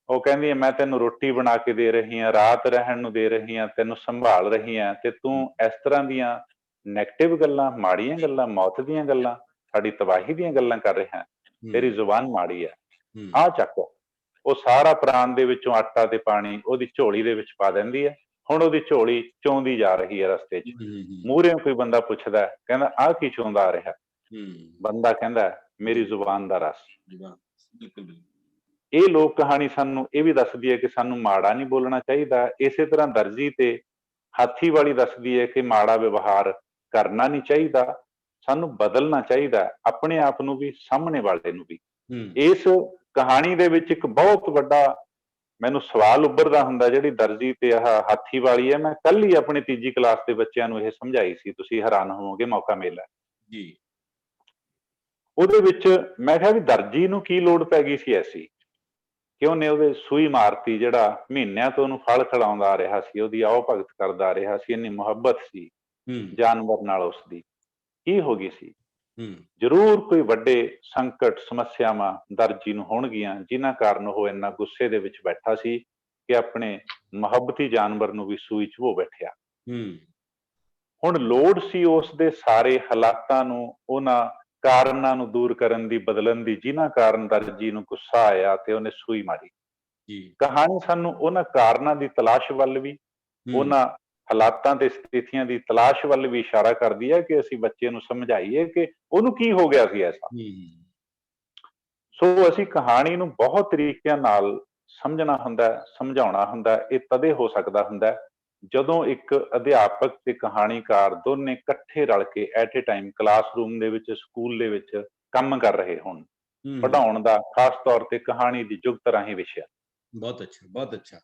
ਉਹ ਕਹਿੰਦੀ ਹੈ ਮੈਂ ਤੈਨੂੰ ਰੋਟੀ ਬਣਾ ਕੇ ਦੇ ਰਹੀ ਹਾਂ, ਰਾਤ ਰਹਿਣ ਨੂੰ ਦੇ ਰਹੀ ਹਾਂ, ਤੈਨੂੰ ਸੰਭਾਲ ਰਹੀ ਹਾਂ, ਤੇ ਤੂੰ ਇਸ ਤਰ੍ਹਾਂ ਦੀਆਂ ਨੈਗੇਟਿਵ ਗੱਲਾਂ, ਮਾੜੀਆਂ ਗੱਲਾਂ, ਮੌਤ ਦੀਆਂ ਗੱਲਾਂ, ਸਾਡੀ ਤਬਾਹੀ ਦੀਆਂ ਗੱਲਾਂ ਕਰ ਰਿਹਾ, ਤੇਰੀ ਜ਼ੁਬਾਨ ਮਾੜੀ ਹੈ, ਆਹ ਚੱਕ। ਉਹ ਸਾਰਾ ਪ੍ਰਾਣ ਦੇ ਵਿੱਚੋਂ ਆਟਾ ਤੇ ਪਾਣੀ ਉਹਦੀ ਝੋਲੀ ਦੇ ਵਿੱਚ ਪਾ ਦਿੰਦੀ ਹੈ। ਹੁਣ ਉਹਦੀ ਝੋਲੀ ਚੋਂਦੀ ਜਾ ਰਹੀ ਹੈ ਰਸਤੇ 'ਚ। ਮੂਹਰਿਓਂ ਕੋਈ ਬੰਦਾ ਪੁੱਛਦਾ, ਕਹਿੰਦਾ ਆਹ ਕੀ ਚੋਂਦਾ ਆ ਰਿਹਾ? ਬੰਦਾ ਕਹਿੰਦਾ ਮੇਰੀ ਜ਼ੁਬਾਨ ਦਾ ਰਸ। ਇਹ ਲੋਕ ਕਹਾਣੀ ਸਾਨੂੰ ਇਹ ਵੀ ਦੱਸਦੀ ਹੈ ਕਿ ਸਾਨੂੰ ਮਾੜਾ ਨਹੀਂ ਬੋਲਣਾ ਚਾਹੀਦਾ। ਇਸੇ ਤਰ੍ਹਾਂ ਦਰਜੀ ਤੇ ਹਾਥੀ ਵਾਲੀ ਦੱਸਦੀ ਹੈ ਕਿ ਮਾੜਾ ਵਿਵਹਾਰ ਕਰਨਾ ਨਹੀਂ ਚਾਹੀਦਾ, ਸਾਨੂੰ ਬਦਲਣਾ ਚਾਹੀਦਾ, ਆਪਣੇ ਆਪ ਨੂੰ ਵੀ, ਸਾਹਮਣੇ ਵਾਲੇ ਨੂੰ ਵੀ। ਇਸ ਕਹਾਣੀ ਦੇ ਵਿੱਚ ਇੱਕ ਬਹੁਤ ਵੱਡਾ ਮੈਨੂੰ ਸਵਾਲ ਉੱਭਰਦਾ ਹੁੰਦਾ, ਜਿਹੜੀ ਦਰਜੀ ਤੇ ਆਹ ਹਾਥੀ ਵਾਲੀ ਹੈ। ਮੈਂ ਕੱਲ ਹੀ ਆਪਣੀ 3ਜੀ ਕਲਾਸ ਦੇ ਬੱਚਿਆਂ ਨੂੰ ਇਹ ਸਮਝਾਈ ਸੀ, ਤੁਸੀਂ ਹੈਰਾਨ ਹੋਵੋਗੇ, ਮੌਕਾ ਮਿਲਿਆ ਜੀ। ਉਹਦੇ ਵਿੱਚ ਮੈਂ ਕਿਹਾ ਵੀ ਦਰਜੀ ਨੂੰ ਕੀ ਲੋੜ ਪੈ ਗਈ ਸੀ ਐਸੀ ਕਿ ਉਹਨੇ ਉਹਦੇ ਸੂਈ ਮਾਰਤੀ, ਜਿਹੜਾ ਮਹੀਨਿਆਂ ਤੋਂ ਉਹਨੂੰ ਫਲ ਖਿਲਾਉਂਦਾ ਆ ਰਿਹਾ ਸੀ, ਉਹਦੀ ਆਓ ਭਗਤ ਕਰਦਾ ਆ ਰਿਹਾ ਸੀ, ਇੰਨੀ ਮੁਹੱਬਤ ਸੀ ਜਾਨਵਰ ਨਾਲ ਉਸਦੀ। ਕੀ ਹੋ ਗਈ ਸੀ? ਜ਼ਰੂਰ ਕੋਈ ਵੱਡੇ ਸੰਕਟ, ਸਮੱਸਿਆਵਾਂ ਦਰਜੀ ਨੂੰ ਹੋਣਗੀਆਂ, ਜਿਨ੍ਹਾਂ ਕਾਰਨ ਉਹ ਇੰਨਾ ਗੁੱਸੇ ਦੇ ਵਿੱਚ ਬੈਠਾ ਸੀ ਕਿ ਆਪਣੇ ਮੁਹੱਬਤੀ ਜਾਨਵਰ ਨੂੰ ਵੀ ਸੂਈ 'ਚ ਹੋ ਬੈਠਿਆ। ਹੁਣ ਲੋੜ ਸੀ ਉਸ ਦੇ ਸਾਰੇ ਹਾਲਾਤਾਂ ਨੂੰ, ਉਹਨਾਂ ਕਾਰਨਾਂ ਨੂੰ ਦੂਰ ਕਰਨ ਦੀ, ਬਦਲਣ ਦੀ, ਜਿਨ੍ਹਾਂ ਕਾਰਨ ਦਰਜੀ ਨੂੰ ਗੁੱਸਾ ਆਇਆ ਤੇ ਉਹਨੇ ਸੂਈ ਮਾਰੀ। ਕਹਾਣੀ ਸਾਨੂੰ ਉਹਨਾਂ ਕਾਰਨਾਂ ਦੀ ਤਲਾਸ਼ ਵੱਲ ਵੀ, ਉਹਨਾਂ ਹਾਲਾਤਾਂ ਤੇ ਸਥਿਤੀਆਂ ਦੀ ਤਲਾਸ਼ ਵੱਲ ਵੀ ਇਸ਼ਾਰਾ ਕਰਦੀ ਹੈ ਕਿ ਅਸੀਂ ਬੱਚੇ ਨੂੰ ਸਮਝਾਈਏ ਕਿ ਉਹਨੂੰ ਕੀ ਹੋ ਗਿਆ ਸੀ ਐਸਾ। ਸੋ ਅਸੀਂ ਕਹਾਣੀ ਨੂੰ ਬਹੁਤ ਤਰੀਕਿਆਂ ਨਾਲ ਸਮਝਣਾ ਹੁੰਦਾ, ਸਮਝਾਉਣਾ ਹੁੰਦਾ। ਇਹ ਤਦੇ ਹੋ ਸਕਦਾ ਹੁੰਦਾ ਜਦੋਂ ਇੱਕ ਅਧਿਆਪਕ ਤੇ ਕਹਾਣੀਕਾਰ ਦੋਨੇ ਇਕੱਠੇ ਰਲ ਕੇ ਐਟ ਏ ਟਾਈਮ ਕਲਾਸਰੂਮ ਦੇ ਵਿੱਚ, ਸਕੂਲ ਦੇ ਵਿੱਚ ਕੰਮ ਕਰ ਰਹੇ ਹੋਣ, ਪੜ੍ਹਾਉਣ ਦਾ, ਖਾਸ ਤੌਰ ਤੇ ਕਹਾਣੀ ਦੀ ਜੁਗਤ ਰਾਹੀਂ ਵਿਸ਼ਾ। ਬਹੁਤ ਅੱਛਾ, ਬਹੁਤ ਅੱਛਾ।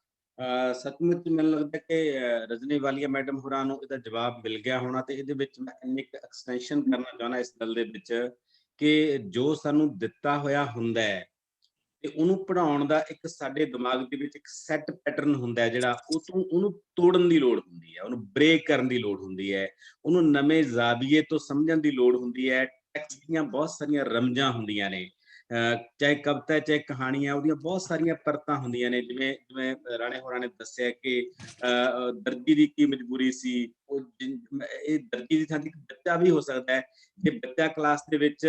ਸੱਚਮੁੱਚ ਮੈਨੂੰ ਲੱਗਦਾ ਕਿ ਰਜਨੀ ਵਾਲੀਆ ਮੈਡਮ ਹੋਰਾਂ ਨੂੰ ਇਹਦਾ ਜਵਾਬ ਮਿਲ ਗਿਆ ਹੋਣਾ, ਤੇ ਇਹਦੇ ਵਿੱਚ ਮੈਂ ਇੰਨੀ ਕੁ ਐਕਸਟੈਂਸ਼ਨ ਕਰਨਾ ਚਾਹੁੰਦਾ ਇਸ ਗੱਲ ਦੇ ਵਿੱਚ ਕਿ ਜੋ ਸਾਨੂੰ ਦਿੱਤਾ ਹੋਇਆ ਹੁੰਦਾ ਹੈ ਤੇ ਉਹਨੂੰ ਪੜ੍ਹਾਉਣ ਦਾ ਇੱਕ ਸਾਡੇ ਦਿਮਾਗ ਦੇ ਵਿੱਚ ਇੱਕ ਸੈੱਟ ਪੈਟਰਨ ਹੁੰਦਾ ਹੈ, ਜਿਹੜਾ ਉਹਨੂੰ ਤੋੜਨ ਦੀ ਲੋੜ ਹੁੰਦੀ ਹੈ, ਉਹਨੂੰ ਬ੍ਰੇਕ ਕਰਨ ਦੀ ਲੋੜ ਹੁੰਦੀ ਹੈ, ਉਹਨੂੰ ਨਵੇਂ ਜ਼ਾਵੀਏ ਤੋਂ ਸਮਝਣ ਦੀ ਲੋੜ ਹੁੰਦੀ ਹੈ। ਟੈਕਸਟ ਦੀਆਂ ਬਹੁਤ ਸਾਰੀਆਂ ਰਮਜਾਂ ਹੁੰਦੀਆਂ ਨੇ, ਚਾਹੇ ਕਵਿਤਾ ਚਾਹੇ ਕਹਾਣੀਆਂ, ਉਹਦੀਆਂ ਬਹੁਤ ਸਾਰੀਆਂ ਪਰਤਾਂ ਹੁੰਦੀਆਂ ਨੇ। ਜਿਵੇਂ ਰਾਣੇ ਹੋਰਾਂ ਨੇ ਦੱਸਿਆ ਕਿ ਦਰਜੀ ਦੀ ਕੀ ਮਜਬੂਰੀ ਸੀ, ਇਹ ਦਰਜੀ ਦੀ ਥਾਂ ਤੇ ਇੱਕ ਬੱਚਾ ਵੀ ਹੋ ਸਕਦਾ ਹੈ। ਜੇ ਬੱਚਾ ਕਲਾਸ ਦੇ ਵਿੱਚ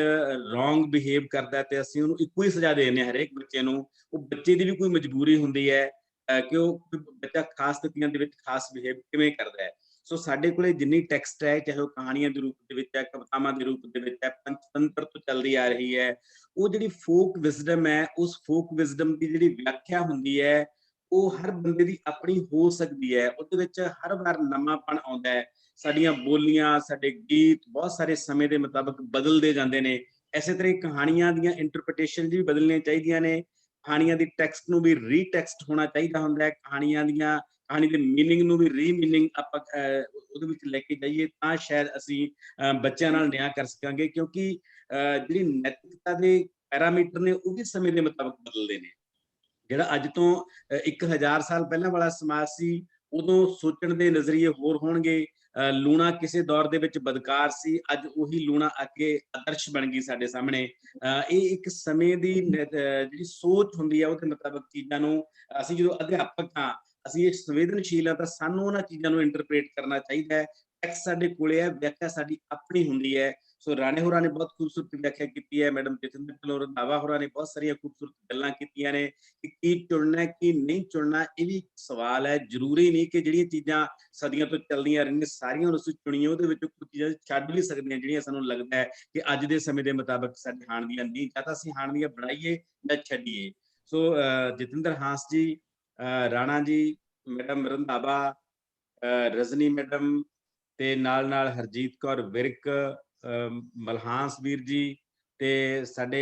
ਰੋਂਗ ਬਿਹੇਵ ਕਰਦਾ ਤੇ ਅਸੀਂ ਉਹਨੂੰ ਇੱਕੋ ਹੀ ਸਜ਼ਾ ਦੇ ਦਿੰਦੇ ਹਾਂ ਹਰੇਕ ਬੱਚੇ ਨੂੰ। ਉਹ ਬੱਚੇ ਦੀ ਵੀ ਕੋਈ ਮਜਬੂਰੀ ਹੁੰਦੀ ਹੈ ਕਿ ਉਹ ਬੱਚਾ ਖਾਸ ਸਥਿਤੀਆਂ ਦੇ ਵਿੱਚ ਖਾਸ ਬਿਹੇਵ ਕਿਵੇਂ ਕਰਦਾ ਹੈ। ਸੋ ਸਾਡੇ ਕੋਲੇ ਜਿੰਨੀ ਟੈਕਸਟ ਹੈ, ਚਾਹੇ ਉਹ ਕਹਾਣੀਆਂ ਦੇ ਰੂਪ ਦੇ ਵਿੱਚ ਹੈ, ਕਵਿਤਾਵਾਂ ਦੇ ਰੂਪ ਦੇ ਵਿੱਚ ਹੈ, ਪੰਚਤੰਤਰ ਤੋਂ ਚੱਲਦੀ ਆ ਰਹੀ ਹੈ, ਉਹ ਜਿਹੜੀ ਫੋਕ ਵਿਜ਼ਡਮ ਹੈ, ਉਸ ਫੋਕ ਵਿਜ਼ਡਮ ਦੀ ਜਿਹੜੀ ਵਿਆਖਿਆ ਹੁੰਦੀ ਹੈ ਉਹ ਹਰ ਬੰਦੇ ਦੀ ਆਪਣੀ ਹੋ ਸਕਦੀ ਹੈ। ਉਹਦੇ ਵਿੱਚ ਹਰ ਵਾਰ ਨਵਾਂਪਣ ਆਉਂਦਾ ਹੈ। ਸਾਡੀਆਂ ਬੋਲੀਆਂ, ਸਾਡੇ ਗੀਤ ਬਹੁਤ ਸਾਰੇ ਸਮੇਂ ਦੇ ਮੁਤਾਬਕ ਬਦਲਦੇ ਜਾਂਦੇ ਨੇ। ਇਸੇ ਤਰ੍ਹਾਂ ਕਹਾਣੀਆਂ ਦੀਆਂ ਇੰਟਰਪ੍ਰੀਟੇਸ਼ਨ ਵੀ ਬਦਲਣੀਆਂ ਚਾਹੀਦੀਆਂ ਨੇ। ਕਹਾਣੀਆਂ ਦੀ ਟੈਕਸਟ ਨੂੰ ਵੀ ਰੀਟੈਕਸਟ ਹੋਣਾ ਚਾਹੀਦਾ ਹੁੰਦਾ ਹੈ। ਕਹਾਣੀ ਦੇ ਮੀਨਿੰਗ ਨੂੰ ਵੀ ਰੀਮੀਨਿੰਗ ਆਪਾਂ ਉਹਦੇ ਵਿੱਚ ਲੈ ਕੇ ਜਾਈਏ ਤਾਂ ਸ਼ਾਇਦ ਅਸੀਂ ਬੱਚਿਆਂ ਨਾਲ ਨਿਆਂ ਕਰ ਸਕਾਂਗੇ, ਕਿਉਂਕਿ ਜਿਹੜੀ ਨੈਤਿਕਤਾ ਦੇ ਪੈਰਾਮੀਟਰ ਨੇ ਉਹ ਵੀ ਸਮੇਂ ਦੇ ਮੁਤਾਬਕ ਬਦਲਦੇ ਨੇ। ਜਿਹੜਾ ਅੱਜ ਤੋਂ 1000 ਸਾਲ ਪਹਿਲਾਂ ਵਾਲਾ ਸਮਾਜ ਸੀ, ਉਦੋਂ ਸੋਚਣ ਦੇ ਨਜ਼ਰੀਏ ਹੋਰ ਹੋਣਗੇ। ਲੂਣਾ ਕਿਸੇ ਦੌਰ ਦੇ ਵਿੱਚ ਬਦਕਾਰ ਸੀ, ਅੱਜ ਉਹੀ ਲੂਣਾ ਅੱਗੇ ਆਦਰਸ਼ ਬਣ ਗਈ ਸਾਡੇ ਸਾਹਮਣੇ। ਇਹ ਇੱਕ ਸਮੇਂ ਦੀ ਜਿਹੜੀ ਸੋਚ ਹੁੰਦੀ ਹੈ ਉਹਦੇ ਮੁਤਾਬਕ ਚੀਜ਼ਾਂ ਨੂੰ, ਅਸੀਂ ਜਦੋਂ ਅਧਿਆਪਕ ਹਾਂ, ਅਸੀਂ ਇਹ ਸੰਵੇਦਨਸ਼ੀਲ ਹਾਂ, ਤਾਂ ਸਾਨੂੰ ਉਹਨਾਂ ਚੀਜ਼ਾਂ ਨੂੰ ਇੰਟਰਪ੍ਰੇਟ ਕਰਨਾ ਚਾਹੀਦਾ ਹੈ। ਟੈਕਸਟ ਸਾਡੇ ਕੋਲੇ ਹੈ, ਵਿਆਖਿਆ ਸਾਡੀ ਆਪਣੀ ਹੁੰਦੀ ਹੈ। ਸੋ ਰਾਣੇ ਹੋਰਾਂ ਨੇ ਬਹੁਤ ਖੂਬਸੂਰਤ ਵਿਆਖਿਆ ਕੀਤੀ ਹੈ, ਮੈਡਮ ਜਤਿੰਦਰ ਰੰਧਾਵਾ ਹੋਰਾਂ ਨੇ ਬਹੁਤ ਸਾਰੀਆਂ ਖੂਬਸੂਰਤ ਗੱਲਾਂ ਕੀਤੀਆਂ ਨੇ ਕਿ ਕੀ ਚੁਣਨਾ ਕੀ ਨਹੀਂ ਚੁਣਨਾ। ਇਹ ਵੀ ਸਵਾਲ ਹੈ। ਜ਼ਰੂਰੀ ਨਹੀਂ ਕਿ ਜਿਹੜੀਆਂ ਚੀਜ਼ਾਂ ਸਦੀਆਂ ਤੋਂ ਚੱਲਦੀਆਂ ਰਹੀਆਂ ਸਾਰੀਆਂ ਨੂੰ ਅਸੀਂ ਚੁਣੀਏ, ਉਹਦੇ ਵਿੱਚੋਂ ਕੁਝ ਚੀਜ਼ਾਂ ਛੱਡ ਵੀ ਸਕਦੇ ਹਾਂ ਜਿਹੜੀਆਂ ਸਾਨੂੰ ਲੱਗਦਾ ਹੈ ਕਿ ਅੱਜ ਦੇ ਸਮੇਂ ਦੇ ਮੁਤਾਬਕ ਸਾਡੇ ਹਾਣ ਦੀਆਂ ਨਹੀਂ, ਜਾਂ ਤਾਂ ਅਸੀਂ ਹਾਣ ਦੀਆਂ ਬਣਾਈਏ ਜਾਂ ਛੱਡੀਏ। ਸੋ ਜਤਿੰਦਰ ਹਾਂਸ ਜੀ, ਰਾਣਾ ਜੀ, ਮੈਡਮ ਰੰਧਾਵਾ, ਰਜਨੀ ਮੈਡਮ ਤੇ ਨਾਲ ਹਰਜੀਤ ਕੌਰ ਵਿਰਕ, ਮਲਹਾਂਸ ਵੀਰ ਜੀ ਤੇ ਸਾਡੇ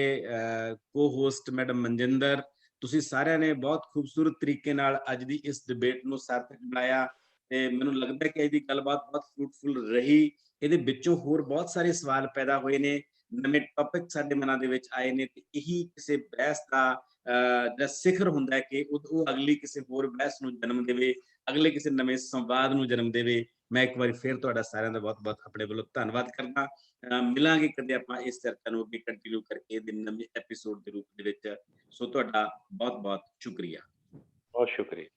ਕੋ ਹੋਸਟ ਮੈਡਮ ਮਨਜਿੰਦਰ, ਤੁਸੀਂ ਸਾਰਿਆਂ ਨੇ ਬਹੁਤ ਖੂਬਸੂਰਤ ਤਰੀਕੇ ਨਾਲ ਅੱਜ ਦੀ ਇਸ ਡਿਬੇਟ ਨੂੰ ਸਾਰਥਕ ਬਣਾਇਆ ਤੇ ਮੈਨੂੰ ਲੱਗਦਾ ਕਿ ਇਹਦੀ ਗੱਲਬਾਤ ਬਹੁਤ ਫਰੂਟਫੁਲ ਰਹੀ। ਇਹਦੇ ਵਿੱਚੋਂ ਹੋਰ ਬਹੁਤ ਸਾਰੇ ਸਵਾਲ ਪੈਦਾ ਹੋਏ ਨੇ, ਨਵੇਂ ਟੌਪਿਕ ਸਾਡੇ ਮਨਾਂ ਦੇ ਵਿੱਚ ਆਏ ਨੇ, ਤੇ ਇਹੀ ਕਿਸੇ ਬਹਿਸ ਦਾ ਜਿਹੜਾ ਸਿਖਰ ਹੁੰਦਾ ਹੈ ਕਿ ਉਹ ਅਗਲੀ ਕਿਸੇ ਹੋਰ ਬਹਿਸ ਨੂੰ ਜਨਮ ਦੇਵੇ, ਅਗਲੇ ਕਿਸੇ ਨਵੇਂ ਸੰਵਾਦ ਨੂੰ ਜਨਮ ਦੇਵੇ। ਮੈਂ ਇੱਕ ਵਾਰੀ ਫਿਰ ਤੁਹਾਡਾ ਸਾਰਿਆਂ ਦਾ ਬਹੁਤ ਆਪਣੇ ਵੱਲੋਂ ਧੰਨਵਾਦ ਕਰਦਾ। ਮਿਲਾਂਗੇ ਕਦੇ ਆਪਾਂ ਇਸ ਚਰਚਾ ਨੂੰ ਅੱਗੇ ਕੰਟੀਨਿਊ ਕਰਕੇ ਇਹਦੇ ਨਵੇਂ ਐਪੀਸੋਡ ਦੇ ਰੂਪ ਦੇ ਵਿੱਚ। ਸੋ ਤੁਹਾਡਾ ਬਹੁਤ ਸ਼ੁਕਰੀਆ। ਬਹੁਤ ਸ਼ੁਕਰੀਆ।